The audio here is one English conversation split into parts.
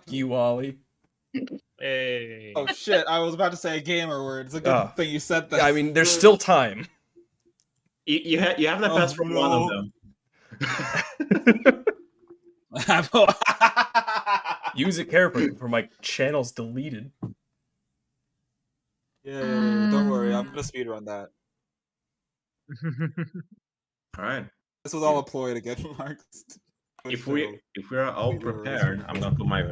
You, Ollie. Hey. Oh shit! I was about to say a gamer word. It's a good thing you said that. I mean, there's still time. You have the best from one of them. Use it carefully for my channel's deleted. Yeah, don't worry. I'm gonna speedrun that. All right. This was all a ploy to get marks. If we are all prepared, I'm gonna put my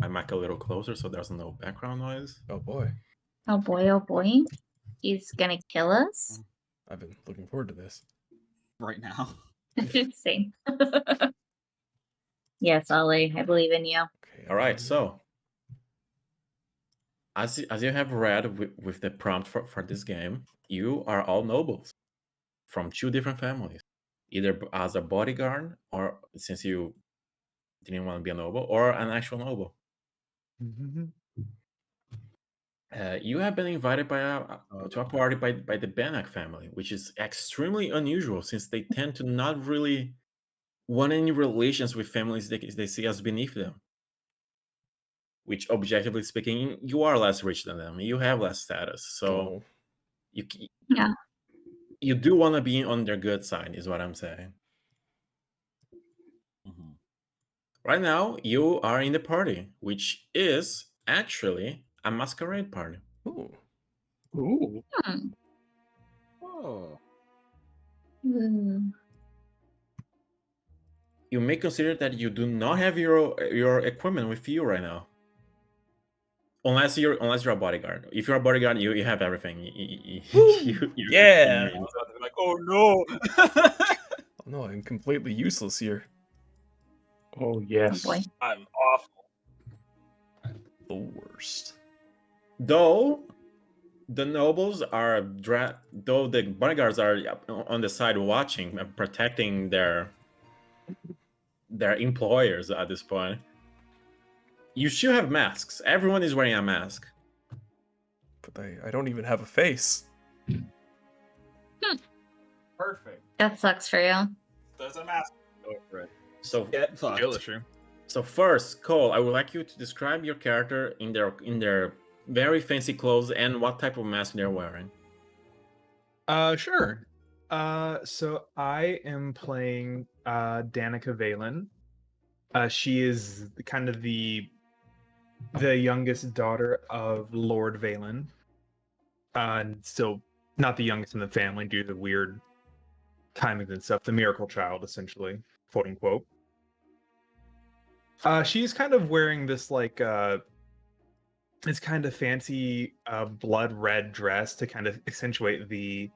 mic a little closer so there's no background noise. Oh boy. Oh boy, oh boy. He's gonna kill us? I've been looking forward to this. Right now. Same. Yes, Ollie, I believe in you. Okay. All right, so as you have read with the prompt for this game, you are all nobles from 2 different families, either as a bodyguard or since you didn't want to be a noble, or an actual noble. You have been invited to a party by the Bannock family, which is extremely unusual since they tend to not really want any relations with families they see as beneath them. Which, objectively speaking, you are less rich than them. You have less status, so you do want to be on their good side, is what I'm saying. Mm-hmm. Right now, you are in the party, which is actually a masquerade party. Ooh. Ooh. Oh. You may consider that you do not have your equipment with you right now. Unless you're a bodyguard. If you're a bodyguard, you have everything. Yeah. Like, oh no. Oh no, I'm completely useless here. Oh yes. Oh boy. I'm awful. The worst. Though the nobles are though the bodyguards are on the side watching and protecting their employers at this point. You should have masks. Everyone is wearing a mask. But I don't even have a face. Perfect. That sucks for you. There's a mask. So Get fucked. So first, Cole, I would like you to describe your character in their very fancy clothes and what type of mask they're wearing. Sure. So I am playing Danica Valen. She is kind of the youngest daughter of Lord Valen. And still not the youngest in the family due to the weird timings and stuff. The miracle child, essentially, quote unquote. She's kind of wearing this this kind of fancy blood red dress to kind of accentuate the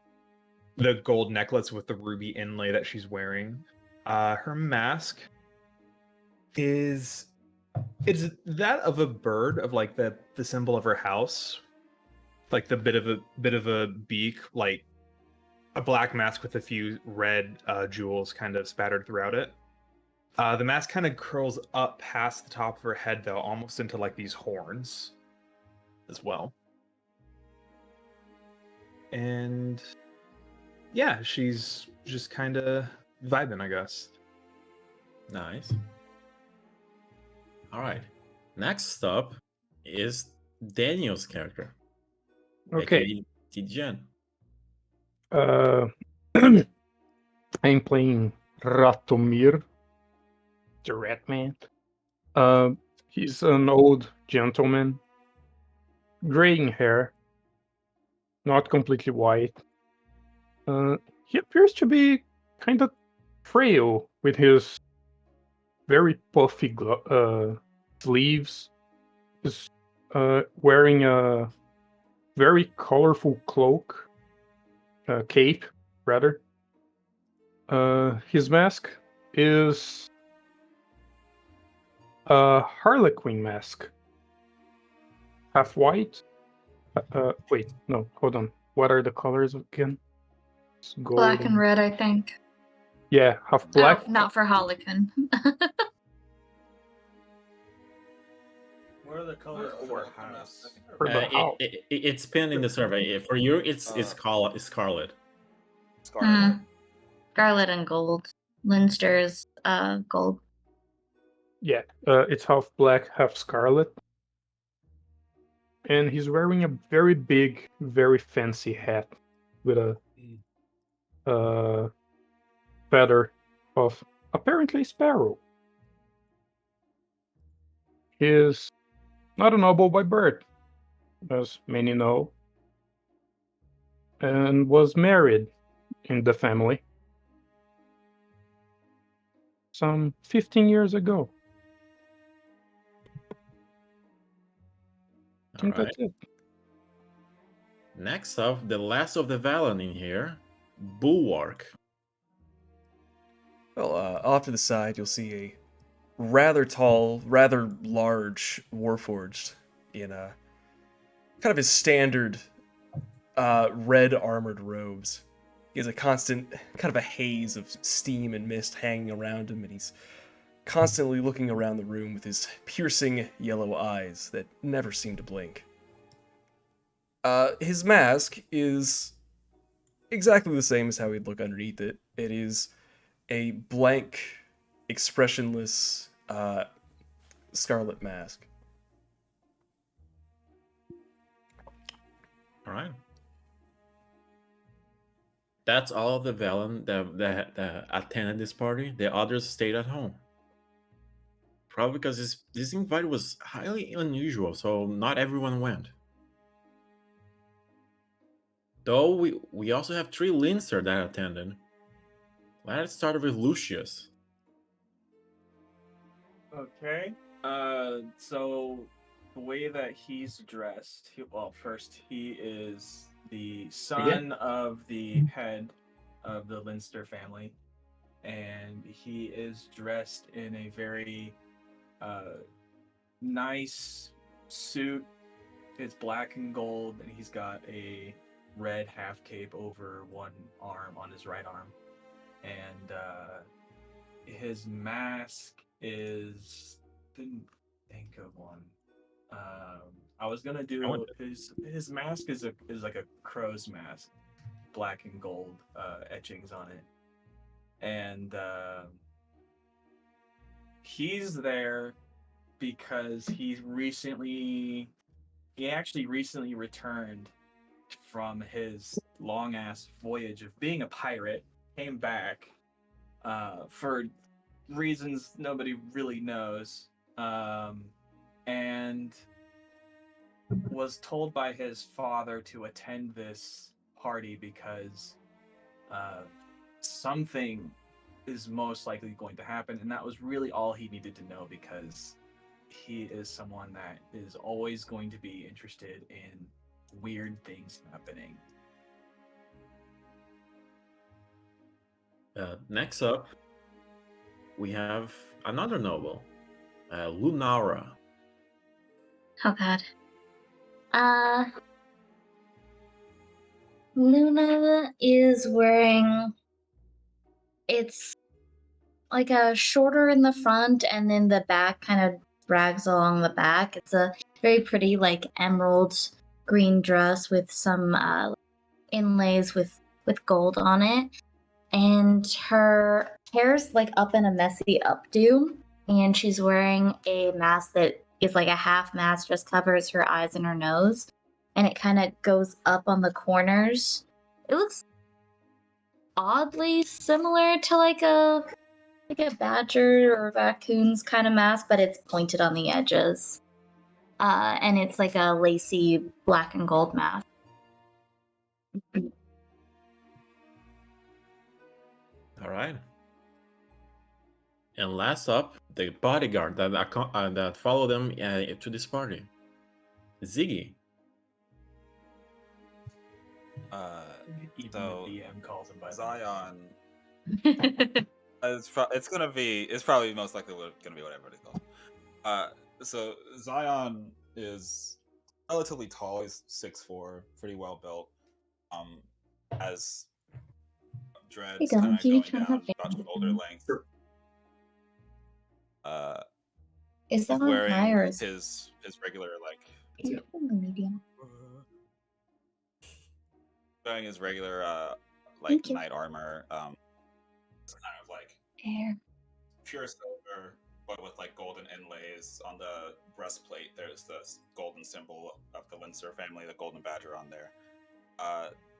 gold necklace with the ruby inlay that she's wearing. Her mask it's that of a bird, of like the symbol of her house, like the bit of a beak, like a black mask with a few red jewels kind of spattered throughout it. The mask kind of curls up past the top of her head, though, almost into like these horns as well. And yeah, she's just kind of vibing, I guess. Nice. All right. Next up is Daniel's character. Okay. Tijan. I'm playing Ratomir, the Rat Man. He's an old gentleman, graying hair, not completely white. He appears to be kind of frail with his very puffy sleeves. He's wearing a very colorful cloak, cape, rather. His mask is a Harlequin mask. Half white. Wait, no, hold on. What are the colors again? It's gold Black and red, I think. Yeah, half black. Oh, not for Harlequin. What are the colors for house? For the house. It's pinned in the survey. For you, it's scarlet. Scarlet. Scarlet and gold. Leinster's gold. Yeah, it's half black, half scarlet. And he's wearing a very big, very fancy hat with a feather of apparently sparrow. He is not a noble by birth, as many know, and was married in the family some 15 years ago. I think Alright. that's it. Next up, the last of the Valen in here, Bulwark. Well, off to the side, you'll see a rather tall, rather large Warforged in a kind of his standard red armored robes. He has a constant, kind of a haze of steam and mist hanging around him, and he's constantly looking around the room with his piercing yellow eyes that never seem to blink. His mask is exactly the same as how he'd look underneath it. It is a blank, expressionless scarlet mask. Alright. That's all of the Valen that attended this party. The others stayed at home. Probably because this invite was highly unusual, so not everyone went. Though we also have 3 Linster that attended. Let's start with Lucius. Okay. So the way that he's dressed, first he is the son of the head of the Linster family, and he is dressed in a very nice suit. It's black and gold, and he's got a red half cape over one arm on his right arm, and his mask is, didn't think of one. I was gonna do his mask is like a crow's mask, black and gold etchings on it, and he's there because he actually recently returned from his long ass voyage of being a pirate, came back for reasons nobody really knows, and was told by his father to attend this party because something is most likely going to happen, and that was really all he needed to know, because he is someone that is always going to be interested in weird things happening. Next up, we have another noble, Lunara. Oh god. Luna is wearing, it's like a shorter in the front, and then the back kind of drags along the back. It's a very pretty, like, emerald green dress with some inlays with gold on it. And her hair's like up in a messy updo, and she's wearing a mask that is like a half mask, just covers her eyes and her nose, and it kind of goes up on the corners. It looks oddly similar to like a badger or raccoon's kind of mask, but it's pointed on the edges. And it's like a lacy black and gold mask. All right. And last up, the bodyguard that followed them to this party, Ziggy. Even So the DM calls him by Zion, it's probably most likely gonna be what everybody calls him. So Zion is relatively tall. He's 6'4", pretty well built. Has dreads kind of going down about shoulder length. Is that He's on wearing high or is his regular it on the medium? wearing his regular Thank you. knight armor. It's kind of like Air. pure silver, but with like golden inlays on the breastplate. There's this golden symbol of the Lincer family, the golden badger on there.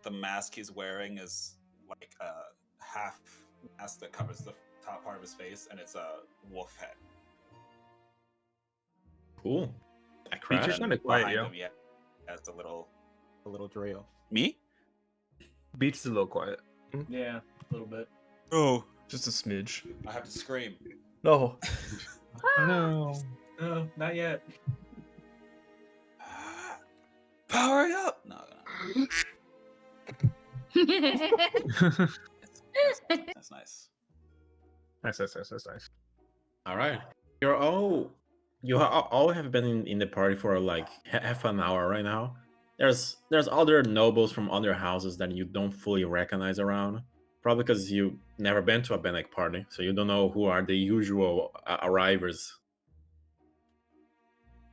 The mask he's wearing is like a half mask that covers the top part of his face, and it's a wolf head. Cool. I Beats are crashed. kind of quiet, Behind yo. him, yeah, has a little drill. Me? Beats is a little quiet. Yeah, a little bit. Oh, Just a smidge. I have to scream. No. Oh no. No, not yet. Power up! No, that's nice. Nice. All right. You all have been in the party for like half an hour right now. There's other nobles from other houses that you don't fully recognize around. Probably because you never been to a Benek party, so you don't know who are the usual arrivers.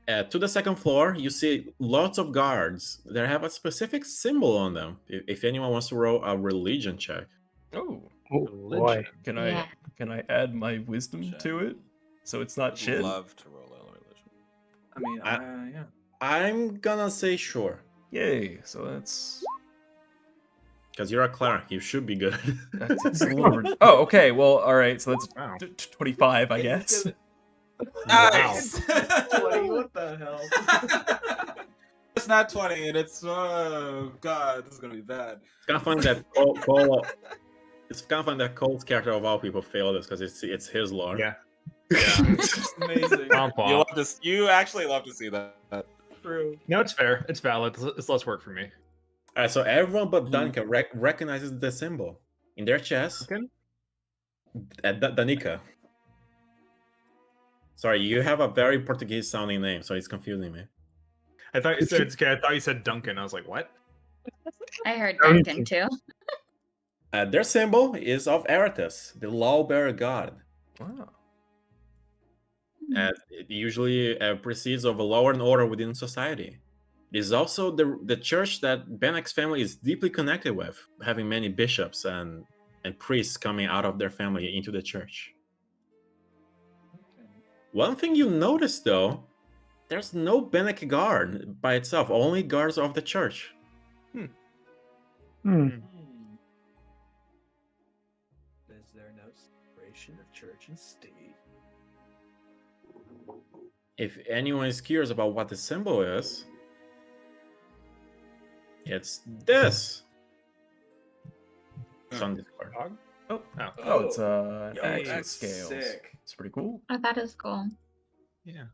To the second floor, you see lots of guards that have a specific symbol on them. If anyone wants to roll a religion check. Oh. Oh boy. Can Yeah. I add my wisdom to it? So it's not I'd shit? love to roll a religion. I mean, yeah. I'm gonna say sure. Yay. So that's Because you're a cleric, you should be good. that's a little bit... Oh, okay. Well, all right. So that's Wow. 25, I guess. Nice. 20, what the hell? It's not 20, and it's oh god, this is gonna be bad. It's kind of funny that it's kind of funny that Cole's character of all people failed this because it's his lore. Yeah. It's amazing. You actually love to see that. True. No, it's fair. It's valid. It's less work for me. All right, so everyone but Danica recognizes the symbol in their chest. Okay. Danica. Sorry, you have a very Portuguese-sounding name, so it's confusing me. I thought you said I thought you said Duncan. I was like, what? I heard Duncan too. Their symbol is of Eratus, the law-bearer god. Wow. It usually precedes of a law and order within society. It is also the church that Benek's family is deeply connected with, having many bishops and priests coming out of their family into the church. One thing you notice, though, there's no Benek guard by itself, only guards of the church. Hmm. Is there no separation of church and state? If anyone is curious about what the symbol is, it's this. It's on Discord. Dog? Oh, it's an Yo, action that's scales. sick. It's pretty cool. Oh, that is cool. Yeah.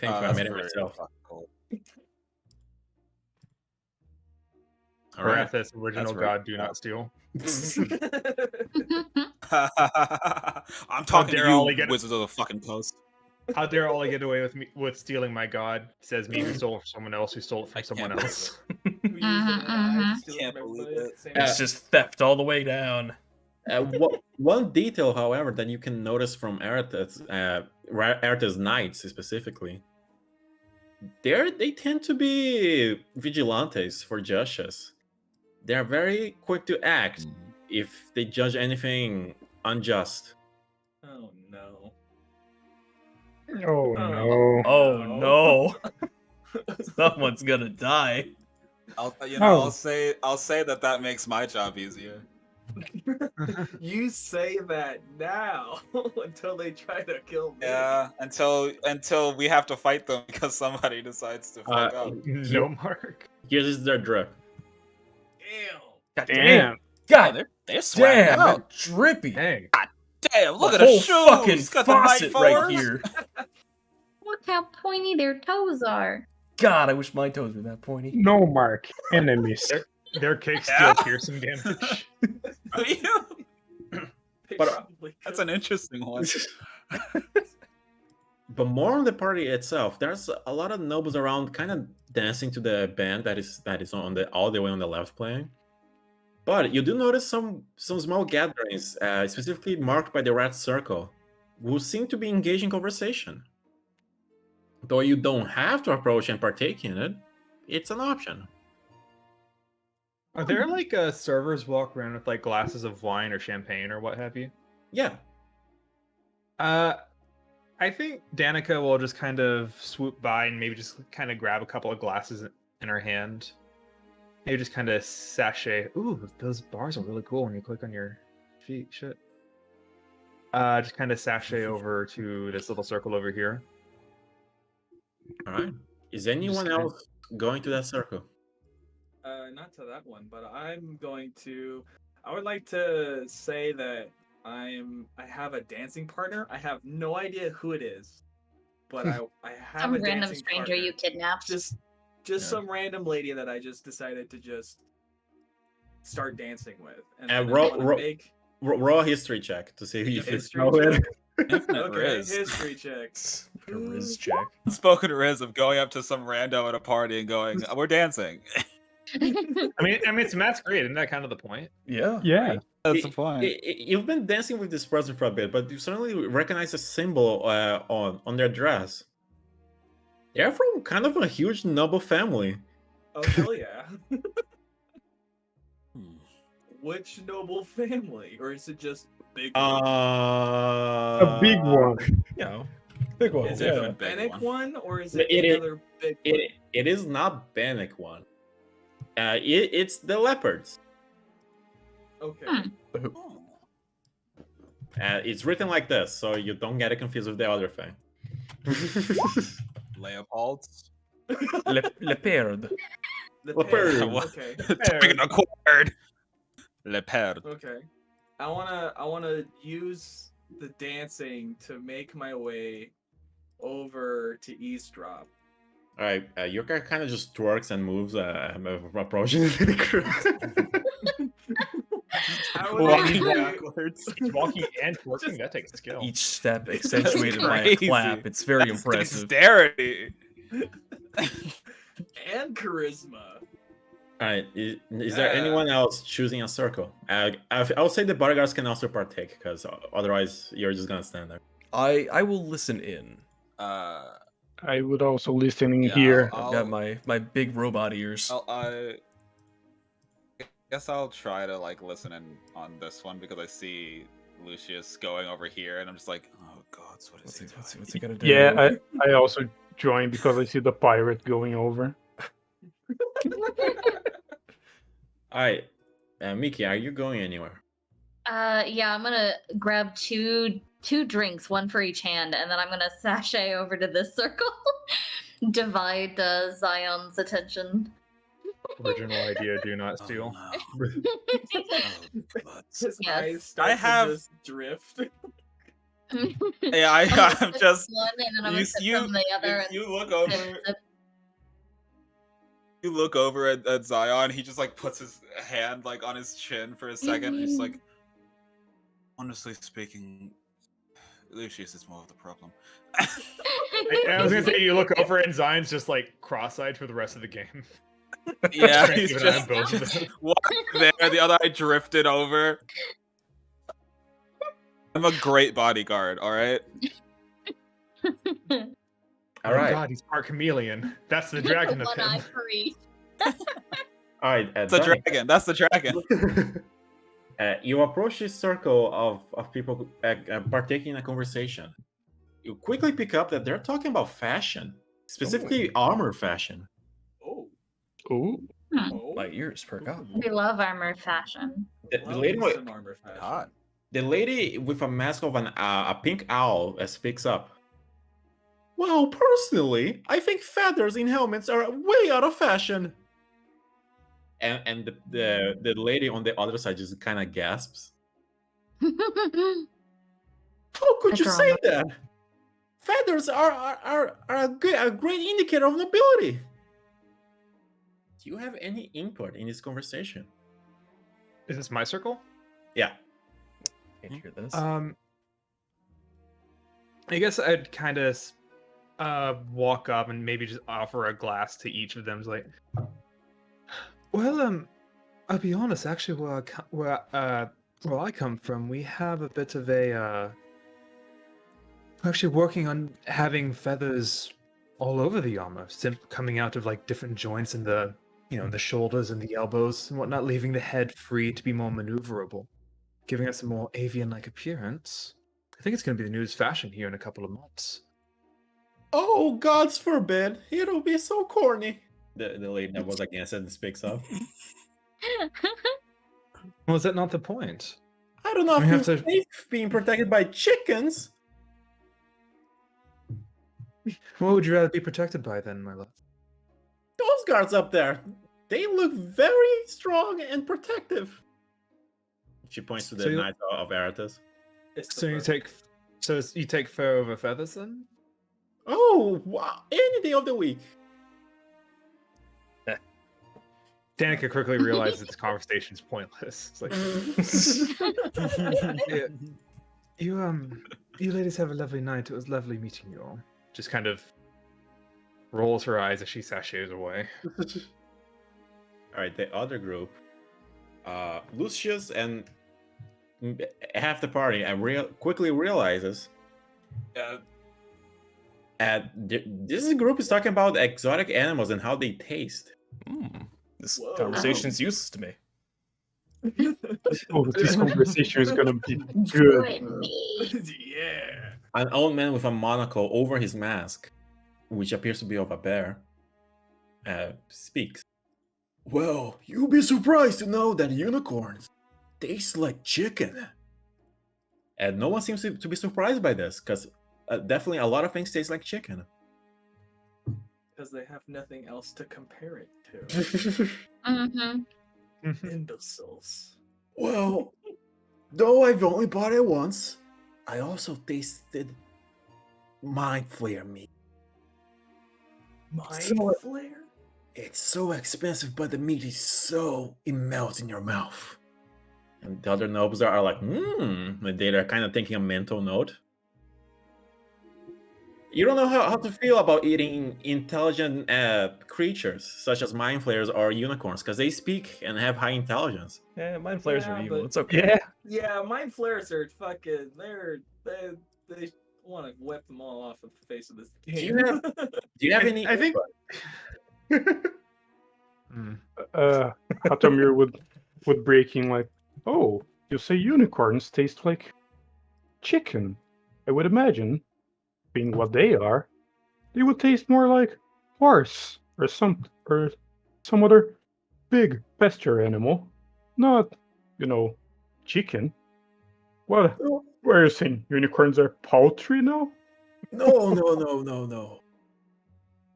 Thank you, I That's made it very myself. fucking cool. All right. Arathis, original That's god, right. do not steal. I'm talking to dare Ollie you, get it. Wizards of the fucking Coast. How dare Ollie get away with stealing my god? Says me who stole it from someone else who stole it from I someone can't else. Can't believe it. It's just theft all the way down. One detail, however, that you can notice from Eratus Knights specifically, they tend to be vigilantes for justice. They are very quick to act if they judge anything unjust. Oh no. Oh no. Oh no. Someone's gonna die. I'll say that makes my job easier. You say that now until they try to kill me. Yeah, until we have to fight them because somebody decides to fuck up. No, Mark. Here's their drip. Damn. God Damn. God They're sweating damn. out. That drippy. Dang. Damn, look The at the whole shoes. fucking He's got the night faucet right forwards. here. Look how pointy their toes are. God, I wish my toes were that pointy. No, Mark. Enemies. Their cake Yeah. steal piercing damage. But, That's an interesting one. But more on the party itself, there's a lot of nobles around, kind of dancing to the band that is on all the way on the left playing. But you do notice some small gatherings, specifically marked by the red circle, who seem to be engaged in conversation. Though you don't have to approach and partake in it, it's an option. Are there like servers walk around with like glasses of wine or champagne or what have you? Yeah. I think Danica will just kind of swoop by and maybe just kind of grab a couple of glasses in her hand. Maybe just kind of sashay. Ooh, those bars are really cool when you click on your feet. Shit. Just kind of sashay over to this little circle over here. All right. Is anyone kinda- else going to that circle? Not to that one, but I'm going to. I would like to say that I have a dancing partner. I have no idea who it is, but I have Some a random dancing stranger partner. you kidnapped. Just Yeah. some random lady that I just decided to just start dancing with. And And then I wanna make roll a history check to see if you history know it. check. Infinite Okay, Riz. history checks. A Riz check. Spoken Riz of going up to some rando at a party and going, "We're dancing." I mean, it's Masquerade. Isn't that kind of the point? Yeah. Yeah. Right? That's the point. You've been dancing with this person for a bit, but you certainly recognize a symbol on their dress. They're from kind of a huge noble family. Oh hell yeah! Hmm. Which noble family, or is it just big? A big one. You know, big one. Is it Yeah. the big Bennett one. one, or is It it is- another big one? It is not Bannock one. It's the leopards. Okay. Oh. It's written like this, so you don't get it confused with the other thing. Leopold's. Leopard. The Leopard. pair. What? Okay. Taking a word. Leopard. Okay. I wanna use the dancing to make my way over to eavesdrop. All right, Yuka kind of just twerks and moves approaching the crew. How would Walking I- backwards. Walking and twerking, that takes skill. Each step accentuated by a crazy. clap. It's very That's impressive. Dexterity. and charisma. All right, is there Yeah. anyone else choosing a circle? I'll say the bodyguards can also partake, because otherwise you're just gonna stand there. I will listen in. I would also listen in Yeah, here. I've got my big robot ears. I guess I'll try to like listen in on this one because I see Lucius going over here, and I'm just like, oh god, What's he gonna do? Yeah, I also join because I see the pirate going over. All right, Miki, are you going anywhere? Yeah, I'm gonna grab two drinks, one for each hand, and then I'm gonna sashay over to this circle. Divide Zion's attention. Original idea: do not steal. His Yes. eyes start I have- to just drift. Yeah, I'm gonna I'm sip just. one, and then I'm You, gonna sip you, from the other. if and you look sip, over. sip. You look over at Zion. He just like puts his hand like on his chin for a second. And he's like, honestly speaking, Lucius is more of the problem. I was gonna say you look over and Zion's just like cross-eyed for the rest of the game. Yeah, Trying to he's keep an eye on just both of them. one there. The other eye drifted over. I'm a great bodyguard. All right. All Oh right, God, he's part chameleon. That's the dragon of One eye him. for each. all right. It's a dragon. That's the dragon. You approach this circle of people partaking in a conversation. You quickly pick up that they're talking about fashion, specifically armor fashion. Oh. Ooh. Oh. My ears perk up. We love armored fashion. The Love lady, me some armor fashion. Hot. the lady with a mask of a pink owl speaks up. Well, personally, I think feathers in helmets are way out of fashion. And the lady on the other side just kind of gasps. How could The you drama. say that? Feathers are a great indicator of nobility. Do you have any input in this conversation? Is this my circle? Yeah. Can't you hear this? I guess I'd kind of walk up and maybe just offer a glass to each of them. It's like, well, I'll be honest. Actually, where I come from, we have a bit of a. We're actually working on having feathers all over the armor, coming out of like different joints in the, the shoulders and the elbows and whatnot, leaving the head free to be more maneuverable, giving us a more avian-like appearance. I think it's going to be the newest fashion here in a couple of months. Oh, gods forbid! It'll be so corny. The lady that was against it speaks up. Well, is that not the point? I do not We feel have to- safe being protected by chickens. What would you rather be protected by then, my love? Those guards up there, they look very strong and protective. She points to the So you- Knight of Aratus. It's the So you first. take fur over feathers then? Oh, wow. Any day of the week. Danica quickly realizes this conversation is pointless. It's like, yeah, you ladies have a lovely night. It was lovely meeting you all. Just kind of rolls her eyes as she sachets away. All right, the other group, Lucius and half the party, quickly realizes this group is talking about exotic animals and how they taste. This Whoa. conversation's useless to me. Oh, this conversation is gonna be good. Join me. Yeah. An old man with a monocle over his mask, which appears to be of a bear, speaks. Well, you'll be surprised to know that unicorns taste like chicken. And no one seems to be surprised by this, because definitely a lot of things taste like chicken. Because they have nothing else to compare it to. Mm-hmm. Imbeciles. Well, though I've only bought it once, I also tasted mind flare meat. Mind So- flare? It's so expensive, but the meat is so it melts in your mouth. And the other nobles are like, and they're kind of taking a mental note. You don't know how to feel about eating intelligent creatures such as mind flayers or unicorns, because they speak and have high intelligence. Yeah, mind flares are Yeah, evil. but- It's okay. Yeah. Yeah, mind flares are fucking. They want to whip them all off of the face of this game. you have- Do you have any? I think- Hatamir would breaking like, oh, you say unicorns taste like chicken. I would imagine, being what they are, they would taste more like horse or some other big pasture animal, not, chicken. What? Where are you saying unicorns are poultry now? No.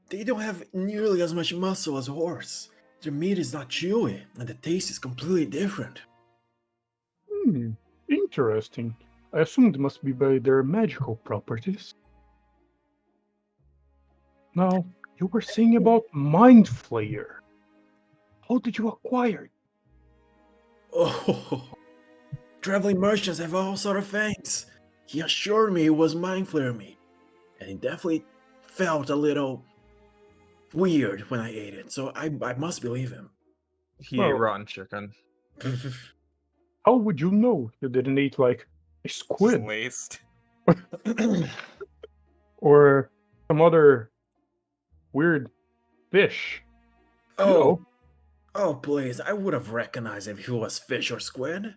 They don't have nearly as much muscle as a horse. Their meat is not chewy, and the taste is completely different. Interesting. I assumed it must be by their magical properties. Now, you were saying about Mind Flayer. How did you acquire it? Oh, traveling merchants have all sort of things. He assured me it was mind flare meat, and it definitely felt a little weird when I ate it, so I must believe him. He Well- ate rotten chicken. How would you know you didn't eat like a squid Laced. or some other weird fish? Oh, oh, please! I would have recognized if he was fish or squid.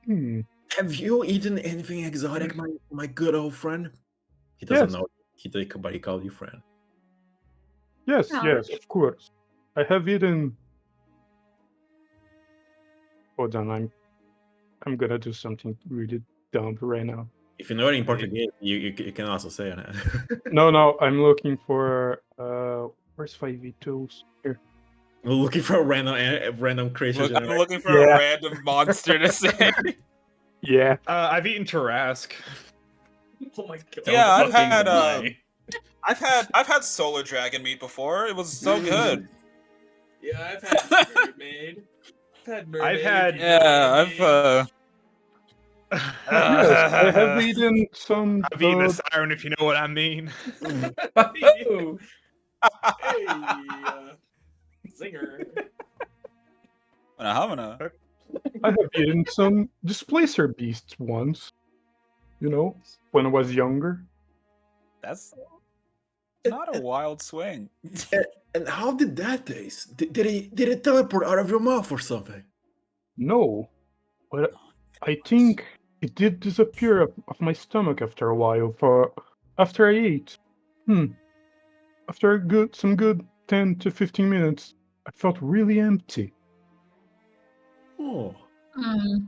Hmm. Have you eaten anything exotic, my good old friend? He doesn't Yes. know. But he called you friend. Yes, Oh. yes, of course. I have eaten. Hold on, I'm gonna do something really dumb right now. If you know it in Portuguese, you can also say it. No, I'm looking for where's 5v2s? Here. We're looking for a random creature. Look, I'm generator. looking for Yeah. a random monster to say. Yeah. I've eaten Tarask. Oh my god. Yeah, I've Fucking had lie. I've had solar dragon meat before. It was so good. Yeah, I've had mermaid. I've had- Yeah, I've Yes, I have eaten some. I've eaten a siren, if you know what I mean. Hey, zinger. Hamana. I have eaten some displacer beasts once. When I was younger. That's not a wild swing. And how did that taste? Did it teleport out of your mouth or something? No, but I think It did disappear of my stomach after a while. After I ate. After some good 10 to 15 minutes, I felt really empty. Oh. Hmm.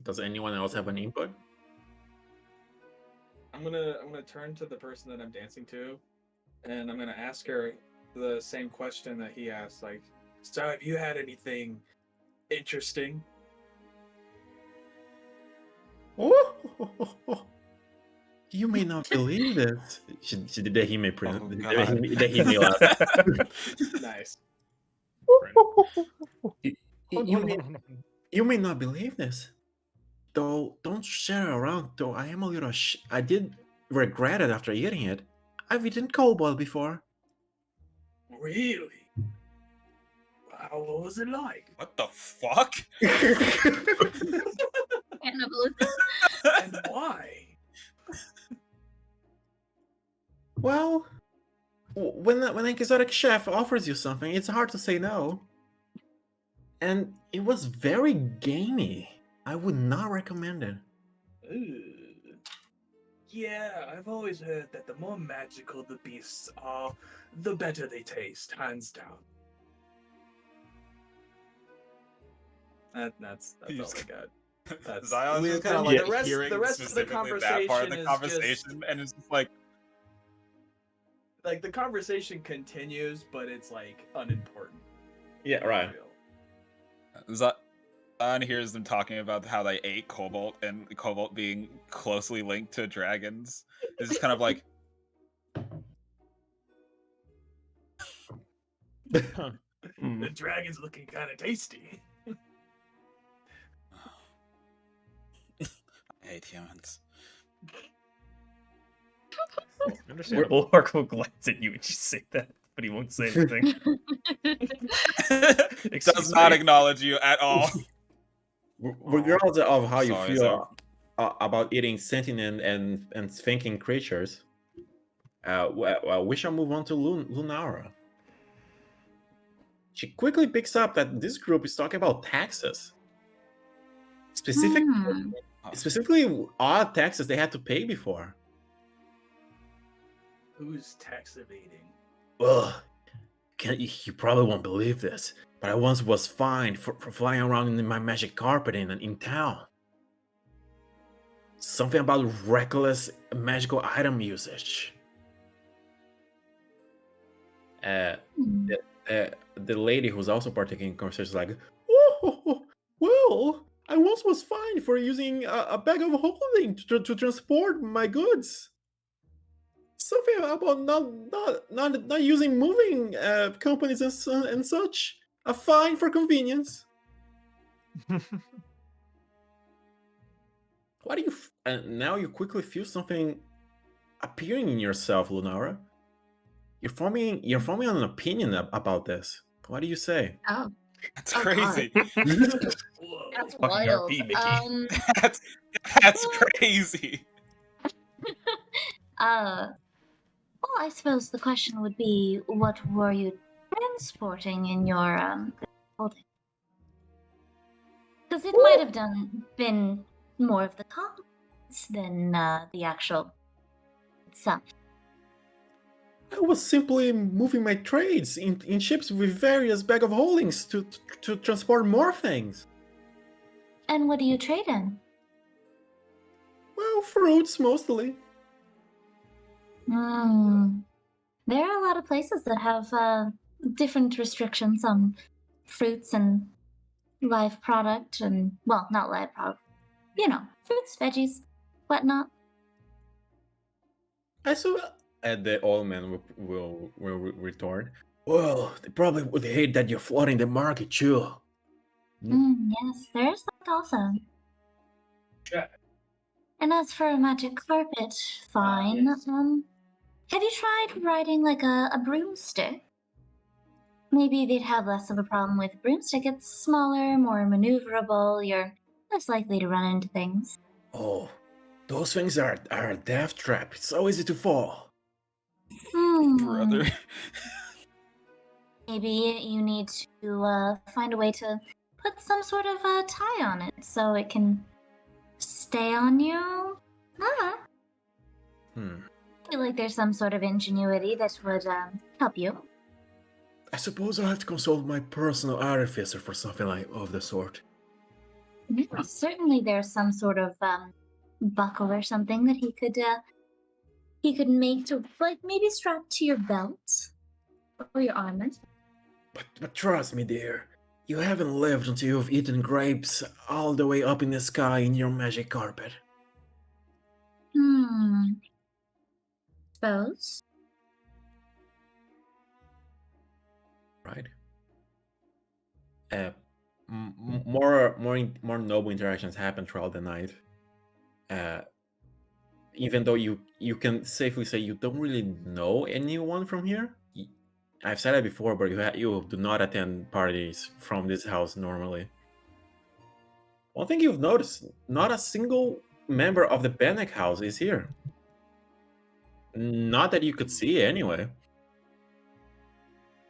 Does anyone else have an input? I'm gonna turn to the person that I'm dancing to, and I'm gonna ask her the same question that he asked. Like, so have you had anything interesting? Oh, you may not believe this. That he may Oh, that God. he may laugh. Nice. You may not believe this. Though, don't share around. Though I am a little. I did regret it after eating it. I've eaten cobalt before. Really? Wow, what was it like? What the fuck? Cannibalism? And why? Well, when an exotic chef offers you something, it's hard to say no. And it was very gamey. I would not recommend it. Ooh. Yeah, I've always heard that the more magical the beasts are, the better they taste, hands down. That's all I got. That's Zion's we just kinda kind like of like hearing the rest of the specifically that part of the conversation is conversation, and it's just like, like the conversation continues, but it's like unimportant. Yeah, right. Zion hears them talking about how they ate cobalt and cobalt being closely linked to dragons. It's just kind of like, The dragon's looking kind of tasty. I hate humans. Understandable. Ulrich will glance at you and just say that, but he won't say anything. Does Excuse not me. acknowledge you at all. Regardless of how you Sorry, feel about eating sentient and thinking creatures, we shall move on to Lunara. She quickly picks up that this group is talking about taxes. Specifically odd taxes they had to pay before. Who's tax evading? Well, you probably won't believe this, but I once was fined for flying around in my magic carpet in town. Something about reckless magical item usage. The lady who's also partaking in conversation is like, oh, well, I once was fined for using a bag of holding to transport my goods. Something about not using moving companies and such. A fine for convenience. Why do you? And now you quickly feel something appearing in yourself, Lunara. You're forming an opinion about this. What do you say? Oh, That's Oh, crazy. that's Fucking wild. RP, Mickey. That's crazy. Well, I suppose the question would be, what were you transporting in your holding? Because it might have been more of the contents than the actual itself. I was simply moving my trades in ships with various bag of holdings to transport more things. And what do you trade in? Well, fruits mostly. There are a lot of places that have different restrictions on fruits and live product, and well, not live product. You know, fruits, veggies, whatnot. I saw. And the old man will retort. Well, they probably would hate that you're flooding the market too. Yes, there's that also. Yeah. And as for a magic carpet, fine. Yes. Have you tried riding like a broomstick? Maybe they'd have less of a problem with a broomstick. It's smaller, more maneuverable. You're less likely to run into things. Oh, those things are a death trap. It's so easy to fall. Brother. Maybe you need to find a way to put some sort of a tie on it so it can stay on you. I feel like there's some sort of ingenuity that would help you. I suppose I'll have to consult my personal artificer for something like of the sort. Yeah, certainly there's some sort of buckle or something that he could make to, like, maybe strap to your belt or your armor. But trust me, dear, you haven't lived until you've eaten grapes all the way up in the sky in your magic carpet. Suppose. Right? More noble interactions happen throughout the night. Even though you can safely say you don't really know anyone from here. I've said it before, but you do not attend parties from this house normally. One thing you've noticed, not a single member of the Bannock house is here. Not that you could see anyway.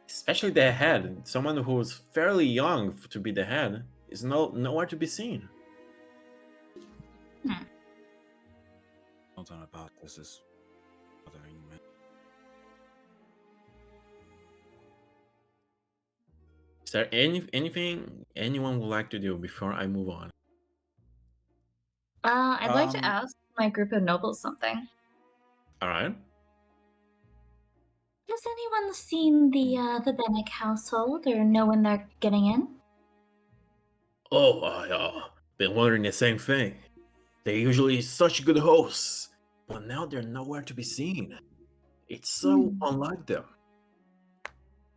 Especially the head. Someone who's fairly young to be the head is nowhere to be seen. Something about this is bothering me. Is there anything anyone would like to do before I move on? I'd like to ask my group of nobles something. All right. Has anyone seen the Bannock household or know when they're getting in? Oh, I been wondering the same thing. They're usually such good hosts, but now they're nowhere to be seen. It's so unlike them.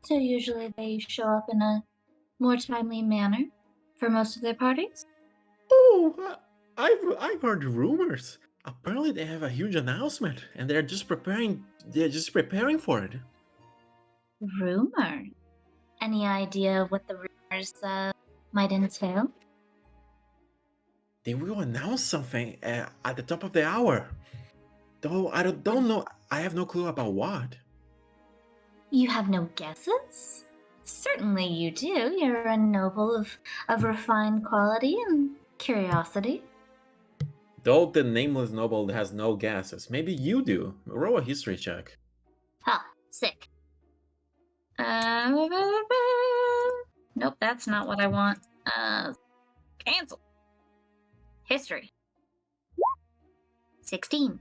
So usually they show up in a more timely manner for most of their parties? Oh, I've heard rumors. Apparently they have a huge announcement and they're just preparing for it. Rumor? Any idea of what the rumors might entail? They will announce something at the top of the hour. Though I don't know, I have no clue about what. You have no guesses? Certainly you do. You're a noble of refined quality and curiosity. Though the nameless noble has no guesses, maybe you do. Roll a history check. Ha, sick. Nope, that's not what I want. Cancel. History. 16.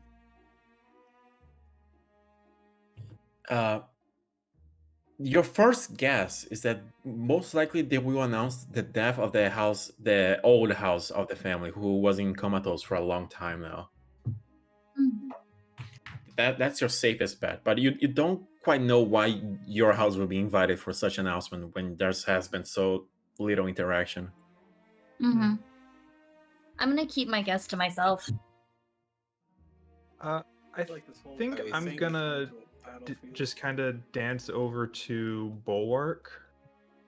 Your first guess is that most likely they will announce the death of the old house of the family, who was in comatose for a long time now. That's your safest bet, but you don't quite know why your house will be invited for such an announcement when there has been so little interaction. I'm gonna keep my guess to myself. I think I'm gonna just kind of dance over to Bulwark.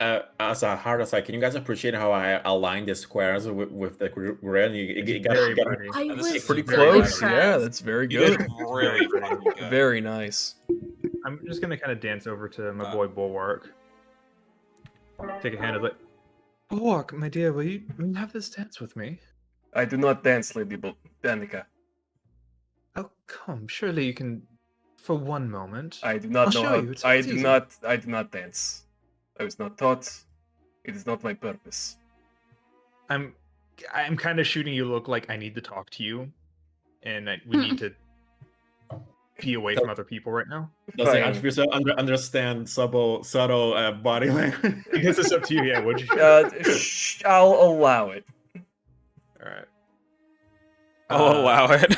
As a hard aside, can you guys appreciate how I aligned the squares with the grid? I was pretty very close. impressed. Yeah, that's very You did good. really fucking good. Very nice. I'm just gonna kind of dance over to my boy Bulwark. Take a hand of it. Bulwark, my dear, will you have this dance with me? I do not dance, Lady Danica. Oh, come. Surely you can, for one moment. I do not I'll know show how. you. It's I easy. do not dance. I was not taught. It is not my purpose. I'm kind of shooting you a look like I need to talk to you, and we need to be away from other people right now. Does the artificer understand subtle body language? I guess it's up to you. Yeah, would you? I'll allow it. All right. I'll allow it.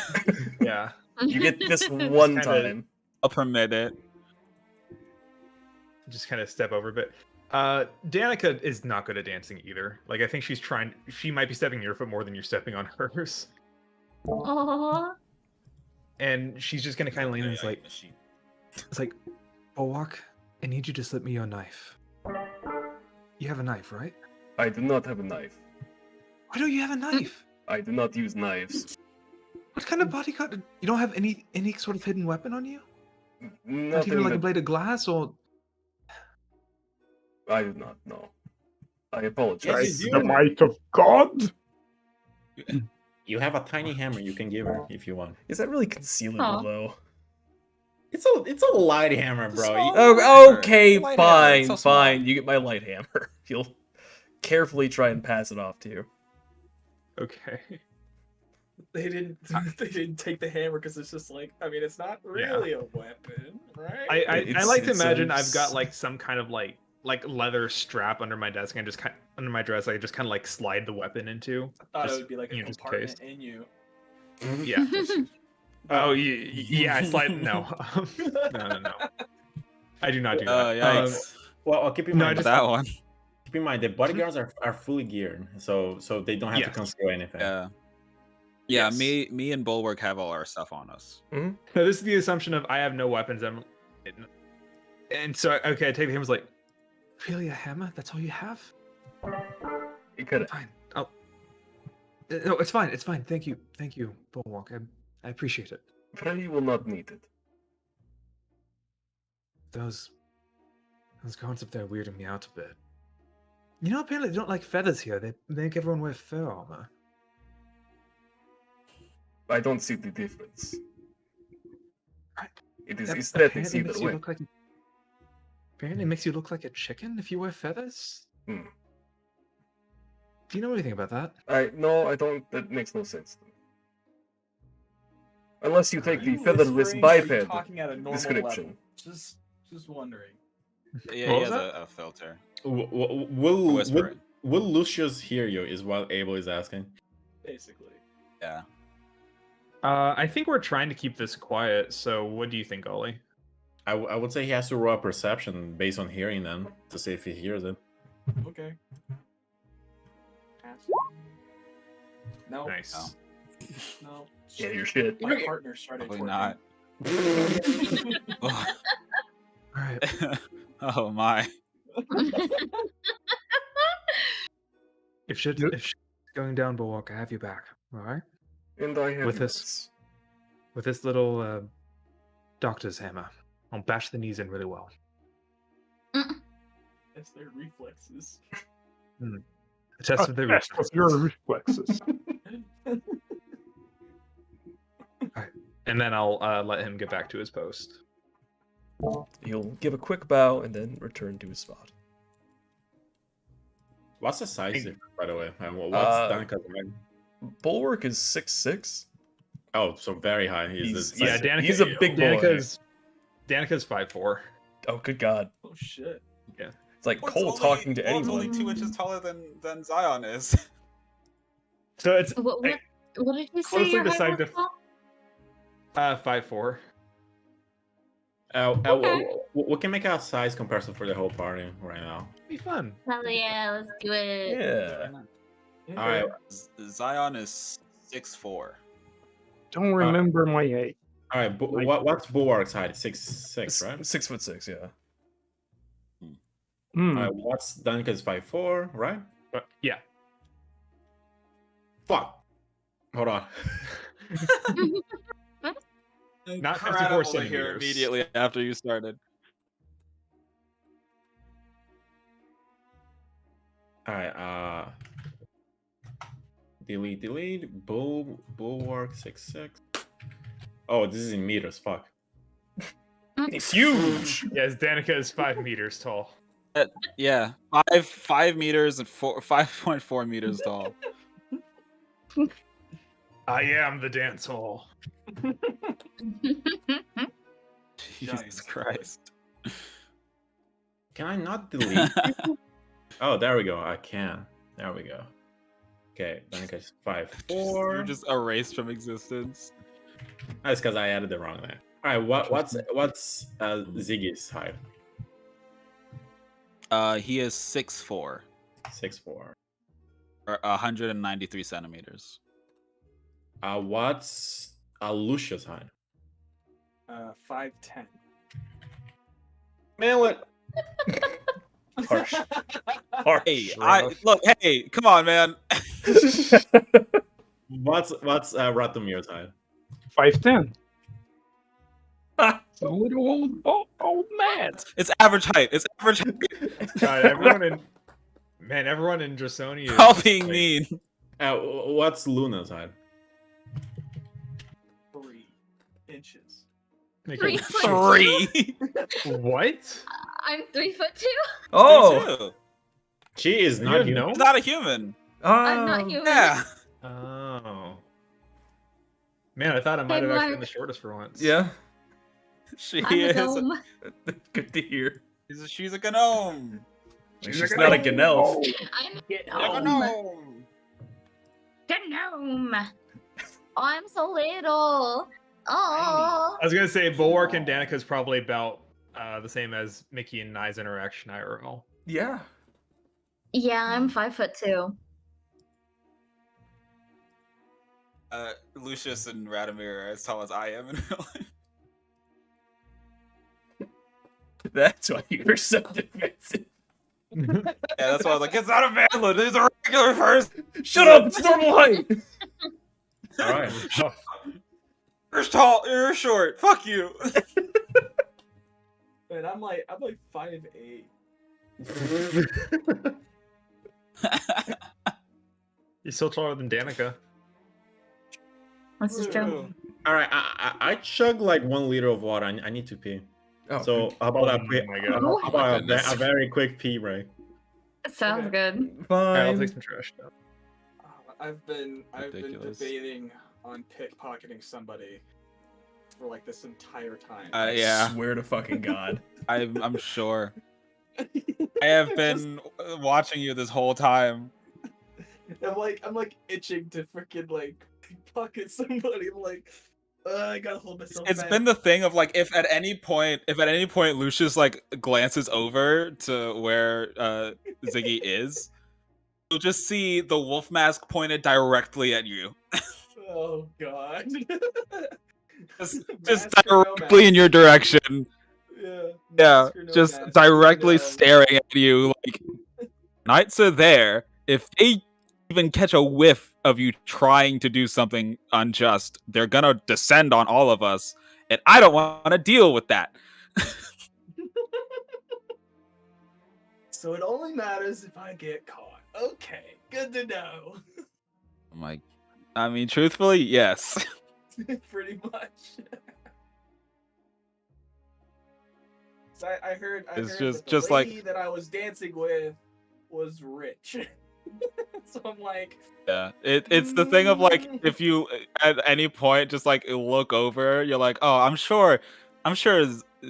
Yeah. You get this one time. I'll permit it. Just kind of step over a bit. Danica is not good at dancing either. Like, I think she might be stepping your foot more than you're stepping on hers. Aww. And she's just gonna kind of lean in and it's like, Bulwark, I need you to slip me your knife. You have a knife, right? I do not have a knife. Why don't you have a knife? I do not use knives. What kind of bodyguard? You don't have any sort of hidden weapon on you? Not Nothing even like that- a blade of glass or... I do not know. I apologize. you The do. might of God. You have a tiny hammer you can give her if you want. Is that really concealable Aw. though? It's a light hammer, It's a bro. small- Oh, okay, Light hammer, it's fine, so small. fine. You get my light hammer. You'll carefully try and pass it off to you. Okay. They didn't. They didn't take the hammer because it's just like. I mean, it's not really a weapon, right? I It's- like to it's imagine a I've got like some kind of like leather strap under my desk and just under my dress. I just kind of like slide the weapon into. I thought just, it would be like a you know, just in compartment case. in you. Yeah. Oh yeah, I slide. No, no. I do not do that. Yikes. Well, I'll keep in No, I mind. just- that one. Keep in mind the bodyguards are fully geared, so they don't have to Yes. conceal anything. Yeah. Yes. Me and Bulwark have all our stuff on us. No, this is the assumption of I have no weapons. And so okay, I take the hammer. Like, really, a hammer? That's all you have? You could. Fine. Oh, no, it's fine. It's fine. Thank you, Bulwark. I appreciate it. Probably will not need it. Those guards up there weirding me out a bit. You know, apparently they don't like feathers here. They make everyone wear fur armor. I don't see the difference. Right. It is That aesthetics apparently either makes you way. look like. Apparently, makes you look like a chicken if you wear feathers. Hmm. Do you know anything about that? No, I don't. That makes no sense to me. Unless you take Are the you featherless whispering or are you biped talking at a normal description. level? Just wondering. Yeah, What he was has that? a filter. Will Whispering. Lucius hear you? Is what Abel is asking. Basically. Yeah. I think we're trying to keep this quiet. So, what do you think, Ollie? I would say he has to roll a perception based on hearing them to see if he hears it. Okay. Pass. No. Nice. No. Yeah, your shit. My partner started Probably twerking. not. All right. Oh my. If shit's going down, Bulwark, I have you back. All right. And I have With yours. this- With this little doctor's hammer, I'll bash the knees in really well. That's their reflexes. A test of their Test of your reflexes. And then I'll let him get back to his post. He'll give a quick bow and then return to his spot. What's the size difference, by the way? And what's Danika's height? Bulwark is 6'6". Oh, so very high. He's- Yeah, Danica- Danica, he's a big boy. Danica's 5'4". Oh, good God. Oh shit. It's like Bulwark's Cole only- talking to Bulwark's anyone. only 2 inches taller than Zion is. So it's What did you say Closely your height beside was the- called? 5'4". We can make a size comparison for the whole party right now. Be fun. Hell yeah, let's do it. Yeah. All right, Zion is 6'4". Don't remember my age. all right. What's Bulwark's height? 6'6", right? 6'6", yeah. Hmm. What's Danika's 5'4", right? Yeah. Fuck. Hold on. Not 54 Incredible to hear centimeters. immediately after you started. All right. Delete. Bulwark 6'6". Oh, this is in meters. Fuck. It's huge. Yes, Danica is 5 meters tall. Yeah, 5 meters and 5.4 meters tall. I am the dance hall. Jesus Christ. Can I not delete people? Oh, there we go. I can. There we go. Okay, Danika's 5'4". You're just erased from existence. That's because I added the wrong name. All right, what's Ziggy's height? He is 6'4", 6'4". or 193 centimeters. What's Lucia's height? 5'10". Man, what? Harsh. Harsh. Hey, hey, come on, man. What's Ratomir's height? 5'10". A little old man. It's average height. It's average height. All right, everyone in Man, everyone in Draconi is All just, being like, mean. What's Luna's height? 3 inches. making 3 shit. foot 3. What? I'm 3'2". Oh, 2. She is You not have human. no? He's not a human. I'm not human. Yeah. Oh. Man, I thought I might Hey, have actually Mark. been the shortest for once. yeah. She I'm a is. gnome. Good to hear. She's a gnome. She's not a Gnelf. I'm A a gnome. gnome. Gnome. Oh, I'm so little. Oh. I was gonna say Bulwark and Danica is probably about the same as Mickey and Nye's interaction IRL. Yeah. Yeah, I'm 5'2". Lucius and Radomir are as tall as I am in real life. That's why you're so defensive. Yeah, that's why I was like, it's not a manlet, it's a regular person. Shut up! It's normal height. All right. You're tall, you're short. Fuck you. Man, I'm like 5'8". He's still taller than Danica. This is true. All right. I chug like 1 liter of water. I need to pee. Oh, So how about Oh a quick? my God. How about goodness. a very quick pee break? Sounds good. Alright, I'll fine. take some trash now. I've been Ridiculous. debating on pickpocketing somebody for like this entire time. Yeah, Swear to fucking God. I'm sure. I have been watching you this whole time. I'm like itching to freaking like pickpocket somebody. I'm like, I gotta hold myself It's back. been the thing of like, if at any point Lucius like glances over to where Ziggy is, you'll just see the wolf mask pointed directly at you. Oh God. Just Mask or no directly in your direction. Yeah. Yeah, mask or no just mask, directly and, staring at you. Like, knights are there. If they even catch a whiff of you trying to do something unjust, they're gonna descend on all of us, and I don't want to deal with that. So it only matters if I get caught. Okay, good to know. I'm like, I mean, truthfully, yes. Pretty much. So I heard It's that the just like- lady that I was dancing with was rich. So I'm like, Yeah, it's the thing of like, if you at any point just like look over, you're like, oh, I'm sure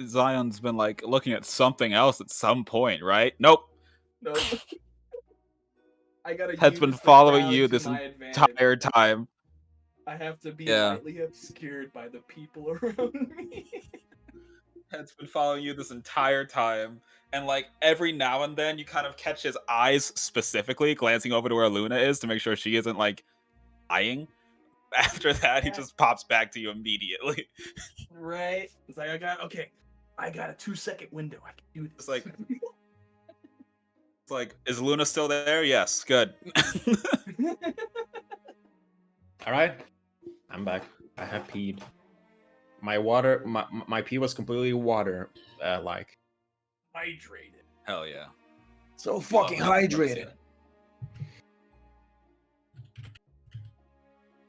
Zion's been like looking at something else at some point, right? Nope. nope. I gotta Has use been the following crowd you to this my advantage. entire time. I have to be Yeah. lightly obscured by the people around me. Has been following you this entire time, and like every now and then you kind of catch his eyes specifically glancing over to where Luna is to make sure she isn't like eyeing. After that, he Yeah. just pops back to you immediately. Right? It's like I got a 2-second window. I can do this. It's like- It's like, is Luna still there? Yes, good. All right. I'm back. I have peed. My water, my pee was completely water, like. hydrated. Hell yeah. So fucking hydrated.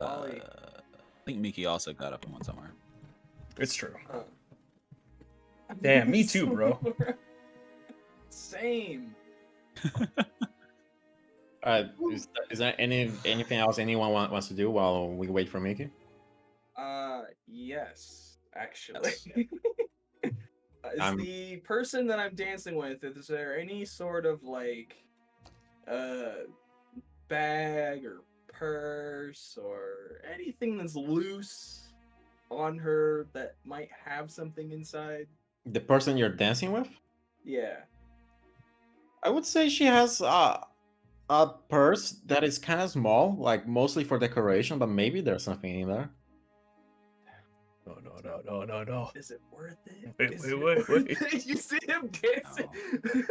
Ollie. I think Miki also got up and went somewhere. It's true. Damn, me too, bro. Same. Is there anything else anyone wants to do while we wait for Mickey? Yes, actually. Is I'm- the person that I'm dancing with, is there any sort of like bag or purse or anything that's loose on her that might have something inside? The person you're dancing with? Yeah. I would say she has a purse that is kind of small, like mostly for decoration, but maybe there's something in there. No. Is it worth it? Wait, Is wait, it wait, worth wait. it? You see him dancing.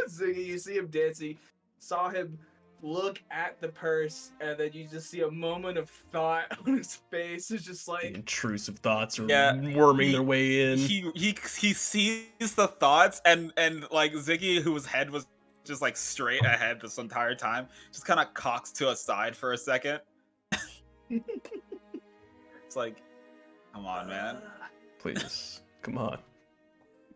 Ziggy, you see him dancing. Saw him look at the purse, and then you just see a moment of thought on his face. It's just like, Intrusive thoughts are Yeah, worming their way in. He sees the thoughts, and like Ziggy, whose head was just like straight ahead this entire time. Just kind of cocks to a side for a second. It's like, come on, man. Please, come on.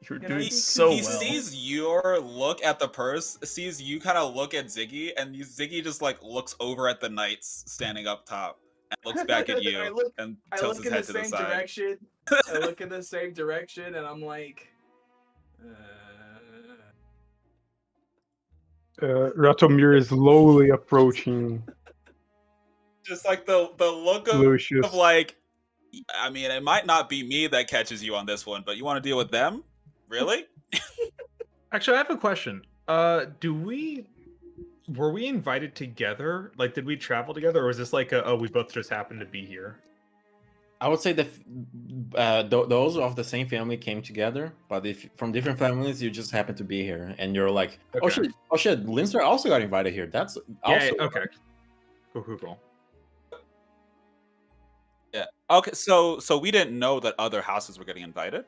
You're Can I doing be so He well. sees your look at the purse, sees you kind of look at Ziggy, and Ziggy just like looks over at the knights standing up top and looks back at you and I tilts look his in head the to the same side. direction. I look in the same direction, and I'm like, Ratomir is slowly approaching Just like the look of Lucius. like, I mean, it might not be me that catches you on this one, but you want to deal with them? Really? Actually, I have a question. Were we invited together? Like, did we travel together, or was this like we both just happened to be here? I would say that those of the same family came together, but if from different families, you just happen to be here, and you're like, oh Okay. shit, Linster also got invited here. That's also Okay. Cool. Yeah. Okay. So we didn't know that other houses were getting invited.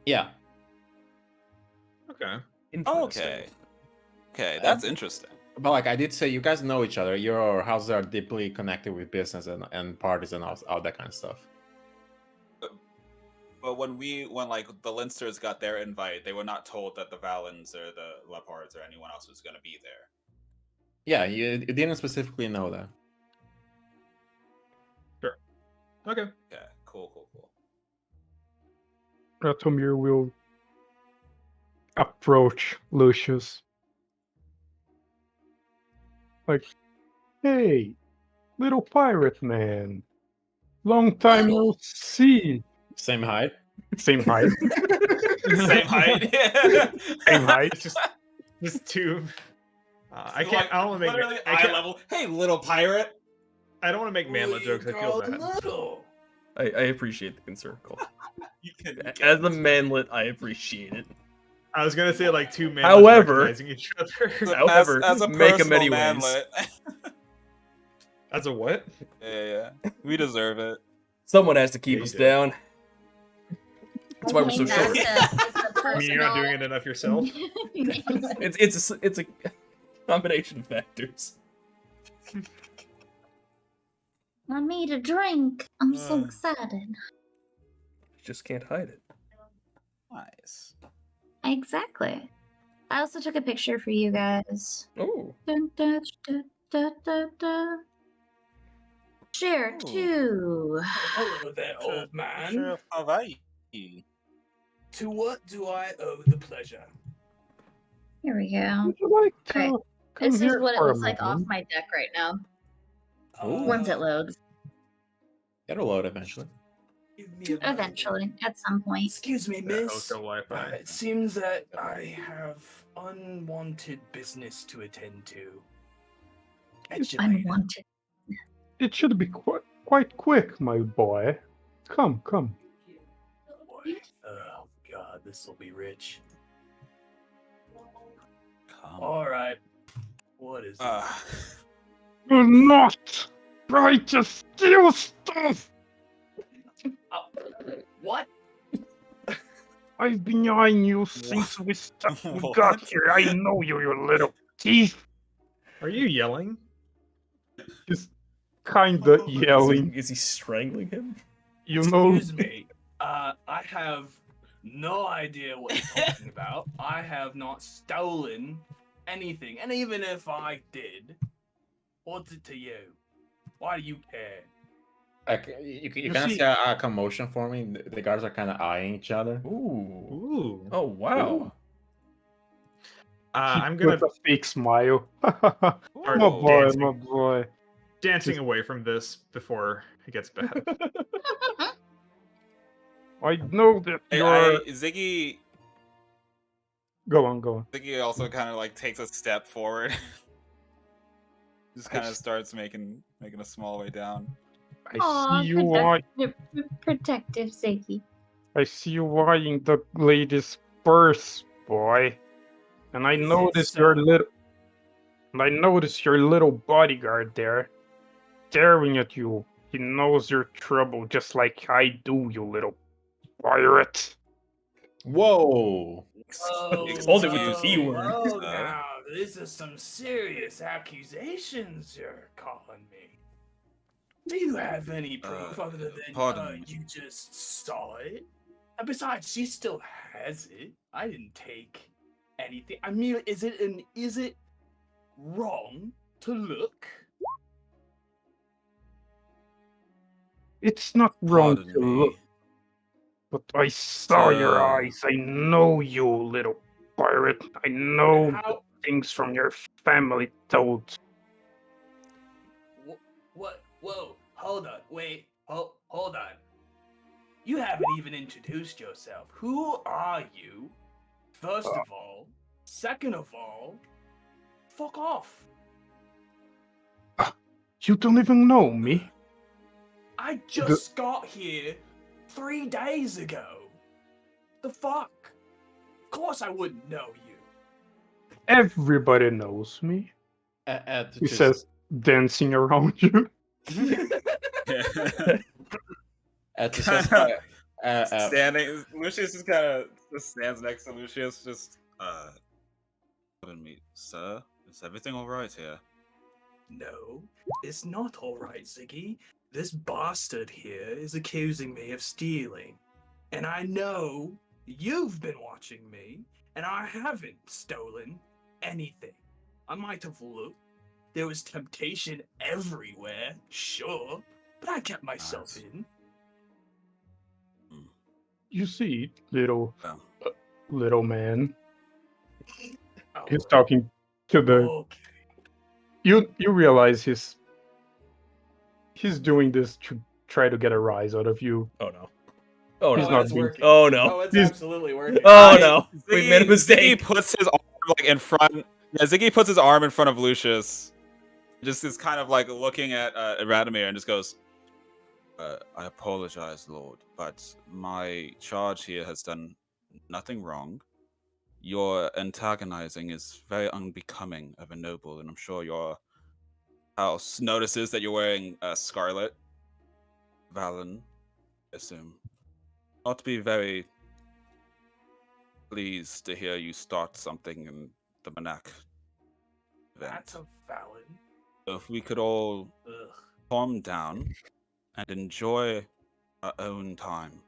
yeah. Okay. Okay. Okay, that's interesting. But like I did say, you guys know each other. Your houses are deeply connected with business and parties and all that kind of stuff. But when like the Leinsters got their invite, they were not told that the Valens or the Leopards or anyone else was going to be there. Yeah, you didn't specifically know that. Sure. Okay. Okay. Cool. Ratomir will approach Lucius. Like, hey, little pirate man. Long time no see. Same height. Same height. Same height. Yeah. Same height. Just two. I Like, don't want to make literally eye level. Hey, little pirate. I don't want to make manlet jokes. I feel bad. little. I appreciate the concern, Cole. You can As a manlet, I appreciate it. I was gonna say like two men However- recognizing each other. However, as a make 'em personal anyways. manlet. As a what? Yeah. We deserve it. Someone has to keep Yeah, us you do. down. That's why we're so short. I mean, you're not doing it enough yourself. It's a combination of factors. I made a drink. I'm so Uh. excited. Just can't hide it. Nice. Exactly. I also took a picture for you guys. Oh, Dun, dun, dun, dun, dun, dun. Share Ooh. too. Hello there, old man. How are you? To what do I owe the pleasure? Here we go. Would you like to Okay, come This is here what it for a looks like off moment? my deck right now. Ooh. Once it loads. It'll load eventually. Give me a moment. Eventually, at some point. Excuse me, The miss. hotel Wi-Fi. It seems that I have unwanted business to attend to. Catch you later. Unwanted. It should be quite quick, my boy. Come. Boy. Oh God, this will be rich. All right. What is it? Do not try to steal stuff. What? I've been eyeing you since we What? got here. I know you little thief. Are you yelling? Just kinda yelling. is he strangling him? You know, Excuse me. I have no idea what you're talking about. I have not stolen anything, and even if I did, what's it to you? Why do you care? Like you You kind of see- see a commotion forming. The guards are kind of eyeing each other. Ooh. Ooh. Oh wow. I'm gonna with a fake smile. start my boy, dancing, my boy. dancing away from this before it gets bad. I know that you're. Ziggy Go on. Ziggy also kind of like takes a step forward. Just kind of starts making a small way down. I Aw, see you eyeing. protective Ziggy. I see you eyeing the lady's purse, boy. And I Is it noticed so? your little. And I noticed your little bodyguard there, staring at you. He knows your trouble just like I do, you little pirate. Whoa! Hold it with the B word. Oh, now this is some serious accusations you're calling me. Do you have any proof other than pardon me. you just saw it? And besides, she still has it. I didn't take anything. I mean, is it wrong to look? It's not wrong Pardon to me. look, but I saw your Sir. eyes. I know you, little pirate. I know How? things from your family told. What? Whoa! Hold on! Wait! Hold on! You haven't even introduced yourself. Who are you? First of all, second of all, fuck off. You don't even know me. I just got here 3 days ago. The fuck? Of course I wouldn't know you. Everybody knows me. He says, dancing around you. Standing, Lucius is kind of just stands next to Lucius. Just, pardon me, sir. Is everything all right here? No, it's not all right, Ziggy. This bastard here is accusing me of stealing. And I know you've been watching me, and I haven't stolen anything. I might have looked. There was temptation everywhere, sure, but I kept myself in. You see, little man. All He's right. talking to the. Okay. You realize he's doing this to try to get a rise out of you. Oh no. Oh He's no. not It's being- working. Oh no. Oh, it's He's- absolutely working. Oh no. We've made a mistake. Ziggy puts his arm like in front. Yeah, Ziggy puts his arm in front of Lucius. Just is kind of like looking at Radomir and just goes, I apologize, Lord, but my charge here has done nothing wrong. Your antagonizing is very unbecoming of a noble, and I'm sure your house notices that you're wearing scarlet. Valen, I assume. Not to be very pleased to hear you start something in the Manak event. That's a valid. So if we could all calm down and enjoy our own time,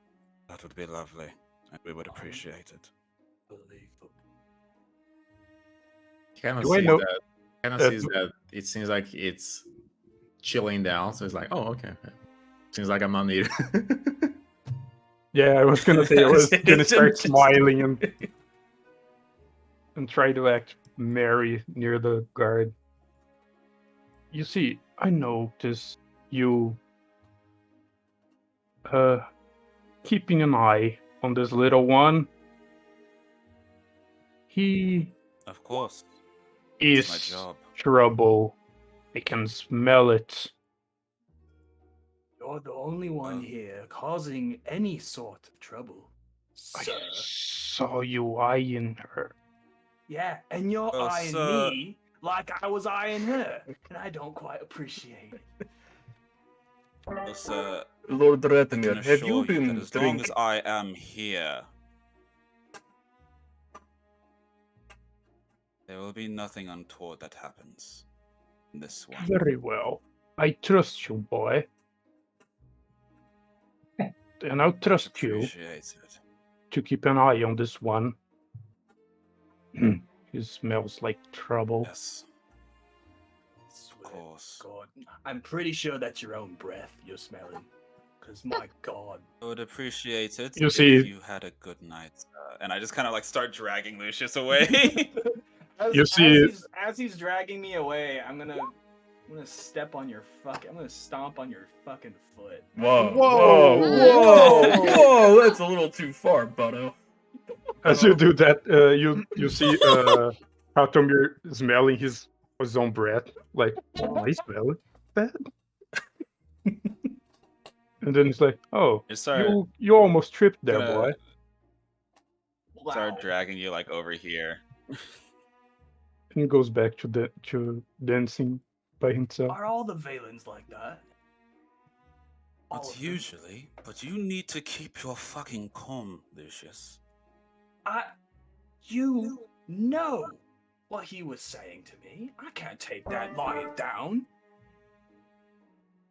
that would be lovely, and we would appreciate it. Kind of Do I sees know- that. Kind of sees that. It seems like it's chilling down. So it's like, oh, okay. Seems like I'm not needed. Yeah, I was gonna say I was gonna start Just- smiling and try to act merry near the guard. You see, I noticed you keeping an eye on this little one. He Of course, is it's my job. trouble. I can smell it. You're the only one here causing any sort of trouble, I sir. saw you eyeing her. Yeah, and you're Well, eyeing sir- me like I was eyeing her, and I don't quite appreciate it. Well, sir, Lord I can Radomir, have assure you that been as long as drinking? I am here, there will be nothing untoward that happens in this one. Very well. I trust you, boy. And I'll trust you Appreciate it. to keep an eye on this one. He smells like trouble. Yes, of course. God, I'm pretty sure that's your own breath you're smelling. Because my God. I would appreciate it You if see- you had a good night. And I just kind of like start dragging Lucius away. You see- as he's dragging me away, I'm gonna step on your I'm gonna stomp on your fucking foot. Whoa. Whoa. Whoa. Whoa. That's a little too far, Bono. As you do that, you see Radomir smelling his own breath. Like, I smell it bad. And then he's like, "Oh, Just start, you almost tripped there, gonna boy." start dragging you like over here. And he goes back to dancing by himself. Are all the Valens like that? All Not of them? usually, but you need to keep your fucking calm, Lucius. You know what he was saying to me. I can't take that lying down.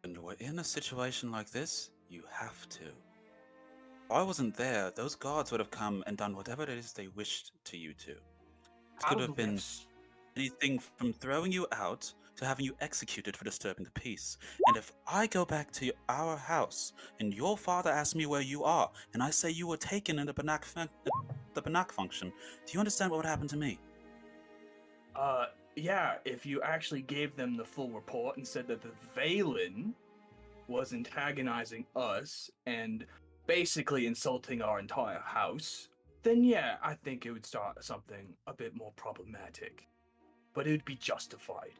And we're in a situation like this, you have to. If I wasn't there, those guards would have come and done whatever it is they wished to you to. It could have been anything from throwing you out to having you executed for disturbing the peace. And if I go back to our house and your father asks me where you are, and I say you were taken in the Banach function, do you understand what would happen to me? Yeah, if you actually gave them the full report and said that the Valen was antagonizing us and basically insulting our entire house, then yeah, I think it would start something a bit more problematic. But it would be justified.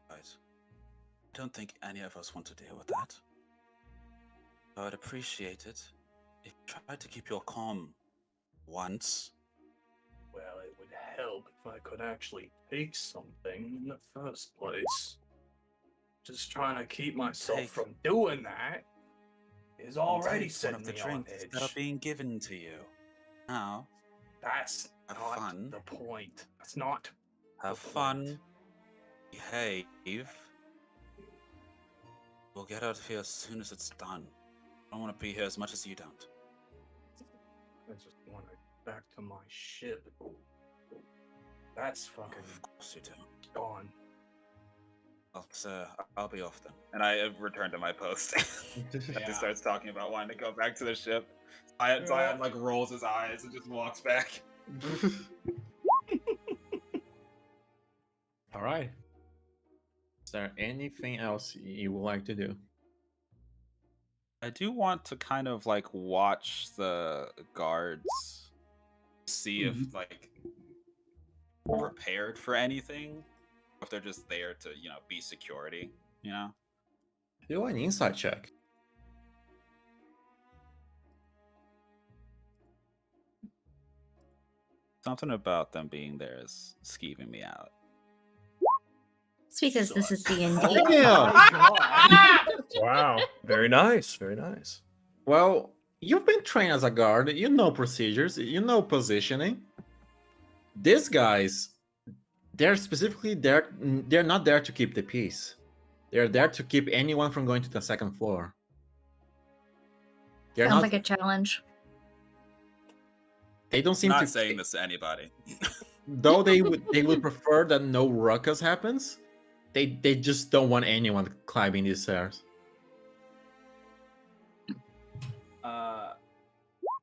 Right. I don't think any of us want to deal with that. I'd appreciate it if you tried to keep your calm once. Well, it would help if I could actually take something in the first place. Just trying to keep myself from doing that is already setting me on edge. That are being given to you. Now, that's have not fun. the point. That's not. Have fun. Behave. We'll get out of here as soon as it's done. I don't want to be here as much as you don't. I just want to get back to my ship. That's fucking. Of course you do. Gone. I'll be off then. And I return to my post. He starts talking about wanting to go back to the ship. Zion like rolls his eyes and just walks back. All right. Is there anything else you would like to do? I do want to kind of like watch the guards, see if like prepared for anything, if they're just there to, be security, Do an insight check. Something about them being there is skeeving me out. It's because this is D&D. Wow. Very nice. Very nice. Well, you've been trained as a guard. You know procedures. You know positioning. These guys, they're specifically there. They're not there to keep the peace. They're there to keep anyone from going to the second floor. Sounds like a challenge. They don't seem I'm to not saying this to anybody. Though they would prefer that no ruckus happens. They just don't want anyone climbing these stairs.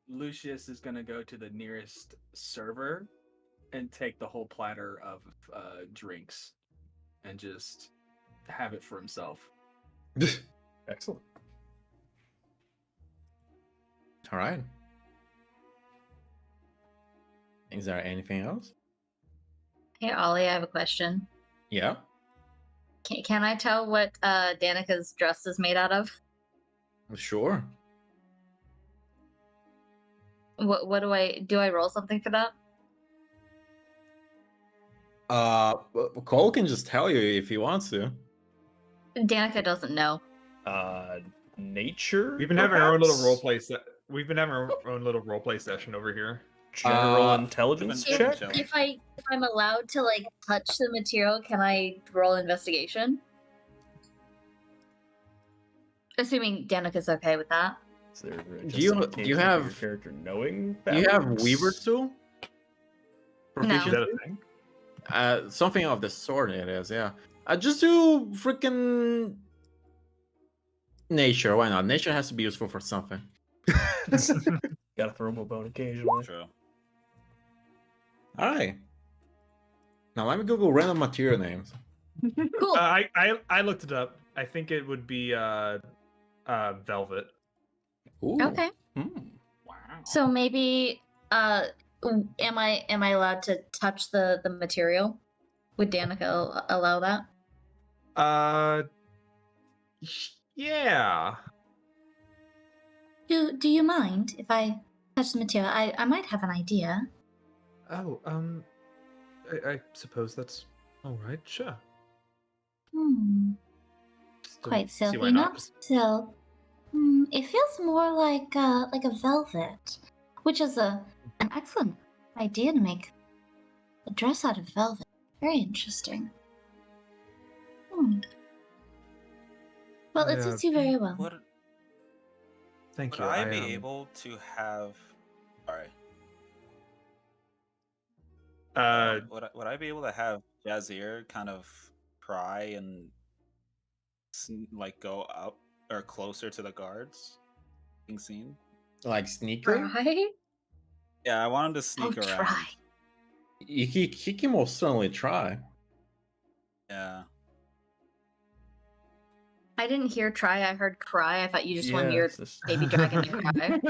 Lucius is gonna go to the nearest server and take the whole platter of drinks and just have it for himself. Excellent. All right. Is there anything else? Hey, Ollie, I have a question. Yeah. Can I tell what Danica's dress is made out of? Sure. What do I roll something for that? Cole can just tell you if he wants to. Danica doesn't know. Nature. We've been having our own little perhaps? roleplay. We've been having our own little roleplay session over here. General intelligence check. If I'm allowed to like touch the material, can I roll investigation? Assuming Danica's okay with that. Is there Do you justification for have- your character knowing? Do you have fabrics? Weaver's tool? No. Is that Proficiency? a thing? Something of the sort it is, yeah. Just do freaking nature. Why not? Nature has to be useful for something. Gotta throw him a bone occasionally. True. All right. Now let me Google random material names. Cool. I looked it up. I think it would be velvet. Ooh. Okay. Wow. So maybe am I allowed to touch the material? Would Danica allow that? Yeah. Do you mind if I touch the material? I might have an idea. Oh, I suppose that's all right. Sure. Just don't Quite see why silky, not silk. It feels more like a velvet, which is an excellent idea to make a dress out of velvet. Very interesting. Well, it suits you very well. Thank Would you. I be able to have? Sorry. Would I be able to have Jazier kind of pry and like go up or closer to the guards being seen? Like sneaker? Try? Yeah, I want him to sneak Oh, around. try. He can most certainly try. Yeah. I didn't hear try, I heard cry. I thought you just wanted Yeah, your it's just- baby dragon to cry.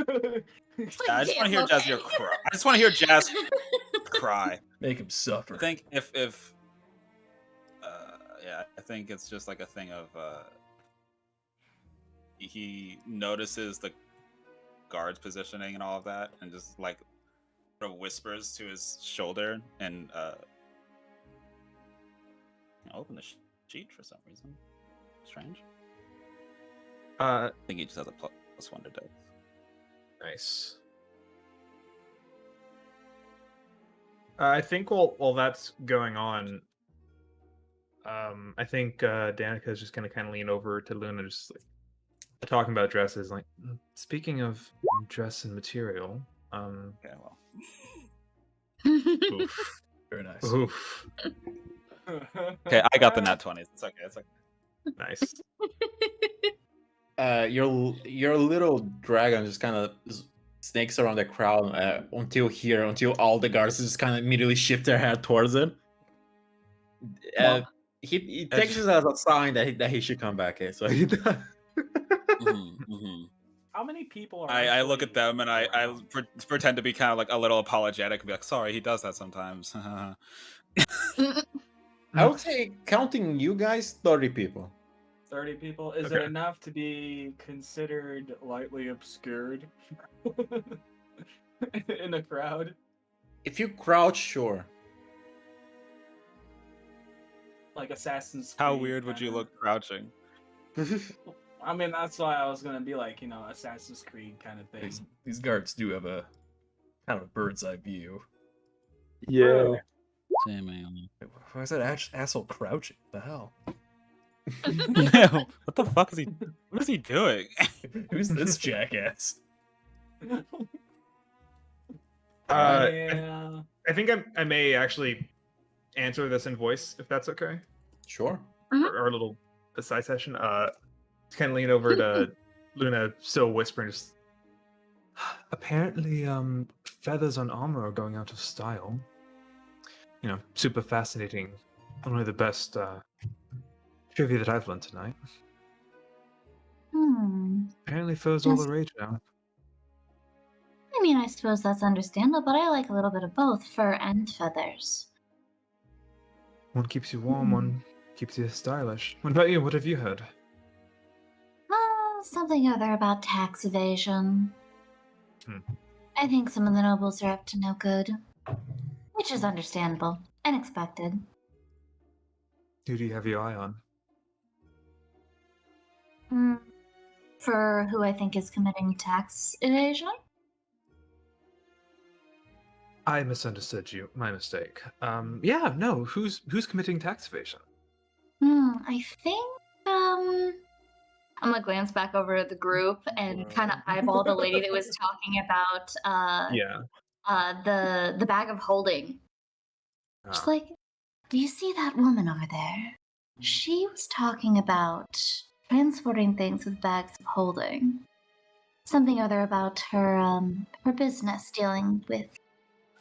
It's Yeah, I like, just want to damn, hear okay. Jazier cry. I just want to hear Jazz cry. Make him I suffer. think yeah, I think it's just like a thing of he notices the guards positioning and all of that, and just like sort of whispers to his shoulder and open the sheet for some reason. Strange. I think he just has a +1 to dex. Nice. I think while that's going on, I think Danica is just gonna kind of lean over to Luna, just like talking about dresses. Like, speaking of dress and material, Okay, well. oof, Very nice. oof, Okay, I got the nat 20s. It's okay. It's okay. nice. Your little dragon just kind of snakes around the crowd until all the guards just kind of immediately shift their head towards it. He takes it as a sign that he should come back. So he does. How many people are? I look actually at them and I around? pretend to be kind of like a little apologetic and be like, sorry, he does that sometimes. I would say, counting you guys, 30 people. 30 people. Is Okay. it enough to be considered lightly obscured in a crowd? If you crouch, sure. Like Assassin's Creed. How weird would you kinda. look crouching? I mean, that's why I was gonna be like, Assassin's Creed kind of thing. These guards do have a kind of a bird's eye view. Yeah. Why is that asshole crouching? What the hell? What the fuck is he? What is he doing? Who's this jackass? Yeah. I think I may actually answer this in voice, if that's okay. Sure. Our little side session. Kind of lean over to Luna, still whispering. Just, apparently, feathers on armor are going out of style. Super fascinating. One of the best trivia that I've learned tonight. Apparently, furs all the rage now. I mean, I suppose that's understandable, but I like a little bit of both, fur and feathers. One keeps you warm, one keeps you stylish. What about you? What have you heard? Something or other about tax evasion. I think some of the nobles are up to no good. Which is understandable and expected. Who do you have your eye on? For who I think is committing tax evasion? I misunderstood you. My mistake. Yeah, no. Who's committing tax evasion? I think, I'm gonna glance back over at the group and kind of eyeball the lady that was talking about, the bag of holding. Just like, do you see that woman over there? She was talking about transporting things with bags of holding. Something or other about her business dealing with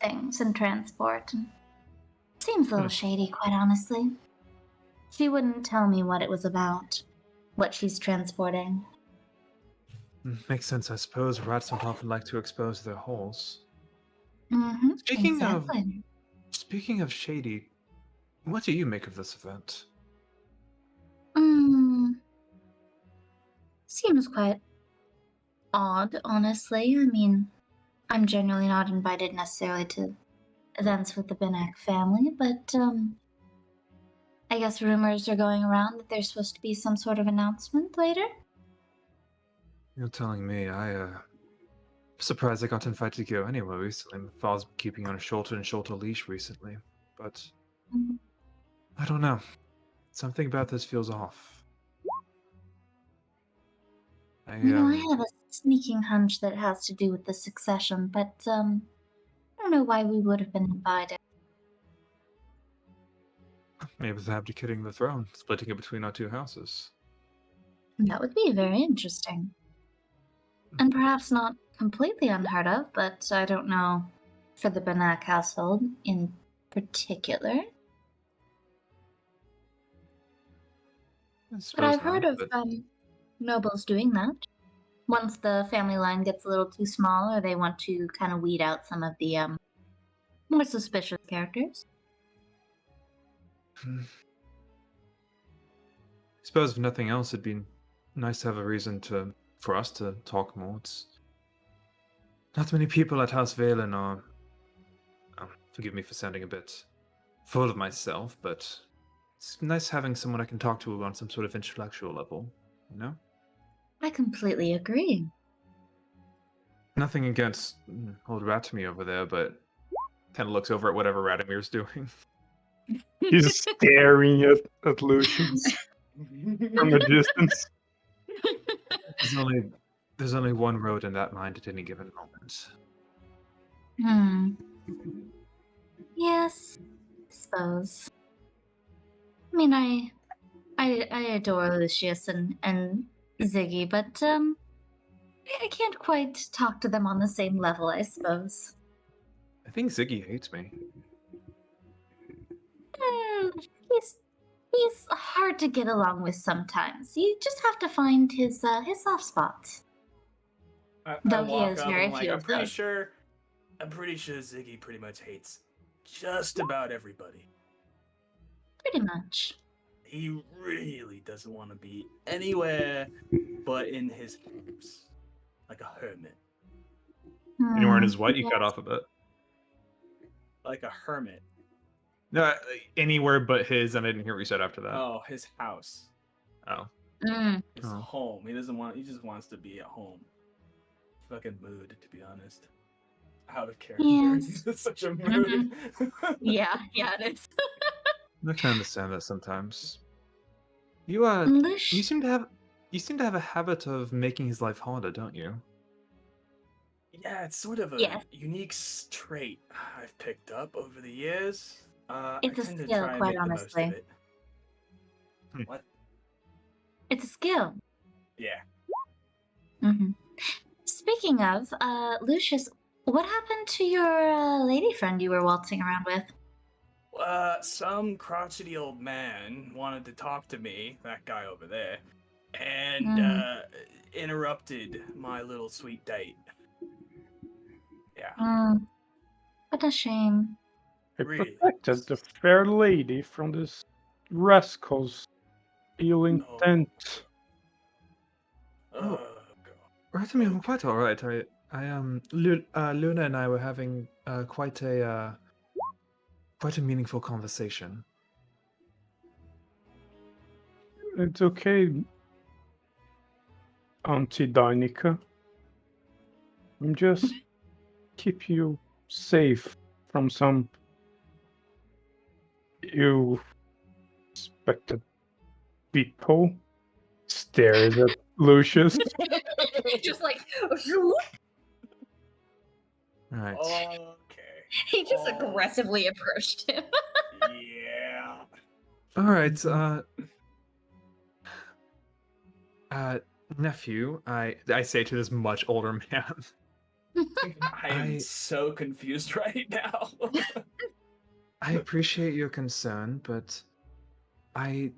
things and transport. Seems a little shady, quite honestly. She wouldn't tell me what it was about, what she's transporting. Makes sense, I suppose. Rats don't often like to expose their holes. Speaking of shady, what do you make of this event? Seems quite odd, honestly. I mean, I'm generally not invited necessarily to events with the Benak family, but I guess rumors are going around that there's supposed to be some sort of announcement later. You're telling me. Surprised I got invited to go anywhere recently. My father's been keeping on a shorter and shorter leash recently, but I don't know. Something about this feels off. I I have a sneaking hunch that it has to do with the succession, but I don't know why we would have been invited. maybe it's abdicating the throne, splitting it between our two houses. That would be very interesting. And perhaps not completely unheard of, but I don't know for the Banak household in particular. But I've heard of nobles doing that. Once the family line gets a little too small, or they want to kind of weed out some of the more suspicious characters. I suppose if nothing else, it'd be nice to have a reason for us to talk more. It's not many people at House Valen are. Forgive me for sounding a bit full of myself, but it's nice having someone I can talk to on some sort of intellectual level. You know? I completely agree. Nothing against old Ratomir over there, but kind of looks over at whatever Ratomir's doing. He's staring at Lucius from a distance. There's only one road in that mind at any given moment. Yes, I suppose. I mean, I adore Lucius and Ziggy, but I can't quite talk to them on the same level, I suppose. I think Ziggy hates me. He's hard to get along with sometimes. You just have to find his soft spots. I Though he walk has up very and I'm like, few I'm of pretty those. sure Ziggy pretty much hates just about everybody. Pretty much. He really doesn't want to be anywhere but in his house, like a hermit. Anywhere in his what? You cut off a bit. Like a hermit. No, anywhere but his. I didn't hear what you said after that. Oh, his house. Oh. His home. He doesn't want. He just wants to be at home. Fucking mood, to be honest. Out of character. Yes. It's such a mood. Yeah, it is. I can understand that sometimes. You you seem to have a habit of making his life harder, don't you? Yeah, it's sort of a unique trait I've picked up over the years. It's I a tend to skill, try and quite make the most honestly. of it. What? It's a skill. Yeah. Speaking of, Lucius, what happened to your lady friend you were waltzing around with? Some crotchety old man wanted to talk to me, that guy over there, and interrupted my little sweet date. Yeah. What a shame. I Really? protected the fair lady from this rascal's ill intent. God. Ratomir, I'm quite all right. Luna and I were having quite a meaningful conversation. It's okay, Auntie Danica. I'm just keep you safe from some you expected people. Stares at Lucius. Just like, Right. Okay. He just aggressively approached him. Yeah. All right. Nephew, I say to this much older man. I am so confused right now. I appreciate your concern, but I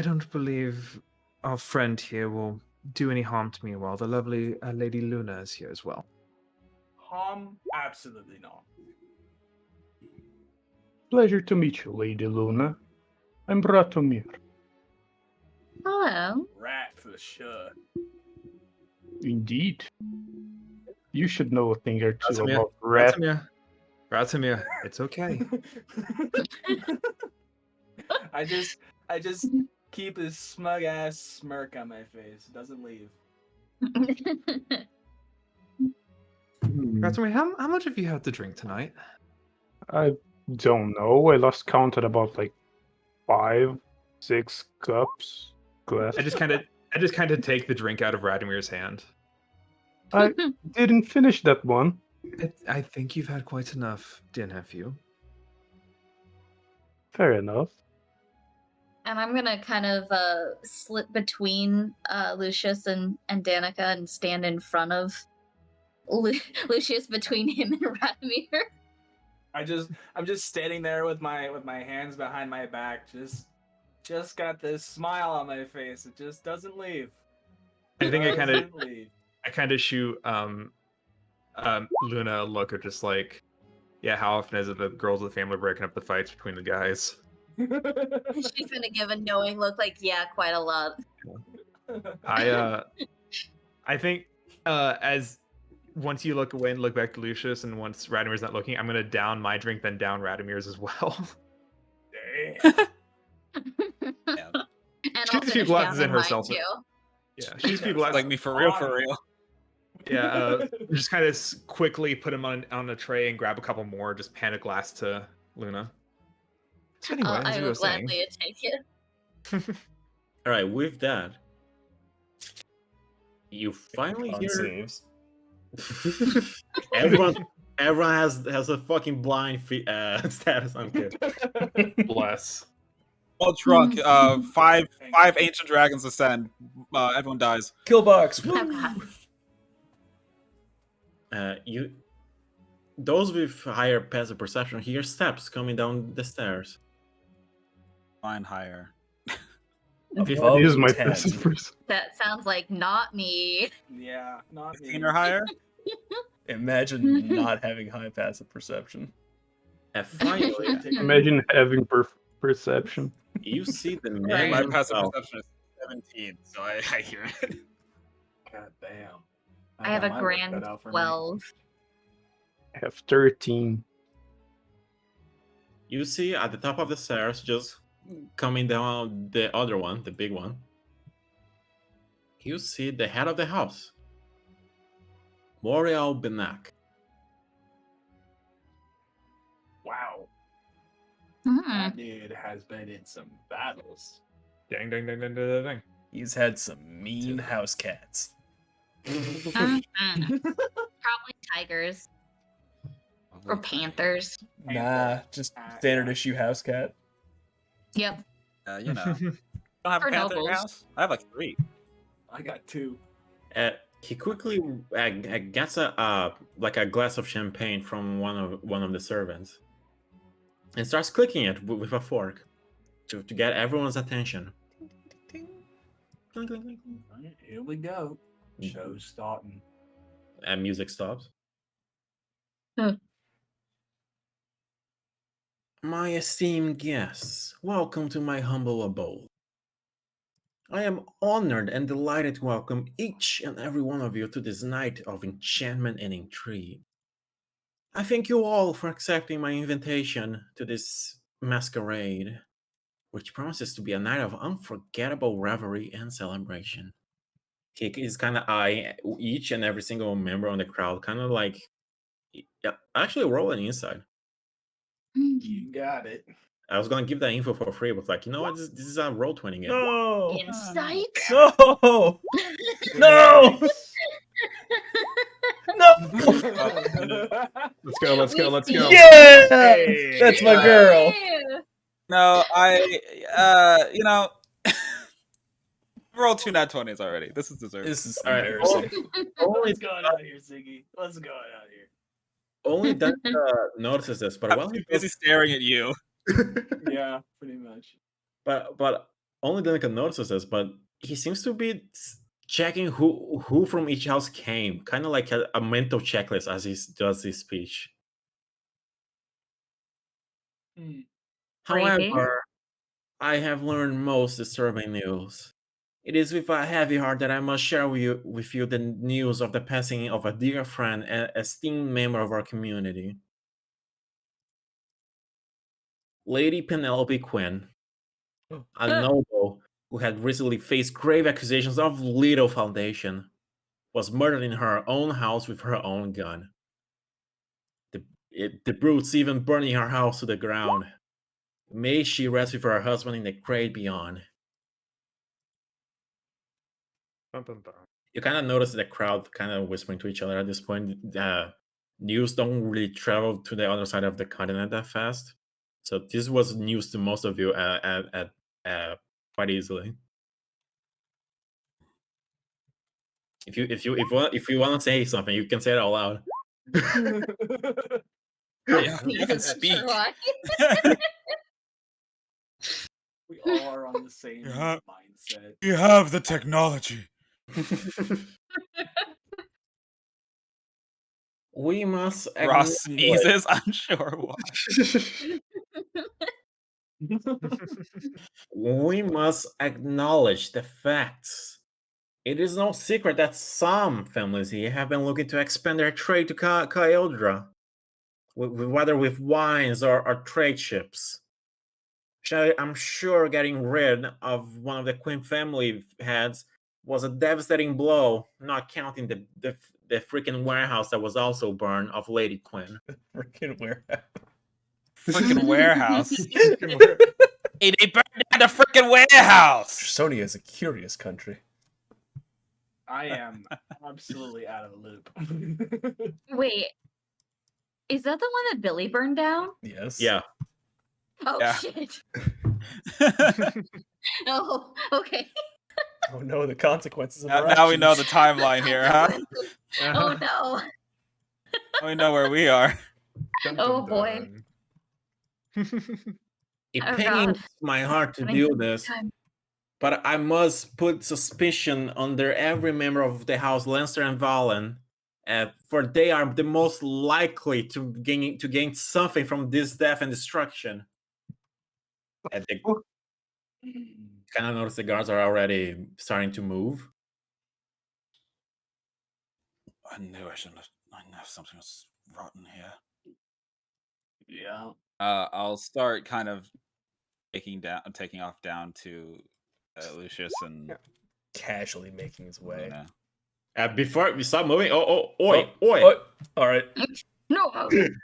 don't believe our friend here will do any harm to me while the lovely Lady Luna is here as well. Harm? Absolutely not. Pleasure to meet you, Lady Luna. I'm Ratomir. Hello. Rat for sure. Indeed. You should know a thing or two Ratomir, about rat. Ratomir, it's okay. I just keep this smug ass smirk on my face. It doesn't leave. Ratsumi, how much have you had to drink tonight? I don't know. I lost count at about like 5, 6 cups. Glass. I just kind of take the drink out of Radimir's hand. I didn't finish that one. I think you've had quite enough, dear nephew. Fair enough. And I'm gonna kind of slip between Lucius and Danica and stand in front of Lucius between him and Radimir. I'm just standing there with my hands behind my back, just got this smile on my face. It just doesn't leave. I think Doesn't leave. I kind of shoot Luna a look of just like, yeah, how often is it that girls of the family breaking up the fights between the guys? She's gonna give a knowing look, like, yeah, quite a lot. I think as once you look away and look back to Lucius, and once Radimir's not looking, I'm gonna down my drink, then down Radimir's as well. Yeah. And She's I'll a few finish glasses down in mine herself. too. Yeah, she's a few glasses. Like me for real, for real. Yeah, just kind of quickly put him on a tray and grab a couple more. Just pan a glass to Luna. So anyway, as I you will were saying, gladly take it. All right, with that, you finally Con hear saves. everyone has a fucking blind status. I'm kidding. bless. Well drunk. Five ancient dragons ascend. Everyone dies. Killbox. Oh, Woo! God. Those with higher passive perception hear steps coming down the stairs. Mine higher. Above Is my 10. passive person. That sounds like not me. Yeah, not me. 15 or higher. Imagine not having high passive perception. And finally, Imagine having perception. you see the Right. man My passive himself. perception is 17, so I hear it. God damn. I have got a my work grand cut out for me. 12. I have 13. You see at the top of the stairs, just coming down the other one, the big one. You see the head of the house, Moriel Benak. Wow. Hmm. That dude has been in some battles. Dang, dang, dang, dang, dang, dang. He's had some mean house cats. Mhm. Probably tigers or panthers. Nah, just standard issue house cat. Yep. You know. You don't have a For panther in your nobles. house? I have like 3. I got 2. He quickly gets a glass of champagne from one of the servants, and starts clicking it with a fork to get everyone's attention. Clink, clink, clink, clink. Alright, here we go. Show's starting. And music stops. Huh. My esteemed guests, welcome to my humble abode. I am honored and delighted to welcome each and every one of you to this night of enchantment and intrigue. I thank you all for accepting my invitation to this masquerade, which promises to be a night of unforgettable revelry and celebration. He is kind of eyeing each and every single member on the crowd, kind of like, yeah, actually rolling inside. You got it. I was gonna give that info for free, but like, you know what? This is a roll 20 game. No! Insight? No! No! No! Let's go, let's go, let's go. Yeah! Hey. That's my girl. No, you know, roll 2 nat 20s already. This is deserved. This is All right. embarrassing. Only What's going on here, Ziggy? What's going on here? Only Danica notices this, but I'm while too he busy staring at you. Yeah, pretty much. but only Danica notices this, but he seems to be checking who from each house came, kind of like a mental checklist as he does his speech. Creepy. However, I have learned most disturbing news. It is with a heavy heart that I must share with you the news of the passing of a dear friend and esteemed member of our community. Lady Penelope Quinn, a noble who had recently faced grave accusations of little foundation, was murdered in her own house with her own gun. The brutes even burning her house to the ground. May she rest with her husband in the great beyond. Bum, bum, bum. You kind of notice the crowd kind of whispering to each other at this point. News don't really travel to the other side of the continent that fast, so this was news to most of you quite easily. If you want to say something, you can say it out loud. Yeah, Sneeze you can is a speak. try. We all are on the same Yeah. mindset. You have the technology. We must Ross sneezes. I'm sure why. we must acknowledge the facts. It is no secret that some families here have been looking to expand their trade to Kyodra, whether with wines or trade ships. I'm sure getting rid of one of the Queen family heads was a devastating blow, not counting the freaking warehouse that was also burned of Lady Quinn. Freaking warehouse. Freaking warehouse. Hey, they burned down the freaking warehouse. Sony is a curious country. I am absolutely out of the loop. Wait, is that the one that Billy burned down? Yes. Yeah. Oh Yeah. shit. Oh, okay. Oh no, the consequences of our Now we know the actions. timeline here, huh? Oh no. Now we know where we are. Dun, Oh, dun, boy. dun. It Oh, pains God. my heart to Having do some this, time. but I must put suspicion under every member of the House Lancer and Valen, for they are the most likely to gain something from this death and destruction. And they kind of notice the guards are already starting to move. I knew I shouldn't have. I knew something was rotten here. Yeah. I'll start kind of taking off down to Lucius and Casually making his way. Luna. Before we start moving, oi. Oh, all right. No.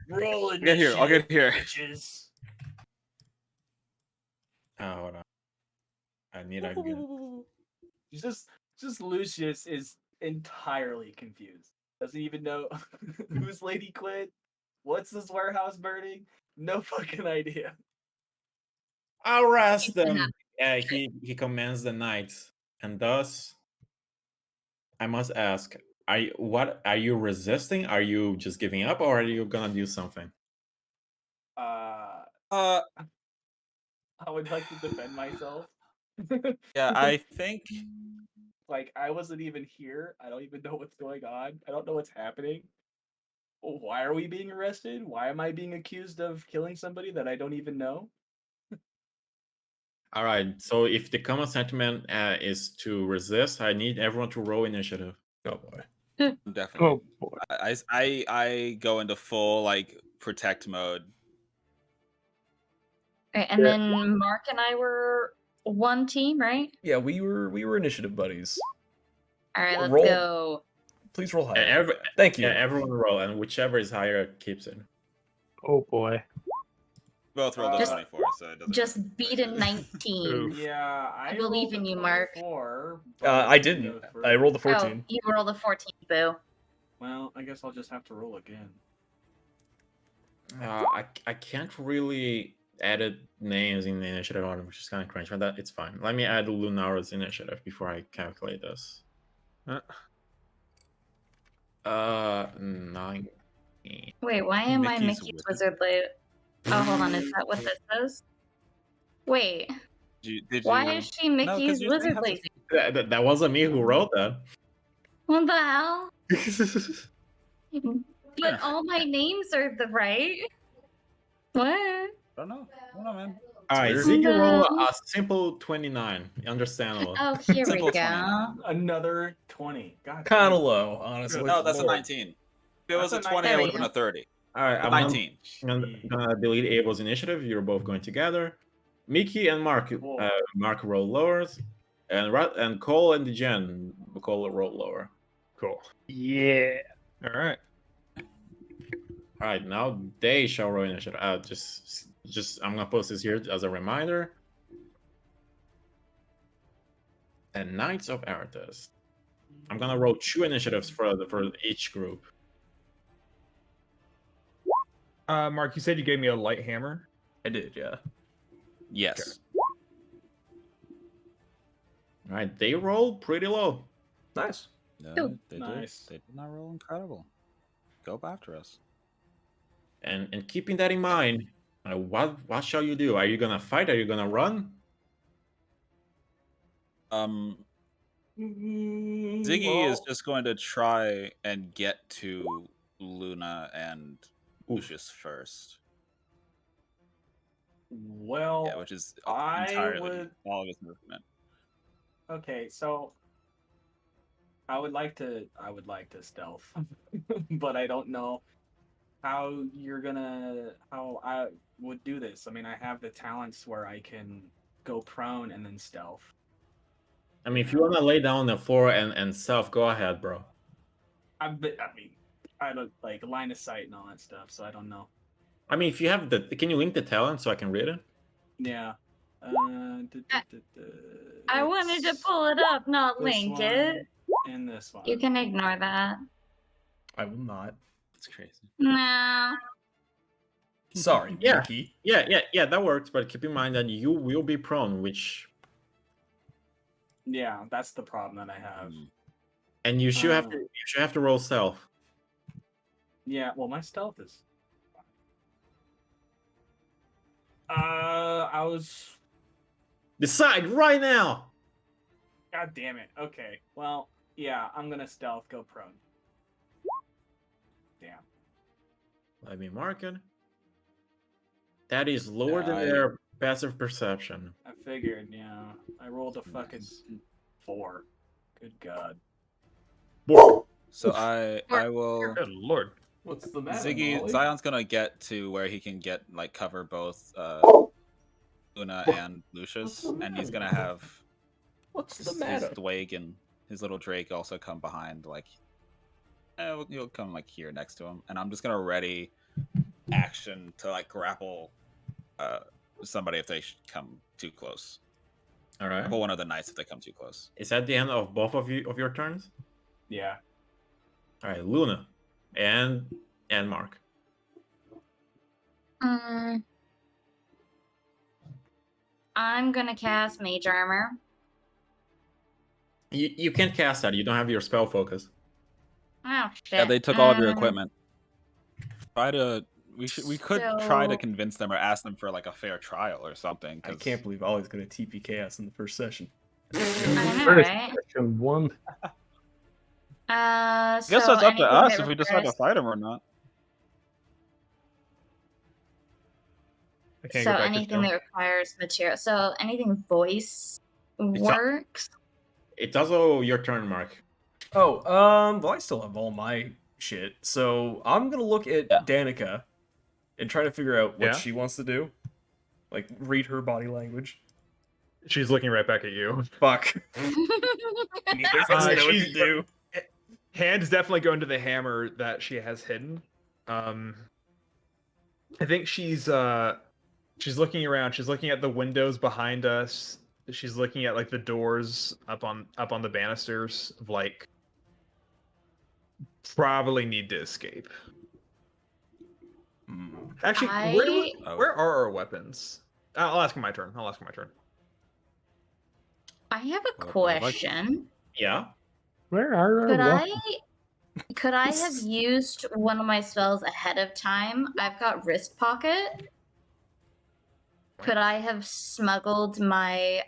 Roll I'll get here. I'll get here. Bitches. Oh, hold on. I need a good. Just Lucius is entirely confused. Doesn't even know who's Lady Quinn. What's this warehouse burning? No fucking idea. Arrest them. He commands the knights, and thus, I must ask: are you resisting? Are you just giving up, or are you gonna do something? I would like to defend myself. Yeah, I think. Like, I wasn't even here. I don't even know what's going on. I don't know what's happening. Why are we being arrested? Why am I being accused of killing somebody that I don't even know? All right. So if the common sentiment is to resist, I need everyone to roll initiative. Oh boy. Definitely. Oh boy. I go into full like protect mode. Right, and then Mark and I were one team, right? Yeah, we were initiative buddies. All right, let's Roll. go. Please roll higher. Thank you. Yeah, everyone roll, and whichever is higher keeps it. Oh boy. Both rolled a Just- 24, so it doesn't. Just beat a 19. Oof. Yeah, I believe rolled in a you, Mark. 24, I didn't. I rolled a 14. Oh, you rolled a 14, boo. Well, I guess I'll just have to roll again. I can't really edit names in the initiative order, which is kind of cringe, but that it's fine. Let me add Lunara's initiative before I calculate this. 19. Wait, why am I Mickey's Mickey's Wizard. Wizard Blade? Oh, hold on, is that what this is? Wait, why is she Mickey's your thing Wizard has Blade? That wasn't me who wrote that. What the hell? But all my names are the right. What? I don't know. Man. All right, weird. Ziggy roll No. a simple 29. Understandable. Oh, here we Simple go. 29. Another 20. God. Kind of damn. low, honestly. No, that's Lord. a 19. If it was a That's a 20, it 19. would have been a 30. All right, I'm 19. gonna delete Abel's initiative. You're both going together. Mickey and Mark. Cool. Mark roll lowers, and Cole and Degen. Cole roll lower. Cool. Yeah. All right. All right, now they shall roll initiative. Just I'm gonna post this here as a reminder. And Knights of Arathis. I'm gonna roll 2 initiatives for each group. Mark, you said you gave me a light hammer. I did, yeah. Yes. All right, they roll pretty low. Nice. No, they Nice. did not roll incredible. Go after us. And keeping that in mind, what shall you do? Are you gonna fight? Are you gonna run? Ziggy is just going to try and get to Luna and Lucius first. Well, Yeah, which is I entirely would. all of his movement. Okay, so I would like to stealth, but I don't know how how I would do this. I mean, I have the talents where I can go prone and then stealth. I mean, if you wanna lay down on the floor and self, go ahead, bro. I mean, I don't like line of sight and all that stuff, so I don't know. I mean, if you have can you link the talent so I can read it? Yeah. I wanted to pull it up, not this link one it. and this one. You can ignore that. I will not. It's crazy. No. Sorry, Yeah. Mickey. Yeah, that works. But keep in mind that you will be prone, which Yeah, that's the problem that I have. and you should have to roll stealth. Yeah, well, my stealth is. I was. Decide right now. God damn it. Okay. Well, yeah, I'm gonna stealth, go prone. Damn. Let me mark it. That is lower than their passive perception. I figured, yeah. I rolled a fucking 4. Good God. So I will. Good lord. What's the matter, Ziggy Molly? Zion's gonna get to where he can get like cover both Luna and Lucius, and he's gonna have What's the his matter? Dwayne and his little Drake also come behind, like he'll come like here next to him, and I'm just gonna ready action to like grapple somebody if they come too close. All right. Grapple one of the knights if they come too close. Is that the end of both of your turns? Yeah. All right, Luna and Mark. I'm gonna cast Mage Armor. You can't cast that. You don't have your spell focus. Oh shit. Yeah, they took all of your equipment. We could try to So- convince them or ask them for like a fair trial or something. I 'cause- can't believe Ollie's gonna TP chaos in the first session. I know, First right? question 1. I guess So that's up to anything us that if we decide to requires- fight him or not. I can't So go back to anything jail. that requires material. So anything voice works. It's also your turn, Mark. Oh, well, I still have all my shit, so I'm gonna look at Danica and try to figure out what Yeah? she wants to do. Like, read her body language. She's looking right back at you. Fuck. Neither of us know what to she's- do. Hand's definitely going to the hammer that she has hidden. I think she's looking around. She's looking at the windows behind us. She's looking at like the doors up on the banisters of like probably need to escape. Actually, where are our weapons? I'll ask him my turn. I have a Well, I'd like- question. Yeah. Where are our Could weapons? could I have used one of my spells ahead of time? I've got wrist pocket. Could I have smuggled my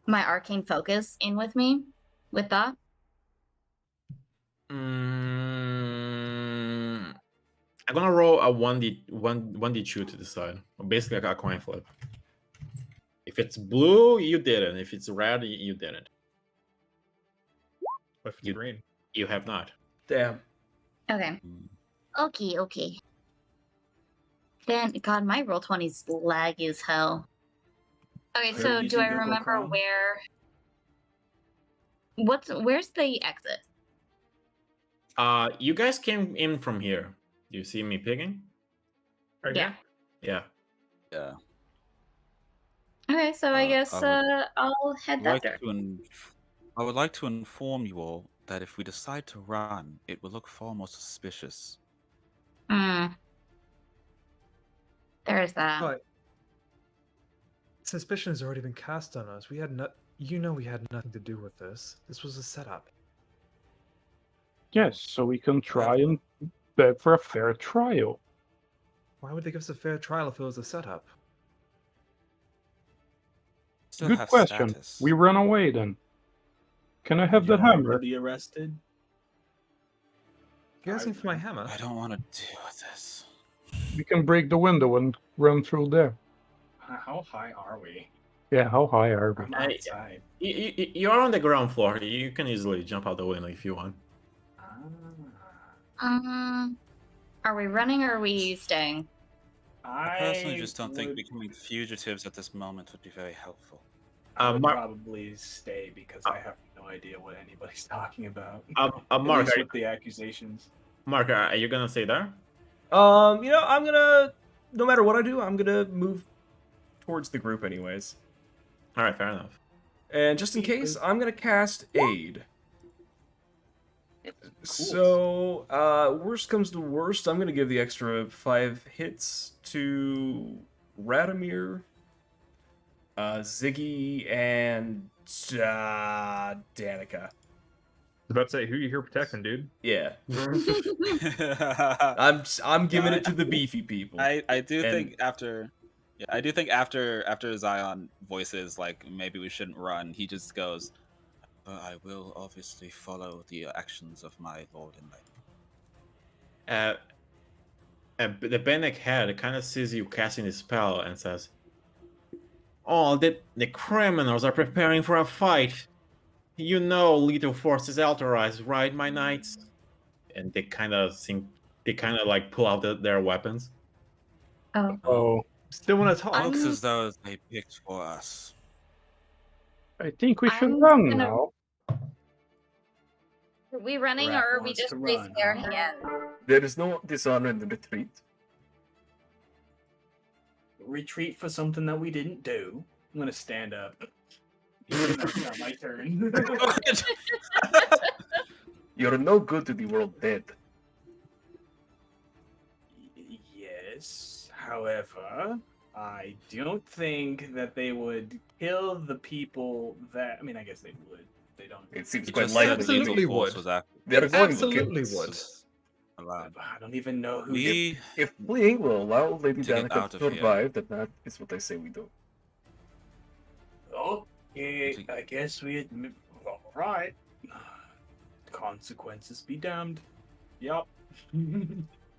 my arcane focus in with me with that? I'm gonna roll a 1d2 to decide. Basically, like a coin flip. If it's blue, you didn't. If it's red, you didn't. What if it's green? You have not. Damn. Okay. Okay. Then, God, my roll 20's laggy as hell. Okay, so Did do you I Google remember Chrome? where's the exit? You guys came in from here. You see me picking? Right Yeah. here? Yeah. Yeah. Okay, so I guess I would I'll head that like direction. I would like to inform you all that if we decide to run, it will look far more suspicious. Hmm. There's that. But suspicion has already been cast on us. We had we had nothing to do with this. This was a setup. Yes, so we can try and beg for a fair trial. Why would they give us a fair trial if it was a setup? Still Good have question. status. We run away then. Can I have Would that y'all hammer? be arrested? You asking for my hammer? I don't want to deal with this. We can break the window and run through there. How high are we? Yeah, how high are we? I'm Hey, outside. You're on the ground floor. You can easily jump out the window if you want. Are we running or are we staying? I personally I just don't think would- becoming fugitives at this moment would be very helpful. I would Mark- probably stay because I have no idea what anybody's talking about. At Mark, least with the accusations. Mark, are you gonna stay there? I'm gonna. No matter what I do, I'm gonna move towards the group anyways. All right, fair enough. And just in case, I'm gonna cast Aid. So, worst comes to worst, I'm gonna give the extra 5 hits to Radomir, Ziggy, and Danica. I was about to say, who you here protecting, dude? Yeah, I I'm giving it to the beefy people. do And- think after Zion voices like maybe we shouldn't run, he just goes, I will obviously follow the actions of my lord and lady. The Bennett head kind of sees you casting his spell and says, "Oh, the criminals are preparing for a fight. You know, lethal force is authorized, right, my knights?" And they kind of like pull out their weapons. Oh. Oh, Still want to talk? Looks as though they picked for us. I think we should I'm run gonna- now. Are we running Rat or are we wants just to placing run, our huh? hand? There is no dishonor in the retreat. Retreat for something that we didn't do. I'm gonna stand up. Even though it's not my turn. You're no good to the world dead. Yes. However, I don't think that they would kill the people that. I mean, I guess they would. They don't. It seems He quite just likely. said the Absolutely lethal force would. was active. They're going Absolutely to kill us. would. Allowed. I don't even know who. We If fleeing will allow Lady To get Danica out to of here. survive, then that is what they say we do. Oh, yeah. I guess we admit. All right. Consequences be damned. Yup.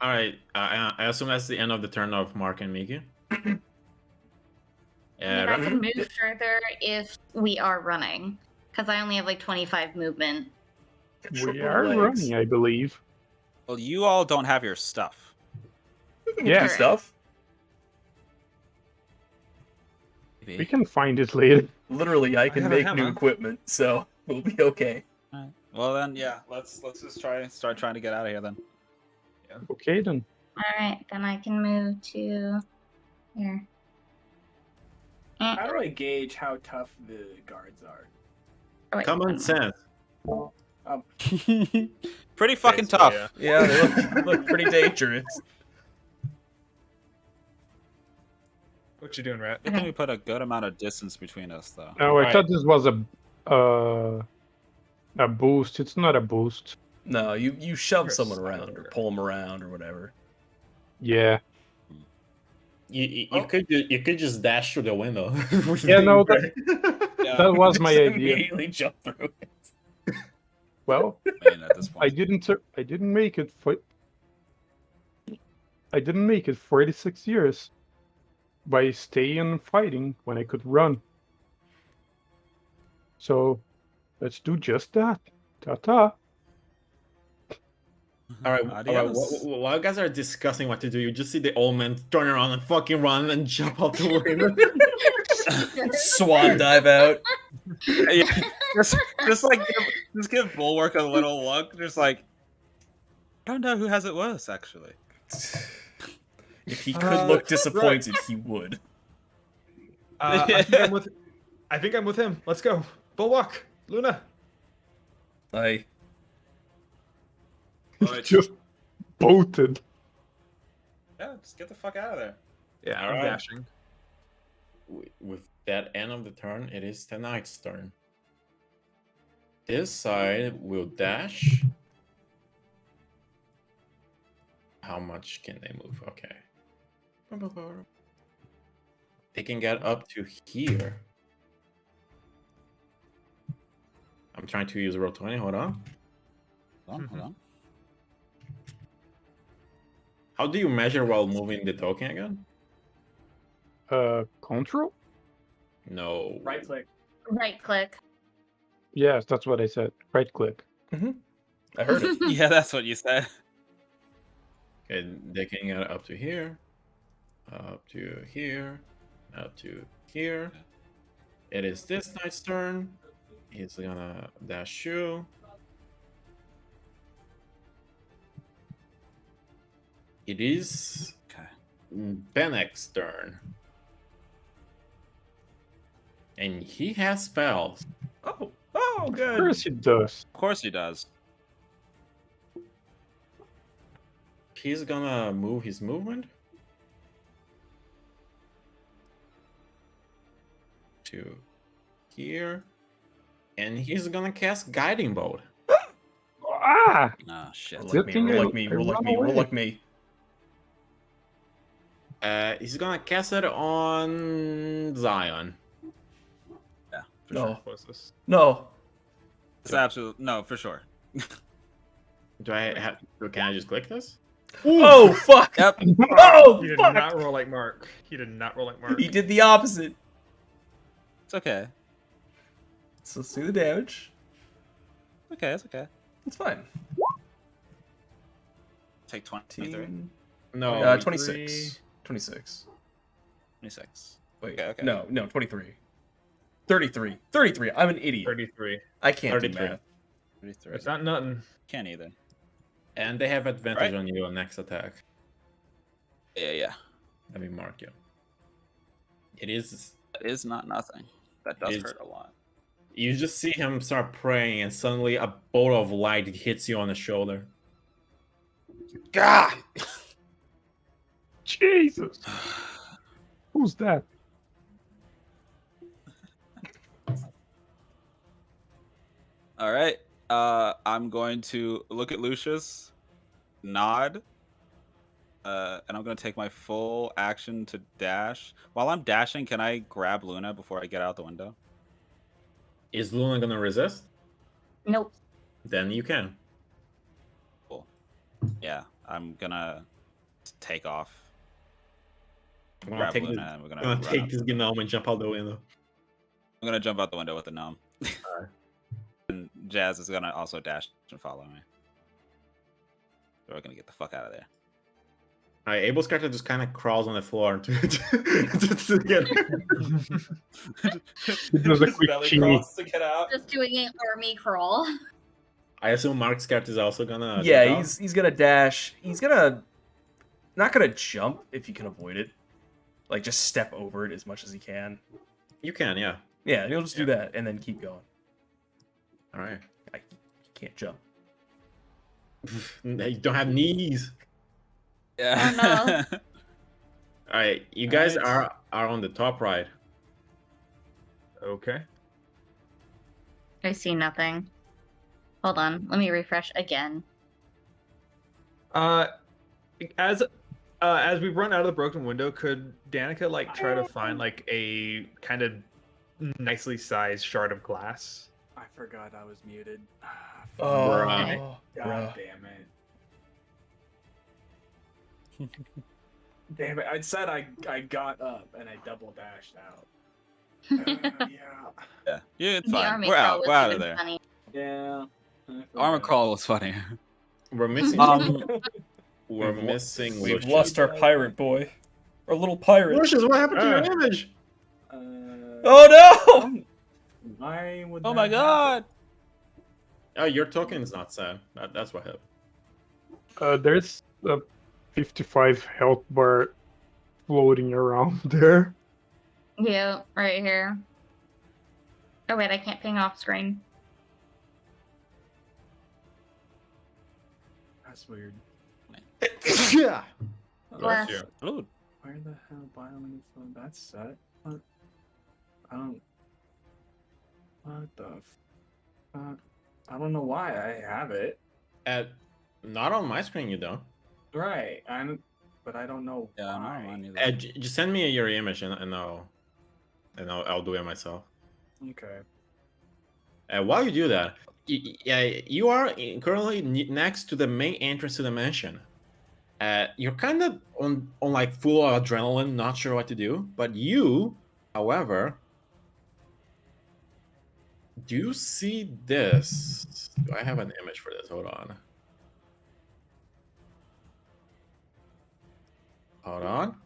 All right, I assume that's the end of the turn of Mark and Miki. I mean, I can move further if we are running, because I only have like 25 movement. We Triple are legs. running, I believe. well, you all don't have your stuff. We can Yeah. do stuff. Maybe. We can find it later. Literally, I can have a make new hammer. equipment, so we'll be okay. Alright. Well then, yeah. Let's just start trying to get out of here then. Okay then. Alright, then I can move to here. How do I gauge how tough the guards are? Oh, wait, Common one sense. Pretty fucking Basically, tough. yeah. Yeah, they look pretty dangerous. What you doing, Rat? I think we put a good amount of distance between us, though. Oh, I Right. thought this was a boost. It's not a boost. No, you shove You're a someone around or sniper. pull them around or whatever. Yeah. You could just dash through the window. Yeah, no, Yeah. that was my Just idea. Immediately jump through it. Well, I mean, at this I point. didn't make it for. I didn't make it for 86 years by staying and fighting when I could run. So, let's do just that. Ta-ta. All right, Adios. while you guys are discussing what to do, you just see the old man turn around and fucking run and jump out the window. Swan dive out. Yeah, just like give Bulwark a little look. Just like, I don't know who has it worse, actually. If he could look disappointed, he would. I think I'm with him. Let's go. Bulwark, Luna. I Just bolted. Yeah, just get the fuck out of there. Yeah, I'm Alright. dashing. With that end of the turn, it is the knight's turn. This side will dash. How much can they move? Okay. They can get up to here. I'm trying to use roll 20. Hold on. Hold on. How do you measure while moving the token again? Control? No. Right click. Right click. Yes, that's what I said. Right click. I heard it. Yeah, that's what you said. Okay, they can get up to here. Up to here. Up to here. It is this knight's turn. He's gonna dash you. It is Okay. Benek's turn. And he has spells. Oh, Of good. course he does. Of course he does. He's gonna move his movement to here. And he's gonna cast Guiding Bolt. Ah! Oh shit. Roll Good like me, thing roll I- like me, I roll like ran me, roll away. like me. He's gonna cast it on Zion. Yeah, for No. sure. What is this? No. It's absolute no, for sure. Do I have? Can I just click this? Oh, fuck. Yep. Oh, He did fuck. not roll like Mark. He did not roll like Mark. He did the opposite. It's okay. So let's do the damage. Okay, it's okay. It's fine. Take 23. 26. 26. 26. Wait, Okay, okay. no, 23. 33. 33. I'm an idiot. 33. I can't do 33. math. 33. It's not nothing. Can't either. And they have advantage Right. on you on next attack. Yeah. Let me mark you. It is. That is not nothing. That does Is- hurt a lot. You just see him start praying, and suddenly a bolt of light hits you on the shoulder. God! Jesus! Who's that? All right. I'm going to look at Lucius, nod, and I'm going to take my full action to dash. While I'm dashing, can I grab Luna before I get out the window? Is Luna gonna resist? Nope. Then you can. Cool. Yeah, I'm gonna take off. I'm gonna Grab take this, Luna, and we're gonna I'm gonna run take up. this gnome and jump out the window. I'm gonna jump out the window with the gnome. And Jazz is gonna also dash and follow me. So we're gonna get the fuck out of there. Alright, Abel's character just kind of crawls on the floor to get. He does a quick chini. to get out. Just doing an army crawl. I assume Mark's character is also gonna. Yeah, jump out? he's gonna dash. He's gonna not gonna jump if you can avoid it. Like just step over it as much as he can. You can, yeah. Yeah, he'll just do that and then keep going. All right. He can't jump. You don't have knees. Yeah. Oh, All right, you guys Alright. are on the top right. Okay. I see nothing. Hold on. Let me refresh again. As we run out of the broken window, could Danica like try to find like a kind of nicely sized shard of glass? I forgot I was muted. Oh, Right. God bruh. damn it. Damn it. I said I got up and I double dashed out. Yeah. Yeah, it's The fine. army We're crawl out. was We're out of even there. funny. Yeah. Armor crawl was funny. We're missing. We're We've lo- missing. We've Lucius. lost our pirate boy. Our little pirate. Lucius, what happened to your image? Oh no! Why would Oh that my god! Oh, your token is not sad. That's what happened. There's a 55 health bar floating around there. Yeah, right here. Oh wait, I can't ping off screen. That's weird. Yeah. Bless. you. Salute. Where the hell biome? That's set. What? I don't. What the fuck? I don't know why I have it. Not on my screen, you don't. Right. But I don't know Yeah, why. no, mine either. Just send me your image and I'll do it myself. Okay. While you do that, you are currently next to the main entrance to the mansion. You're kind of on like full adrenaline, not sure what to do. But you, however, do you see this? Do I have an image for this? Hold on. Hold on.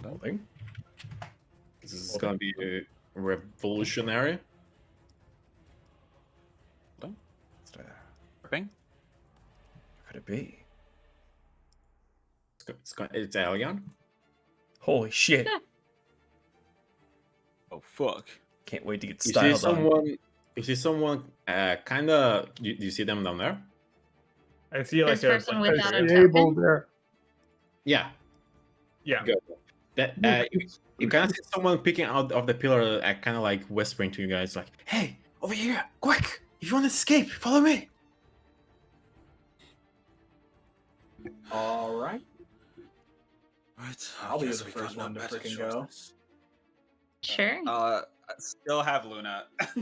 Holding. This is gonna be revolutionary. Bing. What could it be? It's alien. Holy shit! Oh fuck. Can't wait to get You see styled on. someone. You see someone. Kind of. Do you see them down there? I see like This a person like, without a Table token? there. Yeah. yeah. Good. That you kind of see someone peeking out of the pillar, kind of like whispering to you guys, like, "Hey, over here, quick! If you want to escape, follow me." All right. Right. I'll be the first one to freaking go. Sure. I still have Luna. Are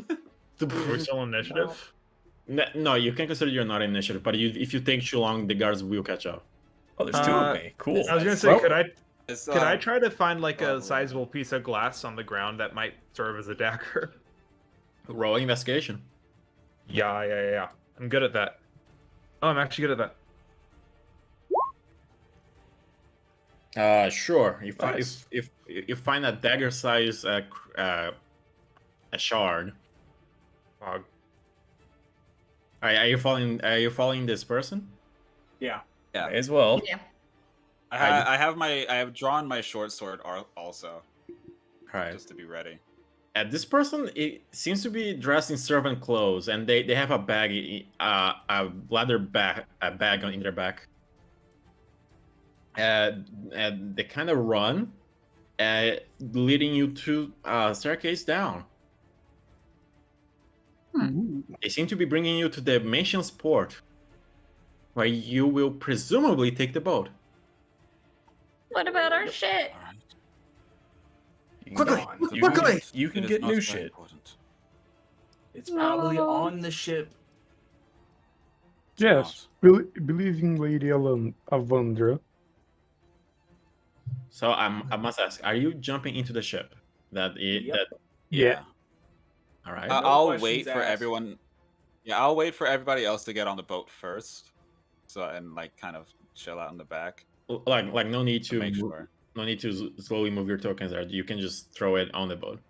we still on initiative? No, you can consider you're not in initiative, but if you take too long, the guards will catch up. Oh, there's two of me. Cool. I was gonna say, Well, could I try to find like a sizable piece of glass on the ground that might serve as a dagger? Roll investigation. Yeah. I'm good at that. Oh, I'm actually good at that. Sure. Nice. If you find a dagger size a shard. Fog. Are you following this person? Yeah. Yeah. may as well. Yeah. I have drawn my short sword also, All right. just to be ready. This person, it seems to be dressed in servant clothes, and they have a bag, a leather bag, in their back. And they kind of run, leading you to a staircase down. They seem to be bringing you to the mansion's port, where you will presumably take the boat. What about our shit? You can Quickly, get- quickly! You can It is get not new very shit. important. It's probably No. on the ship. Yes, believing Lady Avandra. So I must ask: are you jumping into the ship? Yep. Yeah. All right. No I'll questions wait for asked. everyone. Yeah, I'll wait for everybody else to get on the boat first, and like kind of chill out in the back Like no need to to make sure. no need to slowly move your tokens there. You can just throw it on the boat.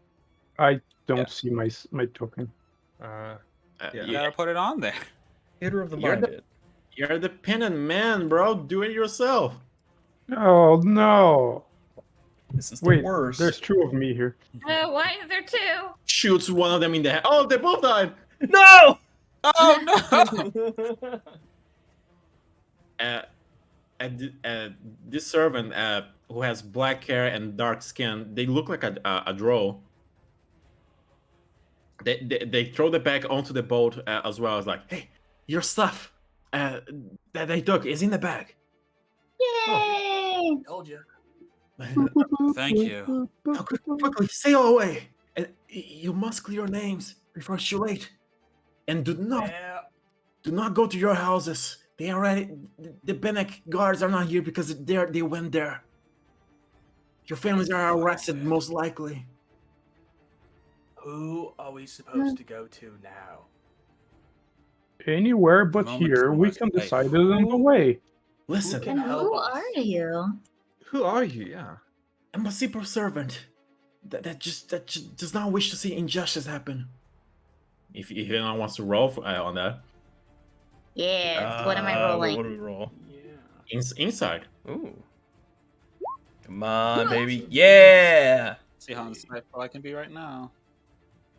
I don't Yeah. see my token. Yeah. You gotta put it on there. Hitter of the You're minded. You're a dependent man, bro. Do it yourself. Oh no! This is the Wait, worst. there's two of me here. Why is there two? Shoots one of them in the head. Oh, they both died. No! Oh no! This servant who has black hair and dark skin, they look like a drow. They throw the bag onto the boat as well as like, hey, your stuff that they took is in the bag. Yay! Told you. Thank you. Now, quickly sail away, and you must clear your names before it's too late. And do not go to your houses. They already the Benek guards are not here because they went there. Your families are arrested most likely. Who are we supposed to go to now? Anywhere but Moment's here, we almost can safe. decide it on the way. Listen, can And help who us? are you? Who are you? Yeah. I'm a simple servant that just does not wish to see injustice happen. If anyone wants to roll on that. Yes. What am I rolling? What do we roll? Yeah. Inside. Ooh. Come on, baby. Yeah. See how insightful I can be right now.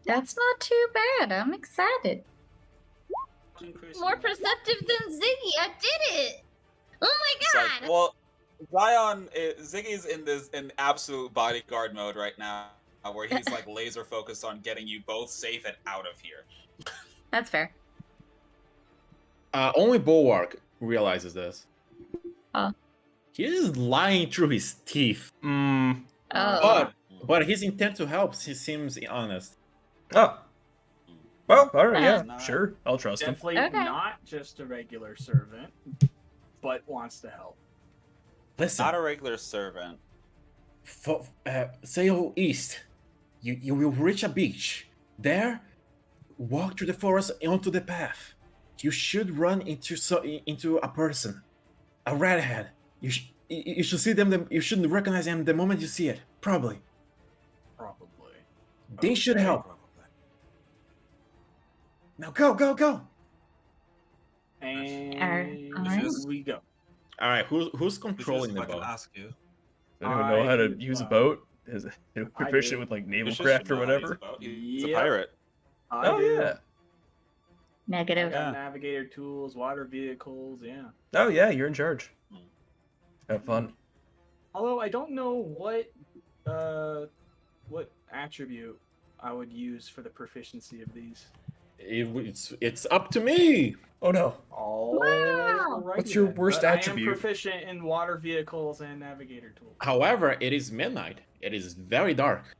That's not too bad. I'm excited. Increase More in- perceptive than Ziggy. I did it. Oh my It's like, god. well, Ziggy's in absolute bodyguard mode right now, where he's like laser focused on getting you both safe and out of here. That's fair. Only Bulwark realizes this. Oh. He is lying through his teeth. Mm. Oh. But his intent to help he seems honest. Oh. Well, all right, Yeah. yeah, sure. I'll trust him. Definitely Okay. not just a regular servant, but wants to help. Listen, Not a regular servant. sail east. You will reach a beach. There, walk through the forest onto the path. You should run into a person, a redhead. You should see them. You should recognize them the moment you see it. Probably. They should Okay. help. Now go. And Alright. we go. All right, who's Which is, controlling if the I can boat? ask you. Does anyone know how to I- use a well, boat? Is it I proficient do. with like naval Lucius craft should or know how to use a whatever? boat. He's a Yep. pirate. I Oh do. yeah. I Negative. got Yeah. navigator tools, water vehicles, yeah. Oh yeah, you're in charge. Hmm. Have fun. Although I don't know what attribute I would use for the proficiency of these. It's up to me. Oh no. Wow. What's your worst attribute? I am proficient in water vehicles and navigator tools. However, it is midnight. It is very dark.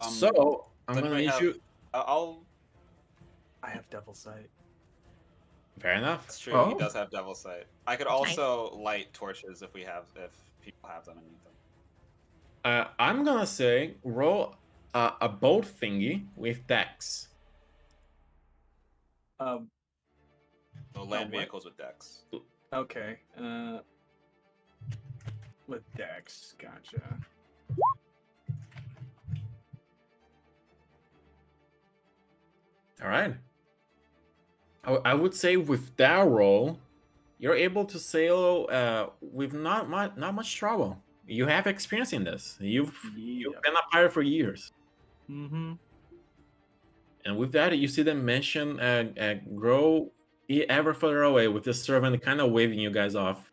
Um, So I'm then gonna we need have- you. I have devil sight. Fair enough. That's true. Oh. He does have devil sight. I could Nice. also light torches if people have them and need them. I'm gonna say roll a boat thingy with dex. Um. So land what? vehicles with decks. Okay. With Dex, gotcha. All right. I would say with that roll, you're able to sail with not much trouble. You have experience in this. You've been a pirate for years. Mm-hmm. And with that, you see them mention grow ever further away with the servant kind of waving you guys off.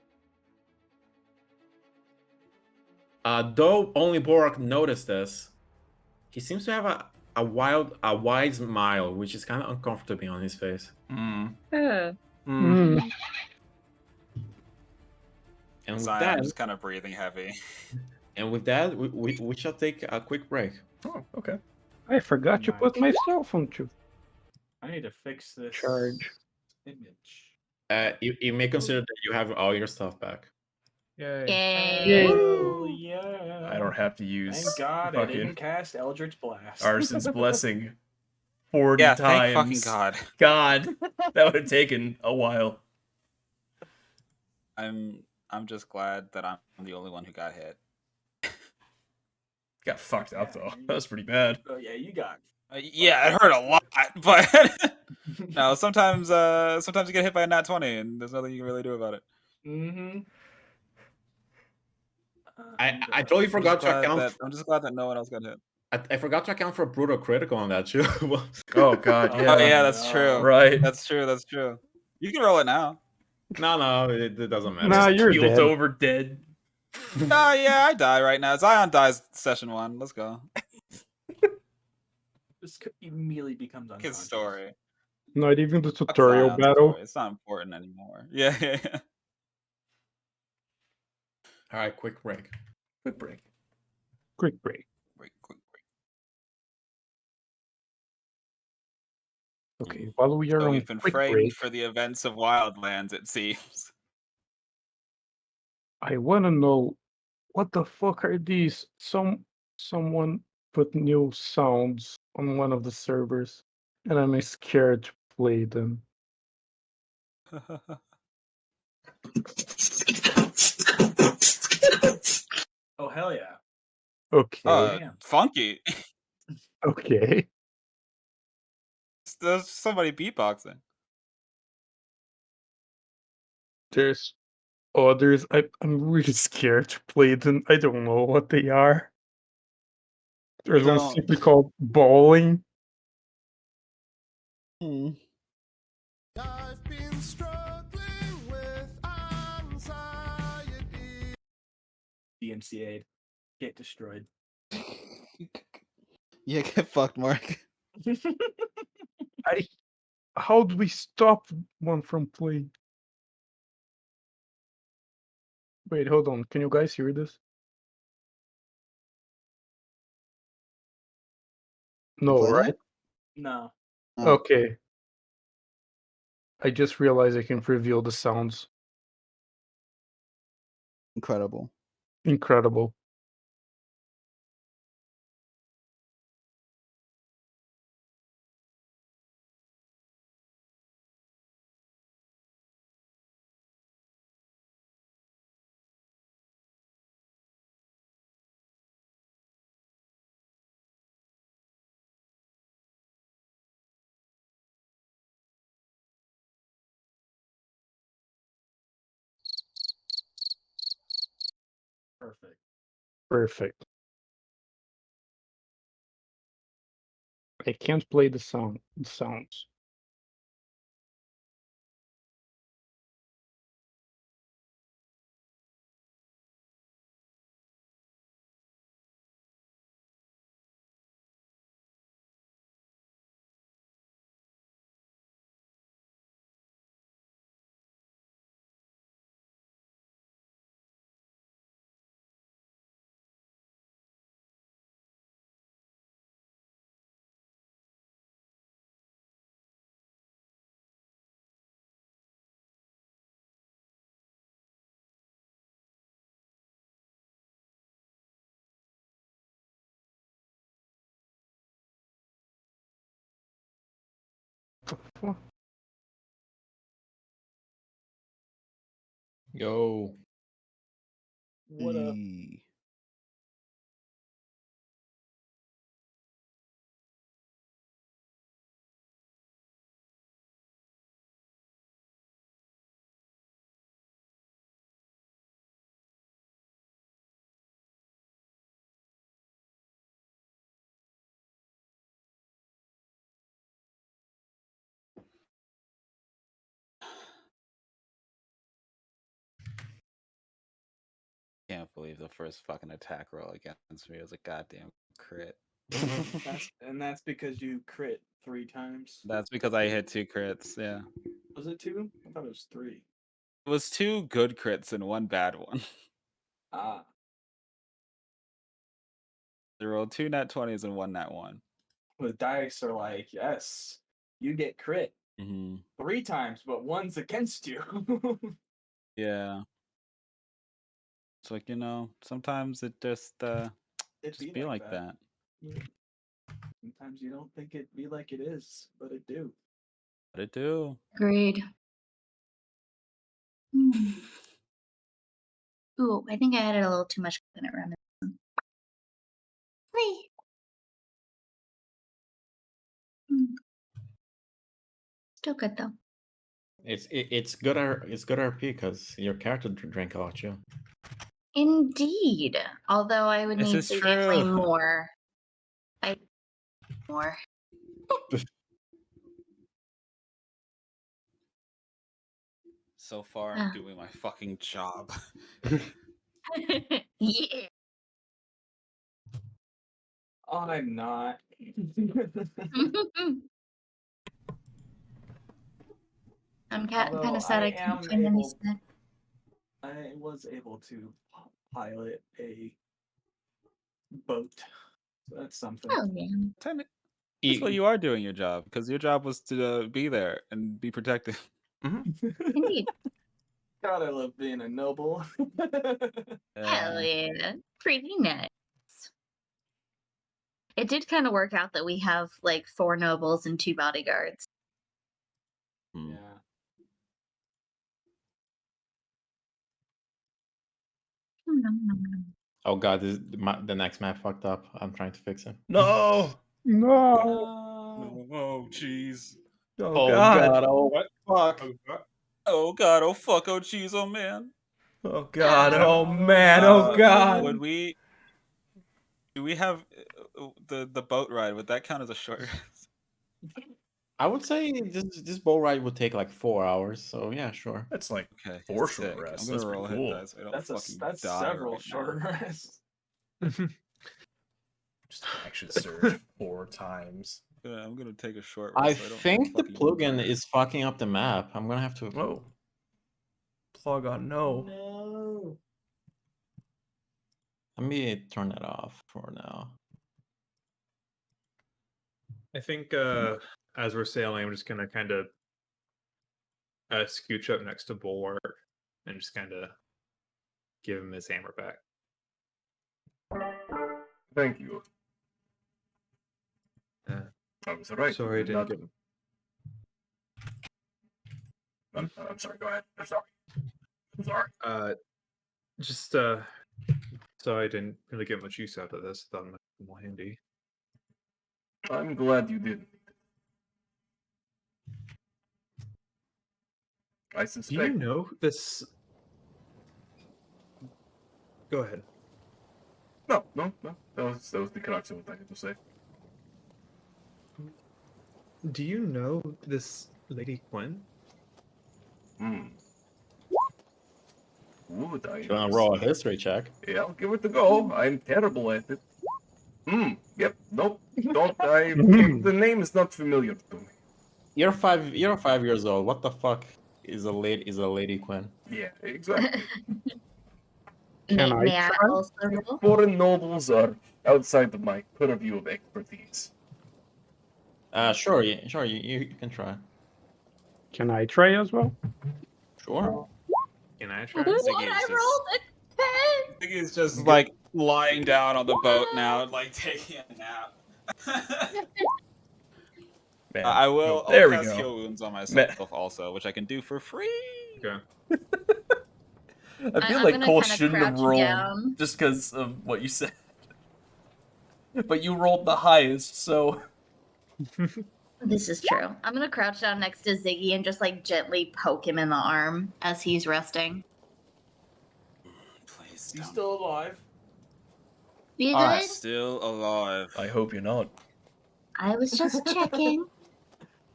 Though only Borak noticed this, he seems to have a wide smile, which is kind of uncomfortable on his face. Mm. Oh. Mm. And with Zion that, just kind of breathing heavy. we shall take a quick break. Oh, okay. I forgot to put Nice. myself onto I need to fix this charge. image. You may consider that you have all your stuff back. Yay. Yay. Oh yeah. I don't have to use Thank God I fucking didn't cast Eldritch Blast. Arson's blessing 40 Yeah, times. thank fucking God. God, that would have taken a while. I'm just glad that I'm the only one who got hit. Got fucked up Yeah, though. you- That was pretty bad. Oh yeah, you got. Yeah, it hurt a lot, but no, sometimes you get hit by a nat 20 and there's nothing you can really do about it. Mm-hmm. I totally forgot to account. I'm just glad that no one else got hit. I forgot to account for brutal critical on that too. Oh god, yeah. Oh yeah, that's true. Right. That's true. You can roll it now. No, it doesn't matter. Nah, you're Keeled dead. over dead. Oh yeah, I die right now. Zion dies session 1. Let's go. Just immediately becomes His unconscious. story. Not even the Fuck tutorial Zion's battle. story. It's not important anymore. Yeah. All right, quick break. Quick break. Quick break. Quick break. Okay, while we are So on we've been quick framed break, for the events of Wildlands, it seems. I wanna know what the fuck are these? Someone put new sounds on one of the servers, and I'm scared to play them. Oh hell yeah! Okay, Damn. Funky. okay. There's somebody beatboxing. There's others. I'm really scared to play them. I don't know what they are. There's one Don't. simply called bowling. Hmm. I've been struggling with anxiety. DMCA'd. Get destroyed. Yeah, get fucked, Mark. How do we stop one from playing? Wait, hold on. Can you guys hear this? No, play right? No. No. Okay. I just realized I can reveal the sounds. Incredible. Incredible. Perfect. Perfect. I can't play the sounds. Yo. What up? Can't believe the first fucking attack roll against me was a goddamn crit. That's because you crit 3 times. That's because I hit 2 crits, yeah. Was it 2? I thought it was 3. It was 2 good crits and 1 bad one. Ah. They rolled 2 nat 20s and 1 nat 1. The dice are like, yes, you get crit Mm-hmm. 3 times, but one's against you. Yeah. It's like, sometimes it just be like that. Yeah. Sometimes you don't think it be like it is, but it do. But it do. Agreed. Ooh, I think I added a little too much coconut rum. Whee! Still good though. It's good RP because your character drank a lot too. Indeed. Although I would This need is significantly true. more. More. So far, I'm doing my fucking job. Yeah. I'm not. I'm kind Although of sad I can't find any snacks. I was able to pilot a boat. So that's something. Oh yeah. That's why you are doing your job, because your job was to be there and be protected. Indeed. God, I love being a noble. Hell yeah. Pretty nice. It did kind of work out that we have like 4 nobles and 2 bodyguards. Yeah. Oh god, the next map fucked up. I'm trying to fix it. No! No! Oh, jeez. Oh, God. Oh, what? Fuck. Oh god, oh fuck, oh jeez, oh man. Oh god, oh man, oh Would god. we? Do we have the boat ride? Would that count as a short rest? I would say this boat ride would take like 4 hours. So yeah, sure. That's like Okay, 4 sick. short rests. I'm That's gonna roll pretty hit cool. dice. So I don't That's fucking that's die several right short now. rests. Just action surge 4 times. Yeah, I'm gonna take a short I rest. So I don't think the fucking plugin murder. is fucking up the map. I'm gonna have to. Oh. Plug on no. No. Let me turn it off for now. I think as we're sailing, I'm just gonna kind of scooch up next to Bulwark and just kind of give him his hammer back. Thank you. I was right. Sorry, I didn't get. I'm sorry, go ahead. I'm sorry. I'm sorry. Just so I didn't really get much use out of this. Thought it might be more handy. I'm glad you did. I Do suspect. you know this? Go ahead. No. That was the crux of what I had to say. Do you know this Lady Quinn? Would I? You wanna roll a history check? Yeah, I'll give it a go. I'm terrible at it. Yep. Nope. Don't. The name is not familiar to me. You're 5 years old. What the fuck is a lady Quinn? Yeah, exactly. May I try? also roll? Foreign nobles are outside of my purview of expertise. Sure, you can try. Can I try as well? Sure. Can I try? What? Ziggy is I just- rolled a 10! Ziggy's just like lying down on the boat now, like taking a nap. Man. I will. There I'll we cast go. Heal Wounds on myself also, which I can do for free. Okay. I feel I'm like gonna Cole kinda shouldn't have crouch rolled down. just because of what you said. But you rolled the highest, so. This is true. I'm gonna crouch down next to Ziggy and just like gently poke him in the arm as he's resting. Please, He's don't. still alive. You All right. good? Still alive. I hope you're not. I was just checking.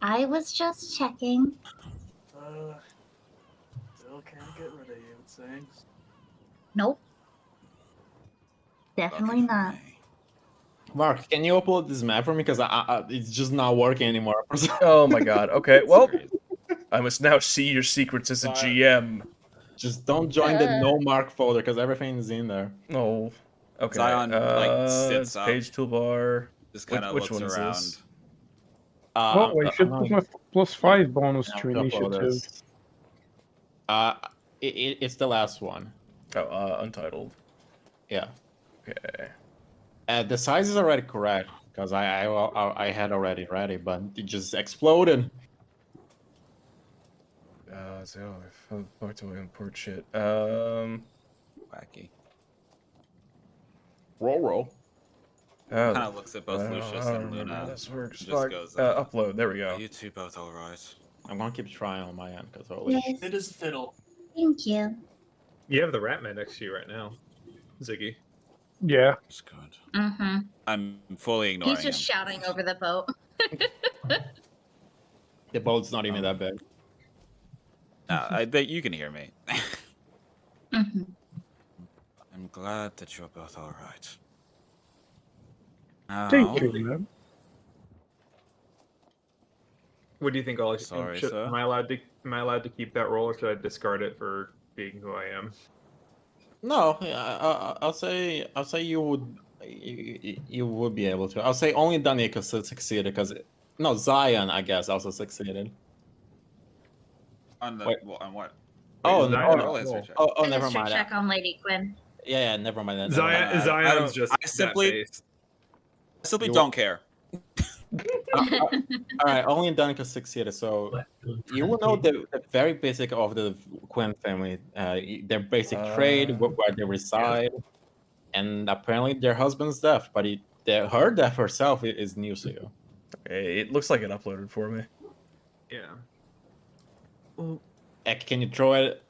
I was just checking. Still can't get rid of you, it seems. Nope. Definitely Lucky for not. me. Mark, can you upload this map for me? Because it's just not working anymore. Oh my god. Okay, well, Great. I must now see your secrets as a GM. Just don't join the no mark folder because everything is in there. Oh. Okay. Zion, like, sits it's up. page toolbar. Just kind of Which looks one is around. this? Oh, I should put my +5 bonus I'll to upload initiative. this. It's the last one. Oh, Untitled. Yeah. Okay. The size is already correct because I had already ready, but it just exploded. So far to import shit. Wacky. Roll. Kind Kind of looks at both Lucius and Luna. This works. Just Fuck. goes, Upload. There we go. Are you two both alright? I'm gonna keep trying on my end because holy Yes. It is fiddle. Thank you. You have the rat man next to you right now, Ziggy. Yeah. That's good. Mm-hmm. I'm fully ignoring He's just him. shouting over the boat. the boat's not even that big. I bet you can hear me. Mm-hmm. I'm glad that you're both alright. Thank you, man. What do you think, Ollie? Sorry, Am sir. I allowed to keep that roll, or should I discard it for being who I am? No, I'll say you would be able to. I'll say only Danica succeeded because Zion I guess also succeeded. On the Wait. on what? Oh, Wait, no, roll a history check. Oh, never History mind. check on Lady Quinn. Yeah, never mind that. Zion, Zion's just I simply- that I simply You- don't care. All right, only Danica succeeded. So you will know the very basic of the Quinn family, their basic trade, where they reside, and apparently their husband's death. But her death herself is news to you. It looks like it uploaded for me. Yeah. Can you throw it?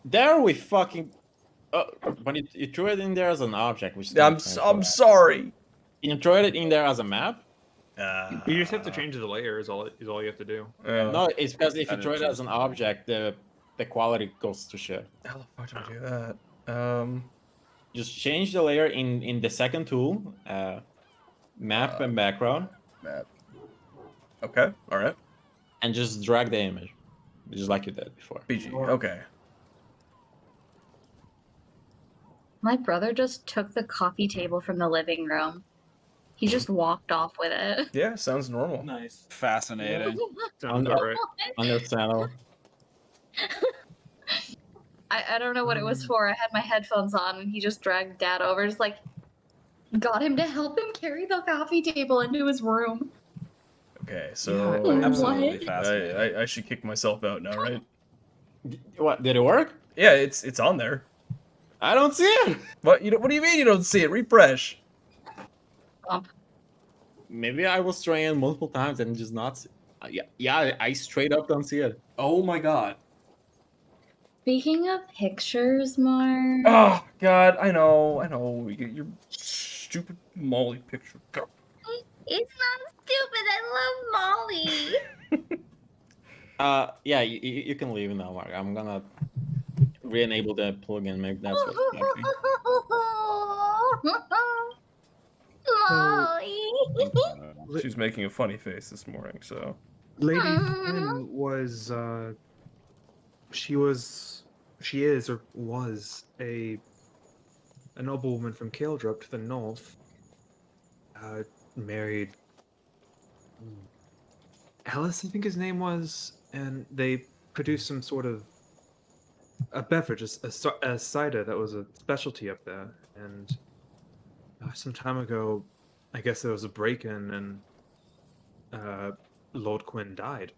There we fucking. But you threw it in there as an object, which is I'm sorry. Can you throw it in there as a map? You just have to change the layer. Is all you have to do. No, it's because if you That throw is it as an object, the quality goes to shit. How the fuck do I do that? Just change the layer in the second tool, map and background, Map. Okay. All right. and just drag the image, just like you did before. BG. Okay. My brother just took the coffee table from the living room. He just walked off with it. Yeah, sounds normal. Nice. Fascinating. Sounds about right. Understandable. I don't know what it was for. I had my headphones on and he just dragged Dad over, just like got him to help him carry the coffee table into his room. Okay, so Yeah, Absolutely What? fascinating. I should kick myself out now, right? What, did it work? Yeah, it's on there. I don't see it. What do you mean you don't see it? Refresh. Maybe I was trying it multiple times and just not. Yeah, I straight up don't see it. Oh my god. Speaking of pictures, Mark. Oh God, I know. Your stupid Molly picture. God. It's not stupid. I love Molly. Yeah, you can leave now, Mark. I'm gonna re-enable the plugin. Maybe that's what's happening. Molly. She's making a funny face this morning, so. Lady Quinn was she is or was a noblewoman from Kildra up to the north. Married Alice, I think his name was, and they produced some sort of a beverage, a cider that was a specialty up there. And some time ago, I guess there was a break-in, and Lord Quinn died.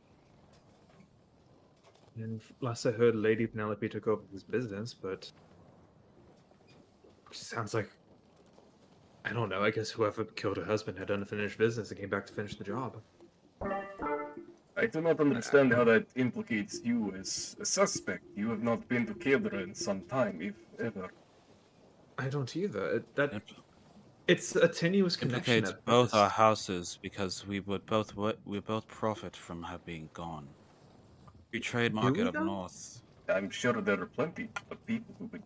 And last I heard, Lady Penelope took over his business, but sounds like, I don't know, I guess whoever killed her husband had unfinished business and came back to finish the job. I do not understand how that implicates you as a suspect. You have not been to Kildra in some time, if ever. I don't either. It's a tenuous connection. Implicates At both our best. houses because we both profit from her being gone. We trade market up though? north. I'm sure there are plenty of people who would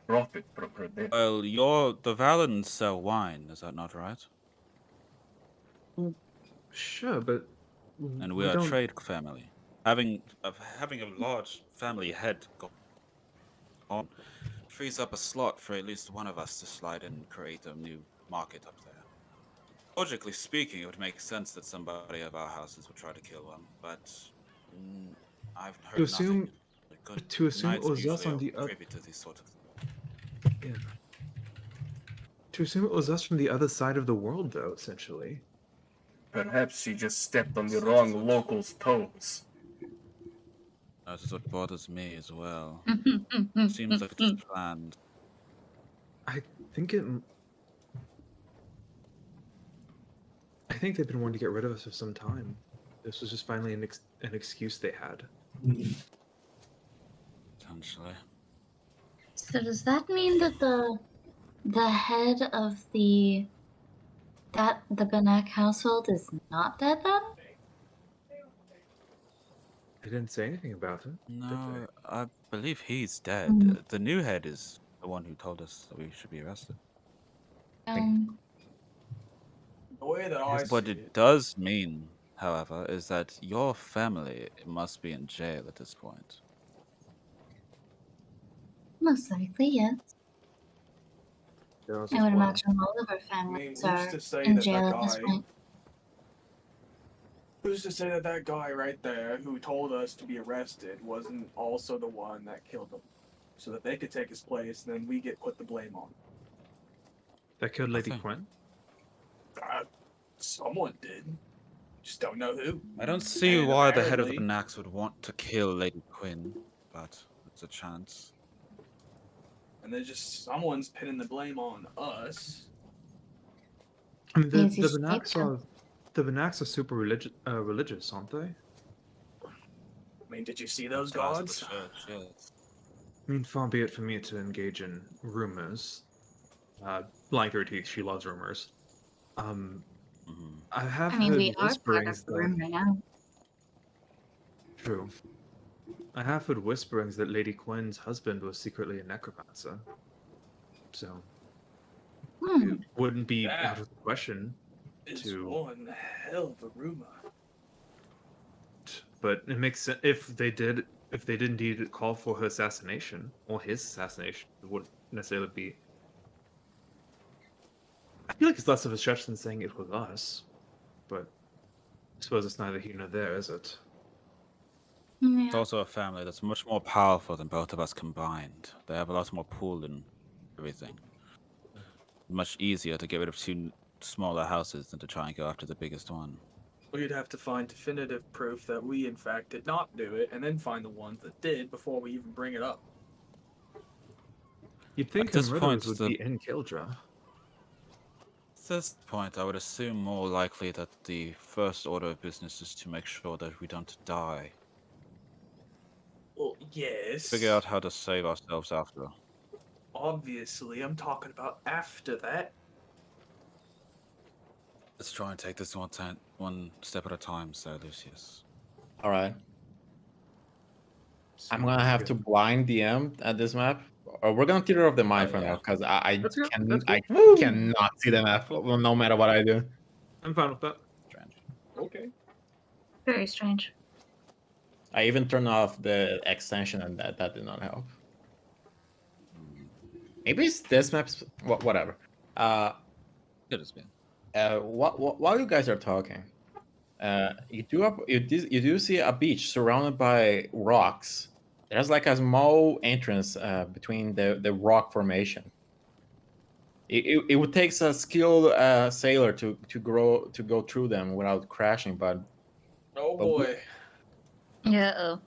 profit from her death. Well, the Valens sell wine, is that not right? Sure, but And we are a trade family. Having a large family head gone frees up a slot for at least one of us to slide in and create a new market up there. Logically speaking, it would make sense that somebody of our houses would try to kill one, but I've heard To assume- nothing. Good to assume it knights was us usually on are the privy to these sort of. Yeah. To assume it was us from the other side of the world, though, essentially. Perhaps she just stepped on the wrong locals' toes. That is what bothers me as well. Seems like it's planned. I think they've been wanting to get rid of us for some time. This was just finally an excuse they had. Potentially. So does that mean that the head of the Benek household is not dead then? They didn't say anything about it. No, I believe he's dead. Mm. The new head is the one who told us that we should be arrested. The way that I What see it does mean, however, is that your family must be in jail at this point. Most likely, yes. Those I as would well. imagine all of our I mean, families who's are to say in that jail that at this guy? point. Who's to say that that guy right there who told us to be arrested wasn't also the one that killed him, so that they could take his place, and then we get put the blame on. That killed Lady Nothing. Quinn? Someone did. Just don't know who. I don't see And why the head of the apparently- Benax would want to kill Lady Quinn, but it's a chance. And then just someone's pinning the blame on us. I mean, the Easy to Benax take, are super religious, aren't they? I mean, did you see those Ties to gods? the church, yes. I mean, far be it for me to engage in rumors. Like her teeth, she loves rumors. Mhm. I have I mean, heard we are part of whisperings the that. room right now. True. I have heard whisperings that Lady Quinn's husband was secretly a necromancer. So Hmm. it wouldn't be That out of the question is to. one hell of a rumor. But it makes sense if they did indeed call for her assassination or his assassination. It wouldn't necessarily be. I feel like it's less of a stretch than saying it was us, but I suppose it's neither here nor there, is it? It's Yeah. also a family that's much more powerful than both of us combined. They have a lot more pull in everything. Much easier to get rid of two smaller houses than to try and go after the biggest one. We'd have to find definitive proof that we, in fact, did not do it, and then find the ones that did before we even bring it up. You'd think At her this point, murderers would be in Kildra. At this point, I would assume more likely that the first order of business is to make sure that we don't die. Well, yes. Figure out how to save ourselves after. Obviously, I'm talking about after that. Let's try and take this one step at a time, Sir Lucius. All right. I'm gonna have to blind DM at this map. Or we're gonna theater of the mind for now, because That's good. can That's I good. cannot see the map no matter what I do. I'm fine with that. Strange. Okay. Very strange. I even turned off the extension, and that did not help. Maybe it's this map's whatever. It has been. While you guys are talking, you do see a beach surrounded by rocks. There's like a small entrance between the rock formation. It would take a skilled sailor to go through them without crashing, but Oh But boy. Yeah. Oh.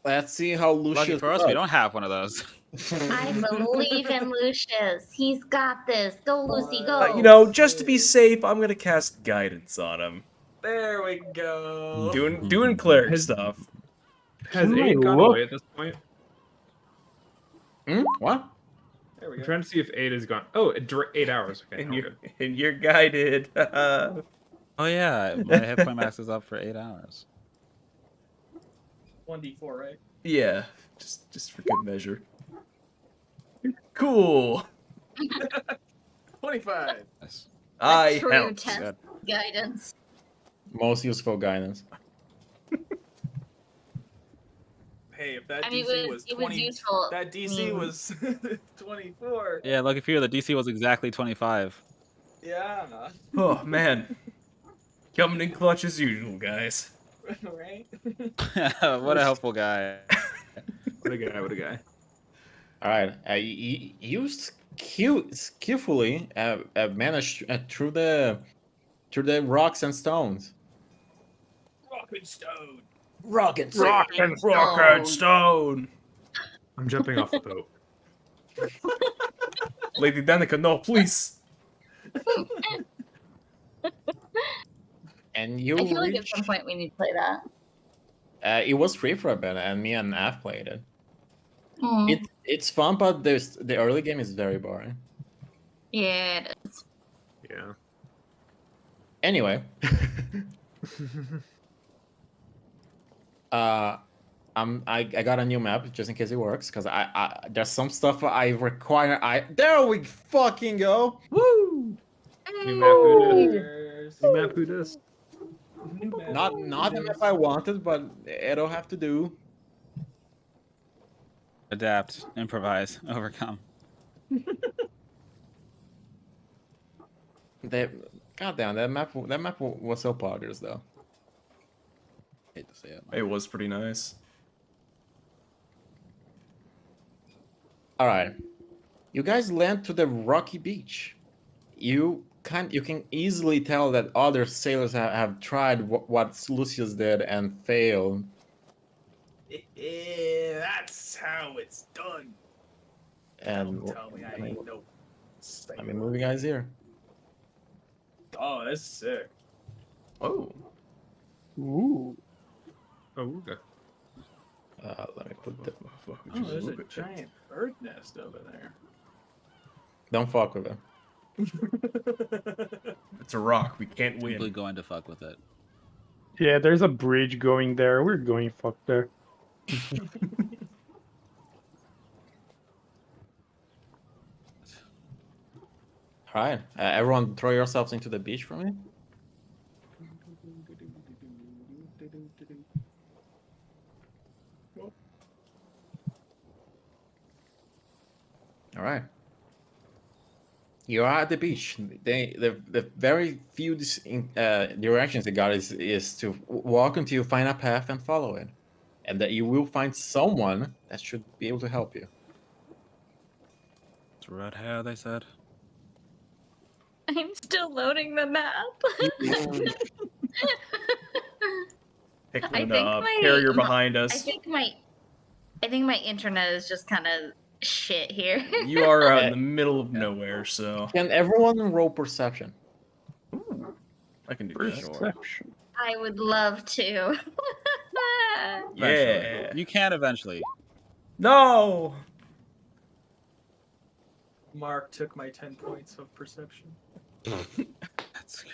let's see how Lucky Lucius for us, we don't have one of those. I believe in Lucius. He's got this. Go, Lucy, go. You know, just to be safe, I'm gonna cast guidance on him. There we go. Doing cleric stuff. Has Can I Aid gone look? away at this point? What? There we I'm go. trying to see if Aid is gone. Oh, 8 hours. Okay, And now you're good. and you're guided. Oh yeah, my hit point max is up for 8 hours. 1d4, right? Yeah, just for good measure. Cool. 25. Nice. I True helped. test Good. guidance. Most useful guidance. Hey, if that I mean, DC was it 20, was useful. that DC I mean, was 24. Yeah, lucky for you, the DC was exactly 25. Yeah. Oh man, coming in clutch as usual, guys. Right? What a helpful guy. What a guy, what a guy. All right, you skillfully managed through the rocks and stones. Rock and stone. Rock and Rock and stone. I'm jumping off the boat. Lady Danica, no, please. And you I feel like at reach. some point we need to play that. It was free for a bit, and me and Nav played it. Hmm. It's fun, but the early game is very boring. Yeah, it is. Yeah. Anyway, I got a new map just in case it works, because I there's some stuff I require. There we fucking go. Woo! New map, who dis? Cheers. New map, who dis? New map. Not the map I wanted, but it'll have to do. Adapt, improvise, overcome. Goddamn, that map was so poggers though. Hate to say it. It was pretty nice. All right, you guys land to the rocky beach. You can easily tell that other sailors have tried what Lucius did and failed. Yeah, that's how it's done. And Don't tell me I ain't no. let me move you guys here. Oh, that's sick. Oh. Ooh. Oh, okay. Let me put the. Oh, there's a giant bird nest over there. Don't fuck with it. It's a rock. We can't Simply win. going to fuck with it. Yeah, there's a bridge going there. We're going fuck there. All right, everyone, throw yourselves into the beach for me. All right. You are at the beach. The very few directions you got is to walk until you find a path and follow it, and that you will find someone that should be able to help you. It's red hair, they said. I'm still loading the map. Hicklin, think carrier my- behind I us. think my internet is just kind of shit here. You are out in the middle of nowhere, so Can everyone roll perception? I can do that. Perception. I would love to. Yeah. You can eventually. No. Mark took my 10 points of perception.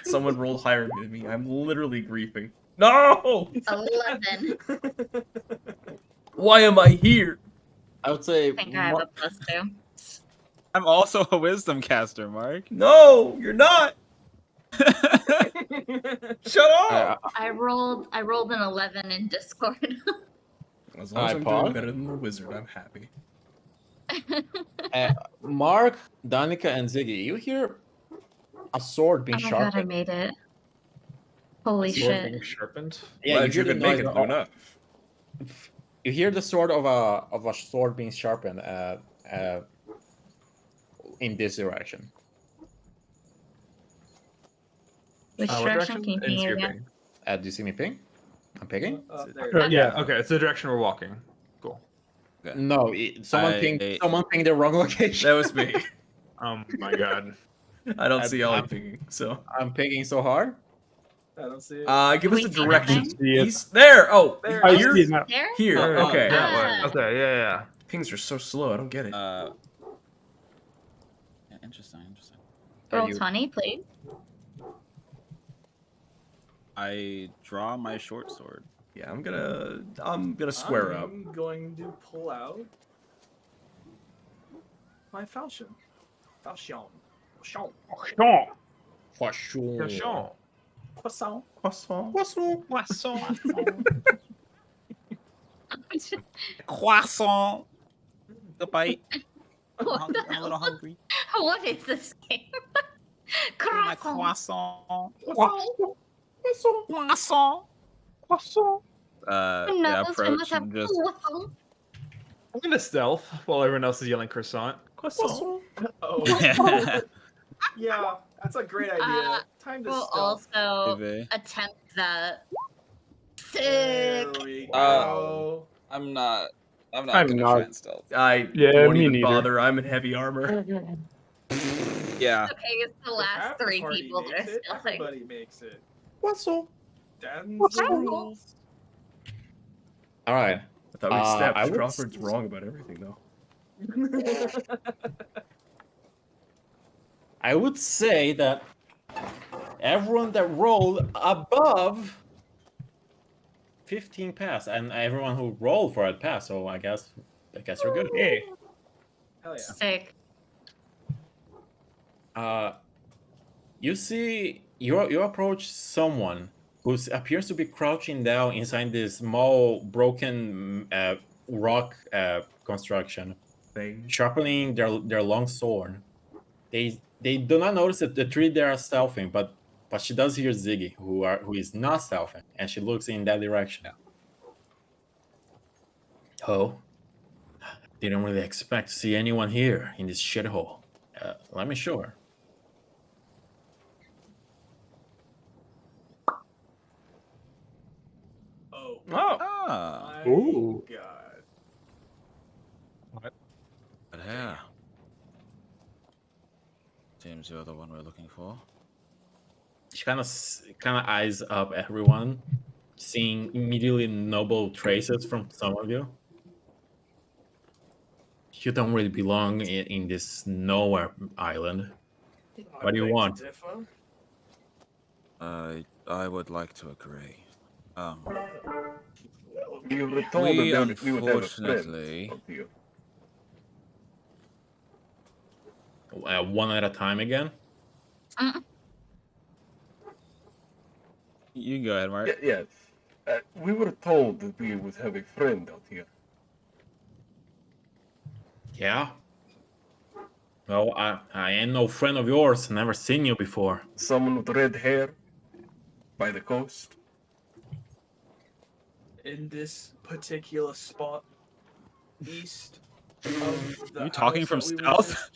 Someone rolled higher than me. I'm literally griefing. No. 11. Why am I here? I would say. I think I have a +2. I'm also a wisdom caster, Mark. No, you're not. Shut up. I rolled an 11 in Discord. As long as I'm doing better than the wizard, I'm happy. Mark, Danica, and Ziggy, you hear a sword being Oh my sharpened. god, I made it. Holy Sword shit. being sharpened. Yeah, Glad you hear could the make it, noise Luna. You hear the sword of a sword being sharpened in this direction. Which What direction? Can you Didn't ping see it your again? ping. Do you see me ping? I'm pinging? Yeah, okay, it's the direction we're walking. Cool. No, someone pinged the wrong location. That was me. Oh my god. I don't see Ollie pinging, so I'm pinging so hard. I don't see it. give us a direction. See it. He's there. Oh, There I here. see it now. There? Here. Okay. That way. Okay, yeah. Pings are so slow. I don't get it. Yeah, interesting. Roll 20, please. I draw my short sword. Yeah, I'm gonna square up. I'm going to pull out my falchion. Falchion. Sean. Croissant. Croissant. Croissant. Goodbye. What the I'm a little hungry. What is this game? My Croissant. croissant. Croissant. Yeah, Another approach time and I have just croissant. I'm gonna stealth while everyone else is yelling croissant. Croissant. Oh. Yeah, that's a great idea. Time to We'll stealth. also Ivy. attempt that. There Sick. we Uh, go. I'm not I'm gonna not. try and stealth. I Yeah, won't me even neither. bother. I'm in heavy armor. Yeah. Okay, it's the If last half the 3 party people that makes are it, stealthing. everybody makes it. Croissant. That's What's the that? rules. All right. I thought we I established would Crawford's wrong about everything, though. I would say that everyone that rolled above 15 passed, and everyone who rolled for it passed. So I guess you're good. Hey. Hell yeah. Sick. You see, you approach someone who appears to be crouching down inside this small broken rock construction, Thing. sharpening their long sword. They do not notice that the three they are stealthing, but she does hear Ziggy, who is not stealthing, and she looks in that direction. Oh, didn't really expect to see anyone here in this shithole. Let me show her. Oh. Ah. My Ooh. God. But yeah. Seems you're the one we're looking for. She kind of eyes up everyone, seeing immediately noble traces from some of you. You don't really belong in this nowhere island. What do you beg to want? differ. I would like to agree. We were told We that we would have a friend unfortunately. out here. One at a time again? You can go ahead, Mark. Yeah. We were told that we would have a friend out here. Yeah. Well, I ain't no friend of yours. Never seen you before. Someone with red hair by the coast. In this particular spot, east of the You talking house from that we were stealth?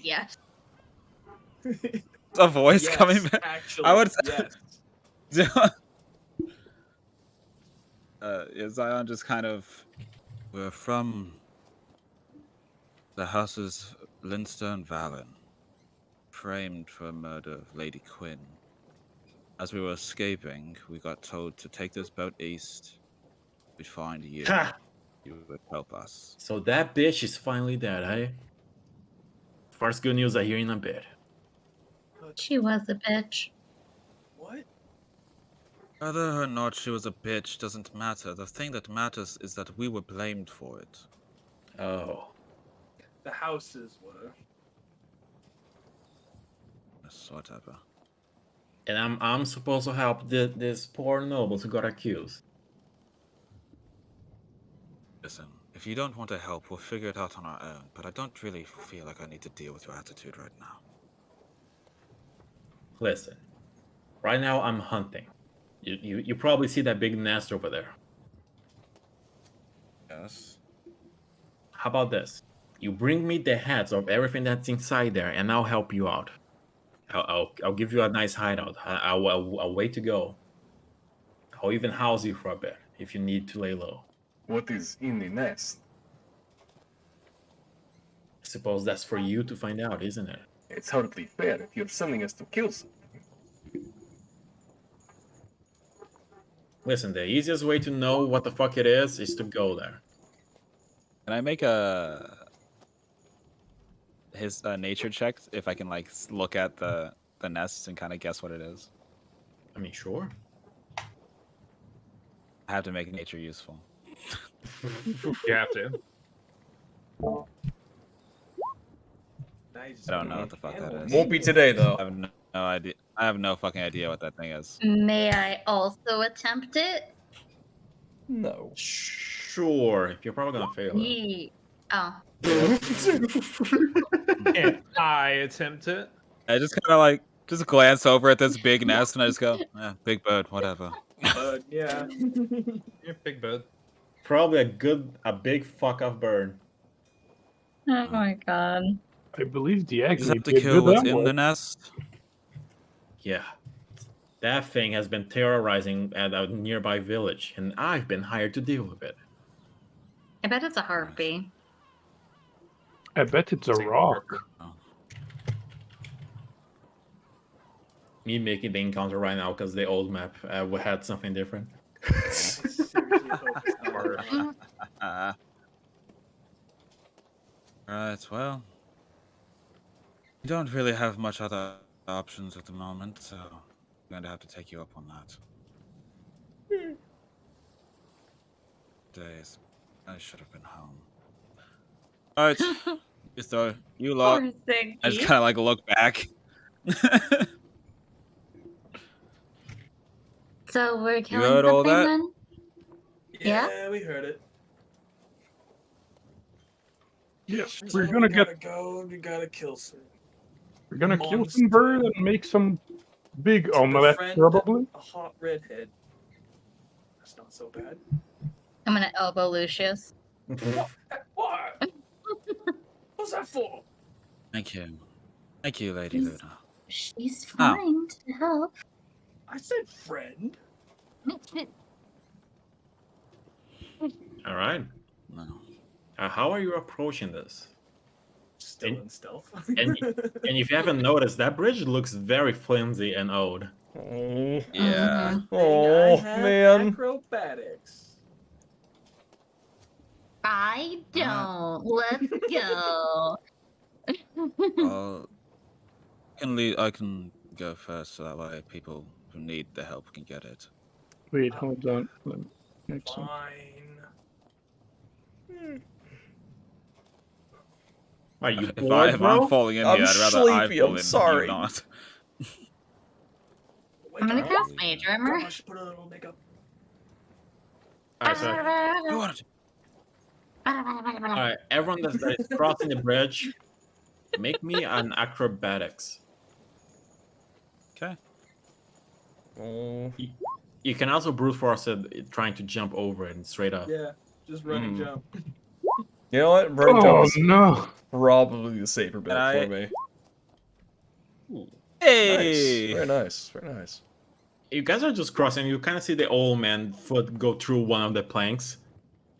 Yes. A voice Yes, coming back. actually, I would. yes. Yeah, Zion just kind of. We're from the houses Linster and Valen, framed for murder of Lady Quinn. As we were escaping, we got told to take this boat east. We'd find you. Ha! You would help us. So that bitch is finally dead, eh? First good news I hear in a bit. She was a bitch. What? Whether or not she was a bitch doesn't matter. The thing that matters is that we were blamed for it. Oh. The houses were. Yes, whatever. And I'm supposed to help this poor nobles who got accused. Listen, if you don't want to help, we'll figure it out on our own. But I don't really feel like I need to deal with your attitude right now. Listen, right now I'm hunting. You probably see that big nest over there. Yes. How about this? You bring me the heads of everything that's inside there, and I'll help you out. I'll give you a nice hideout. I'll wait to go. I'll even house you for a bit if you need to lay low. What is in the nest? I suppose that's for you to find out, isn't it? It's hardly fair if you're sending us to kill someone. Listen, the easiest way to know what the fuck it is to go there. Can I make his nature check if I can like look at the nests and kind of guess what it is? I mean, sure. I have to make nature useful. You have to. I don't know what the fuck that is. Won't be today, I though. have no idea. I have no fucking idea what that thing is. May I also attempt it? No. Sure. You're probably gonna fail. Ye- Oh. And I attempt it. I just kind of like just glance over at this big nest and I just go, big bird, whatever. Yeah. You're big bird. Probably a big fuck off bird. Oh my god. I believe the egg You just may have to be a kill good what's in omelet. the nest. Yeah. That thing has been terrorizing at a nearby village, and I've been hired to deal with it. I bet it's a harpy. I bet it's a rock. Me making the encounter right now because the old map had something different. Right, well, we don't really have much other options at the moment, so I'm going to have to take you up on that. Days. I should have been home. Alright, so you lot. Poor Ziggy. I just kind of like look back. So we're killing heard all something that? then? Yeah, we heard it. Yes, So we're we gonna gotta go and we gotta kill some. we're gonna kill monster. some bird and make some big To omelette, befriend probably. A hot redhead. That's not so bad. I'm gonna elbow Lucius. What? What's that for? Thank you. Thank you, Lady He's- Luna. She's Oh. fine to help. I said friend. All right. No. How are you approaching this? Still in stealth. And if you haven't noticed, that bridge looks very flimsy and old. Oh, Yeah. oh I have man. Acrobatics. I don't. Let's go. I can go first, so that way people who need the help can get it. Wait, hold on. Let me make some. Fine. Are you If bored, I'm bro? falling in I'm here, I'd rather sleepy, I fall I'm in, sorry. you not. Wake I'm gonna up. cast Mage Armor. Gosh, put a little makeup. All right, so You wanted to. all right, everyone that is crossing the bridge, make me an acrobatics. Okay. Oh. You can also brute force it, trying to jump over it and straight up. Yeah, just run and Mhm. jump. You know what? Run and jump Oh is no! probably the safer bet I- for me. Ooh. Nice. Hey! Very nice. Very nice. You guys are just crossing. You kind of see the old man foot go through one of the planks,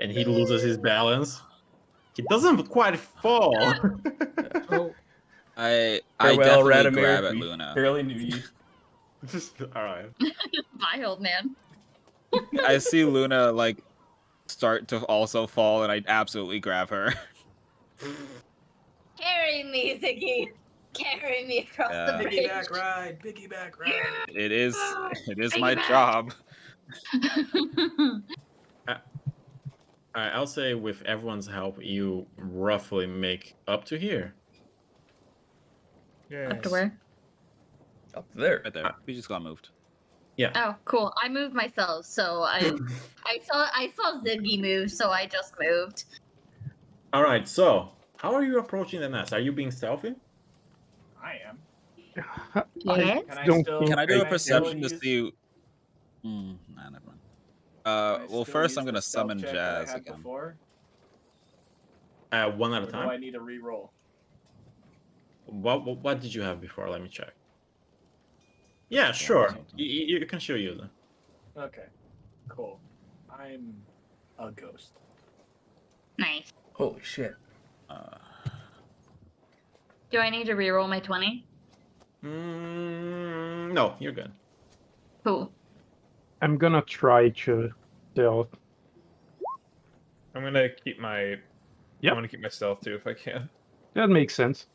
and he loses his balance. He doesn't quite fall. Oh, I Farewell, definitely Radomir. grab at We Luna. barely knew you. All right. Bye, old man. I see Luna like start to also fall, and I absolutely grab her. Carry me, Ziggy. Carry me across the Yeah. bridge. Piggyback ride, piggyback ride. It is Take my it back. job. All right. I'll say with everyone's help, you roughly make up to here. Up to where? Up there. Right there. We just got moved. Yeah. Oh, cool. I moved myself, so I saw Ziggy move, so I just moved. All right. So, how are you approaching the nest? Are you being stealthy? I am. Yes. Can I don't still? think Can I do a can still perception to use- see? Nah, never mind. can I Well, still first use I'm the gonna stealth summon check that I Jazz had again. Before, One at or a do time. I need to re-roll? What did you have before? Let me check. Yeah, One sure. something. You can show you then. Okay, cool. I'm a ghost. Nice. Holy shit. Do I need to reroll my 20? No, you're good. Cool. I'm gonna try to stealth. I'm gonna keep my. Yep. I'm gonna keep my stealth too if I can. That makes sense.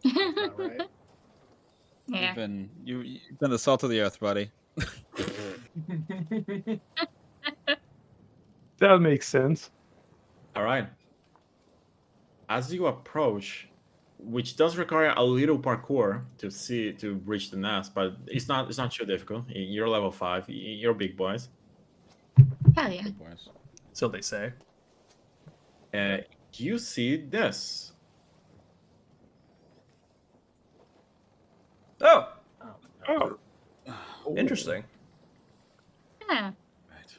That's not right. Yeah. You've been the salt of the earth, buddy. That makes sense. All right. As you approach, which does require a little parkour to reach the nest, but it's not too difficult. You're level 5. You're big boys. Hell yeah. So they say. You see this. Oh, Oh, Oh, interesting. Yeah. Right.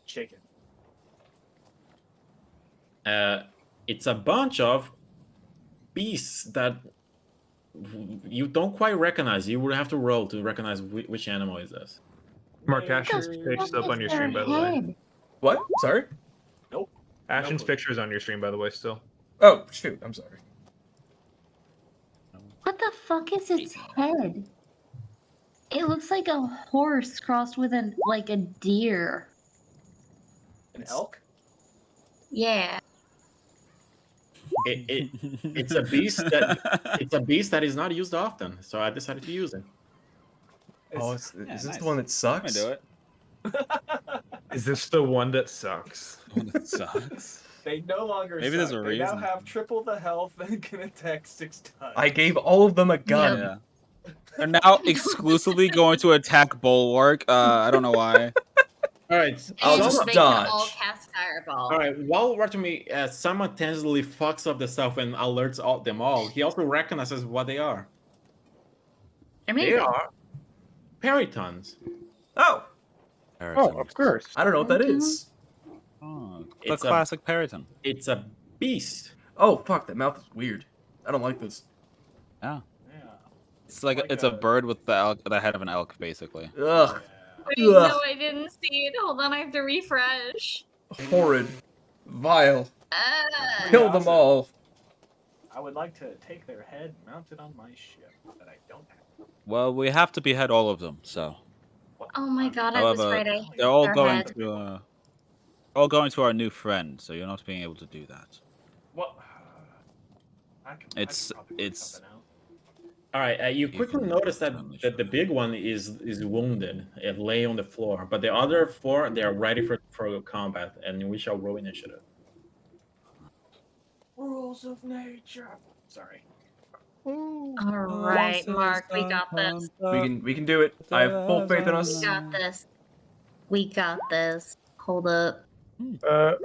chicken. It's a bunch of beasts that you don't quite recognize. You would have to roll to recognize which animal is this. Mark Ashton's Nature. picture's up on your stream, by the way. What? Sorry? Nope. Ashton's clue. picture is on your stream, by the way, still. Oh, shoot. I'm sorry. What the fuck is its head? It looks like a horse crossed with a deer. An elk? Yeah. It's a beast that is not used often, so I decided to use it. Oh, It's- is this nice. the one that I sucks? do it. Is this the one that sucks? It sucks. They no longer Maybe there's suck. a They now reason. have triple the health and can attack 6 times. I gave all of them a gun. Yeah. They're now exclusively going to attack Bulwark. I don't know why. All right, I'll And just they dodge. can all cast fireball. all right. While Ratumi simultaneously fucks up the stuff and alerts them all, he also recognizes what they are. Amazing. They are peritons. Oh, Oh, of course. I don't know what that is. Oh, the It's a- classic Periton. It's a beast. Oh, fuck. That mouth is weird. I don't like this. Yeah. Yeah. It's like it's a bird with the head of an elk, basically. Ugh. Wait, Ugh. no, I didn't see it. Hold on, I have to refresh. Horrid. Vile. Uh, Kill them all. I would like to take their head mounted on my ship that I don't have. Well, we have to behead all of them, so oh my god, I was However, right. I hate they're all their going head. to all going to our new friend, so you're not being able to do that. What? It's All right, you quickly can notice that, certainly that the show big one is wounded. It lay on the floor, but the other 4 they are ready for combat, and we shall roll initiative. Rules of nature. Sorry. All right, Mark, we got this. We can do it. I have full faith in We us. got this. We got this. Hold up.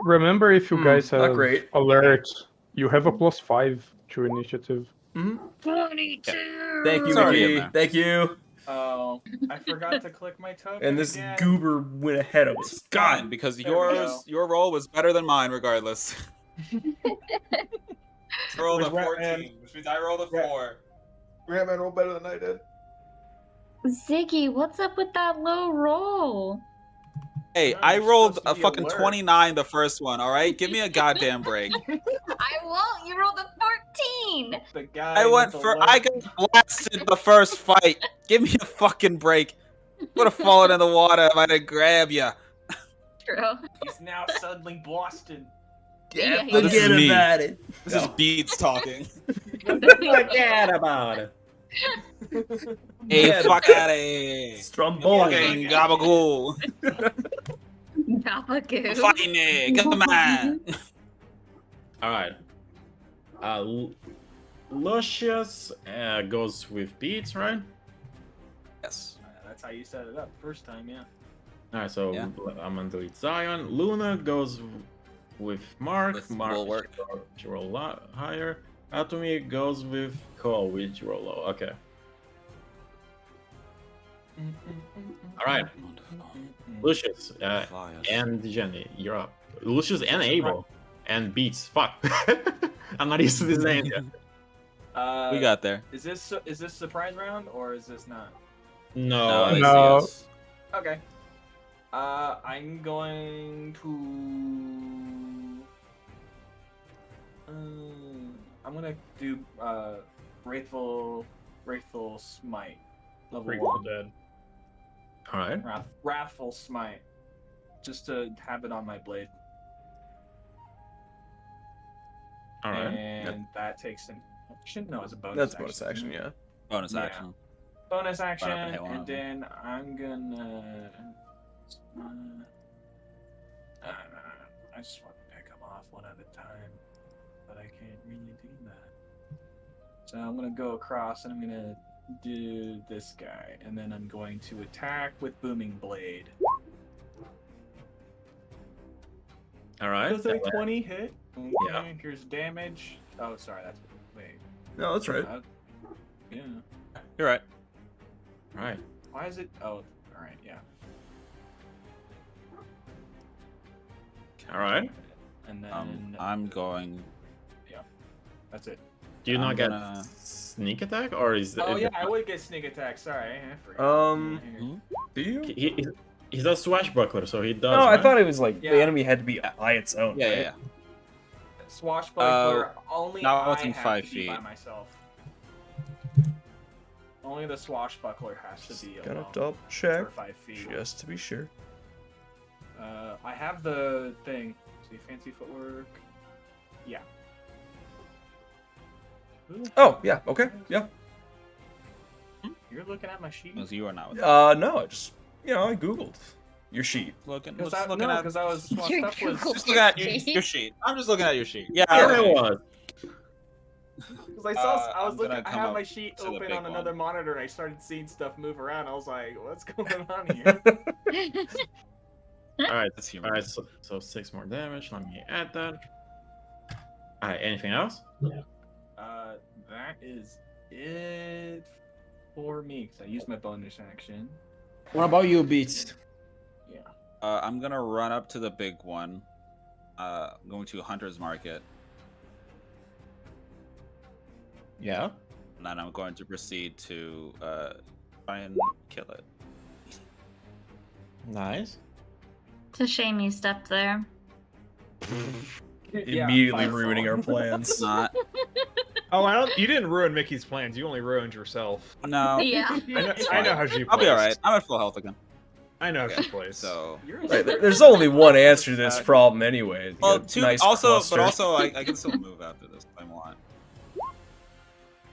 Remember, if you guys not have great. alert, you have a +5 to initiative. 22. Thank you, It's already in Mickey. there. Thank you. Oh, I forgot to click my token. And this again. goober went ahead of us. Fine, God. because There we go. your roll was better than mine, regardless. I rolled a Where's Ratman? 14, which means I rolled a 4. Ratman rolled better than I did. Ziggy, what's up with that low roll? Hey, No, I you're rolled supposed to a be fucking alert. 29 the first one, alright? Give me a goddamn break. I won't. You rolled a 14. The guy. I went with the for low- I got blasted the first fight. Give me a fucking break. Would have fallen in the water if I didn't grab you. True. He's now suddenly Boston. Yeah, Oh, this is Forget me. about it. This is Beats talking. Forget about it. Hey, fuck out of here. Stromboli. Fucking gabagool. Gabagoo. Fucking it. Come on. All right. Lucius goes with Beats, right? Yes. That's how you set it up first time, yeah. All right, so Yeah. I'm gonna delete Zion. Luna goes with Mark. With Mark Bulwark. should roll a lot higher. Atomy goes with Cole, which roll low. Okay. All right, Lucius and Jenny, you're up. Lucius and Abel and Beats. Fuck, I'm not used to this name yet. We got there. Is this surprise round or is this not? No, they see No. us. Okay. I'm going to. I'm gonna do Wrathful Smite level Grateful 1. Dead. all right. Wrathful Smite, just to have it on my blade. All right. And that takes an action. No, it's a bonus. That's bonus action, yeah. Bonus Yeah. action. Bonus action, Run up and hit one of and then I'm gonna. I just want to pick them off one at a time, but I can't really do that. So I'm gonna go across, and I'm gonna do this guy, and then I'm going to attack with Booming Blade. All right. Does a 20 hit? Okay, Yeah. Here's damage. Oh, sorry, that's wait. No, that's right. Yeah. You're right. All right. Why is it? Oh, all right. Yeah. All right. And then I'm going. that's it. Do you I'm not get gonna- sneak attack, or is Oh it? yeah, I would get sneak attack. Sorry, I forgot. Do you? He's a swashbuckler, so he does. No, I right? thought it was like Yeah. the enemy had to be by its own. Yeah, right? yeah, Swashbuckler. Only not I within have 5 to be by feet. myself. Only the swashbuckler has to be Gotta alone. double check For 5 feet. just to be sure. I have the thing. See, fancy footwork. Yeah. Oh yeah, okay, yeah. You're looking at my sheet. No, you are not with No, I just I googled your sheet. looking. Because Just looking at. because I was my Your stuff was Google Just looking at sheet. your sheet. I'm just looking at your sheet. Yeah. Yeah, alright. it was. because I saw I was I'm looking. gonna I come have up my sheet to the open big on another one. monitor, and I started seeing stuff move around. I was like, "What's going on here?" All right. That's All human. right. So 6 more damage. Let me add that. All right. Anything else? That is it for me. Because I used my bonus action. What about you, Beats? Yeah. I'm gonna run up to the big one. Going to Hunter's Market, Yeah. and then I'm going to proceed to try and kill it. Nice. It's a shame you stepped there. Immediately Firefall. ruining our plans. Not. Oh, you didn't ruin Mickey's plans. You only ruined yourself. No. Yeah. I know how she I'll be plays. alright. I'm at full health again. I know Okay, she plays. So Right, there's only one answer to this problem anyway. You well, got a two nice also, cluster. but also I can still move after this if I want.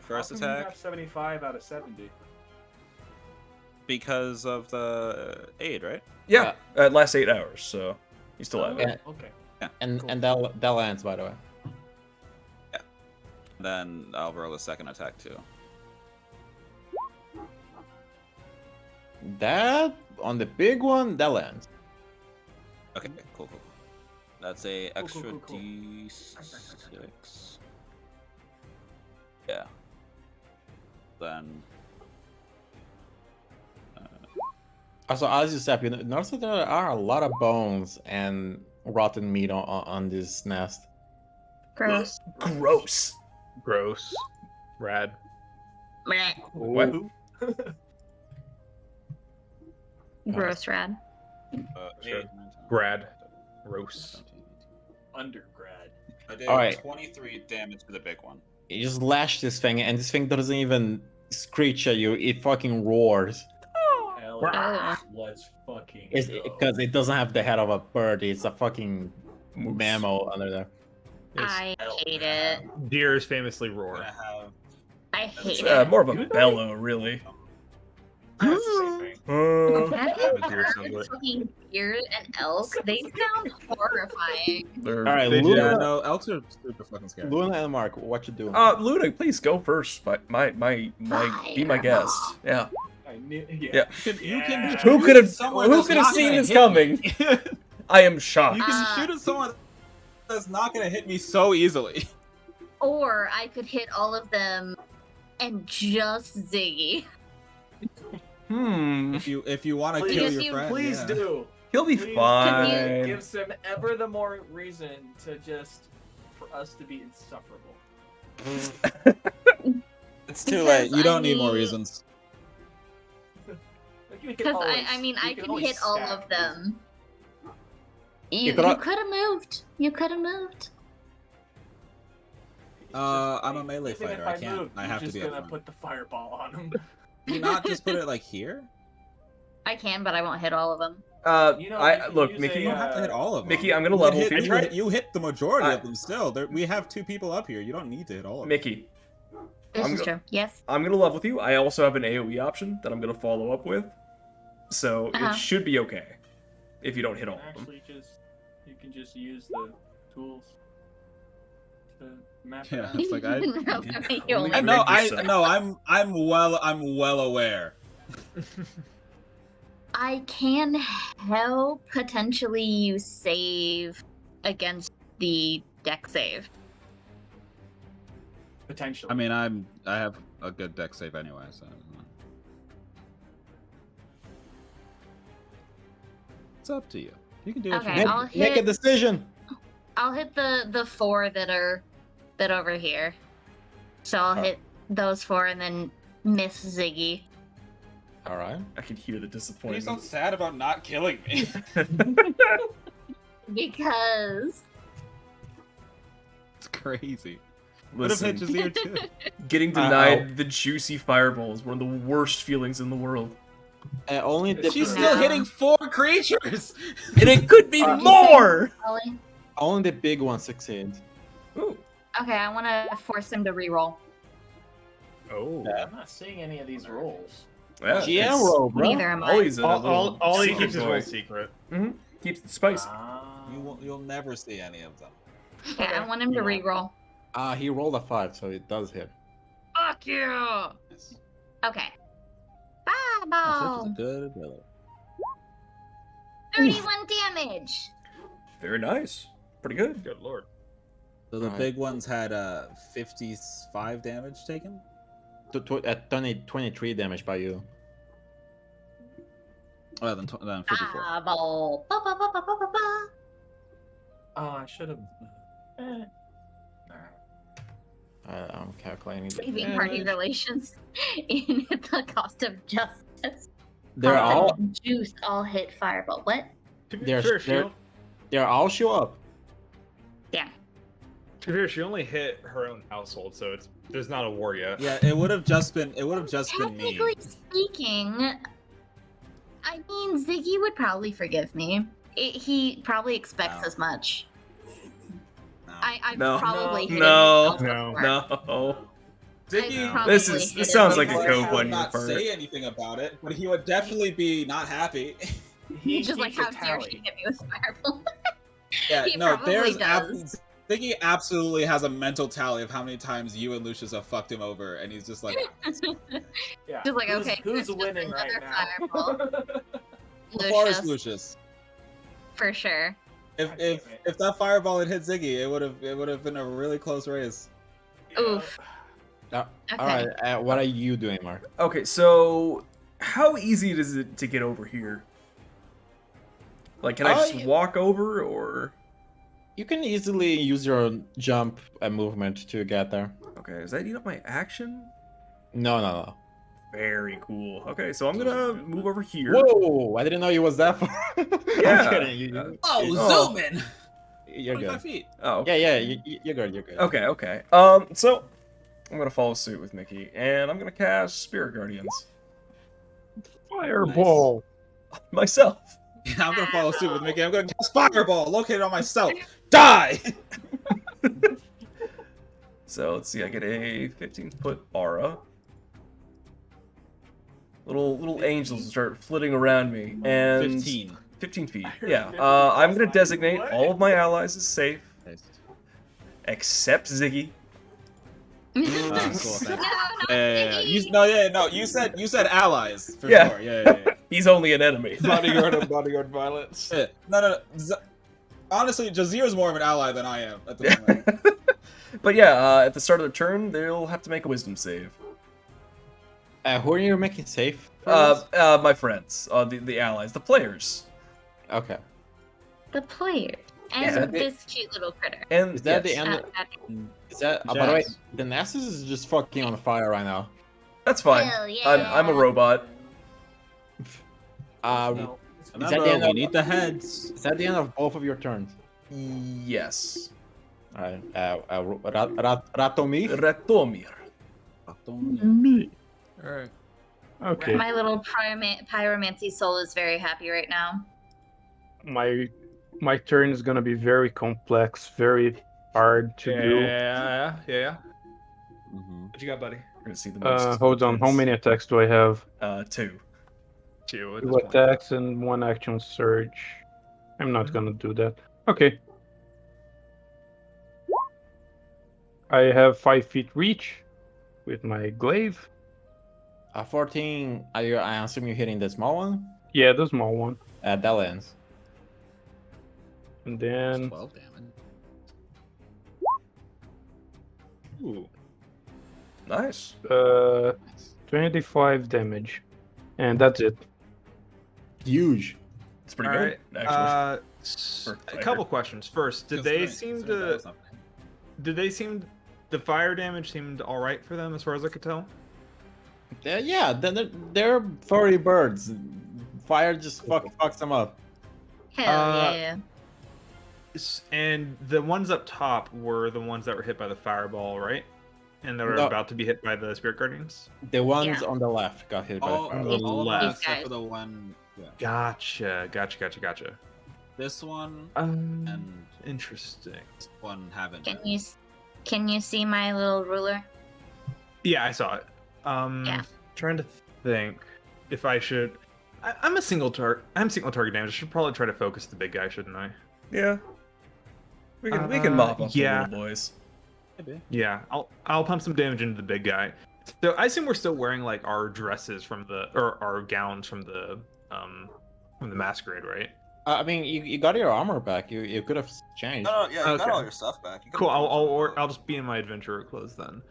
First How come you attack have 75 out of 70? because of the aid, right? Yeah, it lasts 8 hours, so you still have it. Yeah. Okay. And Cool. and that lands, by the way. Then I'll roll a second attack too. That on the big one, that lands. Okay, cool. That's a Cool, extra cool, cool. D6. Yeah. Then. Also, as you said, you notice that there are a lot of bones and rotten meat on this nest. Gross. Gross. Gross. Rad. Blech. What? Gross, rad. Sure. Grad. Gross. Undergrad. I did All right. 23 damage to the big one. You just lash this thing, and this thing doesn't even screech at you. It fucking roars. Hell Oh. yeah. Let's fucking It's go. because it doesn't have the head of a bird. It's a fucking Moose. mammal under there. I hate it. Deers famously I'm roar. gonna have. I hate It's it. more of a bellow, really. Yeah, it's the same thing. Have you The deer sound heard like- fucking deer and elk? They sound horrifying. They're- All right, They do. Yeah, Luna, no, elks are super fucking scary. Luna and Mark, what you doing? Luna, please go first. My be my guest. Yeah. I knew, yeah. Yeah. You can Yeah. Who could have Somewhere that's not seen gonna this hit coming? me. I am shocked. You can shoot at someone that's not gonna hit me so easily. Or I could hit all of them and just Ziggy. Hmm. If you want to Please, kill you- your friend, Please yeah. do. He'll be Please, fine. Gives him ever the more reason to just for us to be insufferable. It's too Because, late. You don't need more mean- reasons. Like, we can Because always- I mean, we I can always hit all stab of them. You, You you could al- could have moved. You could have moved. It's I'm a like, melee even if fighter. I can't. move, I you're have to just be up gonna front. put the fireball on him. Can you not just put it like here? I can, but I won't hit all of them. You know, you I can look, use Mickey. You don't have to hit all of them. Mickey, I'm gonna You level hit, with you. you hit the majority I- of them still. We have 2 people up here. You don't need to hit all of them. Mickey, This I'm is go- true. Yes. I'm gonna level with you. I also have an AOE option that I'm gonna follow up with, so Uh-huh. it should be okay if you don't hit all of them. Actually, you can just use the tools to map it Yeah. out. It's like I- You Only only- I know. Rig yourself. I'm well aware. I can help potentially you save against the deck save. Potentially. I mean, I have a good deck save anyway, so. It's up to you. You can do what Okay, you Make, I'll want. make a hit- decision. I'll hit the 4 that over here. So I'll hit those 4 and then miss Ziggy. All right. I can hear the You sound disappointment. sad about not killing me. Because It's crazy. Would have Listen, hit Jazir too. getting denied the juicy fireball is one of the worst feelings in the world, Only the She's No. still hitting 4 creatures. and it could be Oh, you more. Ollie? only the big one succeeds. Ooh. Okay, I want to force him to reroll. Oh. I'm not seeing any of these rolls. Yeah, GM it's- roll, bro. Neither am I. Ollie's a All little he secret keeps his boy. one secret. Keeps it spicy. You'll never see any of them. Okay, I want him to reroll. He rolled a 5, so it does hit. Fuck you! Yes. Okay. Such is a Fireball! good ability. 31 damage! Very nice. Pretty good. Good lord. So the Alright. big ones had 55 damage taken. 23 damage by you. Oh, then 54. Fireball! Ba, ba, ba, ba, ba, ba, ba. Oh, I should have. Eh. I'm calculating. the Saving party damage. relations in the cost of justice. They're Cost all of juice all hit fireball. What? To be They're- fair, they're- they're all show up. Yeah. to be fair, she only hit her own household, so there's not a war yet. Yeah, it would have just been me. Technically speaking, I mean, Ziggy would probably forgive me. He probably expects No. as much. No. I've No. probably hit No. him No. No. Ziggy, probably This hit him sounds like a before. cope would on your not part. say anything about it, but he would definitely be not happy. He Just like, keeps a how dare tally. she hit me with fireball? Yeah, He no, probably there's does. Ziggy absolutely has a mental tally of how many times you and Lucius have fucked him over, and he's just like, Yeah. Just like, okay, who's just winning right another now? fireball. as far as Lucius, Lucius. for sure. If that fireball had hit Ziggy, it would have been a really close race. Oof. All Okay. right. What are you doing, Mark? Okay, so how easy is it to get over here? Like, can I just walk over, or? You can easily use your jump and movement to get there. Okay, does that eat up my action? No. Very cool. Okay, so I'm gonna move over here. Whoa! I didn't know you was that far. Yeah. I'm kidding. You, Oh. Zoom in! you're 25 good. feet. Oh. Yeah. You're good. You're good. Okay. So I'm gonna follow suit with Mickey, and I'm gonna cast Spirit Guardians Fireball. myself. Yeah, I'm gonna follow suit with Mickey. I'm gonna cast fireball located on myself. Die! So let's see. I get a 15-foot aura. Little angels start flitting around me, and 15 feet. Yeah. I'm gonna designate all of my allies as safe, except Ziggy. Cool, thanks. You said allies for Yeah. sure. Yeah. He's only an enemy. Bodyguard of bodyguard violence. Yeah. No. Honestly, Jazir's more of an ally than I am at the moment. But yeah, at the start of the turn, they'll have to make a wisdom save. Who are you making safe? for this? My friends, the allies, the players. Okay. The player. And Yeah. this cute little critter. And Is that yes, the end? Is that? Jazz. By the way, the Nessus is just fucking on fire right now. That's fine. Hell yeah. I'm a robot. No. Is that the end we of- need the heads. Is that the end of both of your turns? Yes. All right. Ratomir. Ratomir. Me. Alright. Okay. My little pyromancy soul is very happy right now. My turn is gonna be very complex, very hard to do. Yeah. Mm-hmm. What you got, buddy? We're gonna see the most. Hold on. How many attacks do I have? 2. 2 at this 2 point. attacks and 1 action surge. I'm not gonna do that. Okay. I have 5 feet reach with my glaive. 14. I assume you're hitting the small one. Yeah, the small one. That lands. And then 12 damage. Ooh. Nice. 25 damage. And that's it. Huge. It's pretty All good, right. actually. A couple questions. First, did they seem the fire damage seemed all right for them as far as I could tell? Yeah. They're furry birds. Fire just fucks them up. Hell yeah. And the ones up top were the ones that were hit by the fireball, right? And they were No. about to be hit by the spirit guardians. The ones Yeah. on the left got hit by the fire. the left left. except for the one. Yeah. Gotcha. This one And interesting. this one haven't. Can you see my little ruler? Yeah, I saw it. Yeah. Trying to think if I should. I'm single target damage. I should probably try to focus the big guy, shouldn't I? Yeah. We can mop up yeah. the little boys. Yeah, I'll pump some damage into the big guy. So I assume we're still wearing like our dresses or our gowns from the masquerade, right? I mean, you got your armor back. You could have changed. No, yeah, you got Okay. all your stuff back. You can Cool. put I'll just be in my adventurer clothes then.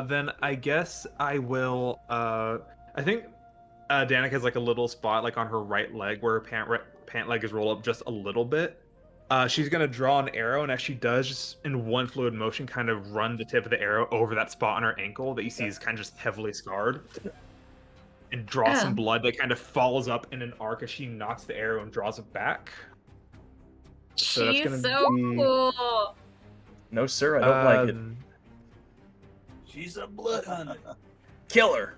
Then I guess I will. I think Danica has like a little spot like on her right leg where her pant leg is rolled up just a little bit. She's gonna draw an arrow, and as she does, just in one fluid motion, kind of run the tip of the arrow over that spot on her ankle that you see is kind of just heavily scarred, and draw some blood that kind of follows up in an arc as she knocks the arrow and draws it back. So that's She's gonna so be- cool. No, sir, I don't like it. She's a blood hunter. Kill her.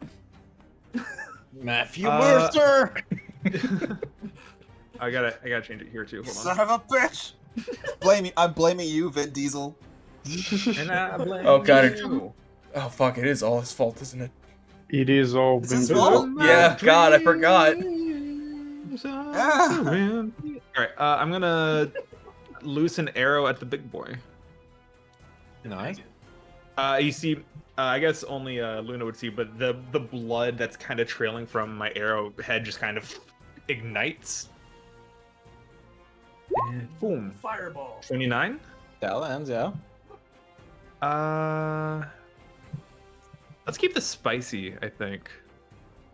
Matthew Uh, Mercer. I gotta change it here too. Hold Son on. of a bitch! I'm blaming you, Vin Diesel. And I blame Oh, God, you. Oh fuck! It is all his fault, isn't it? It is all It's been his built. fault. Yeah, God, I forgot. Ah. All right, I'm gonna loose an arrow at the big boy. Nice. You see, I guess only Luna would see, but the blood that's kind of trailing from my arrowhead just kind of ignites. And boom. Fireball. 29. That lands, yeah. Let's keep this spicy, I think.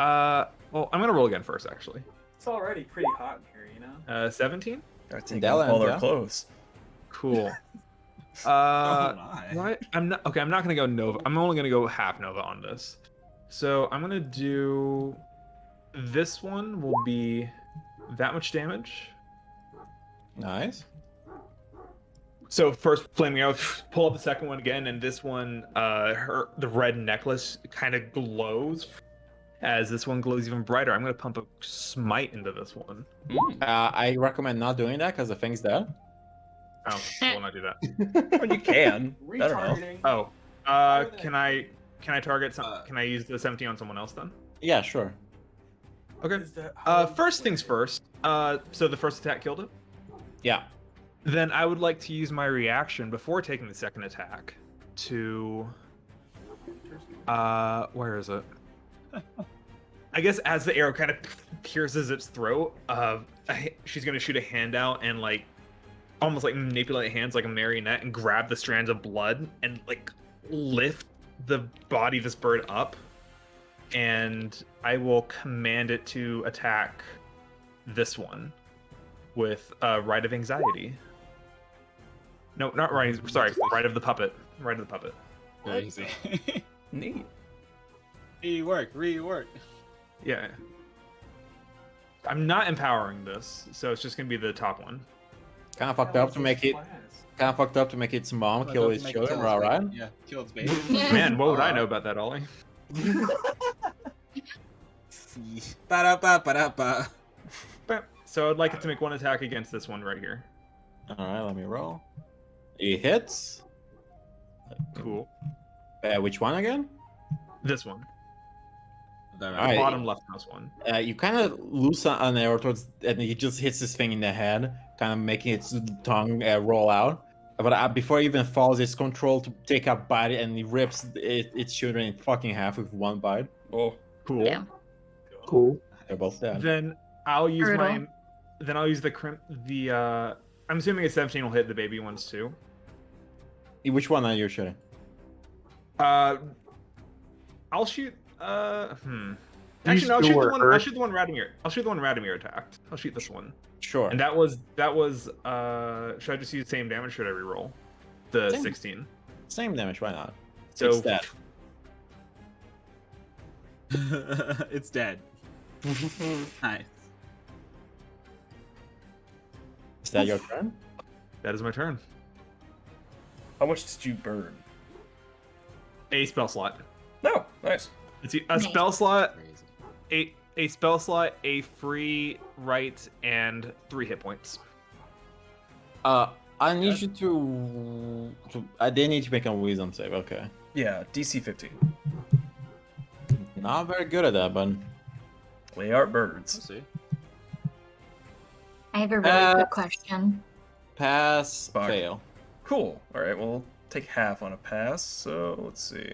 Well, I'm gonna roll again first, actually. It's already pretty hot in here, you know. 17. Gotta take That off all lands, our yeah. clothes. Cool. Oh my. What? I'm not gonna go Nova. I'm only gonna go half Nova on this. So I'm gonna do. This one will be that much damage. Nice. So first flaming arrow, pull up the second one again, and this one, the red necklace kind of glows. As this one glows even brighter, I'm gonna pump a smite into this one. I recommend not doing that because the thing's dead. Oh, I will not do that. Well, you can. I don't know. Retargeting. Oh, can I target some? Can I use the 17 on someone else then? Yeah, sure. Okay. Is that how you First play things it? first. So the first attack killed it. Yeah. Then I would like to use my reaction before taking the second attack to. Where is it? I guess as the arrow kind of pierces its throat, she's gonna shoot a hand out and like, almost like manipulate hands like a marionette and grab the strands of blood and like lift the body of this bird up, and I will command it to attack this one with Rite of Anxiety. No, not right. Sorry, Rite of the Puppet. Rite of the Puppet. Very easy. Neat. Rework. Yeah. I'm not empowering this, so it's just gonna be the top one. Kind of fucked up to make it. Kind of fucked up to make its mom kill its children, right? Yeah, kill its baby. Man, what would I know about that, Ollie? Ba-da-ba-ba-da-ba. So I'd like it to make one attack against this one right here. All right, let me roll. It hits. Cool. Which one again? This one. Alright. Bottom leftmost one. You kind of loose an arrow towards, and he just hits this thing in the head, kind of making its tongue roll out. But before it even falls, it's controlled to take a bite, and he rips its children in fucking half with one bite. Oh, Cool. Yeah. Cool. They're both dead. Then I'll use Brutal. I'm assuming a 17 will hit the baby ones too. Which one are you shooting? I'll shoot. Actually, no. I'll shoot the one. I'll shoot the one Radomir. I'll shoot the one Radomir attacked. I'll shoot this one. Sure. And that was. Should I just use the same damage? Should I reroll the Same. 16? Same damage. Why not? So It's dead. It's dead. Nice. Is that your turn? that is my turn. how much did you burn? A spell slot. No, nice. It's a Nice. spell slot. Crazy. A spell slot, a free right, and 3 hit points. I need you to. They need to make a wisdom save. Okay. Yeah, DC 15. Not very good at that, but They are Let's birds. see. I have a really quick question. pass, Fuck. fail. Cool. All right, we'll take half on a pass. So let's see.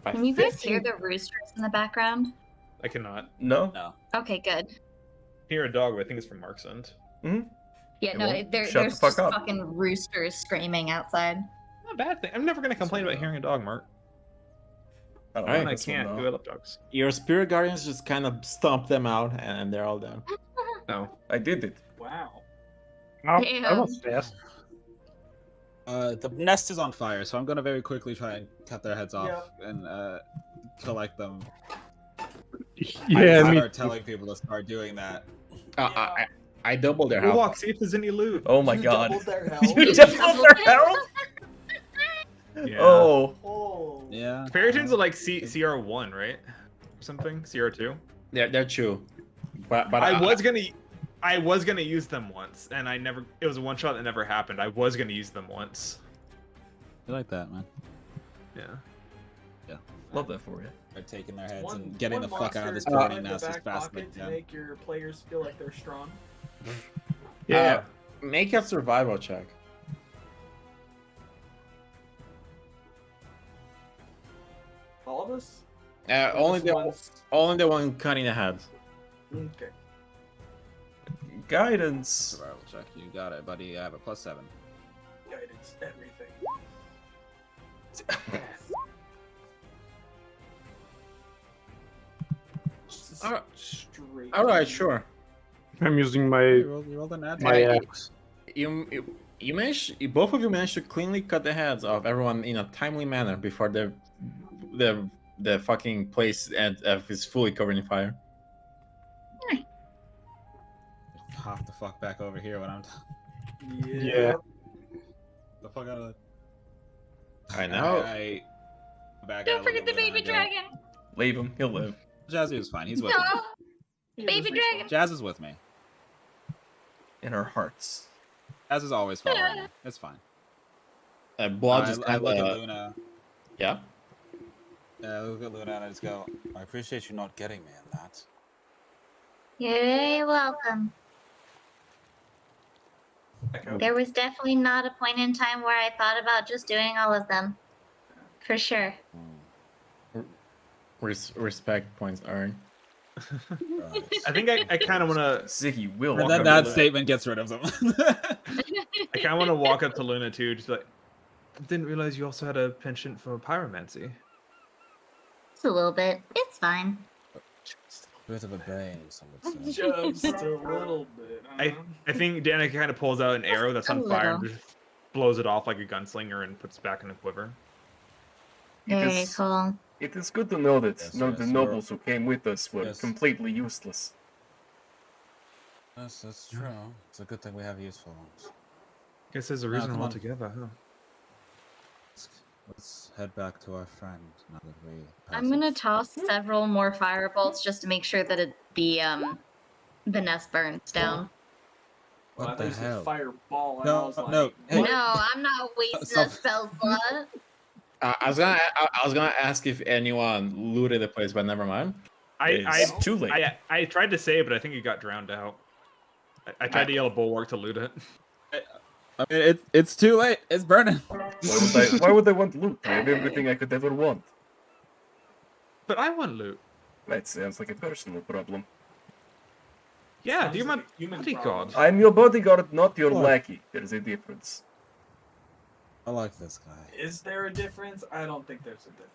By Can you guys 15. hear the roosters in the background? I cannot No. No. Okay, good. hear a dog, but I think it's from Mark's end. Yeah, Yeah, no, well, there's shut the fuck just up. fucking roosters screaming outside. Not a bad thing. I'm never gonna complain about hearing a dog, Mark. I don't Alright. And like I this one, can't. though. Do I love dogs? Your spirit guardians just kind of stomp them out, and they're all dead. No. I did it. Wow. Oh, that was fast. The nest is on fire, so I'm gonna very quickly try and cut their heads off and collect them. Yeah, I me. start telling people to start doing that. I doubled their We'll health. walk, see if there's any loot. Oh my You god. doubled their health? You doubled their health? Yeah. Oh. Oh. Yeah. Fairy Tunes are like CR1, right? Or something? CR2? They're true. But I was gonna use them once, and I never. It was a one shot that never happened. I was gonna use them once. I like that, man. Yeah. Love that for you. They're taking their heads One- and getting the one fuck out of this monster burning in the nest as back fast as they pocket to can. make your players feel like they're strong. Yeah. Make a survival check. All of us? Only Just the ones? only the one cutting the head. Okay. Guidance. Survival check. You got it, buddy. I have a +7. Guidance, everything. Just Alright. straight. All right, sure. I'm using You rolled a nat my 20. axe. You managed. Both of you managed to cleanly cut the heads of everyone in a timely manner before the fucking place is fully covered in fire. Hop the fuck back over here when I'm done. Yeah. The fuck out of it. I know. Back Don't out, forget the look at baby Luna, I go, dragon. Leave him. He'll live. Jazzy was fine. He's with me. No, baby dragon. Jazz is with me. In our hearts. Jazz is always following me. It's fine. Blood just I kind look at of. Luna. Yeah. I look at Luna and I just go, I appreciate you not getting me in that. You're very welcome. There was definitely not a point in time where I thought about just doing all of them. For sure. Respect points earned. Right. I think I kind of want to. Ziggy will. And walk then up that to Luna. statement gets rid of them. I kind of want to walk up to Luna too, just like. Didn't realize you also had a penchant for pyromancy. Just a little bit. It's fine. Bit of a brain, some would say. Just a little bit. I think Danica kind of pulls out an arrow that's on A fire and little. just blows it off like a gunslinger and puts it back in the quiver. Very is- cool. It is good to know that Yes, none of yes, the we're- nobles who came with us were Yes. completely useless. Yes, that's true. It's a good thing we have useful ones. Guess there's a Now, reason come on. altogether, huh? Let's head back to our friend now that we. I'm gonna passage. toss several more firebolts just to make sure that the nest burns down. Well, I What thought the you said hell? fireball, and No, I was like, no, hey. what? No, I'm not wasting Stop. a spell slot. I was gonna ask if anyone looted the place, but never mind. It's too late. I tried to say it, but I think it got drowned out. I tried to yell at Bulwark to loot it. I mean, it's too late. It's burning. Why would I want loot? I have everything I could ever want. But I want loot. That sounds like a personal problem. Yeah, Sounds do you like mind a human bodyguard? problem. I'm your bodyguard, not your What? lackey. There's a difference. I like this guy. Is there a difference? I don't think there's a difference.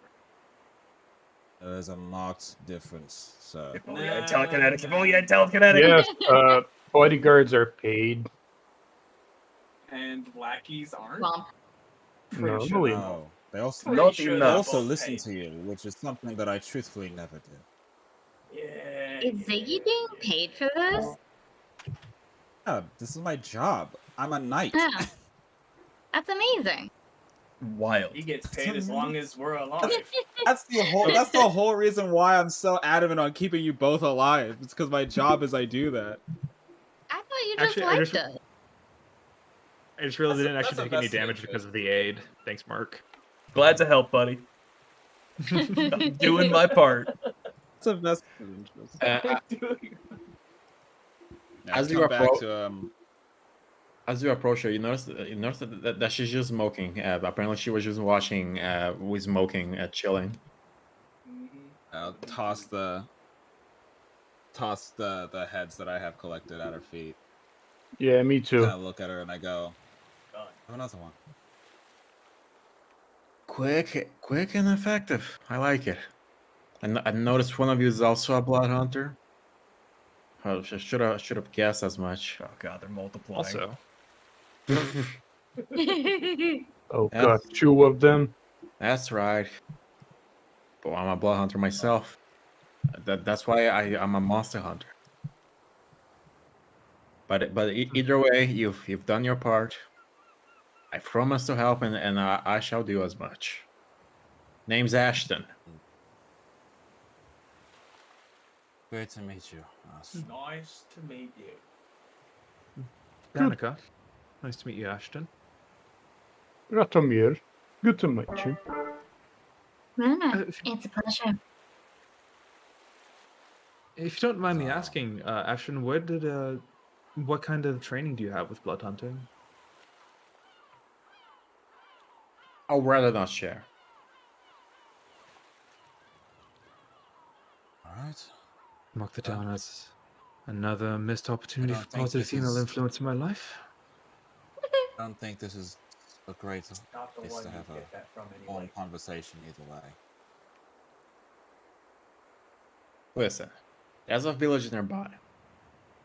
There is a marked difference, sir. If only I Nah, had telekinetic. If only I had telekinetic. Yes, bodyguards are paid. And lackeys aren't? Womp. Pretty No, sure. we- No, they also Pretty Not sure enough. they they're also both listen paid. to you, which is something that I truthfully never do. Yeah. Is Ziggy being paid for this? Yeah, this is my job. I'm a knight. Yeah. That's amazing. Wild. He gets paid as long as we're alive. That's the whole reason why I'm so adamant on keeping you both alive. It's because my job is I do that. I thought you just Actually, I liked just- it. I just realized I didn't That's actually a take any vested damage interest. because of the aid. Thanks, Mark. Glad to help, buddy. I'm doing my part. It's a vested interest. Now, As to you come back appro- to As you approach her, you notice that she's just smoking. Apparently, she was just watching, with smoking, chilling. I'll toss the heads that I have collected at her feet. Yeah, me too. Kind of look at her and I go, Done. have another one. Quick and effective. I like it. I noticed one of you is also a blood hunter. I should have guessed as much. Oh god, they're multiplying. Also, Oh Yeah. god, 2 of them. That's right. But I'm a blood hunter myself. That's why I'm a monster hunter. But either way, you've done your part. I promise to help, and I shall do as much. Name's Ashton. Great to meet you. Nice to meet you. Danica, nice to meet you, Ashton. Ratomir, good to meet you. It's a pleasure. If you don't mind me asking, Ashton, what kind of training do you have with blood hunting? I'd rather not share. All right. Mark that down as another missed opportunity don't for think positive this female is- influence in my life. I don't think this is a great Not the place one to you have a get that from long anyway. conversation either way. Listen, there's a village nearby.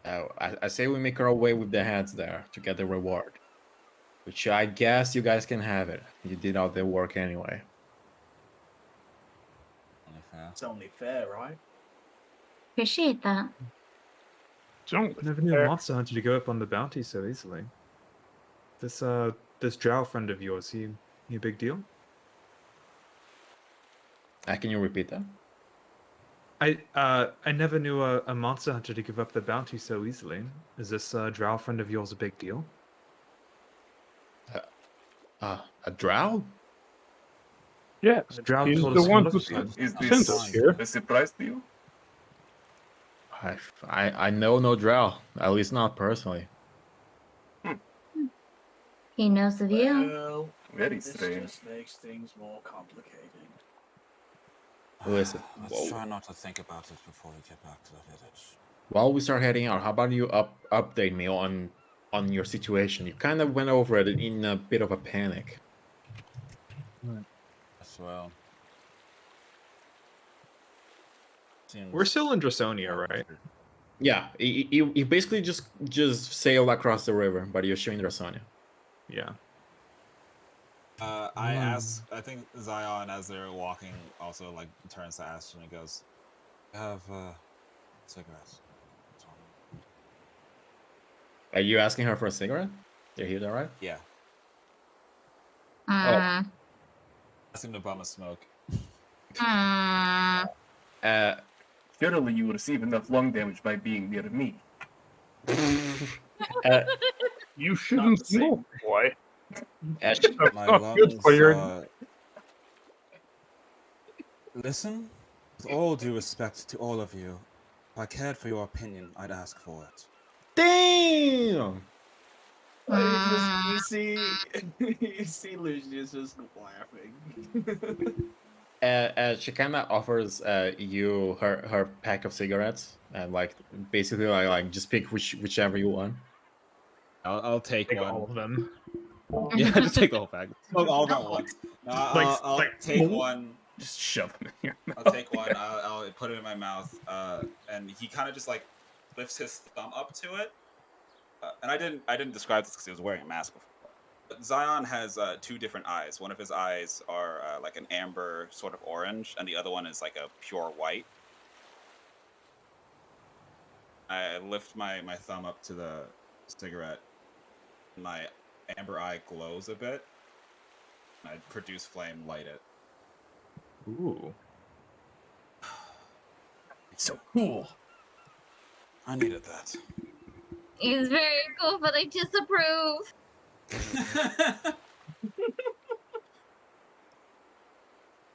I say we make our way with the heads there to get the reward. Which I guess you guys can have it. You did all the work anyway. Only fair. It's only fair, right? Appreciate that. Don't Never knew a monster hunter to go up on the bounty so easily. This drow friend of yours, he a big deal? Can you repeat that? I never knew a monster hunter to give up the bounty so easily. Is this drow friend of yours a big deal? A drow? Yes, The drow he's told the us one to who look for him. Is sent this us here. a surprise to you? I know no drow. At least not personally. He knows of you. Well, Very this strange. just makes things more complicated. Listen, Let's try not to think about it before we get back to the village. while we start heading out, how about you update me on your situation? You kind of went over it in a bit of a panic. As well. We're still in Drasonia, right? Yeah, you basically just sailed across the river, but you're showing Rasonia. Yeah. I think Zion, as they're walking, also like turns to Ashton and goes, "I have cigarettes." Are you asking her for a cigarette? You hear that right? Yeah. Mm. Ask him to bum a smoke. Mm. Surely you receive enough lung damage by being near me. You shouldn't smoke, boy. Ash, That's My not good lungs for your. are... Listen, with all due respect to all of you, if I cared for your opinion, I'd ask for it. damn! You see, you see Lucius just laughing. She kind of offers you her pack of cigarettes and like basically like just pick whichever you want. I'll take one. All of them. Yeah, just take the whole pack. Smoke all of them at once. No, I'll take one. Just shove them in your mouth. I'll take one. I'll put it in my mouth. And he kind of just like lifts his thumb up to it. And I didn't describe this because he was wearing a mask before. But Zion has two different eyes. One of his eyes are like an amber sort of orange, and the other one is like a pure white. I lift my thumb up to the cigarette. My amber eye glows a bit. I produce flame, light it. Ooh. So cool. I needed that. He's very cool, but I disapprove.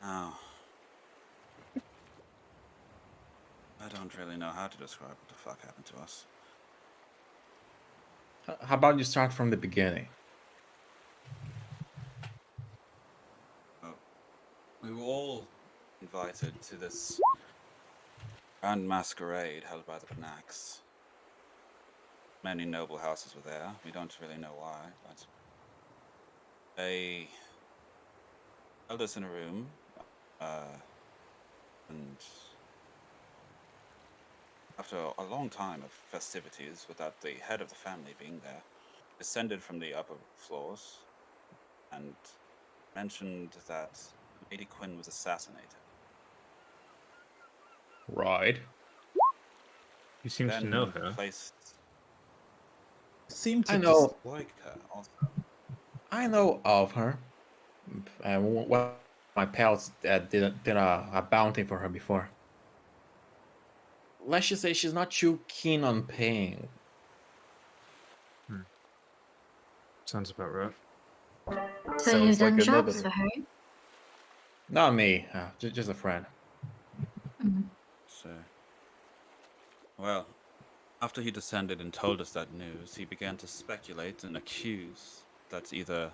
Oh. I don't really know how to describe what the fuck happened to us. How about you start from the beginning? We were all invited to this grand masquerade held by the Knacks. Many noble houses were there. We don't really know why, but they held us in a room, and after a long time of festivities, without the head of the family being there, descended from the upper floors and mentioned that Lady Quinn was assassinated. Right. You seem to Then know her. Seemed to I know. dislike her also. I know of her. Well, my pals did a bounty for her before. let's just say she's not too keen on paying. Sounds about right. So Sounds you've done like jobs another. for her? Not me, just a friend. So, well, after he descended and told us that news, he began to speculate and accuse that either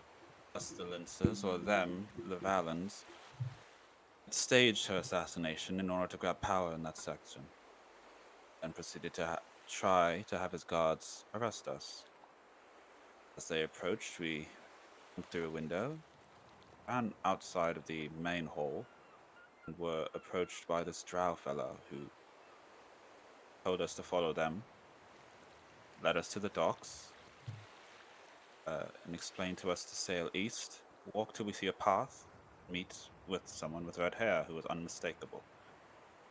us, the Lincers, or them, the Valens, had staged her assassination in order to grab power in that section, and proceeded to try to have his guards arrest us. As they approached, we went through a window, ran outside of the main hall, and were approached by this drow fellow who told us to follow them, led us to the docks, and explained to us to sail east, walk till we see a path, meet with someone with red hair who was unmistakable,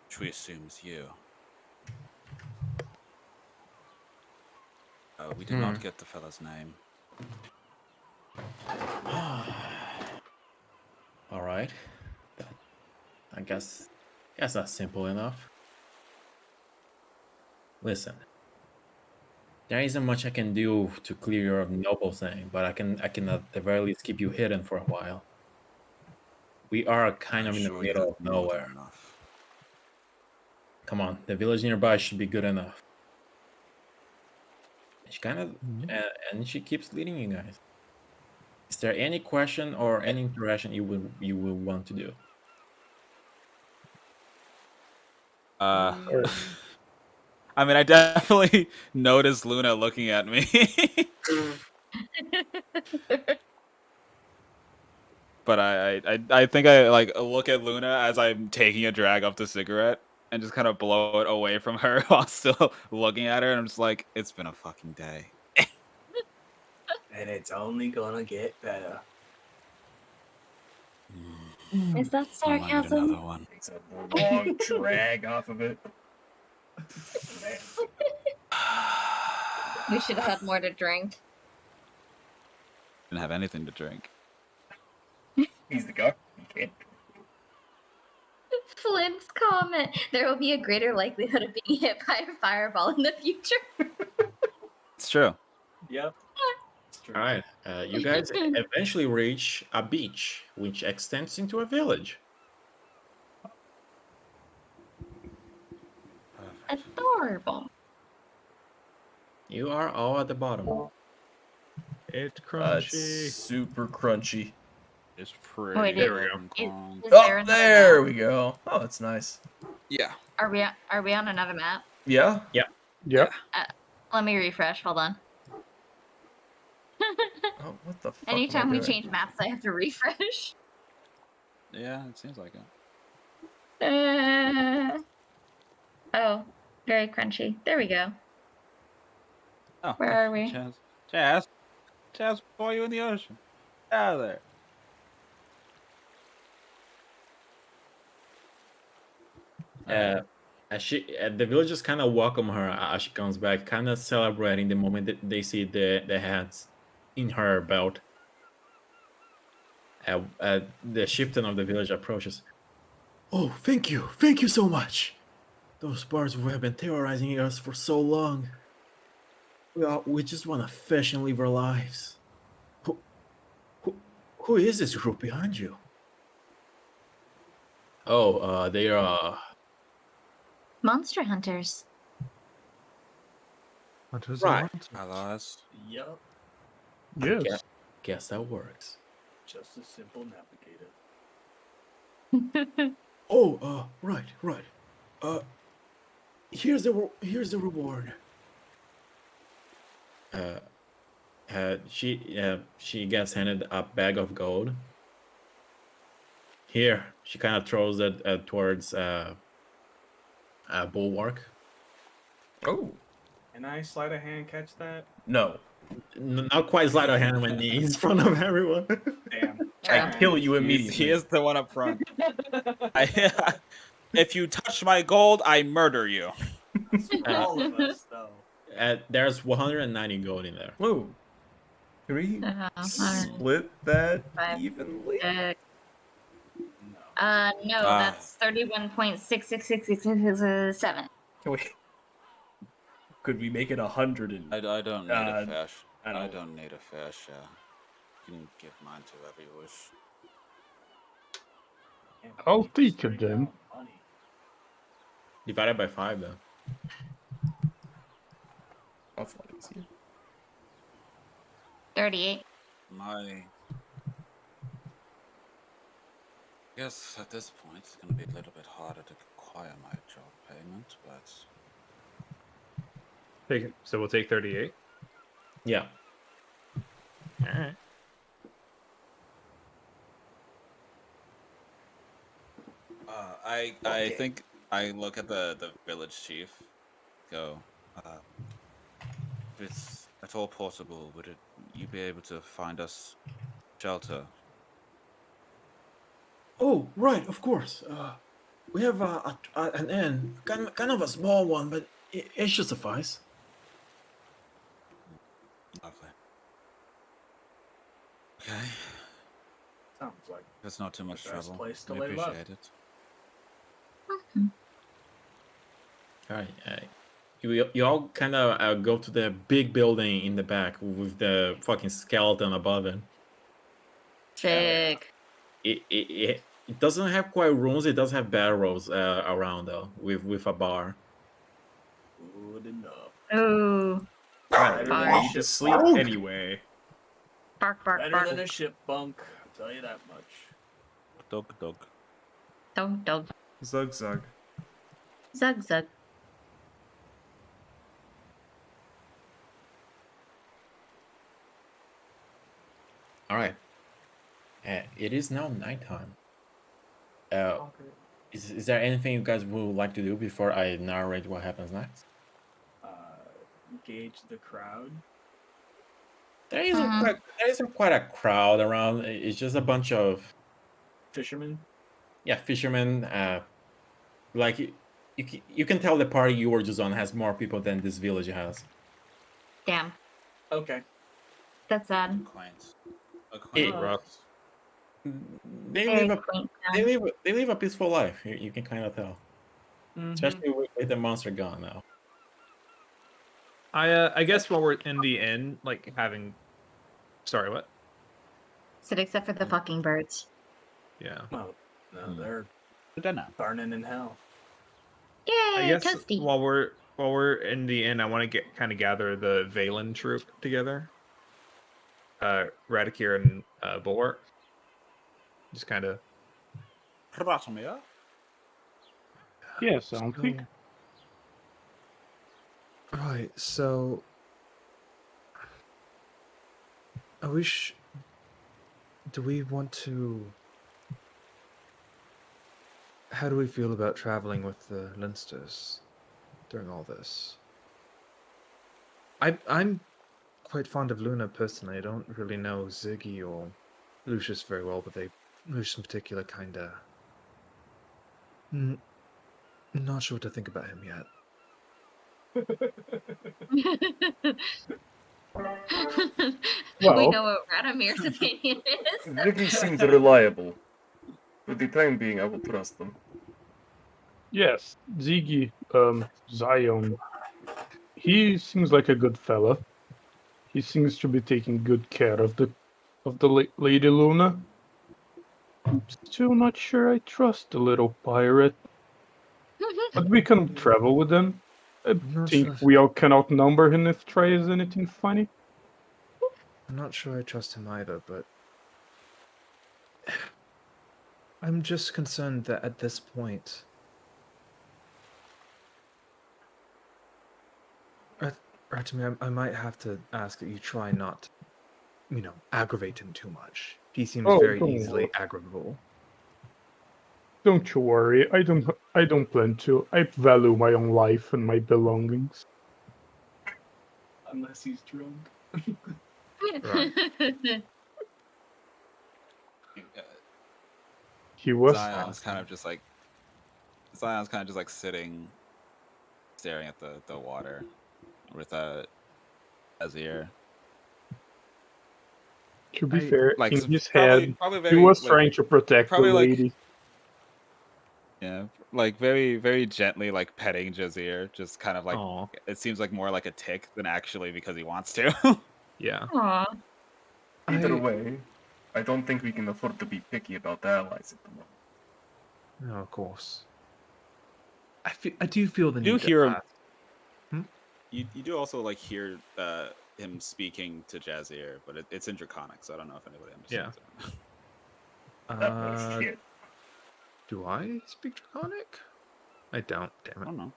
which we assume is you. We did not get the fella's name. All right. I guess that's simple enough. Listen, there isn't much I can do to clear your noble thing, but I can at the very least keep you hidden for a while. We are kind of in the Sure, you middle have of more than nowhere. enough. Come on, the village nearby should be good enough. She kind of, and she keeps leading you guys. Is there any question or any interaction you will want to do? I mean, I definitely noticed Luna looking at me. But I think I like look at Luna as I'm taking a drag off the cigarette and just kind of blow it away from her while still looking at her. And I'm just like, it's been a fucking day. And it's only gonna get better. Is that I might need another sarcasm? one. Takes a long drag off of it. We should have had more to drink. Didn't have anything to drink. He's the guy. You can't. Flint's comment. There will be a greater likelihood of being hit by a fireball in the future. It's true. Yep. It's true. All right, you guys eventually reach a beach, which extends into a village. Perfect. Adorable. You are all at the bottom. It's It's crunchy. super crunchy. It's pretty. Wait, There we go. Is there Oh, another there map? we go. Oh, that's nice. Yeah. Are we on another map? Yeah? Yep. Let me refresh. Hold on. Oh, what the fuck? Anytime am I we doing? change maps, I have to refresh. Yeah, it seems like it. Oh, very crunchy. There we go. Oh, Where are we? Chaz, why are you in the ocean? Get out of there. The villagers kind of welcome her as she comes back, kind of celebrating the moment that they see the hats in her belt. The chieftain of the village approaches. Oh, thank you so much. Those bards who have been terrorizing us for so long. We just want to fish and live our lives. Who is this group behind you? Oh, they are. Monster hunters. Right. Allies. Yep. Yes. Guess that works. Just a simple navigator. Oh, right. Here's the reward. She gets handed a bag of gold. Here, she kind of throws it towards a bulwark. Oh. Can I sleight of hand catch that? No. Not quite sleight of hand when he's in front of everyone. Damn. I kill you He immediately. is the one up front. If you touch my gold, I murder you. All of us, though. There's 190 gold in there. Whoa. Can we split that evenly? No, that's 31.66667. Wait. Could we make it 100? I don't need a fair. I I don't- don't need a fair share. You can give mine to whoever you wish. Can't I'll believe take it straight then. down money. Divided by 5, though. That's a lot easier. 38. My. Yes, at this point, it's going to be a little bit harder to acquire my job payment, but So we'll take 38. Yeah. All right. I Okay. think I look at the village chief, go, if it's at all possible, would you be able to find us shelter? Oh, right, of course. We have an inn, kind of a small one, but it should suffice. Lovely. Okay, Sounds like if it's not too much the best trouble, place to we lay low. appreciate it. All right. You all kind of go to the big building in the back with the fucking skeleton above it. Sick. It doesn't have quite rooms. It does have barrels around though, with a bar. Good enough. Oh, I Bark. need to sleep anyway. bark, bark, Better bark. than a ship bunk, I'll tell you that much. Dog. Dog, dog. Zug zug. Zug, zug. All right. It is now nighttime. Is there anything you guys would like to do before I narrate what happens next? Engage the crowd. There isn't quite a crowd around. It's just a bunch of Fishermen. fishermen. Like you can tell the party you were just on has more people than this village has. Damn. Okay. That's sad. Acquaint. rough. They Very live a quaint they town. live a peaceful life. You can kind of tell, Mhm. especially with the monster gone now. I guess while we're in the inn, like having. Sorry, what? Said except for the fucking birds. Yeah. Well, no, Hmm. they're Dunno. burning in hell. I Yay, guess toasty. while we're in the inn, I want to gather the Valen troop together. Radikir and Bulwark. Just kind of. Ratomir? Yeah, sounds good. Right, so I wish. Do we want to? How do we feel about traveling with the Leinsters during all this? I'm quite fond of Luna personally. I don't really know Ziggy or Lucius very well, but Lucius in particular kinda. Not sure what to think about him yet. We Well- know what Radomir's opinion is. Ziggy seems reliable. For the time being, I will trust them. Yes, Ziggy, Zion. He seems like a good fella. He seems to be taking good care of the Lady Luna. I'm still not sure I trust the little pirate, but we can travel with him. I I'm not think sure. we all can outnumber him if tries anything funny. I'm not sure I trust him either, but I'm just concerned that at this point, Ratomir, I might have to ask that you try not, aggravate him too much. He seems Oh, very don't easily worry. aggravable. Don't you worry. I don't plan to. I value my own life and my belongings. Unless he's drunk. He was. Zion's kind of just like sitting, staring at the water with Azir. To be fair, Like, in his probably- head, probably he very, was like, trying to protect the probably, like- lady. Yeah, like very, very gently, like petting Jazir, just kind of like Aw. it seems like more like a tick than actually because he wants to. Yeah. Aw. Either I way, I don't think we can afford to be picky about allies at the moment. No, of course. I do feel the You do need to hear him. ask. Hmm? You do also like hear him speaking to Jazir, but it's in Draconic, so I don't know if anybody Yeah. understands it. Oh shit. Do I speak Draconic? I don't. Damn I it. don't know.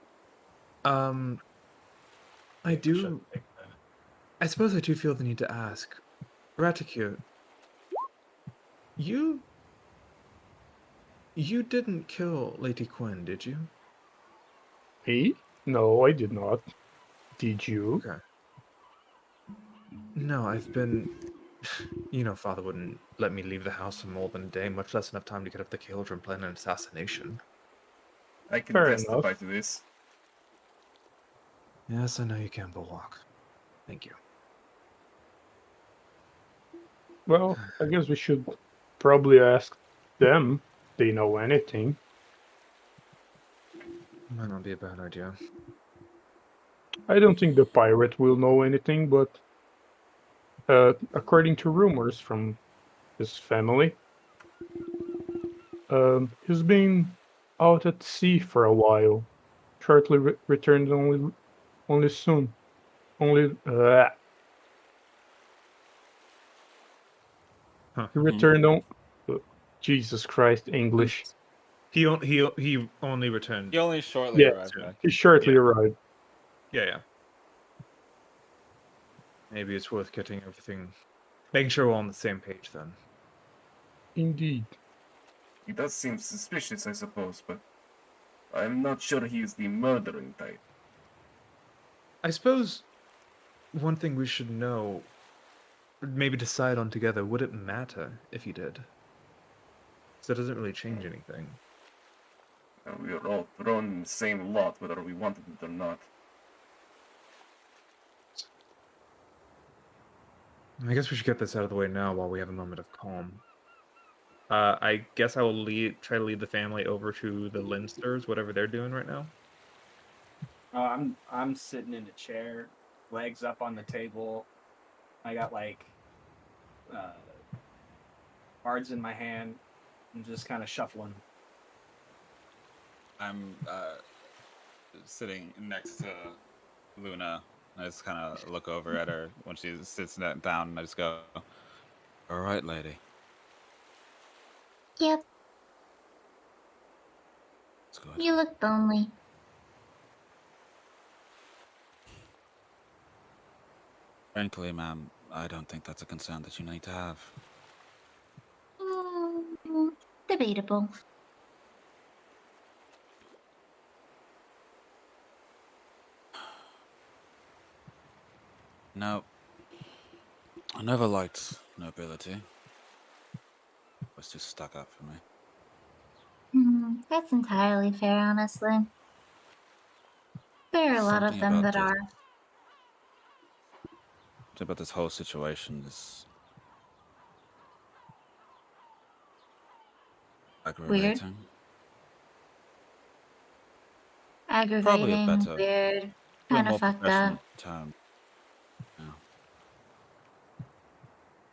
I Maybe we should do. pick that. I suppose I do feel the need to ask. Raticute, you didn't kill Lady Quinn, did you? Me? No, I did not. Did you? Okay. No, I've been. You know, Father wouldn't let me leave the house for more than a day, much less enough time to get up the cauldron and plan an assassination. I can Fair testify enough. to this. Yes, I know you can, Bulwark. Thank you. Well, I guess we should probably ask them if they know anything. Might not be a bad idea. I don't think the pirate will know anything, but according to rumors from his family, he's been out at sea for a while. Shortly returned only soon. Only Huh. he returned on. Jesus Christ, English. He only returned. He only shortly Yeah, arrived soon. back. he shortly Yeah. arrived. Yeah. Maybe it's worth getting everything, making sure we're all on the same page then. Indeed. He does seem suspicious, I suppose, but I'm not sure he is the murdering type. I suppose one thing we should know, or maybe decide on together, would it matter if he did? So it doesn't really change anything. We are all thrown in the same lot, whether we wanted it or not. I guess we should get this out of the way now while we have a moment of calm. I guess I will try to lead the family over to the Linsters, whatever they're doing right now. I'm sitting in a chair, legs up on the table. I got like cards in my hand. I'm just kind of shuffling. I'm sitting next to Luna. I just kind of look over at her when she sits down, and I just go, "All right, lady. Yep, It's good." you look lonely. Frankly, ma'am, I don't think that's a concern that you need to have. Mm, debatable. No, I never liked nobility. It was too stuck up for me. That's entirely fair, honestly. There are a lot of Something them about that are. something about this whole situation is Weird, aggravating. Probably a aggravating, better, weird, probably a kind of more fucked professional up. term. Yeah.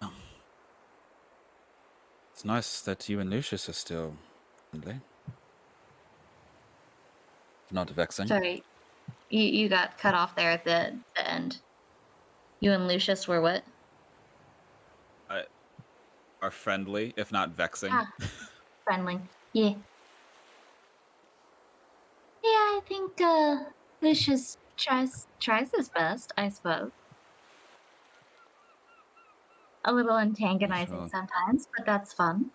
Oh. It's nice that you and Lucius are still friendly. Not vexing. Sorry, you got cut off there at the end. You and Lucius were what? Are friendly, if not vexing. Ah, friendly. Yeah. Yeah, I think Lucius tries his best, I suppose. A little antagonizing Sure. sometimes, but that's fun.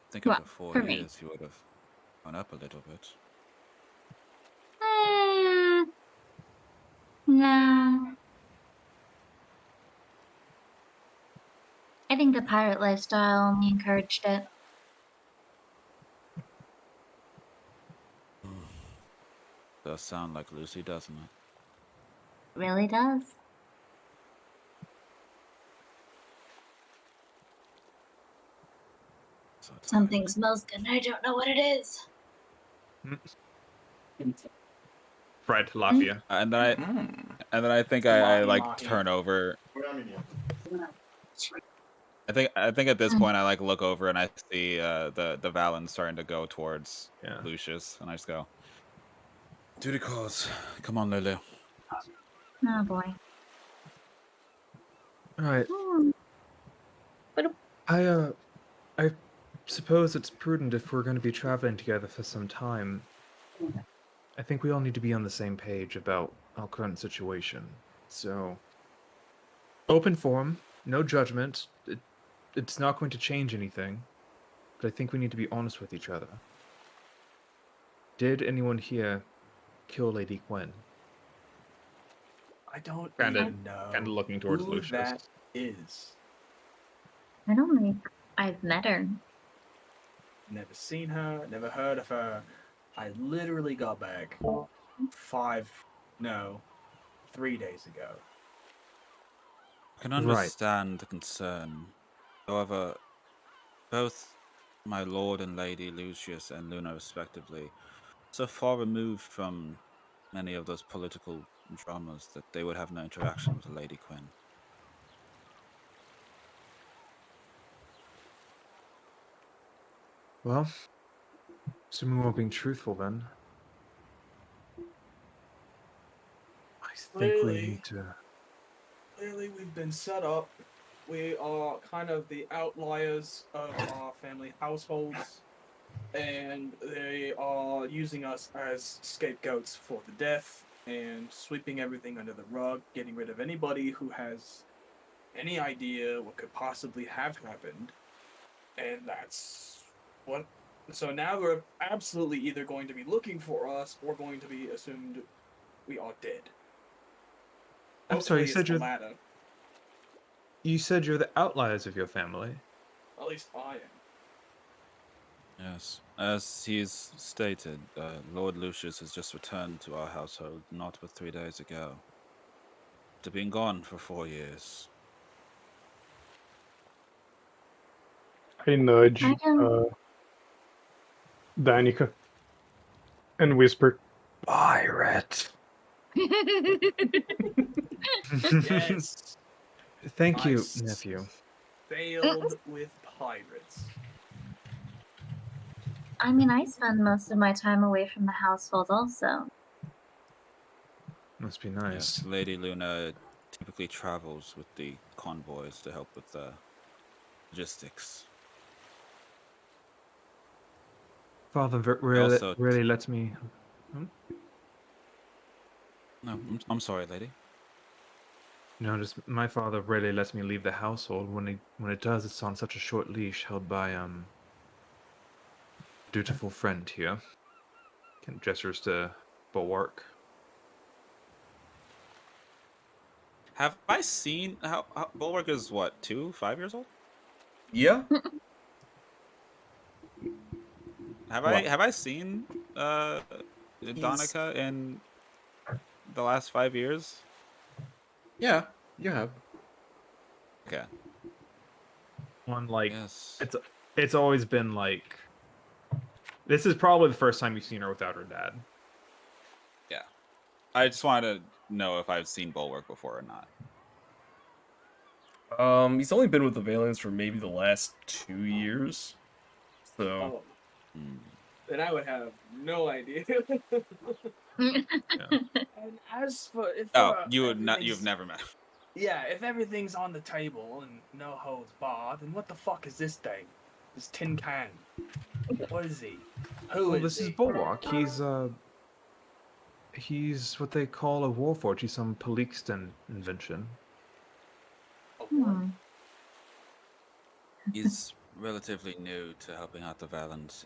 I think Well, after 4 for me. years, you would have gone up a little bit. No. I think the pirate lifestyle only encouraged it. Does sound like Lucy, doesn't it? Really does. So Something smells good and I don't know what it is. Fried tilapia. And then I think I like turn over. I think at this point I like look over and I see the Valen starting to go towards Lucius, and I just go, duty calls. Come on, Lulu. Oh boy. All right. But I suppose it's prudent if we're going to be traveling together for some time. I think we all need to be on the same page about our current situation. So, open forum, no judgment. It's not going to change anything, but I think we need to be honest with each other. Did anyone here kill Lady Gwen? I don't Kinda- even know kinda looking towards who Lucius. that is. I don't think I've met her. Never seen her, never heard of her. I literally got back 3 days ago. I can understand the concern. However, both my lord and lady Lucius and Luna respectively so far removed from many of those political dramas that they would have no interaction with Lady Quinn. Well, assuming we're being truthful then. I think we need to... Clearly, we've been set up. We are kind of the outliers of our family households, and they are using us as scapegoats for the death and sweeping everything under the rug, getting rid of anybody who has any idea what could possibly have happened. And that's what. So now they're absolutely either going to be looking for us or going to be assumed we are dead. I'm sorry, you Hopefully said it's the you're... latter. You said you're the outliers of your family. At least I am. Yes, as he's stated, Lord Lucius has just returned to our household not but 3 days ago. After being gone for 4 years. I nudge Danica and whisper, "Pirate." Yes. Thank you, I nephew. Failed with pirates. I mean, I spend most of my time away from the household also. Must be nice. Yes, Lady Luna typically travels with the convoys to help with the logistics. Father Also- really lets me... No, I'm sorry, lady. No, just my father rarely lets me leave the household. When it does, it's on such a short leash held by dutiful friend here. Kind of gestures to Bulwark. Have I seen how Bulwark is what, 5 years old? Yeah. Have I seen Donica in the last 5 years? Yeah, you have. Okay. One like Yes. it's always been like this is probably the first time you've seen her without her dad. Yeah. I just wanted to know if I've seen Bulwark before or not. He's only been with the Valiants for maybe the last 2 years. So Then I would have no idea. And as for if you've never met him. Yeah, if everything's on the table and no holds barred, then what the fuck is this thing? This tin can. What is he? Who Well, is this he? is Bulwark. He's what they call a warforged. He's some Pelixton invention. He's relatively new to helping out the Valens.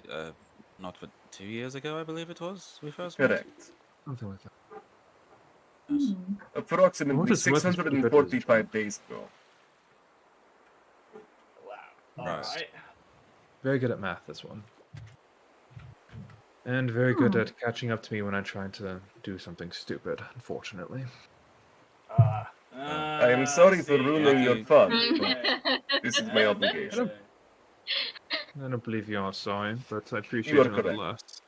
Not but 2 years ago, I believe it was. We first met. Correct. Something like that. Yes. Approximately What is worth is pretty good for this 645 days ago. Wow. Right. Alright. Very good at math, this one. And very good at catching up to me when I try to do something stupid, unfortunately. I am sorry for ruining your fun, but this is my Yeah, obligation. I don't believe you are sorry, but I appreciate are it correct. nonetheless.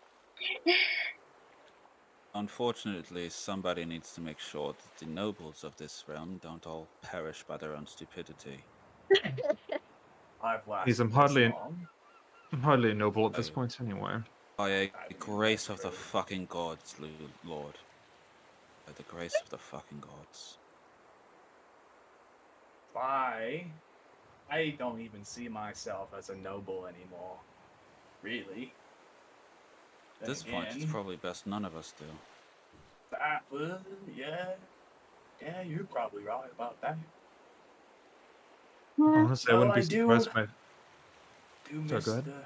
Unfortunately, somebody needs to make sure that the nobles of this realm don't all perish by their own stupidity. I've lasted Please, I'm this hardly long. a noble at this I- point anyway. By a I mean, grace that's of the true. fucking gods, Lord. By the grace of the fucking gods. I don't even see myself as a noble anymore. Really. At this point, it's probably best none of us do. Yeah, you're probably right about that. Honestly, I wouldn't be I surprised by. do Sorry, miss go ahead. the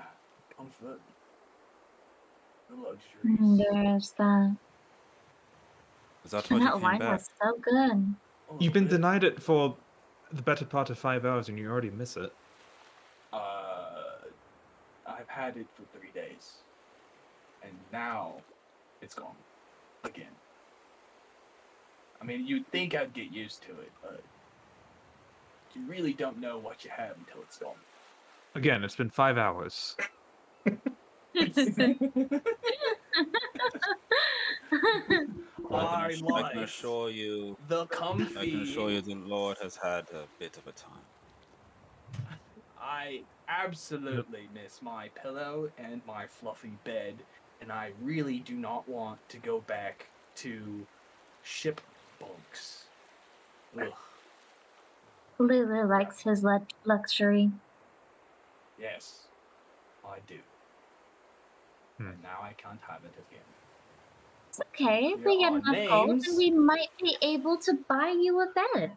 comfort, the luxuries. There's that. Is that why you That came wine back? was so good. A You've little been bit. denied it for the better part of 5 hours, and you already miss it. I've had it for 3 days, and now it's gone again. I mean, you'd think I'd get used to it, but you really don't know what you have until it's gone. Again, it's been 5 hours. I can assure you, The comfy. I can assure you, the Lord has had a bit of a time. I absolutely miss my pillow and my fluffy bed, and I really do not want to go back to ship bunks. Ugh. Lulu likes his luxury. Yes, I do. And now I can't have it again. It's okay. If There we get are enough gold, then names. we might be able to buy you a bed.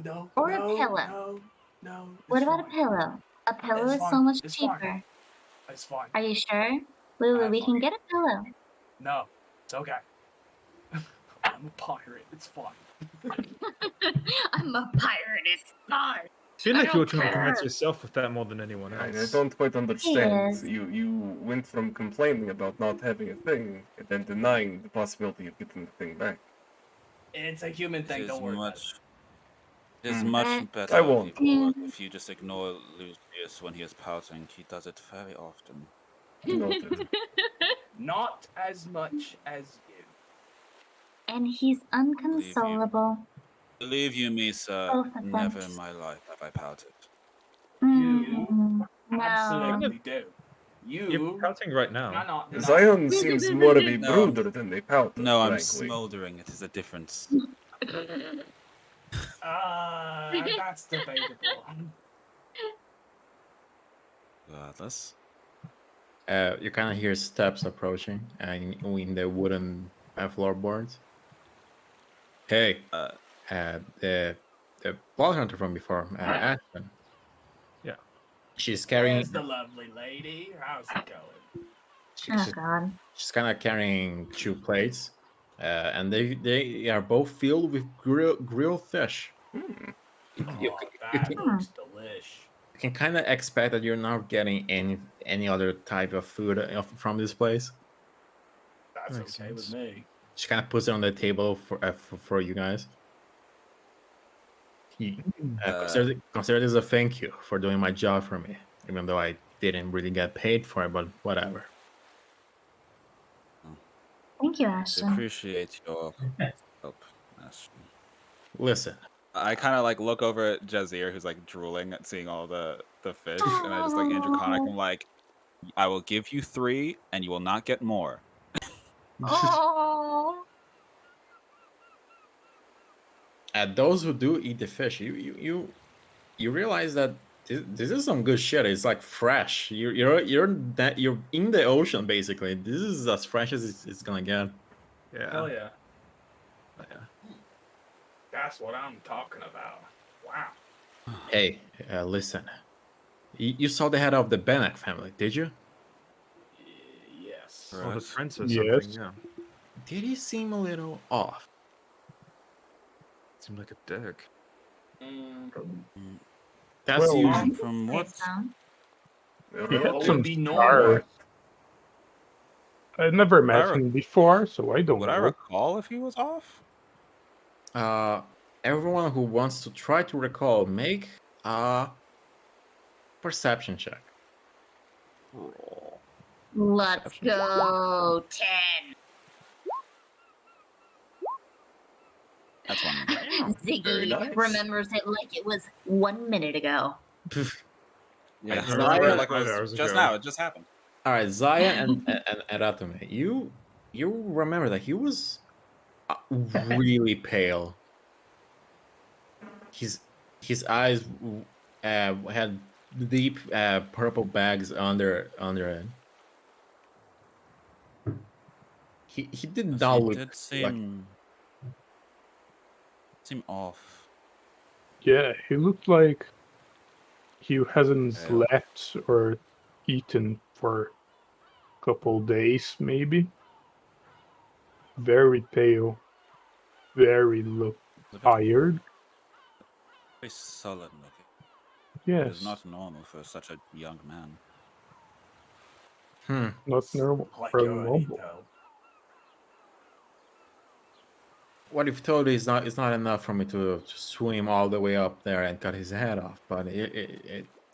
No. Or a no, pillow. No. What it's about a fine. pillow? A pillow It's is so fine. much It's cheaper. fine. It's fine. Are you sure? Lulu, we can fine. get a pillow. No, it's okay. I'm a pirate. It's fine. I'm a pirate, it's fine. I feel I like you were don't trying to convince care. yourself with that more than anyone I else. don't quite understand. Yes. You went from complaining about not having a thing and then denying the possibility of getting the thing back. It's a human thing. Don't worry about it. It is Mm. much better I won't. if you just ignore Lucius when he is pouting. He does it very often. Noted. Not as much as you. And he's unconsolable. Believe you me, sir, Both of them. never in my life have I pouted. No. Absolutely do. You're pouting right now. Cannot deny Zion it. seems more of a No. brooder than a pouter, No, I'm frankly. smoldering. It is a difference. That's debatable. Regardless. You kind of hear steps approaching in the wooden floorboards. Hey, the blood hunter from before, Ashton. Yeah. She's carrying. There's the lovely lady. How's it going? Oh God. She's kind of carrying 2 plates, and they are both filled with grilled fish. That looks delish. You can kind of expect that you're not getting any other type of food from this place. That's Makes okay with sense. me. She kind of puts it on the table for you guys. Consider this a thank you for doing my job for me, even though I didn't really get paid for it, but whatever. Thank you, I Ashton. appreciate your help, Ashton. Listen. I kind of like look over at Jazir, who's like drooling at seeing all the fish, and I just like Androconic. I'm like, I will give you 3, and you will not get more. Oh. Those who do eat the fish, you realize that this is some good shit. It's like fresh. You're in the ocean basically. This is as fresh as it's gonna get. Yeah. Hell yeah. That's what I'm talking about. Wow. Hey, listen. You saw the head of the Bannock family, did you? Yes. Or the Right. prince or Yes. something, yeah. Did he seem a little off? Seemed like a dick. That's Well, usually From what? Well, He had What some would be scars. normal? I never met I him before, so I don't Would know. I recall if he was off? everyone who wants to try to recall, make a perception check. Roll. Let's Perception check. go. 10. That's one. Ziggy Very nice. remembers it like it was 1 minute ago. Yeah, I I remember remember it like it 5 was hours just ago. now. It just happened. All right, Zaya and Ratome, you remember that he was really pale. His eyes had deep purple bags under it. He did Yes, not he look did like seem off. Yeah, he looked like he hasn't Pale. slept or eaten for a couple days, maybe. Very pale, very A bit tired. very sullen looking. It is Yes, not normal for such a young man. not normal Like or you're any normal. help. what if totally is not enough for me to swim all the way up there and cut his head off, but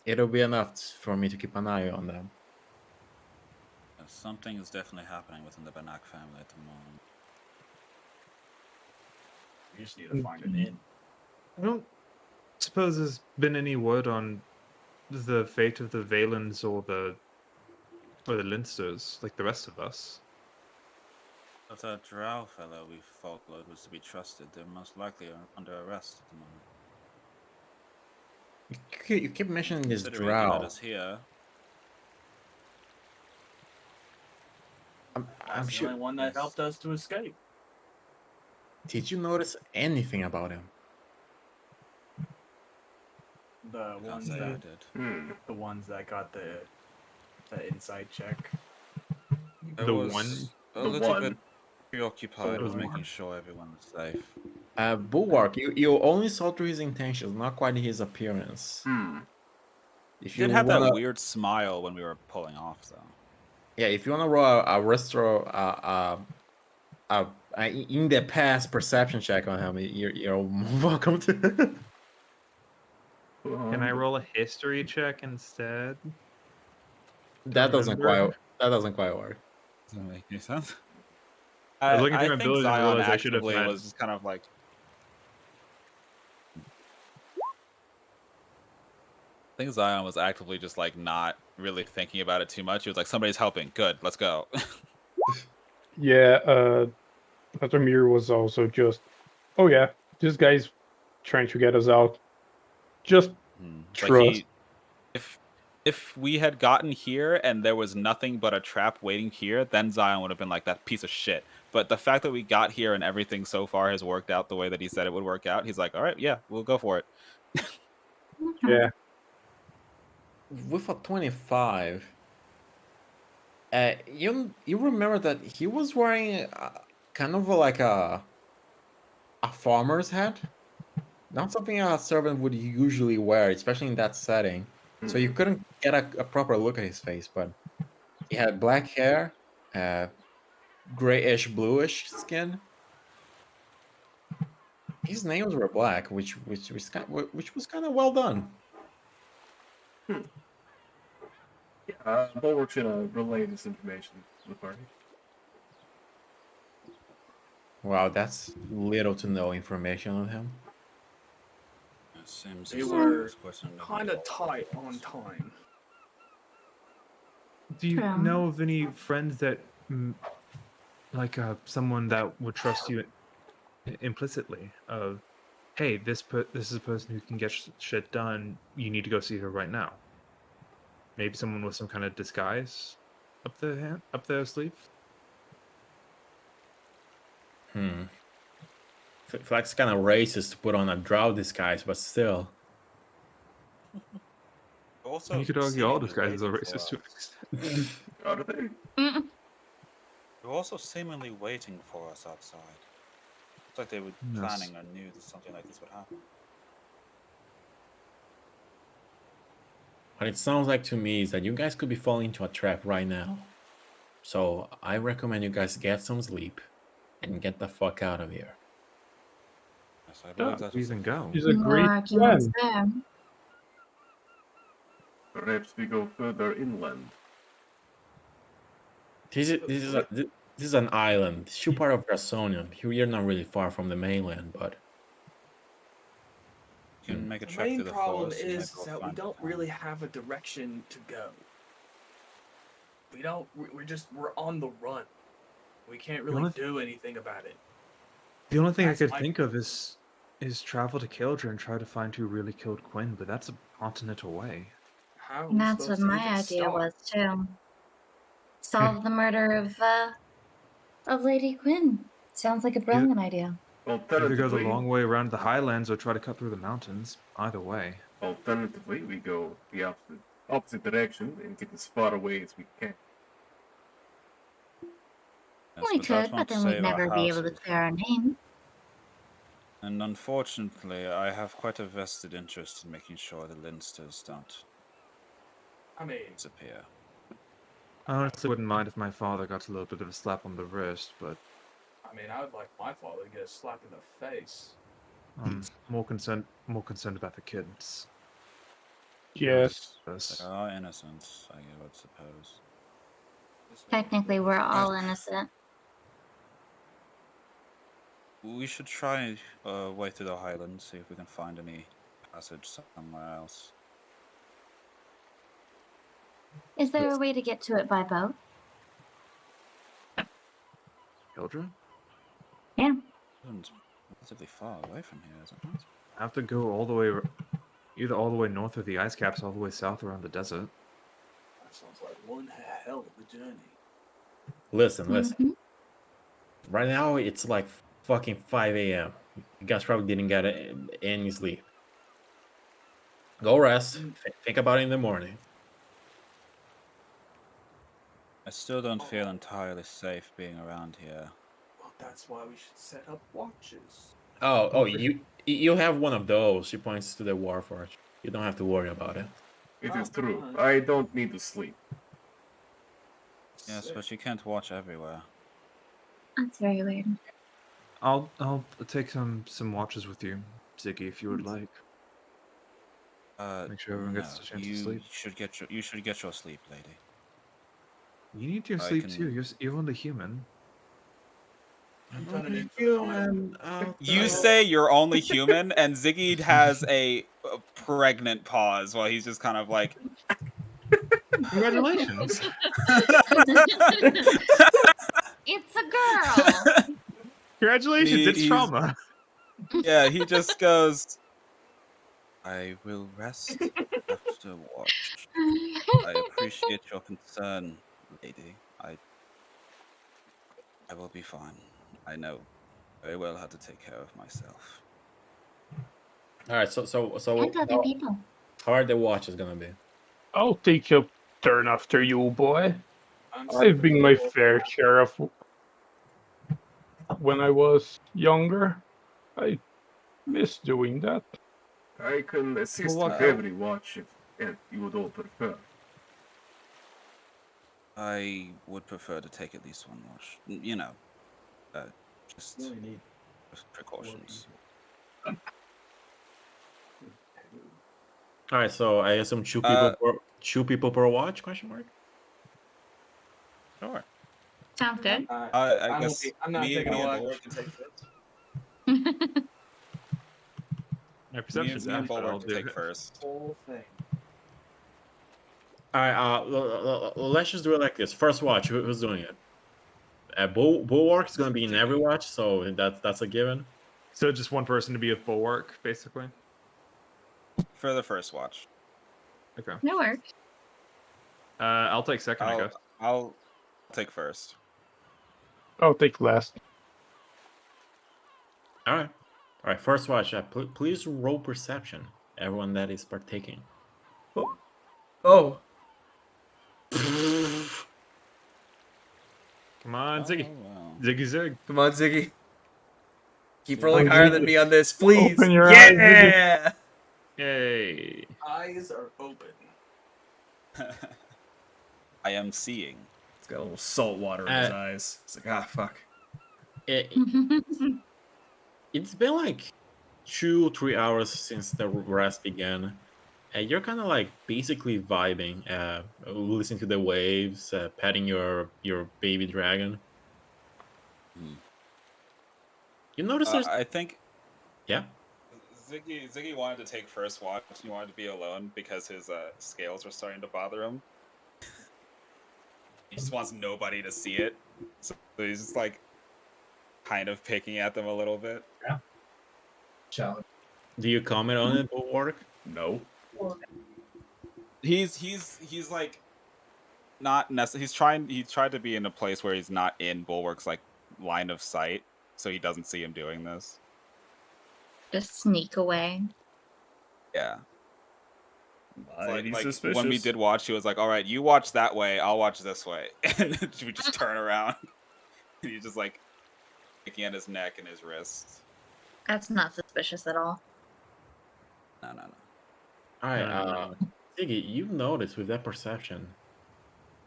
it'll be enough for me to keep an eye on them. Something is definitely happening within the Banak family at the moment. We just need to find an inn. I don't suppose there's been any word on the fate of the Valens or the Linsters, like the rest of us. If that drow fellow we followed was to be trusted, they're most likely under arrest at the moment. You keep mentioning this Considering he led drow. us here, I'm That's the sure. only one that Yes. helped us to escape. Did you notice anything about him? The I can't ones say I that did. the ones that got the inside check. I The was one- a the little one- bit preoccupied with one. making sure everyone was safe. Bulwark, you only saw through his intentions, not quite his appearance. If He did you have that wanna, weird smile when we were pulling off, though. yeah, if you wanna roll a restro, in the past perception check on him, you're welcome to. Can I roll a history check instead? That doesn't remember? quite work. Doesn't make any sense. I was looking through I my think abilities and Zion realized I should have actively had. was just kind of like. I think Zion was actively just like not really thinking about it too much. He was like, "Somebody's helping. Good, let's go." Yeah, Atamir was also just, oh yeah, this guy's trying to get us out. Just It's like trust. if we had gotten here and there was nothing but a trap waiting here, then Zion would have been like that piece of shit. But the fact that we got here and everything so far has worked out the way that he said it would work out, he's like, all right, yeah, we'll go for it. Yeah, With a 25, you remember that he was wearing kind of like a farmer's hat, not something a servant would usually wear, especially in that setting. So you couldn't get a proper look at his face, but he had black hair, grayish bluish skin. His nails were black, which was kind of well done. Bulwark's gonna relay this information to the party. Wow, that's little to no information on him. It seems They as were though this person kind of tight on time. Do you True. know of any friends that, like, someone that would trust you implicitly? Of, hey, this is a person who can get shit done. You need to go see her right now. Maybe someone with some kind of disguise up their sleeve. Flex kind of racist to put on a drow disguise, but still. also And you could argue all seemingly disguises are waiting for racist to an us. extent. Are they? They're also seemingly waiting for us outside. It's like they were Yes. planning or knew that something like this would happen. What it sounds like to me is that you guys could be falling into a trap right now. So I recommend you guys get some sleep and get the fuck out of here. Yes, I believe Yeah, that We was the even plan. go. he's a No great arguments plan. there. Perhaps we go further inland. This is an island. It's still part of Grassonia. You're not really far from the mainland, but You can make a The trek main through the problem forest. and is maybe we'll that we find a don't town. really have a direction to go. We don't. We're on the run. We can't really only- do anything about it. The only thing That's I could my think of is travel to Kildra and try to find who really killed Quinn, but that's a continent away. How are And we that's what supposed to my even idea start? was too. Solve the murder of Lady Quinn. Sounds like a brilliant idea. Either go the Alternatively, long way around the highlands or try to cut through the mountains. Either way. alternatively, we go the opposite direction and get as far away as we can. Yes, We but that could, but won't then we'd save our never be able to houses. clear our name. And unfortunately, I have quite a vested interest in making sure the Linsters don't I mean, disappear. I honestly wouldn't mind if my father got a little bit of a slap on the wrist, but I would like my father to get a slap in the face. I'm more concerned about the kids. Yes. Yes. They are innocent, I would suppose. Technically, we're all innocent. We should try way through the highlands, see if we can find any passage somewhere else. Is there a way to get to it by boat? Kildra? Yeah. It's relatively far away from here, isn't it? I have to go all the way, either all the way north of the ice caps, all the way south around the desert. That sounds like one hell of a journey. listen. Mhm. Right now it's like fucking 5 a.m. You guys probably didn't get any sleep. Go rest. Think about it in the morning. I still don't feel entirely safe being around here. Well, that's why we should set up watches. Oh, you have one of those. She points to the Warforge. You don't have to worry about it. It is true. I don't need to sleep. Yes, but you can't watch everywhere. That's very weird. I'll take some watches with you, Ziggy, if you would like. Make sure everyone gets a chance to sleep. You should get your sleep, lady. You need your I sleep can- too. You're only human. I'm turning in for You say you're only human, and Ziggy has a pregnant pause while he's just kind of like. Congratulations. It's a girl. Congratulations, it's He's- trauma. Yeah, he just goes. I will rest after watch. I appreciate your concern, lady. I will be fine. I know very well how to take care of myself. All right. So And other people. how are the watches gonna be? I'll take a turn after you, boy. I'm I've been my sleeping. fair share of when I was younger. I miss doing that. I can assist Well, with what- every watch if you would all prefer. I would prefer to take at least one watch. You know, just You only need precautions. All right. So I assume two people per watch? Question mark. Sure. Sounds good. I guess I'm not me taking a and watch. Bulwark You can take this. My Me perception's and after, Bulwark I'll to do take it. first. Whole thing. All right. Let's just do it like this. First watch. Who's doing it? Bulwark is gonna be in every watch, so that's a given. So just one person to be with Bulwark, basically. For the first watch. Okay. No works. I'll take second, I guess. I'll take first. I'll take last. All right. First watch. Please roll perception. Everyone that is partaking. Oh, Come on, Ziggy. Oh, wow. Ziggy Zig. come on, Ziggy. Keep Ziggy. rolling higher than me on this, please. Open your eyes, Ziggy. Yeah. Yay. Eyes are open. I am seeing. He's got a little salt water in his eyes. It's like, fuck. It's been like 2-3 hours since the rest began. You're kind of like basically vibing, listening to the waves, petting your baby dragon. Mhm. You notice there's I think yeah. Ziggy wanted to take first watch. He wanted to be alone because his scales were starting to bother him. He just wants nobody to see it, so he's just like kind of picking at them a little bit. Challenge. Do you comment on it, Bulwark? No. He's like not necessarily. He tried to be in a place where he's not in Bulwark's like line of sight, so he doesn't see him doing this. Just sneak away. Yeah. Mighty Like suspicious. when we did watch, he was like, "All right, you watch that way, I'll watch this way," and then we just turn around, and he's just like picking at his neck and his wrist. That's not suspicious at all. No. All right, Ziggy, you notice with that perception,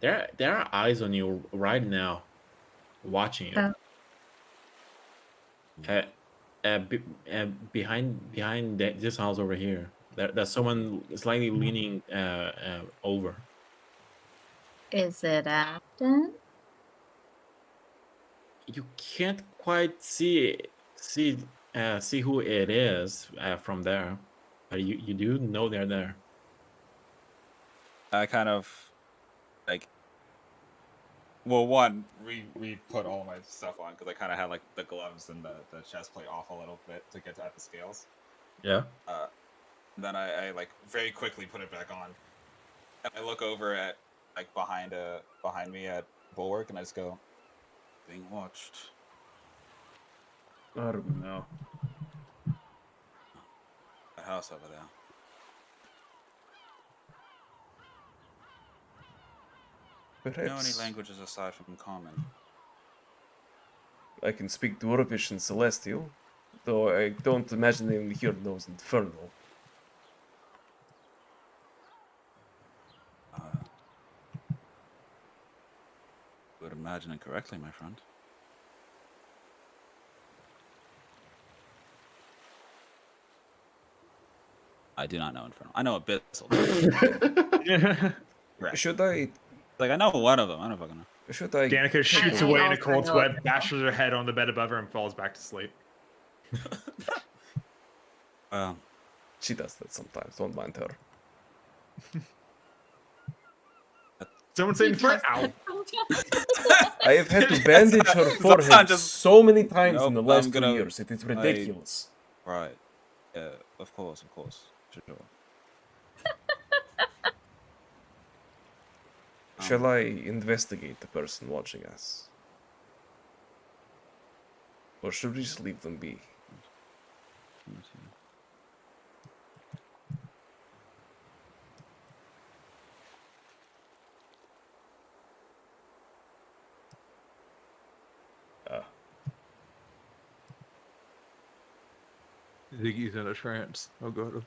there are eyes on you right now, watching you. Behind this house over here, there's someone slightly leaning over. Is it Afton? You can't quite see who it is from there, but you do know they're there. I kind of like. Well, one, we put all my stuff on because I kind of had like the gloves and the chest plate off a little bit to get at the scales. Yeah. Then I like very quickly put it back on, and I look over at like behind me at Bulwark, and I just go, "Being watched." I don't know. The house over there. Perhaps Know any languages aside from Common? I can speak Dwarvish and Celestial, though I don't imagine anyone here knows Infernal. You would imagine it correctly, my friend. I do not know Infernal. I know Abyssal. Right. Should I? Like I know one of them. I don't fucking know. Should I? Danica shoots I away in a also cold know sweat, it. bashes her head on the bed above her, and falls back to sleep. She does that sometimes. Don't mind her. Someone saying for ow. I have had to bandage her forehead so many times in the last 2 years. It is ridiculous. Right. Yeah. Of course. Sure. Shall I investigate the person watching us? Or should we just leave them be? Ziggy's in a trance. Oh god,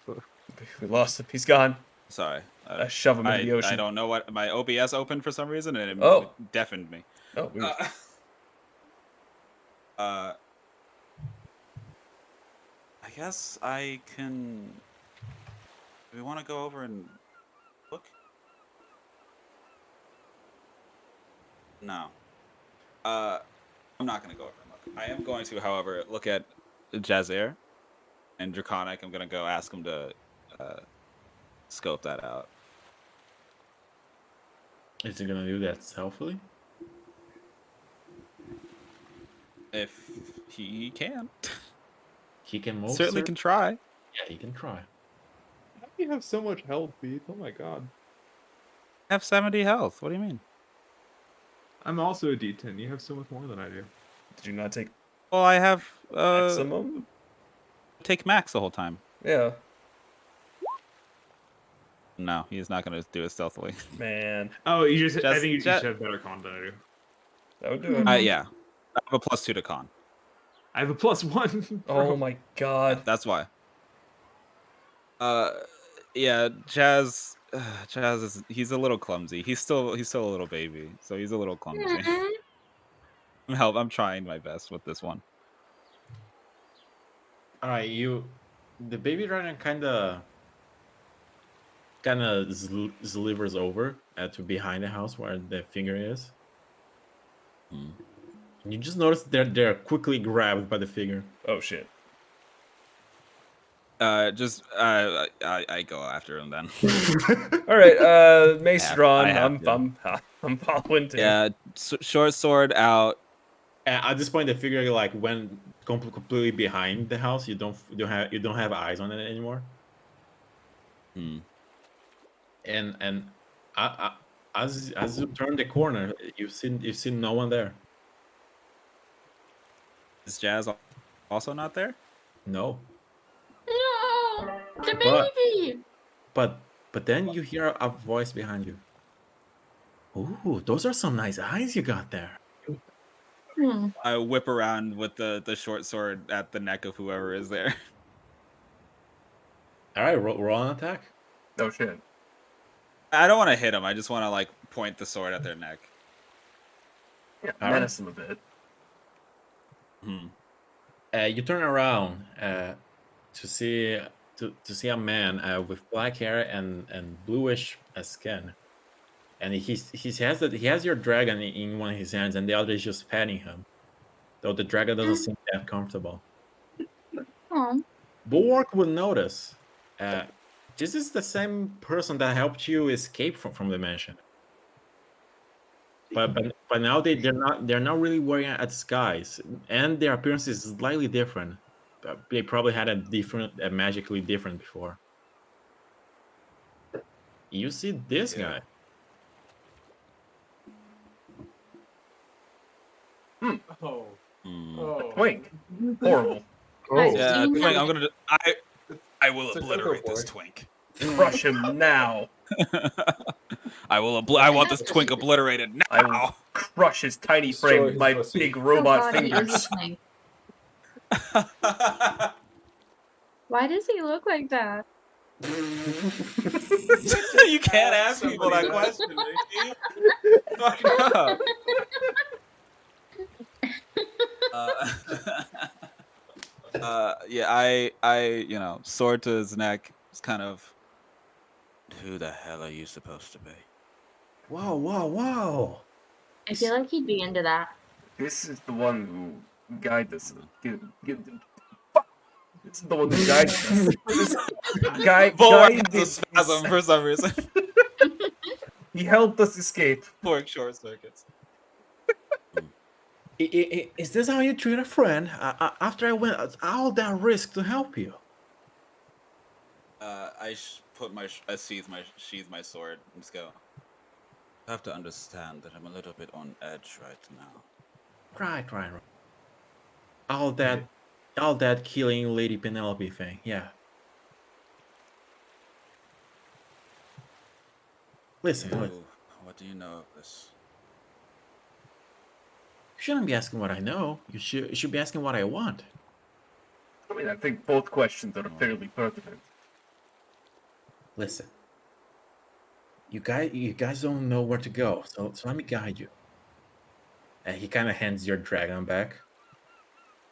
We lost him. He's gone. Sorry. I shove him into the ocean. I don't know what my OBS opened for some reason and it deafened me. Oh, weird. I guess I can. Do we want to go over and look? No. I'm not going to go over and look. I am going to, however, look at Jazair and Draconic. I'm going to go ask him to scope that out. Is he gonna do that stealthily? If he can. He can move. Certainly can try. Yeah, he can try. How do you have so much health, Beat? Oh my god. I have 70 health. What do you mean? I'm also a D10. You have so much more than I do. Did you not take Well, I have maximum? Take max the whole time. Yeah. No, he's not going to do it stealthily. Man. Oh, I think you just have better con than I do. That would do it. Yeah. I have a +2 to con. I have a +1. Oh my god. That's why. Yeah, Jazz he's a little clumsy. He's still a little baby, so he's a little clumsy. I'm trying my best with this one. All right, the baby dragon kind of kind of slivers over to behind the house where the figure is. And you just notice they're quickly grabbed by the figure. Oh shit. I go after him then. All right, mace I drawn. have to. I'm following too. Yeah, short sword out. At this point, the figure like went completely behind the house. You don't have eyes on it anymore. And as you turn the corner, you've seen no one there. Is Jazz also not there? No. No, the baby. But then you hear a voice behind you. Ooh, those are some nice eyes you got there. I whip around with the short sword at the neck of whoever is there. All right, roll an attack. Oh shit. I don't want to hit him. I just want to like point the sword at their neck. Yeah, menace him a bit. You turn around to see a man with black hair and bluish skin, and he has your dragon in one of his hands, and the other is just patting him, though the dragon doesn't seem that comfortable. Bulwark will notice. This is the same person that helped you escape from the mansion. But now they're not really wearing a disguise, and their appearance is slightly different. They probably had a magically different before. You see this guy. Oh. Twink. Horrible. Yeah, Twink. I'm gonna. I will obliterate this Twink. Crush him now. I want this Twink obliterated now. I will crush his tiny frame with my big robot fingers. Why does he look like that? You can't ask people that question, Nikki. Fuck up. Yeah, I sword to his neck. It's kind of. Who the hell are you supposed to be? Whoa! I feel like he'd be into that. This is the one who guided us. This is the one who guided us. This guided this spasm for some reason. He helped us escape. Pouring short circuits. Is this how you treat a friend? After I went all that risk to help you? I sheathe my sword and just go. You have to understand that I'm a little bit on edge right now. Right. All that killing Lady Penelope thing, yeah. Listen. What do you know of this? You shouldn't be asking what I know. You should be asking what I want. I mean, I think both questions are fairly pertinent. Listen. You guys don't know where to go, so let me guide you. And he kind of hands your dragon back.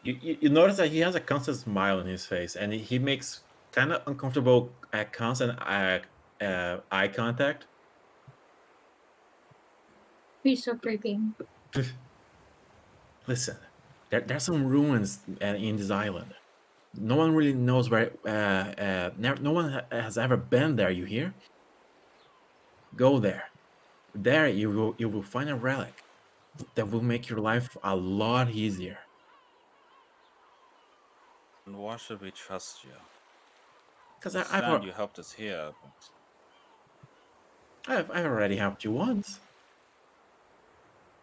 You notice that he has a constant smile on his face, and he makes kind of uncomfortable constant eye contact. He's so creepy. Listen, there's some ruins in this island. No one really knows where. No one has ever been there. You hear? Go there. There you will find a relic that will make your life a lot easier. And why should we trust you? Because you helped us here, but I've already helped you once.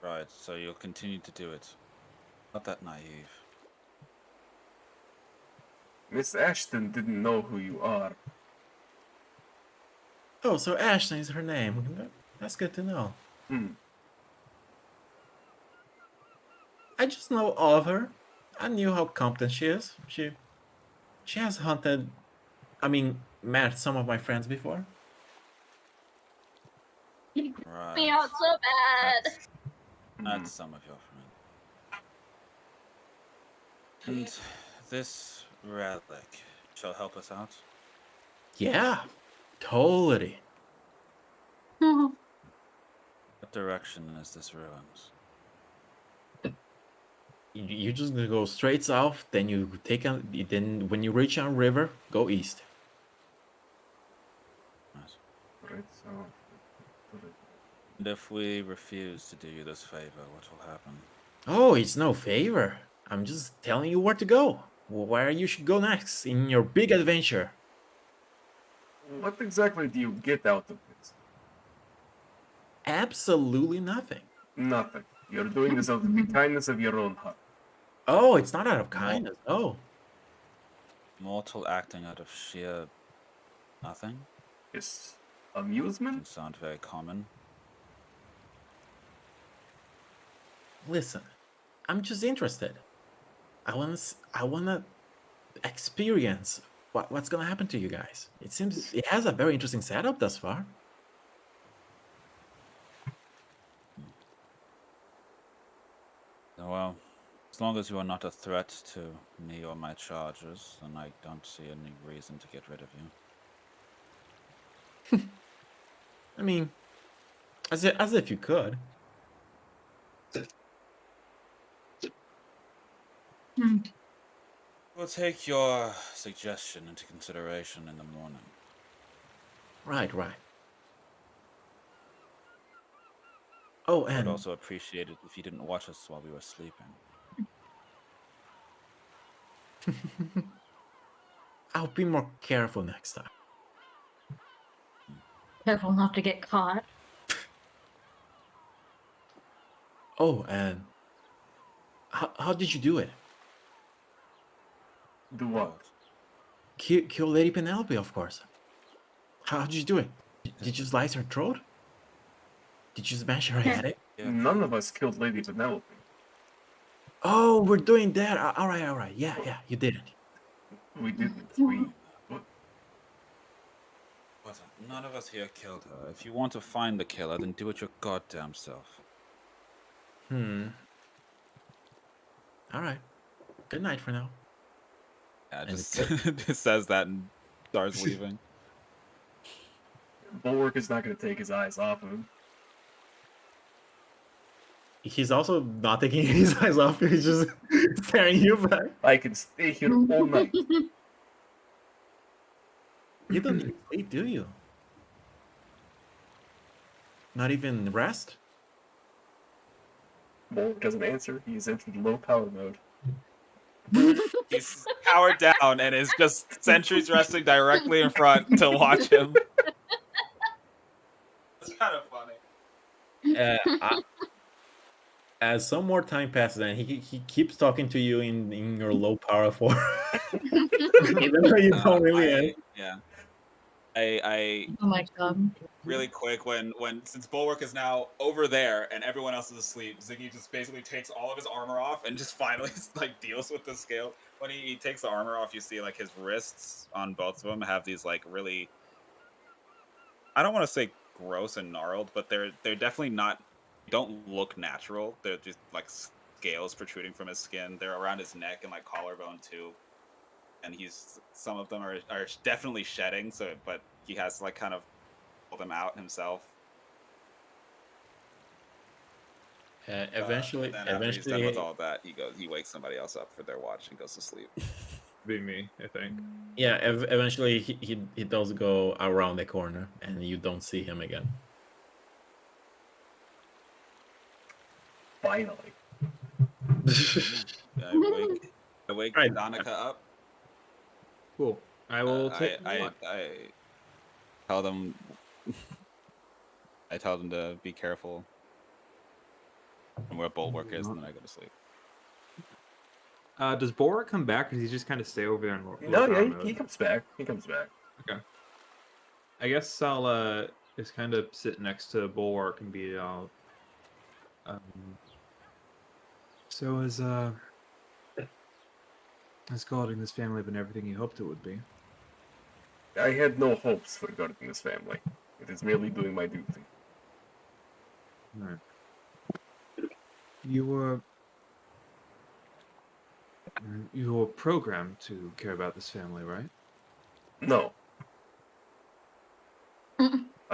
Right, so you'll continue to do it. Not that naive. Miss Ashton didn't know who you are. Oh, so Ashton is her name. That's good to know. I just know of her. I knew how competent she is. She has met some of my friends before. Right. Me out so bad. That's some of your friends. And this relic shall help us out? Yeah. Totally. What direction is this ruins? You're just gonna go straight south, then you take on. Then when you reach on river, go east. Nice. Right, so. And if we refuse to do you this favor, what will happen? Oh, it's no favor. I'm just telling you where to go, where you should go next in your big adventure. What exactly do you get out of it? Absolutely nothing. Nothing. You're doing this out of the kindness of your own heart. Oh, it's not out of kindness. Oh, Mortal acting out of sheer nothing? Just amusement? Doesn't sound very common. listen, I'm just interested. I wanna experience what's gonna happen to you guys. It seems it has a very interesting setup thus far. Well, as long as you are not a threat to me or my charges, then I don't see any reason to get rid of you. I mean, as if you could. We'll take your suggestion into consideration in the morning. Right. Oh, I would and also appreciate it if you didn't watch us while we were sleeping. I'll be more careful next time. Careful not to get caught. Oh, and how did you do it? Do what? Kill Lady Penelope, of course. How did you do it? Did you slice her throat? Did you smash her head? Yeah. None of us killed Lady Penelope. Oh, we're doing that. All right. Yeah, you did it. We didn't. We. What? None of us here killed her. If you want to find the killer, then do it your goddamn self. All right. Good night for now. Yeah, And just, just says that and starts leaving. Bulwark is not going to take his eyes off of him. He's also not taking his eyes off. He's just staring you back. I can stay here all night. You don't need to sleep, do you? Not even rest? Bulwark doesn't answer. He's entered low power mode. He's powered down and is just sentries resting directly in front to watch him. It's kind of funny. As some more time passes and he keeps talking to you in your low power form. Even though you don't really Yeah. I Oh my god. really quick when since Bulwark is now over there and everyone else is asleep, Ziggy just basically takes all of his armor off and just finally like deals with the scale. When he takes the armor off, you see like his wrists on both of them have these like really, I don't want to say gross and gnarled, but they're definitely not, don't look natural. They're just like scales protruding from his skin. They're around his neck and like collarbone too. And some of them are definitely shedding, so but he has to like kind of pull them out himself. eventually After he's done with all that, he wakes somebody else up for their watch and goes to sleep. Be me, I think. Yeah, eventually he does go around the corner and you don't see him again. Finally. I wake Right. Donica up. Cool. I will take. I tell them. I tell them to be careful. And where Bulwark is, and then I go to sleep. Does Bulwark come back, or does he just kind of stay over there in No, low power yeah, mode? he comes back. He comes back. Okay. I guess I'll just kind of sit next to Bulwark and be so has guarding this family been everything you hoped it would be? I had no hopes for guarding this family. It is merely doing my duty. Alright. You were programmed to care about this family, right? No.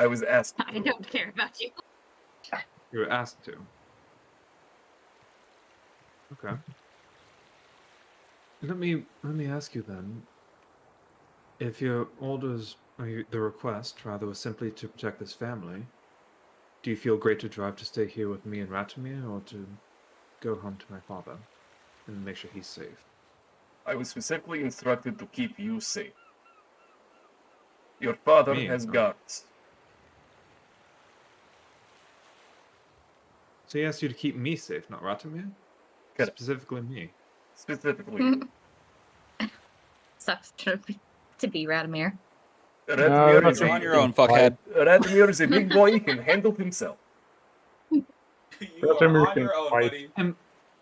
I was asked. I don't care about you. You were asked to. Okay. Let me ask you then. If your orders, or the request rather, was simply to protect this family, do you feel great to drive to stay here with me and Ratomir, or to go home to my father and make sure he's safe? I was specifically instructed to keep you safe. Your father Me? has Oh. guards. So he asked you to keep me safe, not Ratomir? Correct. Specifically me. Specifically. Sucks to be Radomir. Radomir is You're on your a own, fuckhead. Radomir is a big boy. He can handle himself. You are Ratomir on can your own, fight. buddy. Am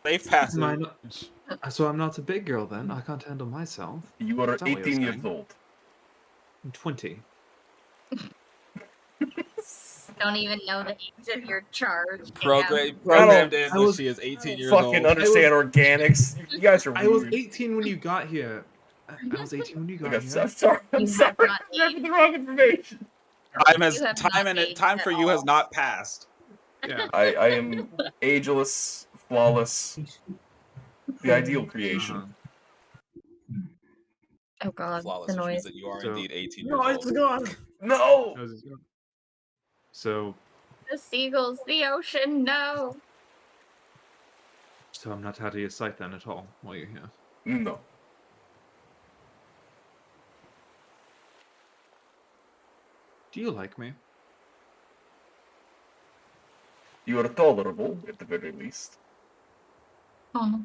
Safe I passage. not, so I'm not a big girl then? I can't handle myself. You are Is that what you're 18 years saying? old. I'm 20. Don't even know the age of your charge. Programmed in I that was- she is 18 years Fucking old. understand organics. You guys are I was weird. 18 when you got here. I was 18 when you got Look, here. I'm sorry. I'm You have sorry. not I have the wrong information. Time for you has not passed. Yeah. I am ageless, flawless, the ideal creation. Uh-huh. Oh god, Flawless, the which means noise. that you are So- indeed 18 No, years it's old. gone. No. So The seagulls, the ocean, no. I'm not out of your sight then at all while you're here. No. Do you like me? You are tolerable, at the very least. Oh.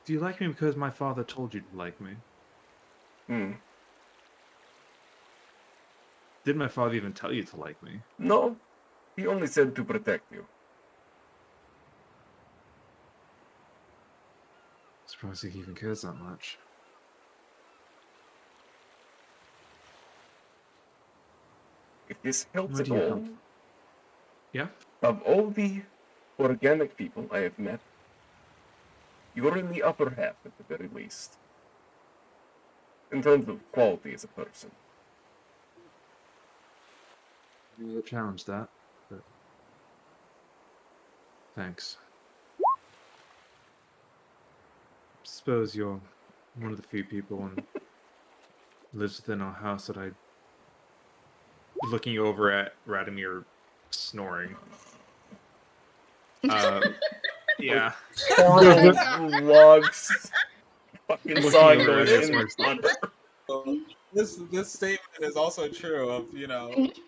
Do you like me because my father told you to like me? Hmm. Did my father even tell you to like me? No. He only said to protect you. Surprised he even cares that much. If this helps Where at do you all, come from? Yeah? of all the organic people I have met, you're in the upper half at the very least. In terms of quality as a person. I will challenge that, but thanks. Suppose you're one of the few people and lives within our house that I. Looking over at Radomir snoring. Yeah. Horrible logs. Fucking Looking sawing over at those Radomir in snoring. This statement is also true of,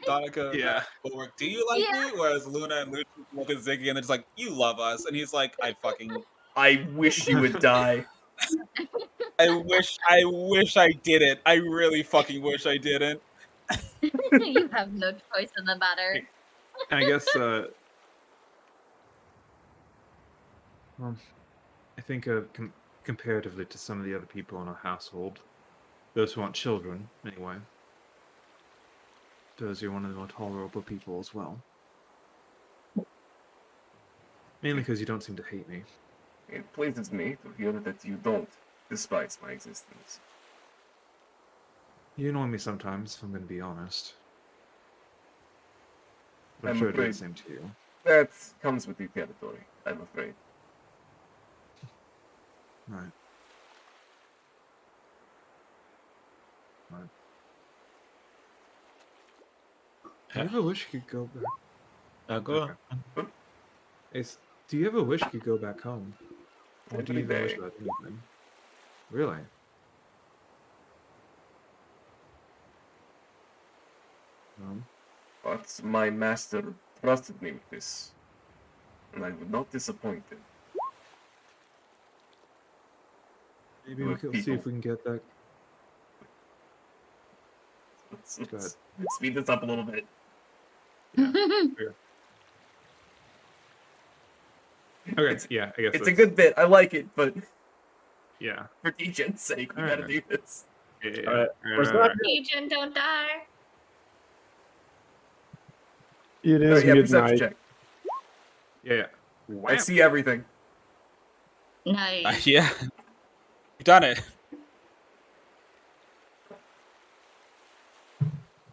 Donica. Yeah. Will work. Do you like me? Whereas Luna and Lucius look at Ziggy and they're just like, you love us. And he's like, I wish you would die. I wish I did it. I really fucking wish I didn't. You have no choice in the matter. And I guess, I think comparatively to some of the other people in our household, those who aren't children, anyway, suppose you're one of the more tolerable people as well. Mainly because you don't seem to hate me. It pleases me to hear that you don't despise my existence. You annoy me sometimes, if I'm going to be honest. But I'm I'm sure I do the afraid same to you. that comes with the territory, I'm afraid. Right. Do you ever wish you could go back? Go on. Do you ever wish you could go back home? Or do you Every even wish day. that anything? Really? But my master trusted me with this, and I would not disappoint him. Maybe we With can see people. if we can get that. Let's speed this up a little bit. Okay, yeah, I guess It's a good bit. I like it, but yeah, for DJ's sake, we gotta do this. Yeah. Agent, don't die. It is Yeah, perception midnight. check. Yeah. I see everything. Nice. Yeah. You've done it.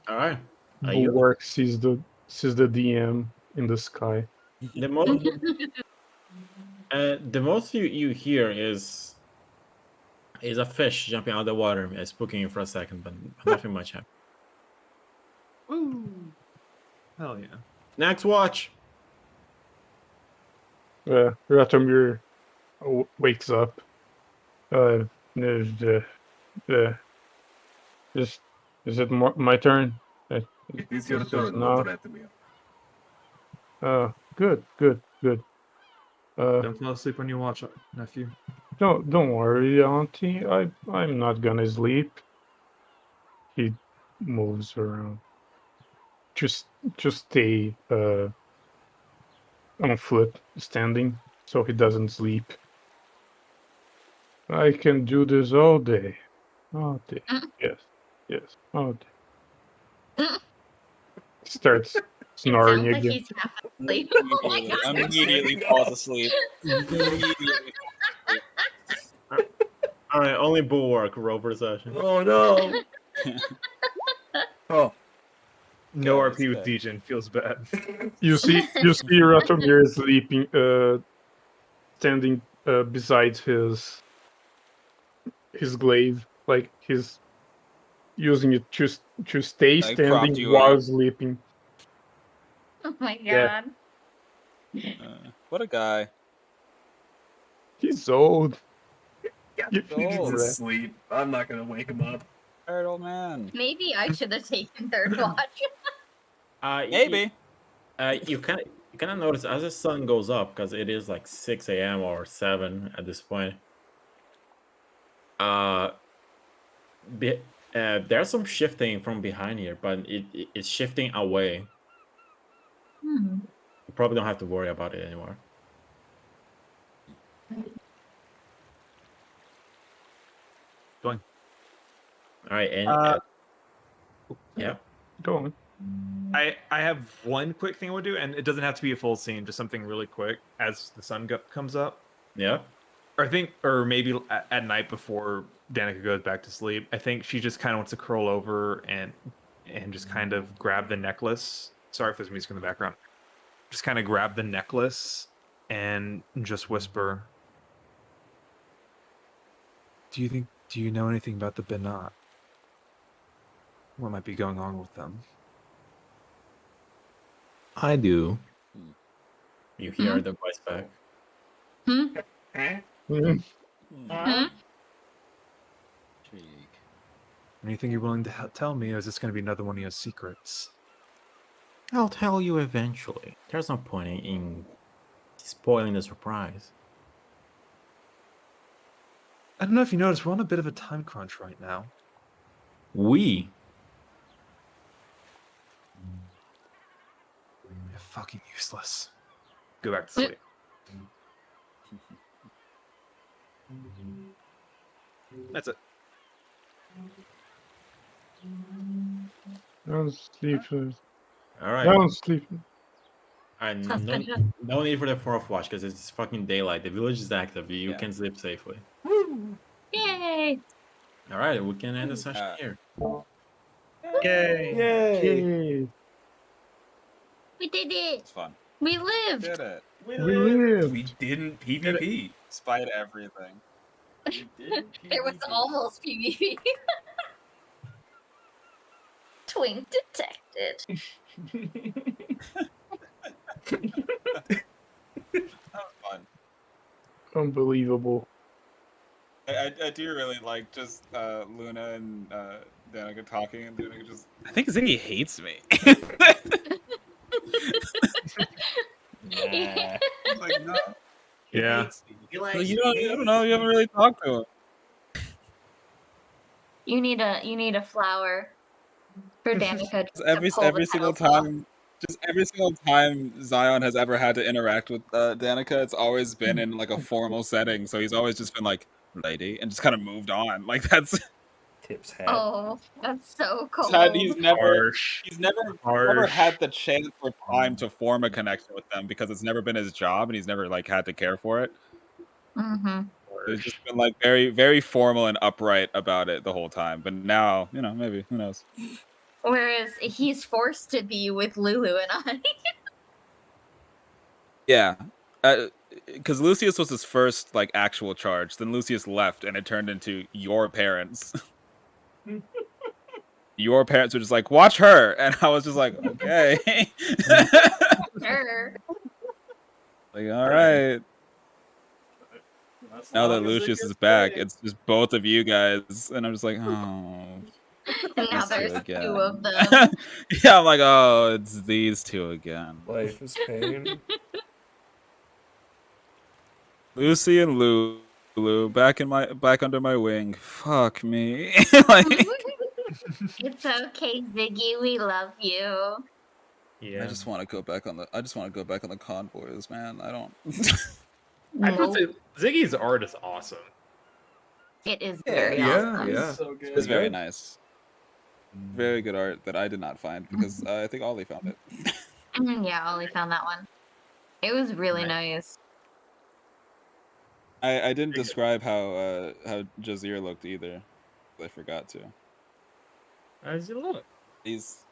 All right. You? Bulwark sees the DM in the sky. The most you hear is a fish jumping out of the water and spooking you for a second, but nothing much happens. Woo! Hell yeah! Next watch. Ratomir wakes up. Is it my turn? It is your This turn, now. Ratomir. Good. Don't fall asleep when you watch, nephew. Don't worry, Auntie. I'm not gonna sleep. He moves around. Just stay on foot, standing, so he doesn't sleep. I can do this all day. All day. Yes. All day. Starts It snoring sounds like again. he's half asleep. Oh my god. Immediately falls asleep. Immediately. All right, only Bulwark roper session. Oh no. Oh. No Okay, RP with okay. Dejin feels bad. You see Ratomir sleeping, standing beside his glaive, like he's using it to stay Like propped standing you while up. sleeping. Oh my Yeah. god. What a guy. He's old. Yeah, You he needs know his that. sleep. I'm not gonna wake him up. Tired old man. Maybe I should have taken third watch. Maybe. You kind of notice as the sun goes up, because it is like 6 a.m. or 7 at this point. There's some shifting from behind here, but it's shifting away. You probably don't have to worry about it anymore. Going. All right, and yeah, go on. I have one quick thing I would do, and it doesn't have to be a full scene, just something really quick as the sun comes up. Yeah. Or maybe at night before Danica goes back to sleep. I think she just kind of wants to curl over and just kind of grab the necklace. Sorry if there's music in the background. Just kind of grab the necklace and just whisper, Do you know anything about the Benat? What might be going on with them? I do. You hear the voice back. Anything you're willing to tell me, or is this going to be another one of your secrets? I'll tell you eventually. There's no point in spoiling the surprise. I don't know if you noticed, we're on a bit of a time crunch right now. We? You're fucking useless. Go back to sleep. That's it. Don't sleep. All right. Don't sleep. No need for the fourth watch because it's fucking daylight. The village is active. You can sleep safely. Yay! All right, we can end the session here. Yay! We did it! It's fun. We lived! Did it. We lived. We didn't PvP. Despite everything. It was almost PvP. Twink detected. That was fun. Unbelievable. I do really like just Luna and Danica talking, and Danica just. I think Ziggy hates me. Yeah. Like no. Yeah. I don't know. You haven't really talked to him. You need a flower for Danica. Every single time. Just every single time Zion has ever had to interact with Danica, it's always been in like a formal setting. So he's always just been like, "Lady," and just kind of moved on. Like that's Tips hat. Oh, that's so cold. he's never had the chance or time to form a connection with them because it's never been his job and he's never like had to care for it. Mm-hmm. He's just been like very, very formal and upright about it the whole time. But now, maybe who knows? Whereas he's forced to be with Lulu and I. Yeah. Because Lucius was his first like actual charge. Then Lucius left, and it turned into your parents. Your parents were just like, watch her, and I was just like, okay. Sure. Like, all right. As Now that long as it Lucius gets is back, played. it's just both of you guys, and I'm just like, oh, Now these two there's again. 2 of them. Yeah, I'm like, oh, it's these two again. Life is pain. Lucy and Lulu back under my wing. Fuck me. Like, It's okay, Ziggy. We love you. Yeah. I just want to go back on the convoys, man. I don't. I have to Nope. say, Ziggy's art is awesome. It is Yeah, very Yeah, awesome. yeah. So good. It's very nice. Very good art that I did not find because I think Ollie found it. Yeah, Ollie found that one. It was really Right. nice. I didn't describe how Jazeer looked either. I forgot to. How does he look? He's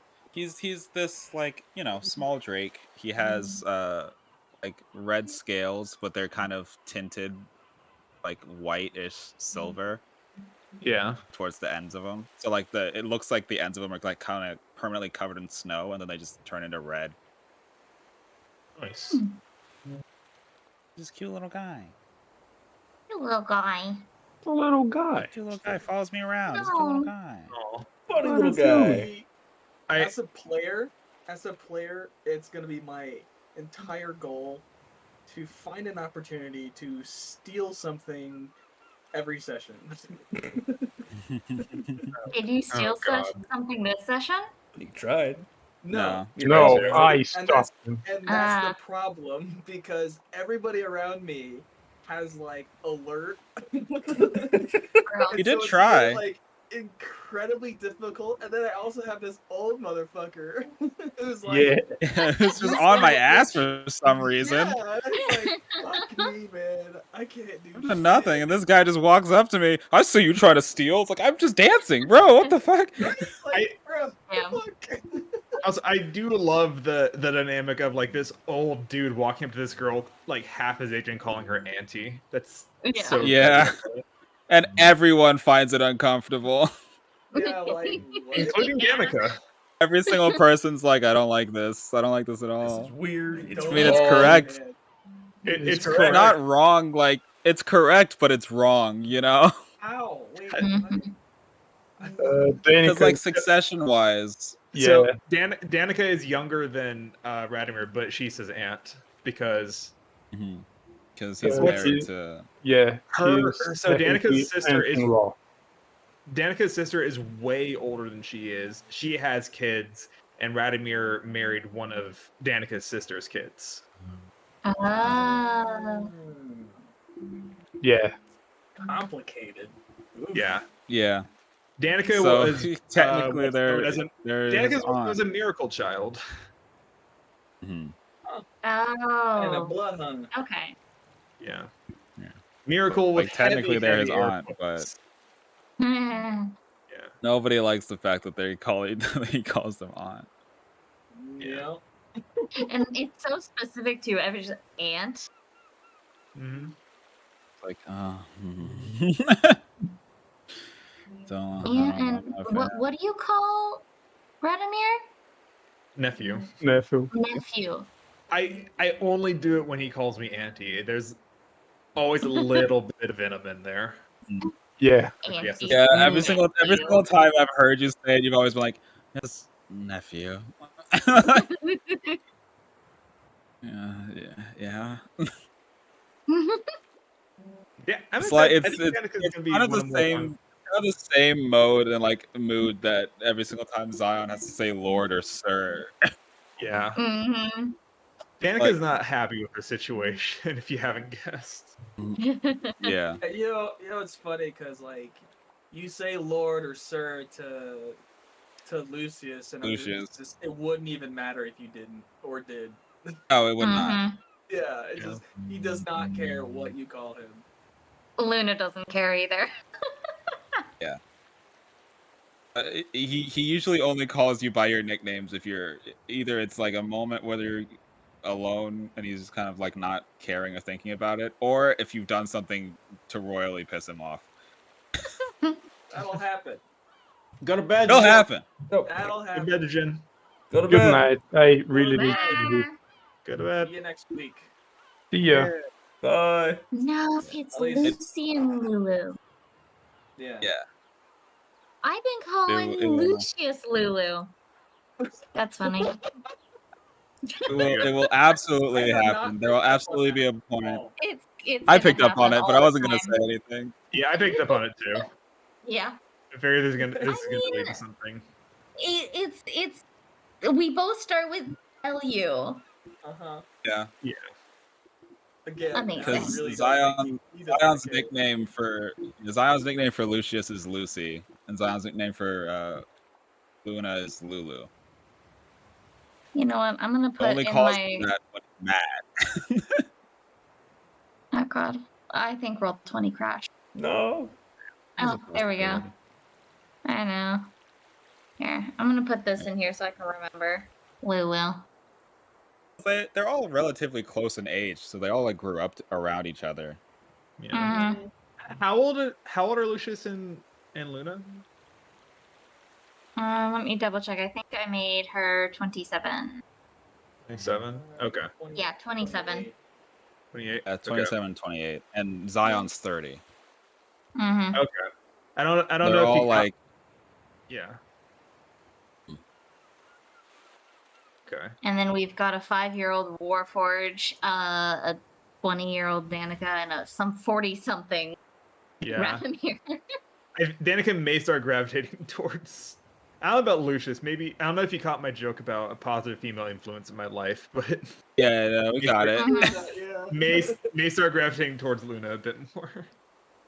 this like, you know, small drake. He has like red scales, but they're kind of tinted like whitish silver Yeah. towards the ends of them. So like it looks like the ends of them are like kind of permanently covered in snow, and then they just turn into red. Nice. Just cute little guy. You little guy. The little guy. Cute little guy follows me around. Just a cute little No. guy. Oh. Funny What little is doing? guy. As a player, it's gonna be my entire goal to find an opportunity to steal something every session. Did you steal God. something this session? You tried. No. No, Sure. I And stopped him. that's the problem because everybody around me has like alert. Girl. You did it's try. really, like incredibly difficult, and then I also have this old motherfucker who's like, Yeah. It's just "You on my son of a ass bitch." for some reason. Yeah, it's like, fuck me, man. I can't do I've done shit. nothing, and this guy just walks up to me. I see you try to steal. It's like I'm just dancing, bro. What the fuck? Like, bro, Yeah. fuck. Also, I do love the dynamic of like this old dude walking up to this girl like half his age and calling her auntie. That's Yeah. so Yeah. good. And everyone finds it uncomfortable. Yeah, like what? Including Yeah. Danica. Every single person's like, I don't like this. I don't like this at This all. is weird. It's Don't I mean, it's wrong. correct. man. It's It's correct. not wrong. Like it's correct, but it's wrong. You know, How? Wait. Mhm. because like Danica. succession-wise, So Yeah. Danica is younger than Radimir, but she says aunt because because he's What married is- to. Yeah. her. she's So technically Danica's sister is aunt-in-law. way older than she is. She has kids, and Radimir married one of Danica's sister's kids. Oh. Yeah. Complicated. Oof. Yeah, Yeah. Danica So was technically what's known as they're his Danica's aunt. was a miracle child. Mhm. And a Oh. blood hunt. Okay. Yeah, Yeah. miracle with Like technically they're his heavy air aunt, but quotes. Yeah. nobody likes the fact that he calls them aunt. Yeah. And it's so specific to every aunt. Mhm. Like, Yeah, I'm and not a fan. what do you call Radimir? Nephew. Nephew. Nephew. I only do it when he calls me auntie. There's always a little bit of venom in there. Yeah. Yes, Auntie. Yeah, every single Nephew. time I've heard you say it, you've always been like, "Yes, nephew." Yeah. Yeah, I'm It's like excited. I think it's Danica's gonna be kind of one the of more fun. same, kind of the same mode and like mood that every single time Zion has to say Lord or Sir. Yeah. Mm-hmm. Danica's not happy with her situation, if you haven't guessed. Yeah. You know, it's funny because like you say Lord or Sir to Lucius, and Lucius. it wouldn't even matter if you didn't or did. Oh, it would not. Yeah, it's just he does not care what you call him. Luna doesn't care either. Yeah. He usually only calls you by your nicknames if you're either it's like a moment whether you're alone and he's kind of like not caring or thinking about it, or if you've done something to royally piss him off. That'll happen. Go to bed. It'll Jin. happen. That'll Good happen. bed, Jin. Go to Good bed. night. I really to need bed. to sleep. Go to bed. See you next week. See ya. Bye. No, it's At least- Lucy and Lulu. Yeah. Yeah. I've been calling It will- Lucius Lulu. That's funny. It will absolutely I have not happen. There will picked up on absolutely that be a at point. all. It's I gonna picked up on happen it, but all I the wasn't gonna time. say anything. Yeah, I picked up on it too. Yeah. I figured this is gonna mean, lead to something. It's we both start with LU. Uh-huh. Yeah. Yeah. Again, Amazing. I Because really don't think he doesn't Zion's care. nickname for Lucius is Lucy, and Zion's nickname for Luna is Lulu. You know what? I'm gonna He put only in calls my. me that when he's mad. Oh god. I think roll 20 crash. No. Oh, there we go. I know. Here, I'm gonna put this in here so I can remember. Lulu. They're all relatively close in age, so they all like grew up around each other. Yeah. Mhm. How old are Lucius and Luna? Let me double check. I think I made her 27. 27. Okay. Yeah, 27. 28. 27, 28, and Zion's 30. Mm-hmm. Okay. I don't They're know if all you like yeah. Okay. And then we've got a 5-year-old Warforge, a 20-year-old Danica, and some 40-something Yeah. random here. Danica may start gravitating towards. I don't know about Lucius. Maybe I don't know if you caught my joke about a positive female influence in my life, but yeah, no, we got it. Mhm. may start gravitating towards Luna a bit more.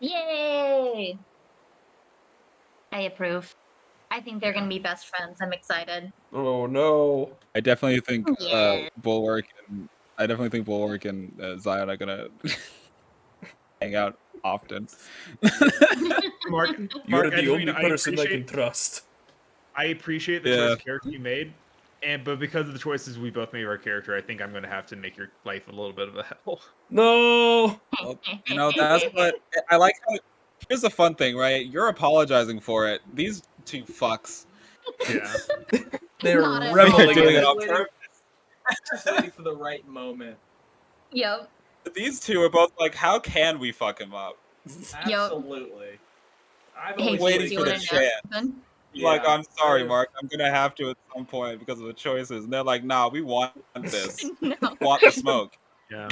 Yay! I approve. I think they're gonna be best friends. I'm excited. Oh no. I definitely think Yeah. Bulwark and Zion are gonna hang out often. Mark, You're I the just- only I person I appreciate- can trust. I appreciate the Yeah. choice of character you made, but because of the choices we both made of our character, I think I'm going to have to make your life a little bit of a hell. No. Well, you know, that's what I like. Here's the fun thing, right? You're apologizing for it. These two fucks. Yeah. They're Not at reveling all. doing in it it. on purpose. Just waiting for the right moment. Yep. These two are both like, how can we fuck him up? Absolutely. I've Hey, always waiting Beats, you for the wanna know chance. something? Like, I'm sorry, I've- Mark. I'm gonna have to at some point because of the choices. And they're like, nah, we want this. No. Want the smoke. Yeah.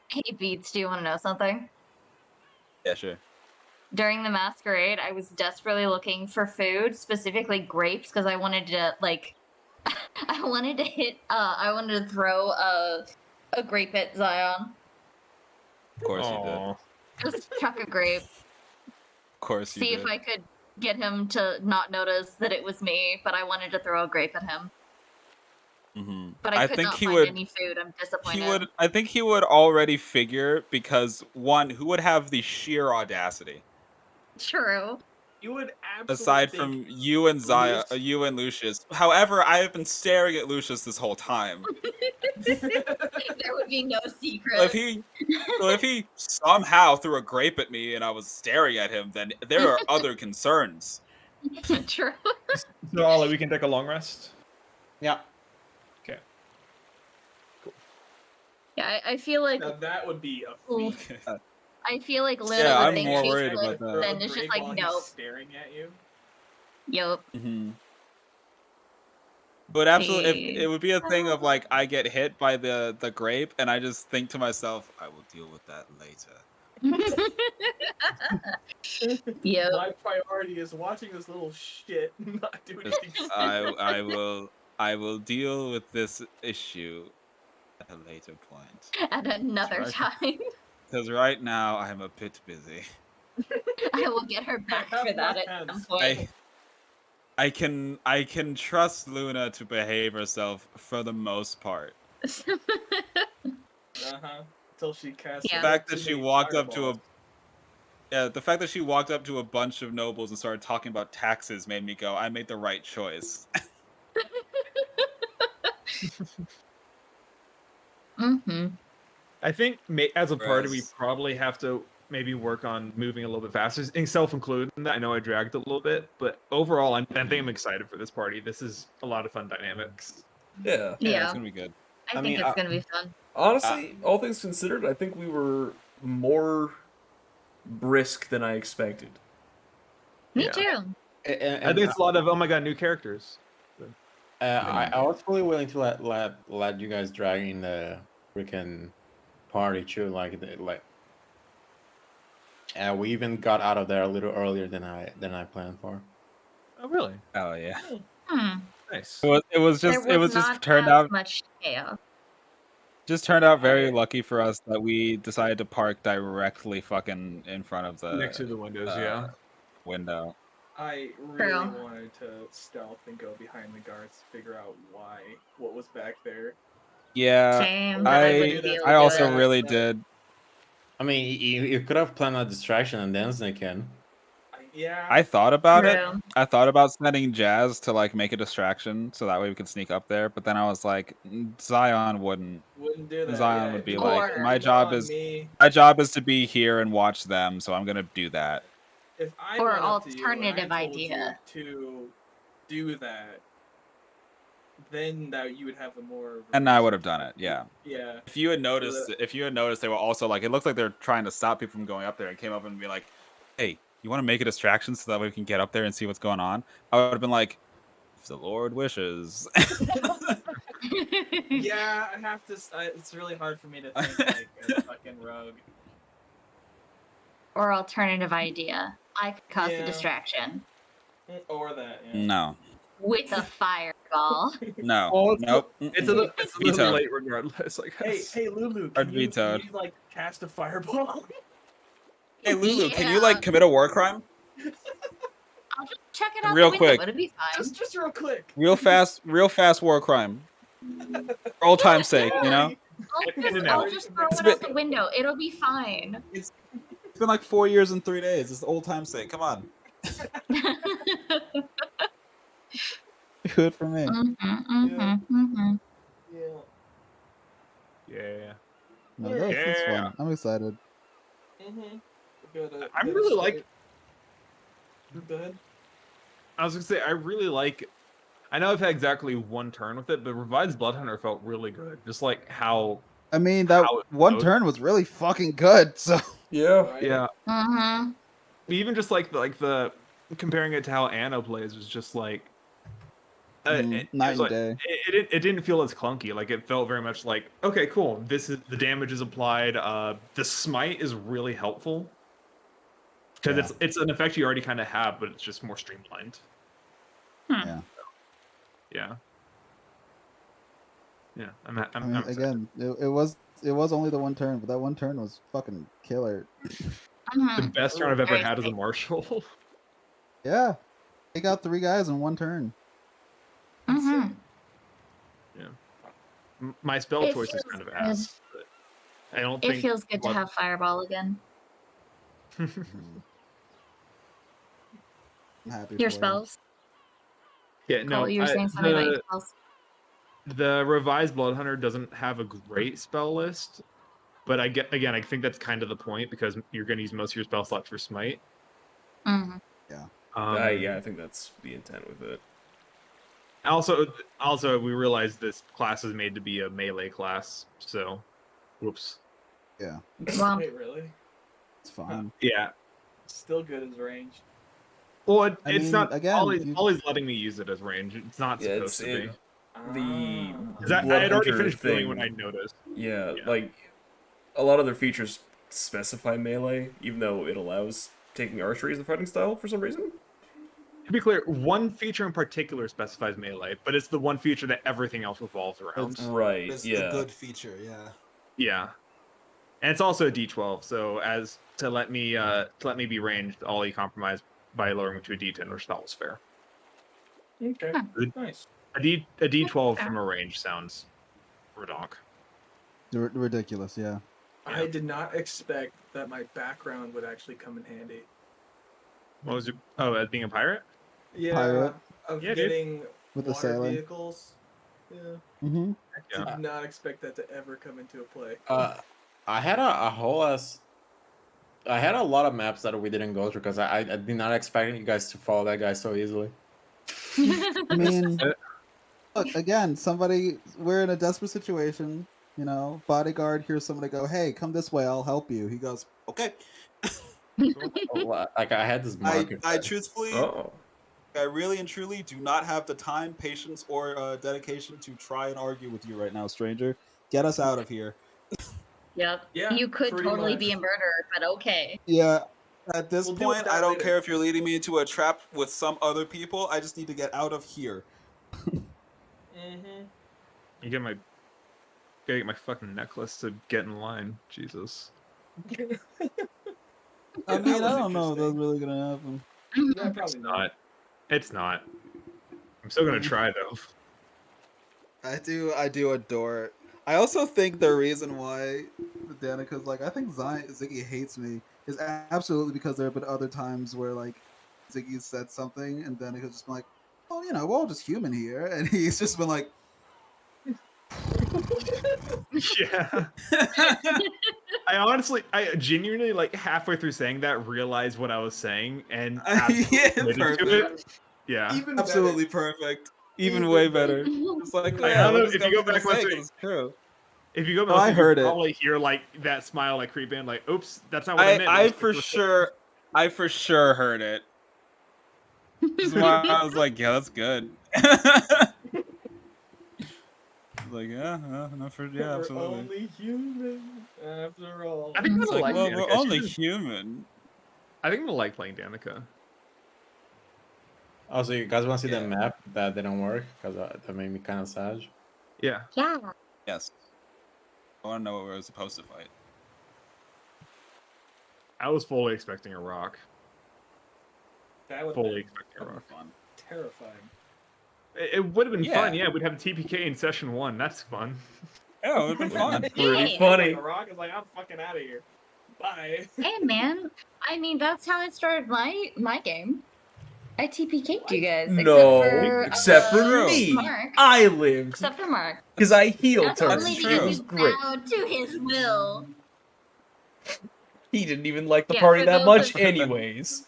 Hey, Beats, do you want to know something? Yeah, sure. During the Masquerade, I was desperately looking for food, specifically grapes, because I wanted to I wanted to throw a grape at Zion. Of course you did. Of Just chuck a grape. course you See did. if I could get him to not notice that it was me, but I wanted to throw a grape at him. Mm-hmm. But I could think not he find would. any food. I'm disappointed. He would. I think he would already figure because one, who would have the sheer audacity? True. You would absolutely Aside think from you and Zaya, Lucius- you and Lucius. However, I have been staring at Lucius this whole time. There would be no secret. So if he somehow threw a grape at me and I was staring at him, then there are other concerns. True. So, Ollie, we can take a long rest. Yeah. Okay. Yeah, I feel like Now that would be a Ooh. feat. I feel like Luna Yeah, would I'm think more she's worried good, about that. then it's just Great like while he's nope. staring at you. Yup. Mm-hmm. But absolutely, See. it would be a thing of like I get hit by the grape, and I just think to myself, I will deal with that later. Yep. My priority is watching this little shit not do Just, anything. I will deal with this issue at a later point. At another Right. time. Because right now I'm a bit busy. I will get her back have for that my at some hands. point. I can trust Luna to behave herself for the most part. Uh-huh. Until she casts. Yeah. The fact that she walked up to a Yeah, the fact that she walked up to a bunch of nobles and started talking about taxes made me go, I made the right choice. Mm-hmm. I think as a party, we Whereas- probably have to maybe work on moving a little bit faster, self-included. I know I dragged a little bit, but overall, I think I'm excited for this party. This is a lot of fun dynamics. Yeah. Yeah, it's Yeah, gonna be good. I think it's gonna be fun. Honestly, all things considered, I think we were more brisk than I expected. Me Yeah. too. I think it's a lot of, oh my god, new characters. I was fully willing to let you guys drag in the freaking party too. We even got out of there a little earlier than I planned for. Oh really? Oh yeah. Hmm. Nice. It was There was just not turned as out much chaos. very lucky for us that we decided to park directly fucking in front of the Next to the windows, yeah. window. I really True. wanted to stealth and go behind the guards to figure out what was back there. Yeah, Same, but I wouldn't be able to I do also it. really did. I mean, you could have planned a distraction and then sneak in. Yeah. I thought about it. True. I thought about sending Jazz to like make a distraction so that way we could sneak up there, but then I was like, Zion wouldn't. Wouldn't do that. Zion Yeah, would if be you like, wanted my to go job on is me, to be here and watch them, so I'm gonna do that. if I Or went up to you and I alternative told you idea. to do that, then that you would have the more. And I reason would have to done it, yeah. Yeah. If you had noticed, they were also like, it looks like they're trying to stop people from going up there, and came up and be like, "Hey, you want to make a distraction so that way we can get up there and see what's going on?" I would have been like, "If the Lord wishes." Yeah, I have to. It's really hard for me to think like a fucking rogue. Or alternative idea. I could cause Yeah. a distraction Or that. Yeah. No, with a fireball. no, Well, nope. it's a little Veto. late regardless, I guess. Hey, Lulu, Hard can you vetoed. like cast a fireball? Hey, Lulu, can you Yeah. like commit a war crime? I'll just check it out Real the window. quick. It'll be fine. just real quick. Real fast war crime. For old time's sake, you know? I'll just throw it out the window. It'll be fine. It's been like 4 years and 3 days. It's old time's sake. Come on. Good for me. Yeah. Yeah. No, that's fun. I'm excited. I really like. Go ahead. I was gonna say I really like. I know I've had exactly one turn with it, but Revived's Bloodhunter felt really good. Just like how. I mean, that one turn was really fucking good. So Yeah. Mm-hmm. Even just like the comparing it to how Anna plays was just like. night and day. It didn't feel as clunky. Like it felt very much like, okay, cool. This is the damage is applied. The smite is really helpful because it's an effect you already kind of have, but it's just more streamlined. Yeah. Yeah. Yeah. I'm again, it was only the one turn, but that one turn was fucking killer. The best turn I've ever had as a marshal. Yeah, take out 3 guys in one turn. Mm-hmm. Yeah. My spell choice is kind of ass. But I don't think it feels good to have fireball again. I'm happy Your for spells. Yeah, no. Cole, you were saying something about your spells. The revised Bloodhunter doesn't have a great spell list, but I think that's kind of the point because you're going to use most of your spell slots for smite. Mm-hmm. Yeah. Yeah, I think that's the intent with it. Also, we realize this class is made to be a melee class, so, whoops. Yeah. Wait, really? It's fine. Yeah. Still good as ranged. Well, I it's mean, not. again, Always letting me use it as range. It's not supposed to be. The I had already Bloodhunter finished doing thing, when I noticed. Yeah, like a lot of their features specify melee, even though it allows taking archery as the fighting style for some reason. To be clear, one feature in particular specifies melee, but it's the one feature that everything else revolves around. Right. It's yeah. the good feature. Yeah. Yeah, and it's also a D12. So as to let me be ranged, I'll compromise by lowering it to a D10, which I thought was fair. Okay. Nice. A D12 from a range sounds redonk. Ridiculous, yeah. I did not expect that my background would actually come in handy. What was your? Oh, as being a pirate? Yeah, Pirate. of Yeah, dude. getting With the water sailing. vehicles. Yeah, Mm-hmm. Yeah. did not expect that to ever come into a play. I had a whole ass. I had a lot of maps that we didn't go through because I did not expect you guys to follow that guy so easily. I mean, look again. We're in a desperate situation. You know, bodyguard hears somebody go, "Hey, come this way. I'll help you." He goes, "Okay." Like I had this market. I truthfully, Oh. I really and truly do not have the time, patience, or dedication to try and argue with you right now, stranger. Get us out of here. Yep. Yeah, You could pretty totally much. be a murderer, but okay. Yeah. At this We'll deal with point, that I don't later. care if you're leading me into a trap with some other people. I just need to get out of here. Mm-hmm. You get my. Gotta get my fucking necklace to get in line. Jesus. I mean, I don't know if that's really gonna happen. Yeah, probably not. It's not. I'm still gonna try though. I do adore it. I also think the reason why Danica's like, I think Ziggy hates me is absolutely because there have been other times where like Ziggy said something and Danica's just been like, well, you know, we're all just human here, and he's just been like, Yeah. I genuinely, like halfway through saying that, realized what I was saying and yeah, committed to it. Yeah. Even absolutely perfect, even way better. It's like, I yeah, don't know what is if you go gonna back say? once 'Cause we- it's true. If you go No, back, I you heard it. probably hear like that smile like creep in, like, "Oops, that's not what I meant." I for sure heard it. That's why I was like, yeah, that's good. Like, yeah, no, We're absolutely. only human after all. I think I'm It's gonna like, like well, Danica. we're only human. I think I'm gonna like playing Danica. Oh, so you guys want to see Yeah. the map that didn't work because that made me kind of sad. Yeah. Yeah. Yes. I want to know what we were supposed to fight. I was fully expecting a rock. That would Fully be expecting a rock. Fun. terrifying. It would have been Yeah. fun, yeah. We'd have TPK in session 1. That's fun. Yeah, it would have been fun. Pretty Like funny. a rock is like, I'm fucking out of here. Bye. Hey man, I mean that's how I started my game. I TPK'd you guys, No, except for me. Mark. I lived Except for Mark. because I healed That's her. only It because was you great. bowed to his will. He didn't even like the Yeah, party for that those much, of- anyways.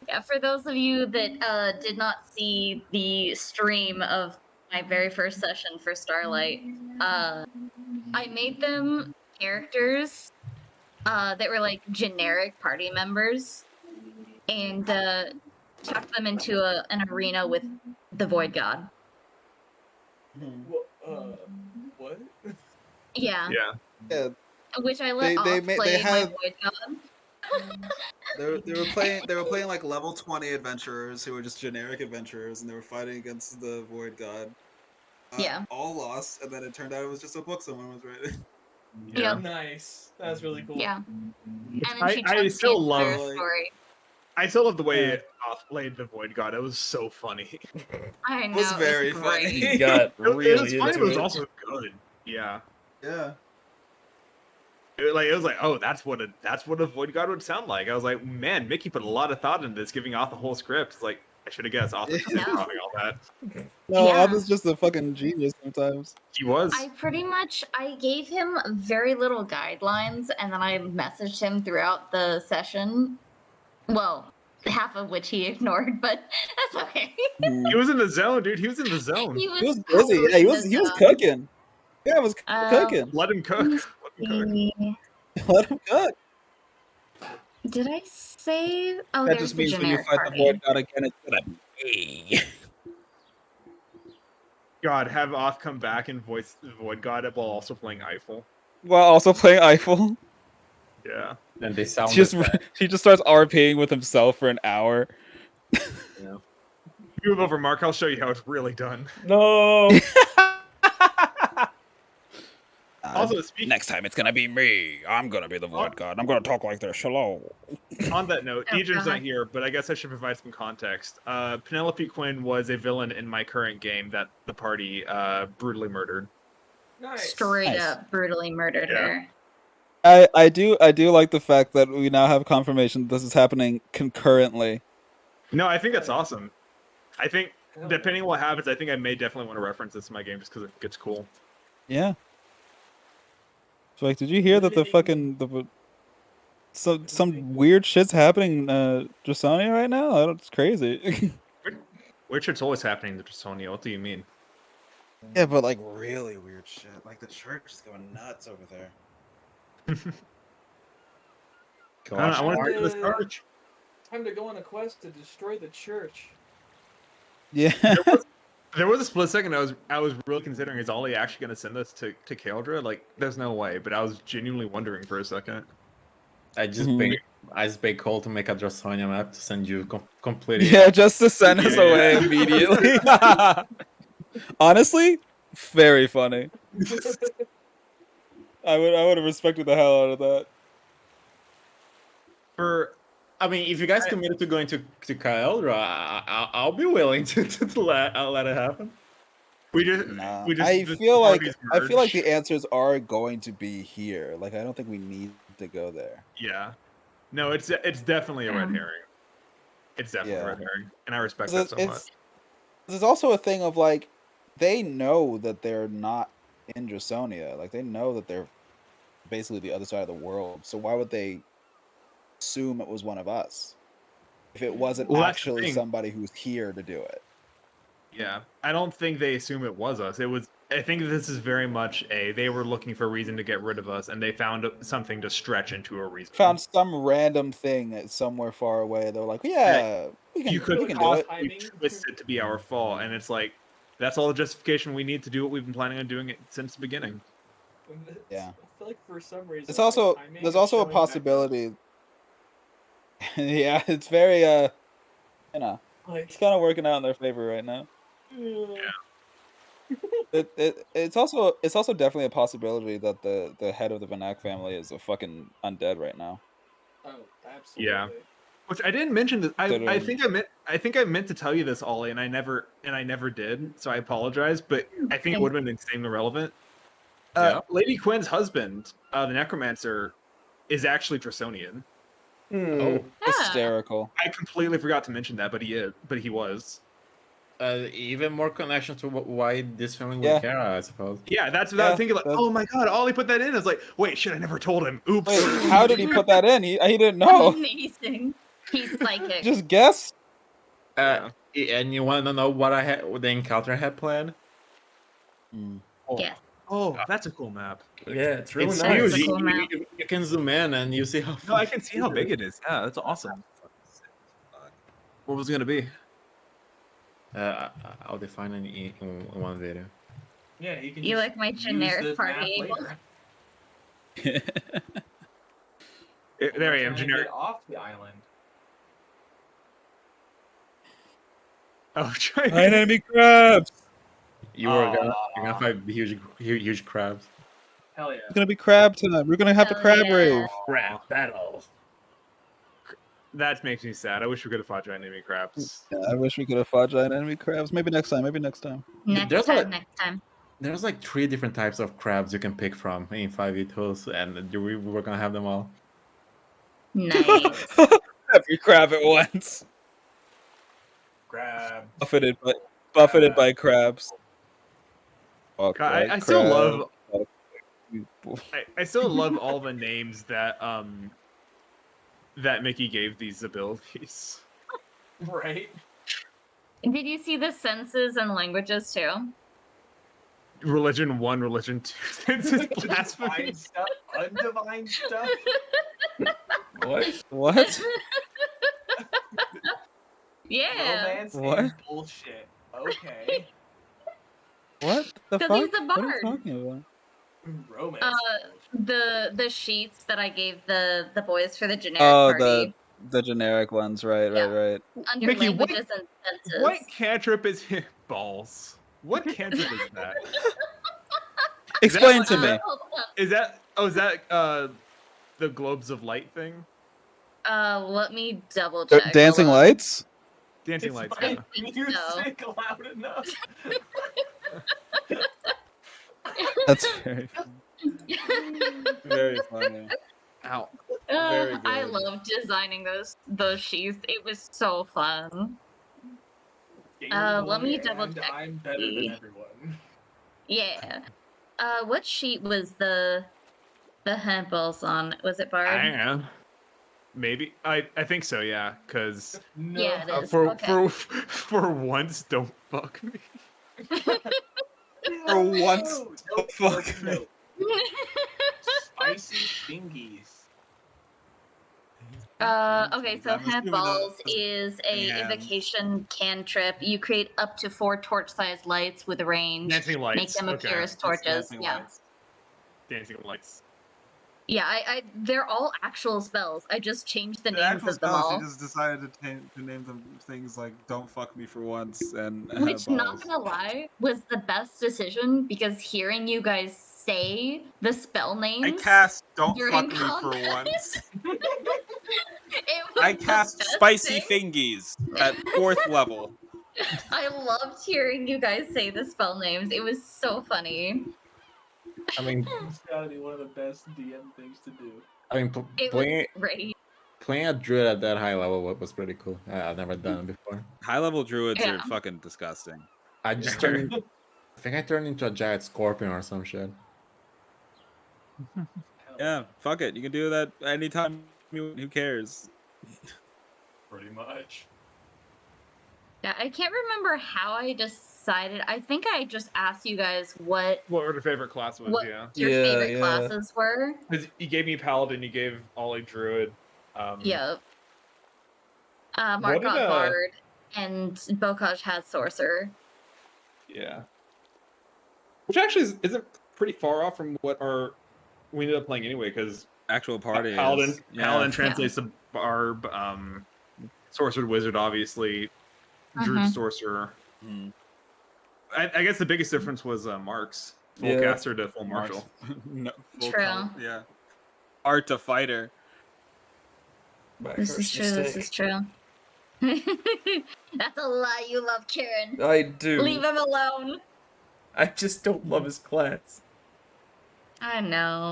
Yeah, for those of you that did not see the stream of my very first session for Starlight, I made them characters that were like generic party members and chucked them into an arena with the Void God. What? Yeah. Yeah. Which I let They off made- play they my had- Void God. They were playing like level 20 adventurers who were just generic adventurers, and they were fighting against the Void God. Yeah. All lost, and then it turned out it was just a book someone was writing. Yeah. Nice. That's really cool. Yeah. And then I she chucked me still into their love- story. I still love the way Yeah. it played the Void God. It was so funny. I know. It was very it's funny. great. He got It was really funny, into but it was it. also good. Yeah. Yeah. It was like, oh, that's what a Void God would sound like. I was like, man, Mickey put a lot of thought into this, giving off the whole script. It's like, I should have guessed off the Yeah. having all that. No, Yeah. Oz is just a fucking genius sometimes. He was. I gave him very little guidelines and then I messaged him throughout the session. Well, half of which he ignored, but that's okay. He was in the zone, dude. He was in the zone. He was, He was busy. totally Yeah, he in was the zone. cooking. Yeah, he was Um, cooking. Let him cook. Let him cook. Let him cook. Did I say? Oh, That there's just the means when you generic fight party. the Void God again, it's gonna be. God, have Oth come back and voice the Void God while also playing Eiffel. While also playing Eiffel. Yeah. And they sound He just starts RPing with himself for an hour. Yeah. Move over, Mark. I'll show you how it's really done. No. Also, speaking Next time it's gonna be me. I'm gonna be the Void God. I'm gonna talk like this. Hello. on that note, Oh, Adrian's God. not here, but I guess I should provide some context. Penelope Quinn was a villain in my current game that the party brutally murdered. Nice. Straight Nice. up brutally murdered Yeah. her. I do like the fact that we now have confirmation that this is happening concurrently. No, I think that's awesome. I think depending on what happens, I think I may definitely want to reference this in my game just because I think it's cool. Yeah. So like, did you hear that the fucking some weird shit's happening in Draconian right now? It's crazy. Weird shit's always happening in Draconian. What do you mean? Yeah, but like really weird shit. Like the church is going nuts over there. I want to go to the church. Time to go on a quest to destroy the church. Yeah. There was a split second I was really considering, is Ollie actually going to send us to Kaldra? Like, there's no way, but I was genuinely wondering for a second. I just paid Cole to make a Draconian map to send you completely. Yeah, just to send us away immediately. Honestly, very funny. I would have respected the hell out of that. I mean, if you guys committed to going to Kaldra, I'll be willing to let it happen. I feel like the answers are going to be here. Like, I don't think we need to go there. Yeah. No, it's definitely a red herring. It's definitely a red herring, and I respect that so much. There's also a thing of like, they know that they're not in Draconia. Like, they know that they're basically the other side of the world. So why would they assume it was one of us if it wasn't actually somebody who's here to do it? Yeah, I don't think they assume it was us. I think this is very much they were looking for a reason to get rid of us, and they found something to stretch into a reason. Found some random thing somewhere far away. They're like, yeah, we can do it. We twist it to be our fault, and it's like, that's all the justification we need to do what we've been planning on doing it since the beginning. Yeah. I feel like for some reason It's also there's also a possibility. Yeah, it's very it's kind of working out in their favor right now. Yeah. It's also definitely a possibility that the head of the Banak family is a fucking undead right now. Oh, absolutely. Yeah. Which I didn't mention this. I think I meant to tell you this, Ollie, and I never did. So I apologize, but I think it would have been extremely relevant. Lady Quinn's husband, the necromancer, is actually Draconian. Oh, hysterical! I completely forgot to mention that, but he was. Even more connection to why this family would care, I suppose. Yeah, that's what I was thinking. Like, oh my god, Ollie put that in. I was like, wait, shit, I never told him. Oops. Wait, how did he put that in? He didn't know. Amazing. He's psychic. Just guess. And you want to know what the encounter I had planned? Yeah. Oh, that's a cool map. Yeah, it's really it's nice. huge. Cool map. You can zoom in and you see how. No, I can see how big it is. Yeah, that's awesome. What was it gonna be? I'll define it in one video. Yeah, you can. You like my generic party? There I am, generic. Get off the island. Oh, try enemy crabs. You're gonna find huge crabs. Hell yeah! It's gonna be crab time. We're gonna have a crab rave. Crab battle. That makes me sad. I wish we could have fought giant enemy crabs. Yeah, I wish we could have fought giant enemy crabs. Maybe next time. Next time. There's like 3 different types of crabs you can pick from in 5e and we were gonna have them all. Nice. Every crab at once. Crab. Buffeted by crabs. I still love. I still love all the names that that Mickey gave these abilities. Right. Did you see the senses and languages too? Religion 1, religion 2. Senses, blasphemy. Divine stuff, undivine stuff. What? Yeah. Romance What? and bullshit. Okay. What the fuck? Because he's a What are you bard. talking about? Romance. The sheets that I gave the boys for the generic party. the generic ones, right. Under Mickey, languages and senses. What cantrip is balls? What cantrip is that? Explain to me. Is that the globes of light thing? Let me double check. Dancing Hold on. lights? Dancing lights. I Yeah. think Music loud enough. That's very funny. Very funny. Ow. Very I good. love designing those sheaths. It was so fun. Game Let Boy, me double and check. I'm better than everyone. Yeah. What sheet was the handballs on? Was it I Bard? am. Maybe I think so. Yeah, because No. Yeah, it is. for Okay. for once, don't fuck me. For once, Nope, fuck nope. Spicy fingies. Okay, so I'm assuming handballs those is a hands. invocation cantrip. You create up to 4 torch-sized lights with a range. Dancing lights. Make them appear Okay. as torches. Dancing Yeah. lights. Dancing lights. Yeah, they're all actual spells. I just changed the The names actual of them spells, all. you just decided to name them things like "Don't fuck me for once" and Which, not balls. gonna lie, was the best decision because hearing you guys say the spell I names cast "Don't during fuck me for combat, once." it was I the cast best "Spicy thing. Fingies" at 4th level. I loved hearing you guys say the spell names. It was so funny. I mean, It's gotta be one of the best DM things to do. It was playing great. a druid at that high level was pretty cool. I've never done it before. High level druids Yeah. are fucking disgusting. I just turned. I think I turned into a giant scorpion or some shit. Yeah, fuck it. You can do that anytime. Who cares? Pretty much. Yeah, I can't remember how I decided. I think I just asked you guys what your favorite class was. what Yeah. your favorite classes were. 'Cause you gave me paladin. You gave Ollie druid. Yep. Mark What did, got Bard, and Bokaj had Sorcerer. Yeah. Which actually isn't pretty far off from what we ended up playing anyway, because actual party Paladin is, Paladin translates to Barb, Sorcerer Wizard, obviously, Druid Sorcerer. I guess the biggest difference was Mark's full caster to full martial. No, full True. yeah. Art to fighter. This is true. This is true. That's a lie. You love Kieran. I do. Leave him alone. I just don't love his class. I know.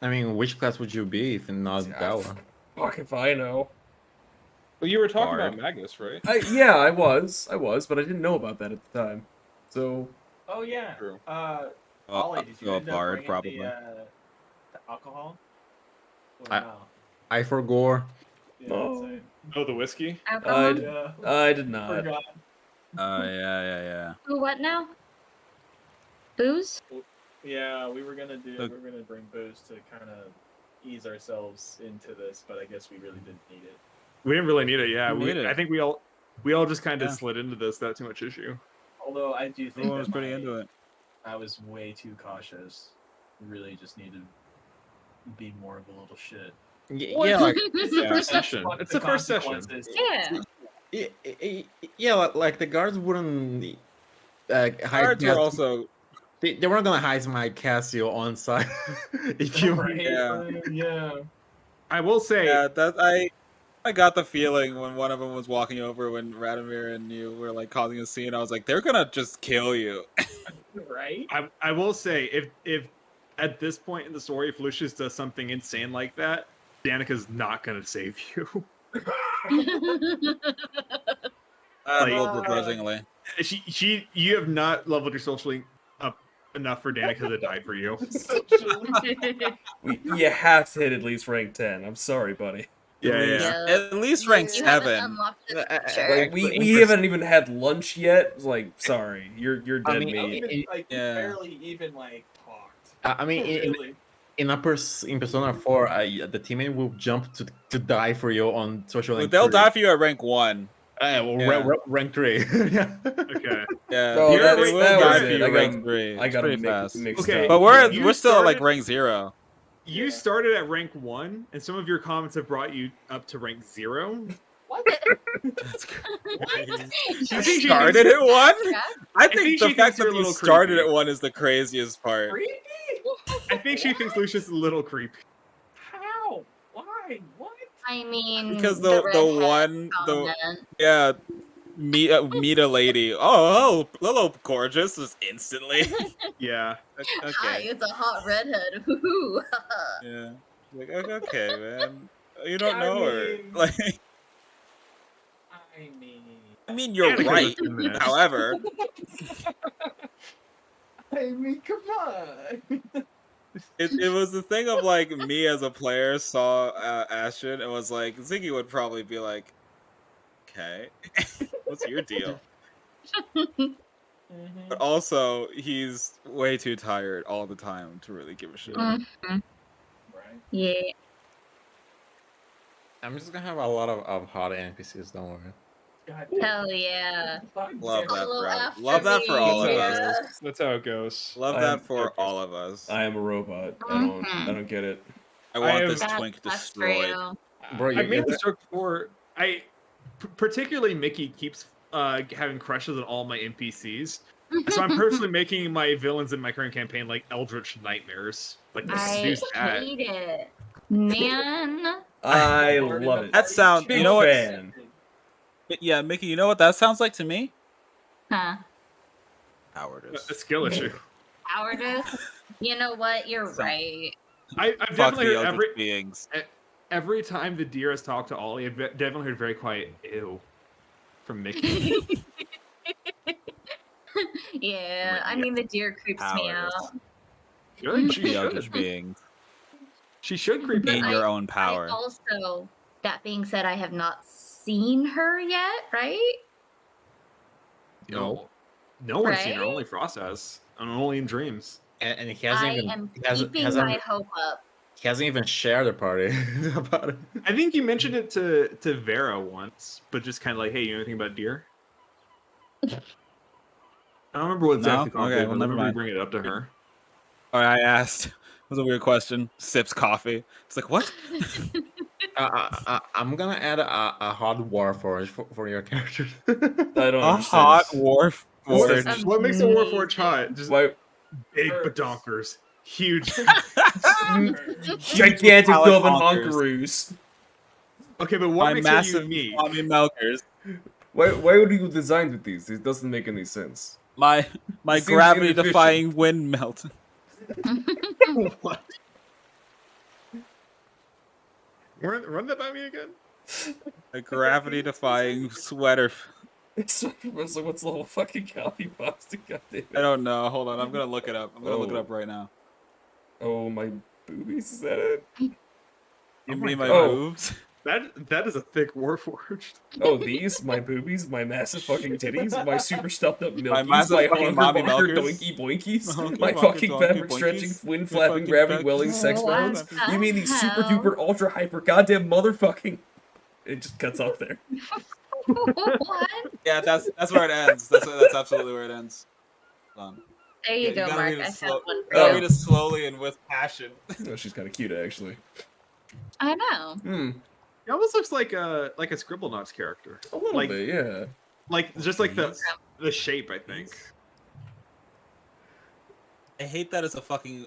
I mean, which class would you be if not that one? Fuck if I know. Well, you were talking Bard. about Magnus, right? Yeah, I was, but I didn't know about that at the time. So. Oh yeah. True. Ollie, did you a end up bard, bringing probably. the alcohol? Or no? I forgot. Yeah, same. Oh, the whiskey? Alcohol? I did not. Forgot. Yeah. Ooh, what now? Booze? Yeah, we were gonna bring booze to kind of ease ourselves into this, but I guess we really didn't need it. We didn't really need it. Yeah, We need it. I think we all just kind of Yeah. slid into this without too much issue. Although I do think Everyone was pretty into it. I was way too cautious. Really just needed to be more of a little shit. Yeah, like It's the first session. It's the first session. Yeah. yeah, like the guards wouldn't. Guards are also. They weren't gonna hide my Casio on site if you. Yeah. I will say. Yeah, that I got the feeling when one of them was walking over when Radomir and you were like causing a scene. I was like, they're gonna just kill you. Right? I will say if at this point in the story, if Lucius does something insane like that, Danica's not gonna save you. I rolled begrudgingly. You have not leveled your socially up enough for Danica to die for you. You have to hit at least rank 10. I'm sorry, buddy. Yeah. At least rank 7. Like, we haven't even had lunch yet. Like, sorry, you're dead I mean, meat. Barely even like talked. I mean, in Persona 4, the teammate will jump to die for you on social. Look, they'll die for you at rank 1. Rank 3. Yeah. Okay. Yeah. Oh, They will that die was for it. you I rank got 3. I It's got pretty them fast. mixed Okay, up. But we're still at like started- rank 0. You started at rank 1, and some of your comments have brought you up to rank 0. What? You started at 1? I think the fact that you started at 1 is the craziest part. Creepy? I think she thinks Lucius is a little creepy. How? Why? What? I mean, Because the the one comment. meet a lady. Oh, hello, gorgeous! Just instantly. Yeah. Hi, Okay. it's a hot redhead. Woohoo. Yeah. Like okay, man. You don't I know her. mean- Like. I mean, you're Danica was right. feminist. However, I mean, come on. it was the thing of like me as a player saw Ashton and was like, Ziggy would probably be like, okay, what's your deal? But also, he's way too tired all the time to really give a shit. Mhm. Right. Yeah. I'm just gonna have a lot of hot NPCs. Don't worry. God Hell yeah. Love that, Follow bro. after Love that for all of me, us. yeah. That's how it goes. Love that for all of us. I am a robot. I don't get it. I want have- this That twink sucks for destroyed. you. Bro, I made this joke before. Particularly Mickey keeps having crushes on all my NPCs. So I'm personally making my villains in my current campaign like Eldritch Nightmares. Like, I seduce that. hate it. Man. I love it. That sounds. Big You know what? fan. Yeah, Mickey. You know what that sounds like to me? Huh. Cowardice. A skill issue. Cowardice? You know what? You're So- right. I've Fuck definitely the heard Eldritch beings. every time the deer has talked to Ollie, I've definitely heard very quiet "ew" from Mickey. Yeah, I mean the deer creeps me out. Good, she The should. Eldritch beings. She should creep But in your own power. I also, that being said, I have not seen her yet, right? No one's seen her. Right? Only Frost has, and only in dreams. And he hasn't I even. am He hasn't, keeping hasn't, my hope up. he hasn't even shared the party about it. I think you mentioned it to Vera once, but just kind of like, hey, you know anything about deer? I don't remember what No? exactly. Okay, well, but never remember you mind. bring it up to her. All right, I asked. It was a weird question. Sips coffee. It's like, what? I'm gonna add a hot warforged for your character. I don't A understand. hot wharf forge. What makes a warforged hot? Just Why? big badonkers, huge. Gigantic Pallet Dublin honkers. honkaroos. Okay, but what My makes massive her unique? Tommy milkers. Why were you designed with these? It doesn't make any sense. My It seems gravity-defying wind melt. What? Run that by me again. A gravity-defying sweater. It's like, what's the whole fucking copy pasta? Goddamn I it. don't know. Hold on, I'm gonna look it up. I'm gonna look it Oh. up right now. Oh, my boobies? Is that it? You my mean my God. boobs? That is a thick warforged. Oh, these? My boobies? My massive fucking titties? My super stuffed up milkies? massive My fucking honker mommy bonker milkers? doinky boinkies? Honky My bonky fucking donkey fabric stretching, boinkies? wind Your flapping, fucking gravity back- welling sex What bones? the You mean these super hell? duper ultra hyper goddamn motherfucking... It just cuts off there. What? Yeah, that's where it ends. That's absolutely where it ends. Hold on. There you go, gotta Mark. read it I slow- found one You for gotta you. read it slowly and with passion. Oh, she's kind of cute, actually. I know. Hmm. It almost looks like a Scribblenauts character. A little Like- bit, yeah. Like just like the shape, I think. I hate that it's a fucking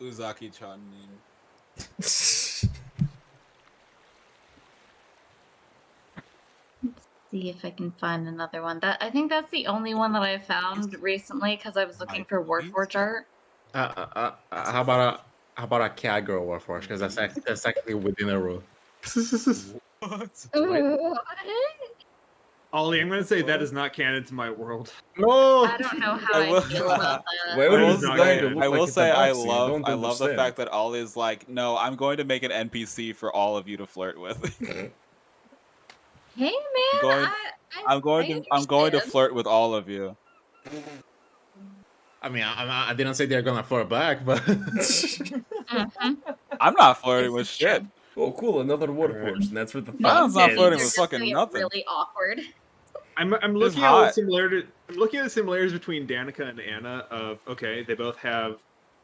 Uzaki-chan meme. See if I can find another one. I think that's the only one that I found recently because I was looking for Warforged art. How about a cat girl warforged? Because that's actually within a rule. What? Ollie, I'm gonna say that is not canon to my world. No. I don't know how I will- I feel about that. Why would That he is not design to canon. look I like will it's a say I boxy? love don't the understand. fact that Ollie is like, no, I'm going to make an NPC for all of you to flirt with. Hey man, Going- I'm going to understand. flirt with all of you. I mean, I didn't say they're gonna flirt back, but Mhm. I'm not flirting with This is shit. Oh, cool, another Warforged, and that's where the No, Mine's not ends. flirting they're with just fucking gonna get nothing. really awkward. I'm It's looking at hot. the similarity. I'm looking at the similarities between Danica and Anna. Of okay, they both have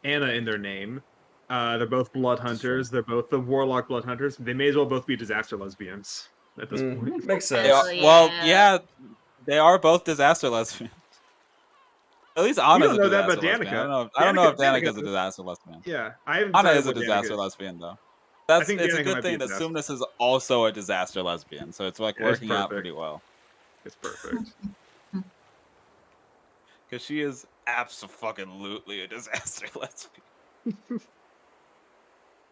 Anna in their name. They're both blood hunters. They're both the warlock blood hunters. They may as well both be disaster lesbians at this point. Makes They sense. are- Hell Well, yeah. yeah, they are both disaster lesbians. At least Anna's don't a know that disaster about lesbian. Danica. I don't know if Danica's Danica's a disaster lesbian. Yeah, I haven't. Anna decided is a what Danica disaster is. lesbian, though. I It's think a Danica good might be thing a that disaster. Sumnus is also a disaster lesbian, so it's like Yeah, it's working out perfect. pretty well. It's perfect. Because she is abso-fucking-lutely a disaster lesbian.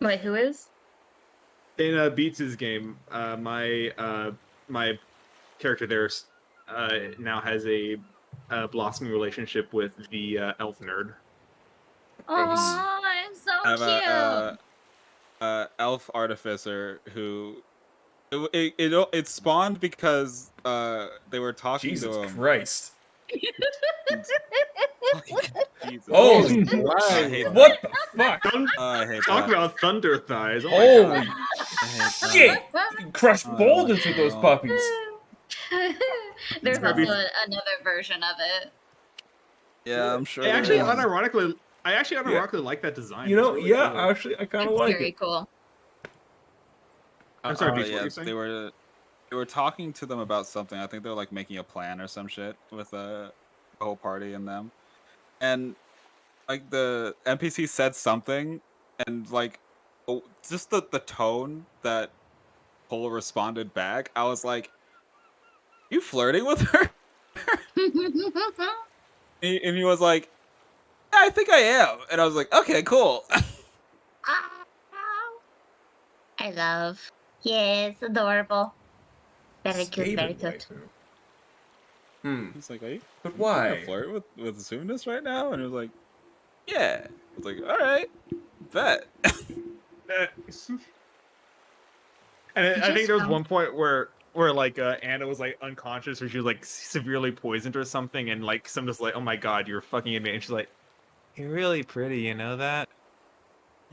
Wait, who is? In Beats' game, my character there now has a blossoming relationship with the elf nerd. Oh, I'm so I have cute. a elf artificer who it spawned because they were talking Jesus to him. Christ. Jesus. Holy I hate that. what the fuck? I hate Talk that. about thunder thighs. Oh my Holy god. I hate that. shit! You can crush Oh, boulders with no. those puppies. There's gotta be- also another version of it. Yeah, I'm sure. I actually there is. unironically like that design. You It's know, really yeah, cool. actually, I kind of It's like very it. cool. I'm sorry, Beats, what yeah, were you saying? they were talking to them about something. I think they were like making a plan or some shit with the whole party and them. And like the NPC said something, and like just the tone that Polo responded back, I was like, "You flirting with her?" And he was like, "I think I am," and I was like, "Okay, cool." I love. Yes, adorable. Very cute, very Skaven cute. waifu. He's like, "Are you But trying to why? flirt with Zunis right now?" And he was like, "Yeah." I was like, "All right, bet." And I think there was found- one point where like Anna was like unconscious or she was like severely poisoned or something, and like someone's like, "Oh my god, you're fucking idiot," and she's like, "You're really pretty, you know that?"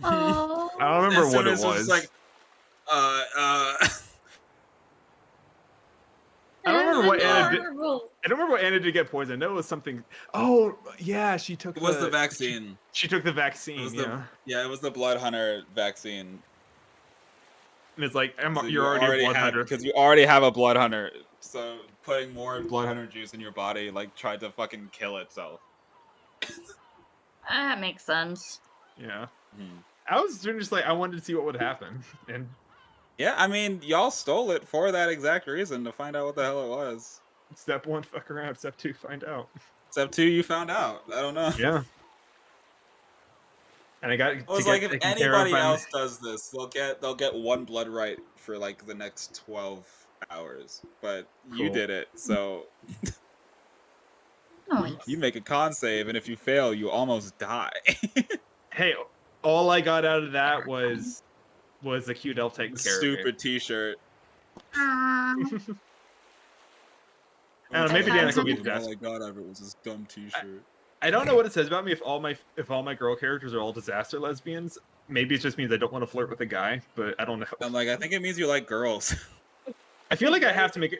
Oh. I don't remember And what it Zunis was just was. like, I don't remember what Anna did. adorable. I don't remember what Anna did get poisoned. I know it was something. Oh yeah, she took. It was the vaccine. She took the vaccine. It was Yeah. it was the blood hunter vaccine. And it's like, So you're already a blood hunter. because you already have a blood hunter. So putting more blood hunter juice in your body like tried to fucking kill itself. That makes sense. Yeah. I was just like, I wanted to see what would happen, and yeah, I mean, y'all stole it for that exact reason, to find out what the hell it was. Step 1, fuck around. Step 2, find out. Step 2, you found out. I don't know. Yeah. And I got. I was like, if anybody else does this, they'll get one blood right for like the next 12 hours. But you Cool. did it, so Nice. you make a con save, and if you fail, you almost die. Hey, all I got out of that was a cute elf taking care of me. Stupid T-shirt. Maybe Danica beat the All I got out of it was this dumb T-shirt. I don't know what it says about me if all my girl characters are all disaster lesbians. Maybe it just means I don't want to flirt with a guy, but I don't know. I'm like, I think it means you like girls. I feel like I have to make a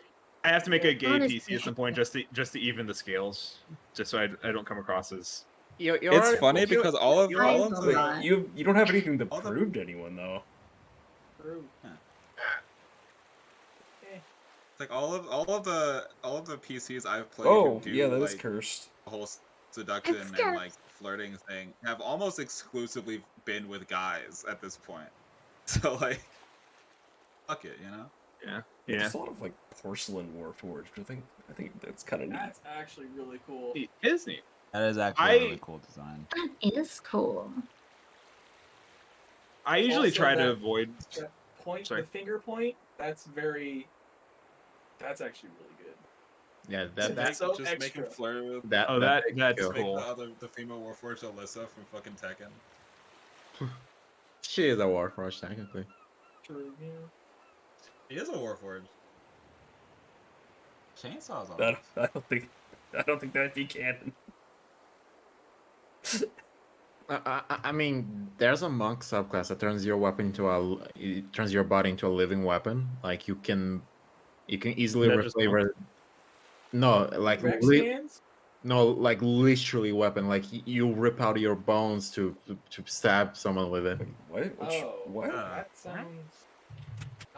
gay Honestly. PC at some point just to even the scales, just so I don't come across as. It's funny because all of the You don't have anything to prove to anyone though. It's like all of the PCs I've played. Oh, who do, yeah, that is like, cursed. The whole seduction It's and like cursed. flirting thing have almost exclusively been with guys at this point. So like, fuck it, you know. Yeah. There's a lot of like porcelain warforged. I think that's kind of neat. That's actually really cool. It is neat. That is actually a really cool design. That is cool. I usually Also, try to that- avoid. That point, Sorry. the finger point, that's actually really good. Yeah, That's so just make him extra. flirt with. that Oh, that that's Just make cool. the female warforged Alyssa from fucking Tekken. she is a warforged technically. True, yeah. He is a warforged. Chainsaws on. I don't think that'd be canon. I mean, there's a monk subclass that turns your weapon into it turns your body into a living weapon. Like you can easily That just reflavor. No, like Rex hands? no, like literally weapon. Like you rip out your bones to stab someone with it. What? What? That sounds.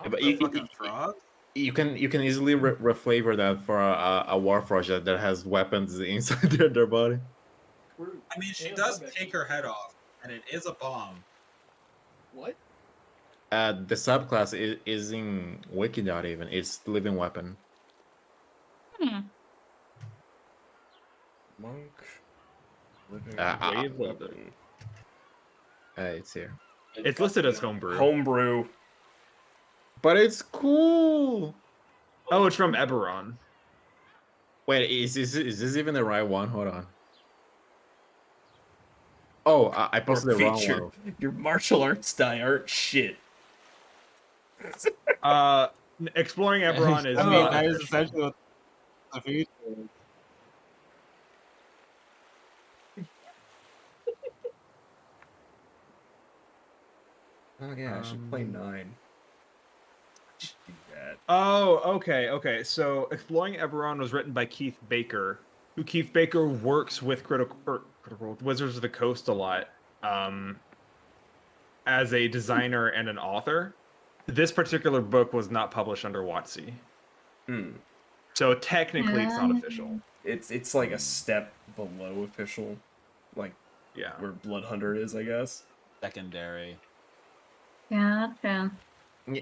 But you, Fucking frog. you can easily reflavor that for a warforged that has weapons inside their body. I mean, she does take her head off, and it is a bomb. What? The subclass is in Wikidot even. It's living weapon. Monk. Living Wave weapon. It's here. It's listed as homebrew. Homebrew. But it's cool. Oh, it's from Eberron. Wait, is this even the right one? Hold on. Oh, I posted the wrong Feature. one. Your martial arts die aren't shit. Exploring Eberron is I mean, not that is official. essentially what the future is. Oh yeah, I should play 9. I should do that. Oh, okay. So, Exploring Eberron was written by Keith Baker, who Keith Baker works with Critical Wizards of the Coast a lot, as a designer and an author. This particular book was not published under WotC. So technically, it's not official. It's like a step below official, like where Bloodhunter is, I guess. Secondary. Gotcha.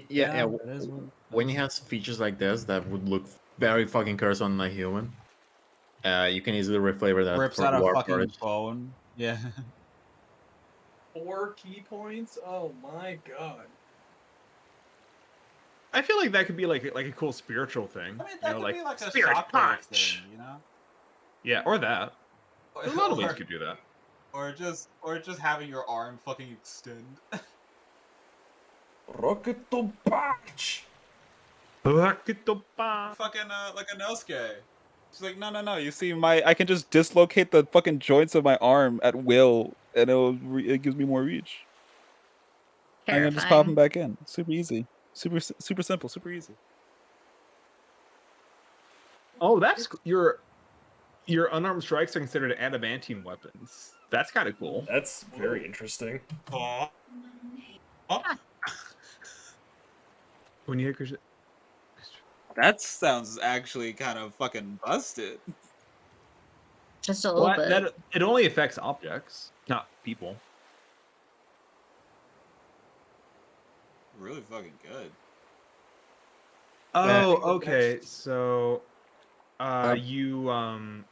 Yeah. When he has features like this that would look very fucking cursed on a human, you can easily reflavor that. Rips for out a War fucking Forge. bone. Yeah. 4 key points? Oh my god. I feel like that could be like a cool spiritual thing. I mean, that could be like a spirit shockwave punch. thing, you know? Yeah, or that. There's a lot of ways you could do that. Or just having your arm fucking extend. Rocket to punch. Fucking like a Nosuke. She's like, no. You see, I can just dislocate the fucking joints of my arm at will, and it gives me more reach. I can just pop them back in. Super easy. Super simple. Super easy. Oh, that's your unarmed strikes are considered adamantine weapons. That's kind of cool. That's very interesting. When you That sounds actually kind of fucking busted. Just a little bit. It only affects objects, not people. Really fucking good. Oh, okay. So, you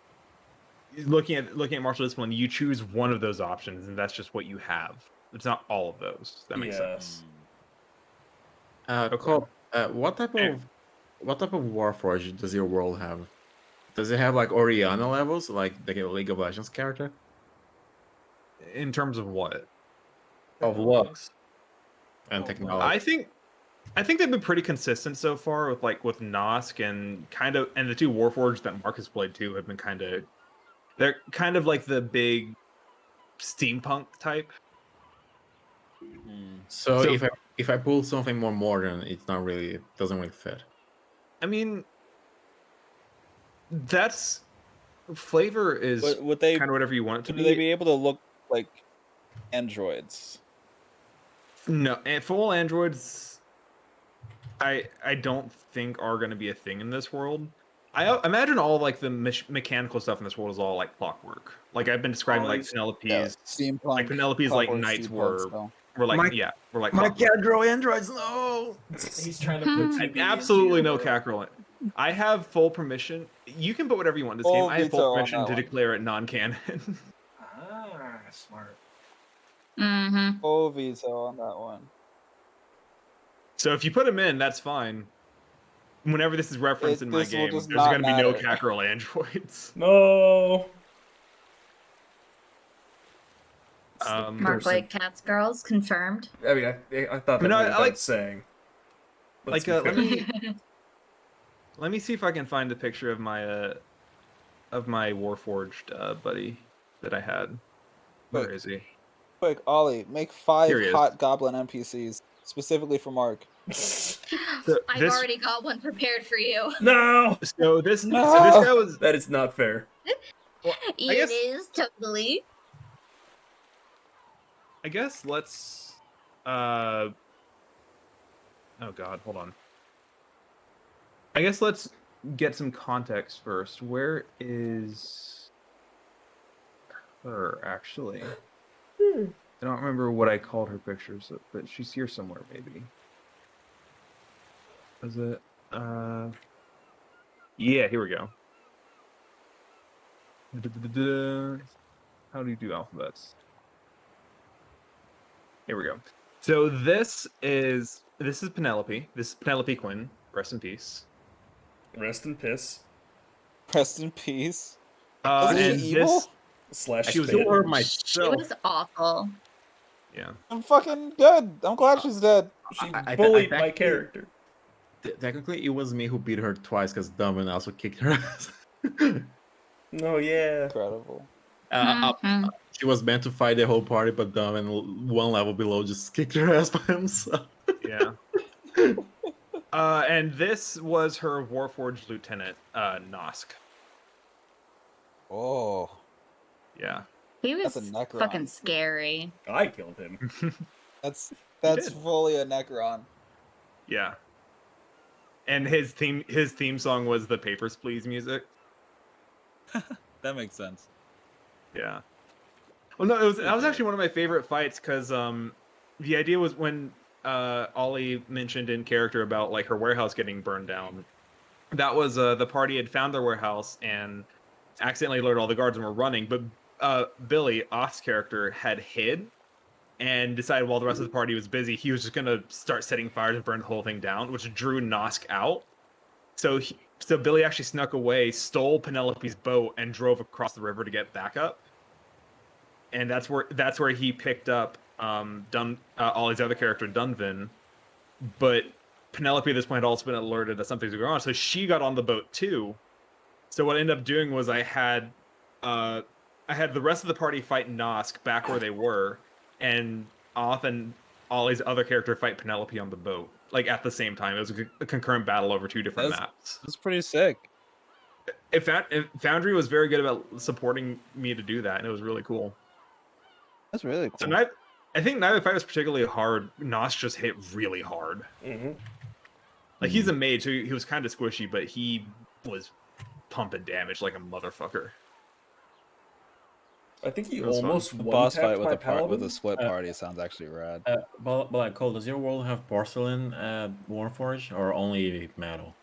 looking at martial discipline, you choose one of those options, and that's just what you have. It's not all of those. That makes sense. Cole, what type of Warforged does your world have? Does it have like Oriana levels, like the League of Legends character? In terms of what? Of looks and technology. I think they've been pretty consistent so far with Nosk and the two Warforged that Mark has played too have been they're kind of like the big steampunk type. So if I pull something more modern, it doesn't really fit. I mean, that's flavor is Would they kind of whatever you want it to be. Would they be able to look like androids? No, and full androids, I don't think are going to be a thing in this world. I imagine all like the mechanical stuff in this world is all like clockwork. Like I've been describing like Penelope's, steampunk, like Penelope's like clockwork knights steampunk were like my clockwork. can't grow androids. No, He's trying to put TB absolutely into no you. Cackerel. I have full permission. You can put whatever you want in this Full game. I have veto full on permission that to one. declare it non-canon. Ah, smart. Mm-hmm. Full veto on that one. So if you put them in, that's fine. Whenever this is referenced in my This will game, just there's not going to be no matter. Cackerel androids. No. Mark like cats, girls, confirmed. I mean, I thought that No, was I like saying. let me see if I can find a picture of my Warforged buddy that I had. Where is he? Quick, Ollie, make 5 Here he is. hot goblin NPCs specifically for Mark. I've already got one prepared for you. No. So this No. guy was. That is not fair. It is totally. I guess let's. Oh God, hold on. I guess let's get some context first. Where is her actually? I don't remember what I called her pictures, but she's here somewhere, maybe. Is it? Yeah, here we go. How do you do alphabets? Here we go. So this is Penelope. This is Penelope Quinn. Rest in peace. Rest in piss. Rest in peace. And Isn't she evil? this Slash she was spit. over She myself. was awful. Yeah. I'm fucking good. I'm glad she's dead. She I bullied my technically- character. Technically, it was me who beat her twice because Dumbin also kicked her ass. Oh yeah. Incredible. Mhm. She was meant to fight the whole party, but Dumbin, one level below, just kicked her ass by himself. Yeah. And this was her Warforged lieutenant, Nosk. Oh. Yeah. He That's was a Necron. fucking scary. I killed him. That's did. fully a Necron. Yeah. And his theme song was the Papers, Please music. That makes sense. Yeah. Well, no, that was actually one of my favorite fights because the idea was when Ollie mentioned in character about like her warehouse getting burned down. That was the party had found their warehouse and accidentally alerted all the guards and were running. But Billy, Off's character, had hid and decided while the rest of the party was busy, he was just gonna start setting fires and burn the whole thing down, which drew Nosk out. So Billy actually snuck away, stole Penelope's boat, and drove across the river to get backup. And that's where he picked up Ollie's other character, Dunvin. But Penelope at this point had also been alerted that something's going on, so she got on the boat too. So what I ended up doing was I had the rest of the party fight Nosk back where they were, and Oth and Ollie's other character fight Penelope on the boat, like at the same time. It was a concurrent battle over two different maps. That's pretty sick. Foundry was very good about supporting me to do that, and it was really cool. That's really cool. So I think neither fight was particularly hard. Nos just hit really hard. Mm-hmm. Like he's a mage, so he was kind of squishy, but he was pumping damage like a motherfucker. I think he That was fun. almost The boss fight one-tapped with my with paladin. a split party sounds actually rad. But Cole, does your world have porcelain Warforged or only metal?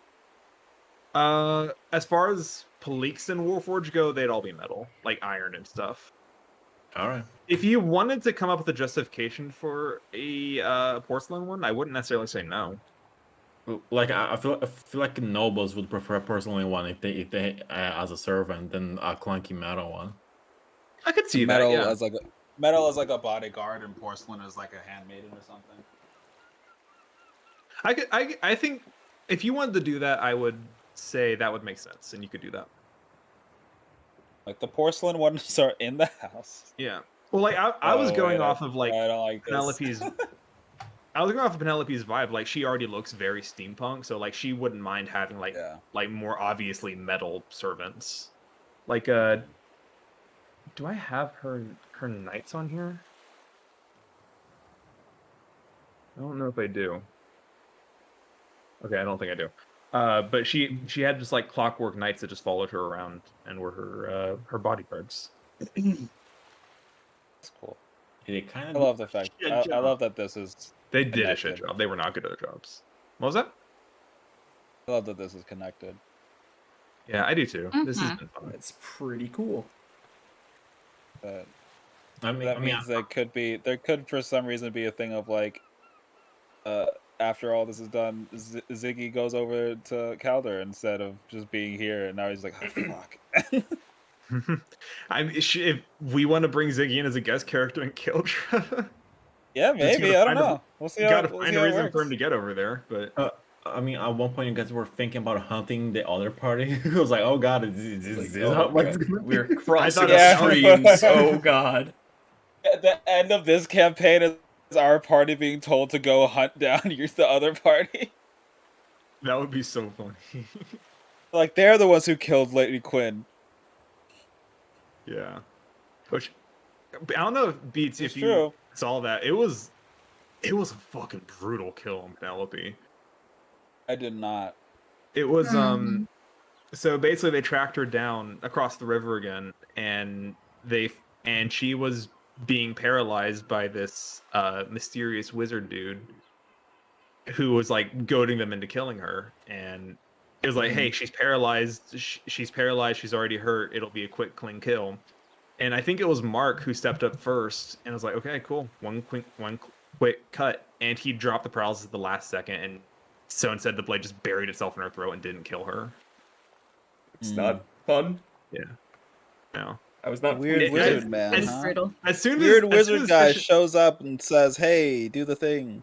As far as Pelix and Warforged go, they'd all be metal, like iron and stuff. All right. If you wanted to come up with a justification for a porcelain one, I wouldn't necessarily say no. Like I feel like nobles would prefer a porcelain one if they as a servant than a clunky metal one. I could see metal that. Yeah. as like a bodyguard and porcelain as like a handmaiden or something. I think if you wanted to do that, I would say that would make sense, and you could do that. Like the porcelain ones are in the house. Yeah. Well, like I was going off of like I don't like this. Penelope's. I was going off of Penelope's vibe. Like she already looks very steampunk, so like she wouldn't mind having like more obviously metal servants. Like do I have her knights on here? I don't know if I do. Okay, I don't think I do. But she had just like clockwork knights that just followed her around and were her bodyguards. That's cool. They kind I love the fact. I love that this is. They did a connected. shit job. They were not good at their jobs. What was that? I love that this is connected. Yeah, I do too. This has been fun. It's pretty cool. But that means there could for some reason be a thing of like, after all this is done, Ziggy goes over to Calder instead of just being here, and now he's like, oh, fuck. If we want to bring Ziggy in as a guest character and kill Trevor, yeah, maybe. I don't know. We'll see. Gotta find a reason for him to get over there, but. I mean, at one point, you guys were thinking about hunting the other party. I was like, "Oh God, we're crossing streams." Oh God! At the end of this campaign is our party being told to go hunt down the other party. That would be so funny. Like they're the ones who killed Lady Quinn. Yeah, which I don't know if Beats It's if true. you saw that it was a fucking brutal kill on Penelope. I did not. It was so basically they tracked her down across the river again, and she was being paralyzed by this mysterious wizard dude who was like goading them into killing her, and It was like, hey, she's paralyzed. She's paralyzed. She's already hurt. It'll be a quick, clean kill. And I think it was Mark who stepped up first and was like, okay, cool. One quick cut. And he dropped the paralysis at the last second. And so instead, the blade just buried itself in her throat and didn't kill her. It's not fun. Yeah. No. I was not Weird pleased with wizard it. man, huh? Brutal. As soon Weird as wizard the guy session- shows up and says, "Hey, do the thing."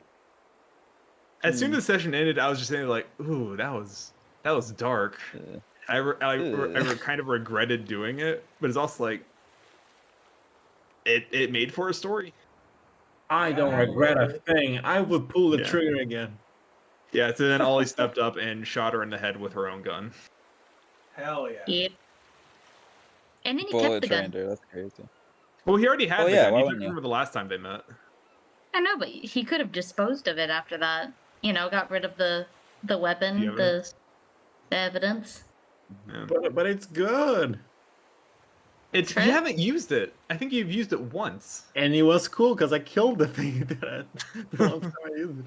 As soon as the session ended, I was just saying like, "Ooh, that was dark." I kind of regretted doing it, but it's also like it made for a story. I don't regret a thing. I would pull the Yeah. trigger again. Yeah. So then Ollie stepped up and shot her in the head with her own gun. Hell yeah. Yep. And then he Bullet kept the gun. trained her. That's crazy. Well, he already had Oh, the yeah, gun. why You wouldn't don't you? remember the last time they met. I know, but he could have disposed of it after that. You know, got rid of the weapon, The evidence. the evidence. Yeah. But it's good. You True. haven't used it. I think you've used it once. And it was cool because I killed the thing the one time I used it.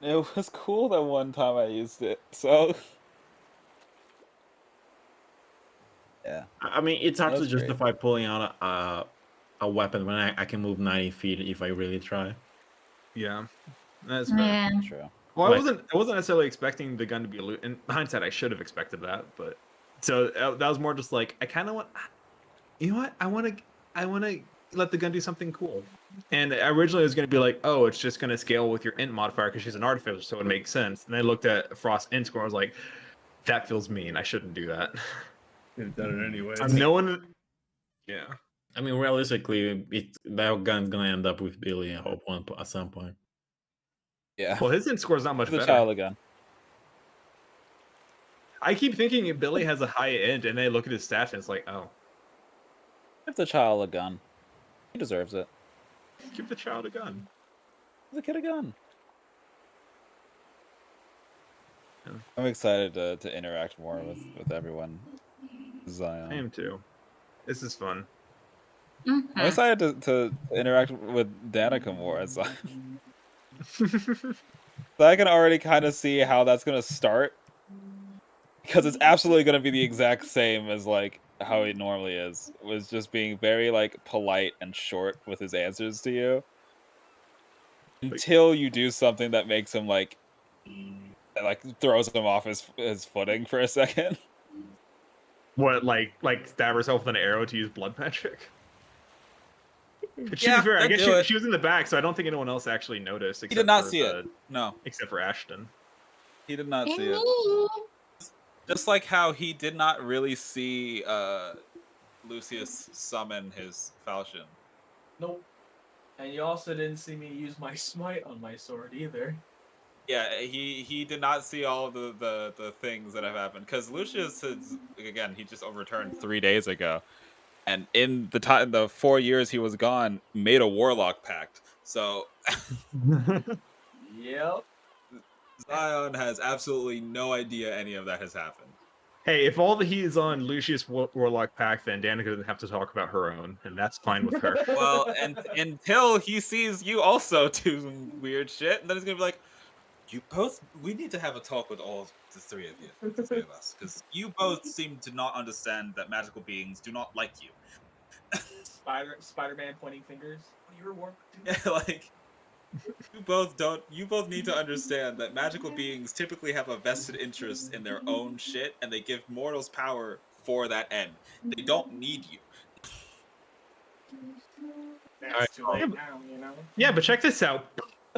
It was cool that one time I used it. So yeah. I mean, it's hard to That's great. justify pulling out a weapon when I can move 90 feet if I really try. Yeah, that's fair. Yeah. True. Well, I Like- wasn't necessarily expecting the gun to be a loot. In hindsight, I should have expected that, but so that was more just like I kind of want. You know what? I want to let the gun do something cool. And originally it was going to be like, oh, it's just going to scale with your int modifier because she's an artificer, so it makes sense. And I looked at Frost's int score, I was like, that feels mean. I shouldn't do that. You've done it anyway. No one. Yeah. I mean, realistically, that gun's gonna end up with Billy at some point. Yeah. Well, his int score is not much The better. child again. I keep thinking if Billy has a high int, and then I look at his stats, and it's like, oh, Give the child a gun. He deserves it. give the child a gun. Give the kid a gun. Yeah. I'm excited to interact more with everyone. Zion. I am too. This is fun. I'm excited to interact with Danica more as so I can already kind of see how that's gonna start. Because it's absolutely gonna be the exact same as like how he normally is. Was just being very like polite and short with his answers to you. Until you do something that makes him like throws him off his footing for a second. What, like stab herself with an arrow to use blood magic? To be Yeah, fair, I that'd guess do it. she was in the back, so I don't think anyone else actually noticed. He did not see it. No, Except for Ashton. he did not see it. Just like how he did not really see Lucius summon his falchion. Nope. And you also didn't see me use my smite on my sword either. Yeah, he did not see all of the things that have happened because Lucius has, again, he just overturned 3 days ago, and in the 4 years he was gone, made a warlock pact. So Yep. Zion has absolutely no idea any of that has happened. Hey, if all the heat is on Lucius Warlock Pack, then Danica doesn't have to talk about her own, and that's fine with her. Well, and until he sees you also doing weird shit, and then he's gonna be like, "You both, we need to have a talk with all the three of you, the three of us, because you both seem to not understand that magical beings do not like you." Spider-Man pointing fingers. Oh, you're a warlock too. Yeah, like you both need to understand that magical beings typically have a vested interest in their own shit, and they give mortals power for that end. They don't need you. That's too late now, you know. Yeah, but check this out.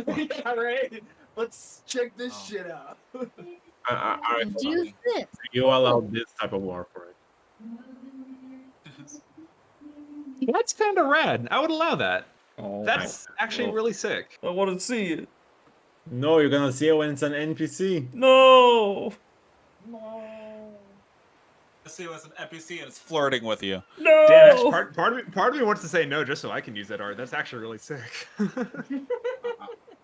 Yeah, right. Let's check this shit out. Alright, Do this. you allow this type of war for it. That's kind of rad. I would allow that. Oh, That's actually really sick. I want to see it. No, you're gonna see it when it's an NPC. No. Let's see what's an NPC and it's flirting with you. No. Dan, actually, part of me wants to say no just so I can use that art. That's actually really sick.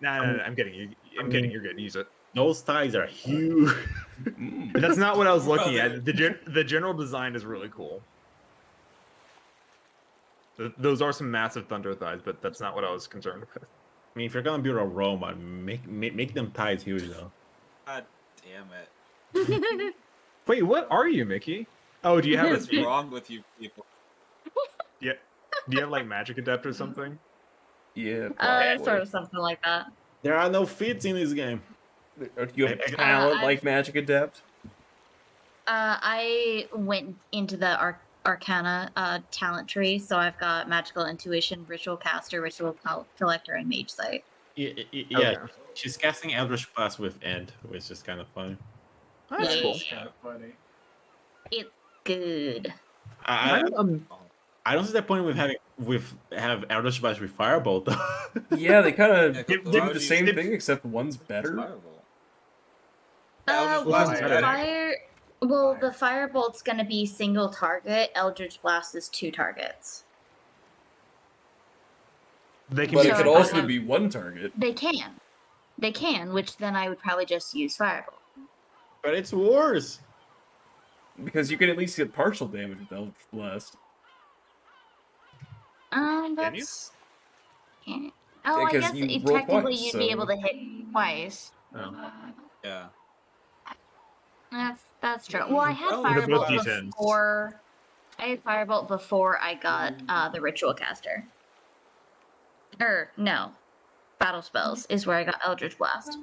No, I'm kidding. I'm kidding. You're good. Use it. Those ties are huge. But that's not what I was looking at. The general design is really cool. Those are some massive thunder thighs, but that's not what I was concerned with. I mean, if you're gonna build a robot, make them ties huge though. God damn it. Wait, what are you, Mickey? Oh, do you have a What's feat? wrong with you people? Yeah. Do you have like magic adept or something? Yeah, Sort of something like that. There are no feats in this game. Do you have I- talent I've- like Magic Adept? I went into the Arcana talent tree, so I've got Magical Intuition, Ritual Caster, Ritual Collector, and Mage Sight. Yeah, she's casting Eldritch Blast with End, which is kind of funny. That's Yeah. cool. It's kind of funny. It's good. I don't see the point with have Eldritch Blast with Firebolt though. Yeah, they kind of Yeah, do the same thing, except one's better. Firebolt. Well, Blast is better. the Firebolt's gonna be single target. Eldritch Blast is 2 targets. They can But be it could So- also be one target. They can, which then I would probably just use Firebolt. But it's worse. Because you can at least get partial damage with Eldritch Blast. That's. Can't. Oh, I Because guess you roll technically twice, you'd be so- able to hit twice. Yeah. That's true. Well, I had Well, they're both Firebolt D10s. before. I had Firebolt before I got the Ritual Caster. No, Battle Spells is where I got Eldritch Blast.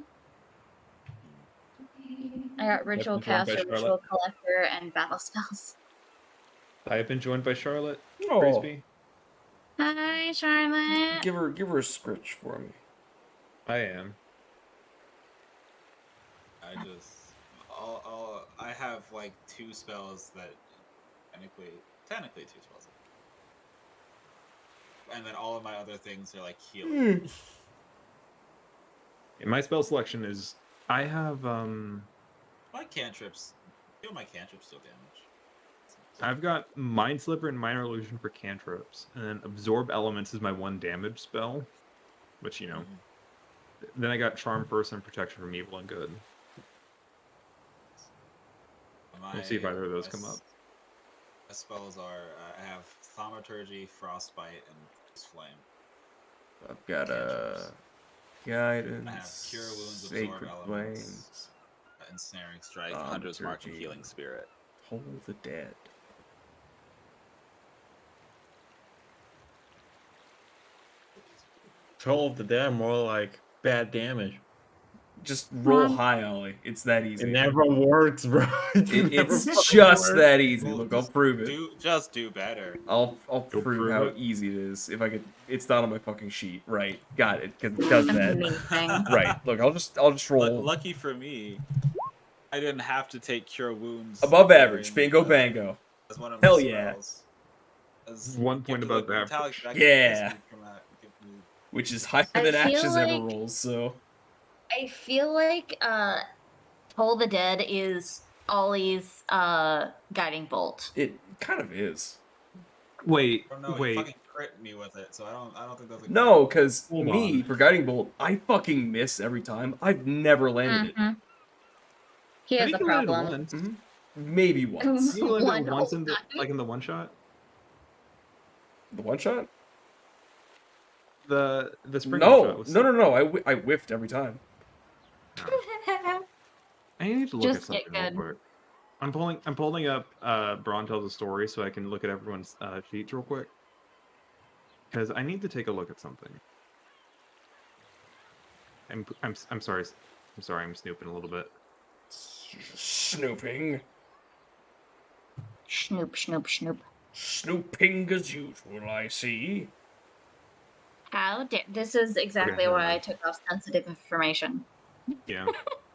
I got Ritual been joined by Caster, Ritual Charlotte. Collector, and Battle Spells. I have been joined by Charlotte. Oh. Praise be. Hi, Charlotte. Give her a scritch for me. I am. I have like 2 spells that technically 2 spells. And then all of my other things are like healing. And my spell selection is I have My cantrips, 2 of my cantrips deal damage. I've got Mind Sliver and Minor Illusion for cantrips, and then Absorb Elements is my 1 damage spell, which you know. Then I got Charm Person and Protection from Evil and Good. We'll see if either of those come up. My spells are I have Thaumaturgy, Frostbite, and Fierce Flame. I've got Guidance, I have Cure Wounds, Absorb Sacred Elements, Flames, Ensnaring Strike, Hunter's Mark, and Healing Spirit. Hold the Dead. Toll of the Dead, more like bad damage. Just roll high, Ollie. It's that easy. It never works, bro. It's just that easy. Look, I'll prove it. Just do better. I'll prove how easy it is. If I could, it's not on my fucking sheet. Right, got it. Because it does that. Amazing. Right. Look, I'll just roll. Lucky for me, I didn't have to take Cure Wounds. Above average. Bingo bango. As one of Hell my yeah. spells. As 1 point give the above average. metallic back Yeah. from that, give me- Which is higher I than feel Ashes ever like- rolls. So I feel like Toll the Dead is Ollie's guiding bolt. it kind of is. Wait, I don't know, wait. you fucking crit me with it, so I don't think that's a No, because Hold me, on. for Guiding Bolt, I fucking miss every time. I've never landed Mhm. He I has think a you landed problem. once. it. Maybe once. You landed One once whole in the time. like in the one shot. The one shot? The spring one shot No, was no. I whiffed every time. I need to look Just at something get real good. quick. I'm pulling up Braun Tells a Story so I can look at everyone's sheets real quick. Because I need to take a look at something. I'm sorry. I'm sorry, I'm snooping a little bit. Snooping. Snoop, snoop, snoop. Snooping as usual, I see. How dare this is exactly never why I mind. took off sensitive information. Yeah.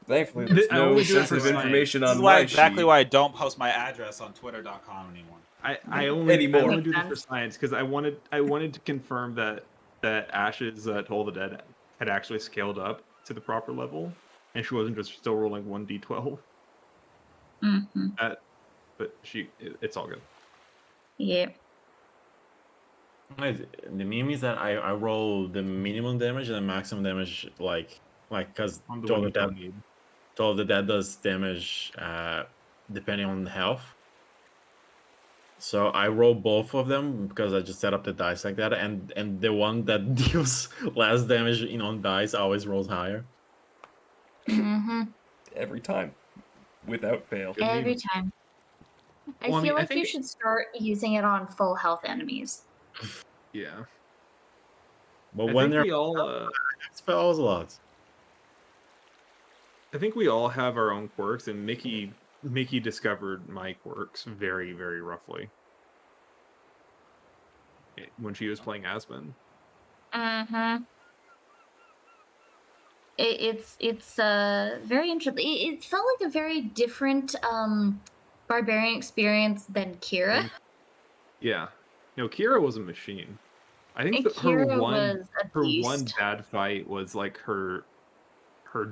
Thankfully, there's I no only do it for sensitive science. information This on is why my exactly sheet. why I don't post my address on Twitter.com anymore. I only Anymore. do this for science because I wanted to confirm that Ash's Toll the Dead had actually scaled up to the proper level, and she wasn't just still rolling 1d12. Mm-hmm. But it's all good. Yeah. The meme is that I roll the minimum damage and the maximum damage, like because On the Toll one the you don't Dead, need. Toll the Dead does damage depending on health. So I roll both of them because I just set up the dice like that, and the one that deals less damage on dice always rolls higher. Mm-hmm. Every time. without fail. Every time. I Well, I feel mean, I like you think- should start using it on full health enemies. Yeah. But I when think they're we all spells a lot. I think we all have our own quirks, and Mickey discovered my quirks very, very roughly when she was playing Asmon. Mm-hmm. It's very interesting. It felt like a very different barbarian experience than Kira. Yeah. No, Kira was a machine. I think And her Kira one was a her one beast. bad fight was like her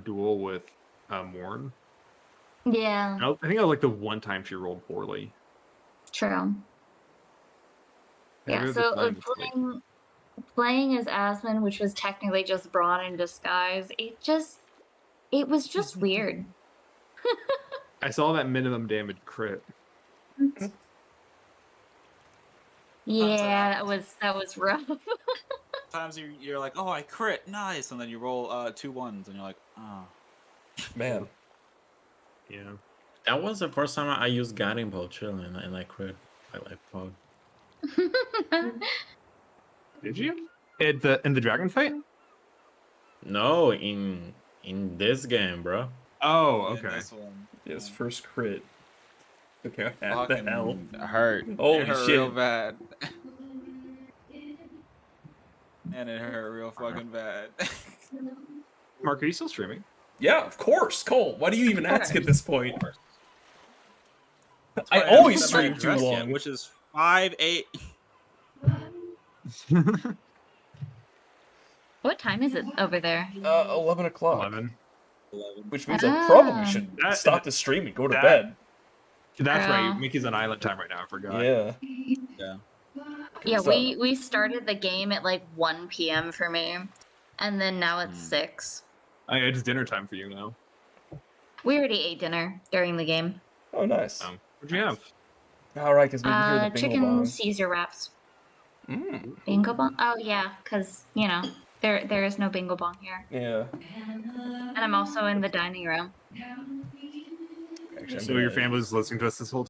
duel with Morn. Yeah, I think that was like the one time she rolled poorly. true. Every Yeah, other so time it's like, playing as Asmon, which was technically just Braun in disguise, it was just weird. I saw that minimum damage crit. Yeah, that was rough. Sometimes you're like, oh, I crit, nice, and then you roll 2 1s, and you're like, oh. Man. Yeah. That was the first time I used guiding bolt chill and I crit. I like Pog. Did you? In the dragon fight? No, in this game, bro. Oh, Yeah, okay. this one. His first crit. Okay, what the Fucking hell? hurt. Holy It hurt shit. real bad. And it hurt real fucking bad. Mark, are you still streaming? Yeah, of course, Cole. Why do you even ask at this point? That's I why always haven't set my stream too address yet, long. which is 5-8. What time is it over there? 11 o'clock. 11. Which means I probably should That- stop the stream and go to that- bed. That's Girl. right. Mickey's on island time right now. I forgot. Yeah. Yeah, So- we started the game at like 1 p.m. for me, and then now it's 6. It's dinner time for you now. We already ate dinner during the game. Oh, nice. What'd you have? All right, because we can hear the bingo Chicken bong. Caesar wraps. Mm. Bingo bong? Oh yeah, because there is no bingo bong here. Yeah. And I'm also in the dining room. Actually, I'm So your gonna- family's listening to us this whole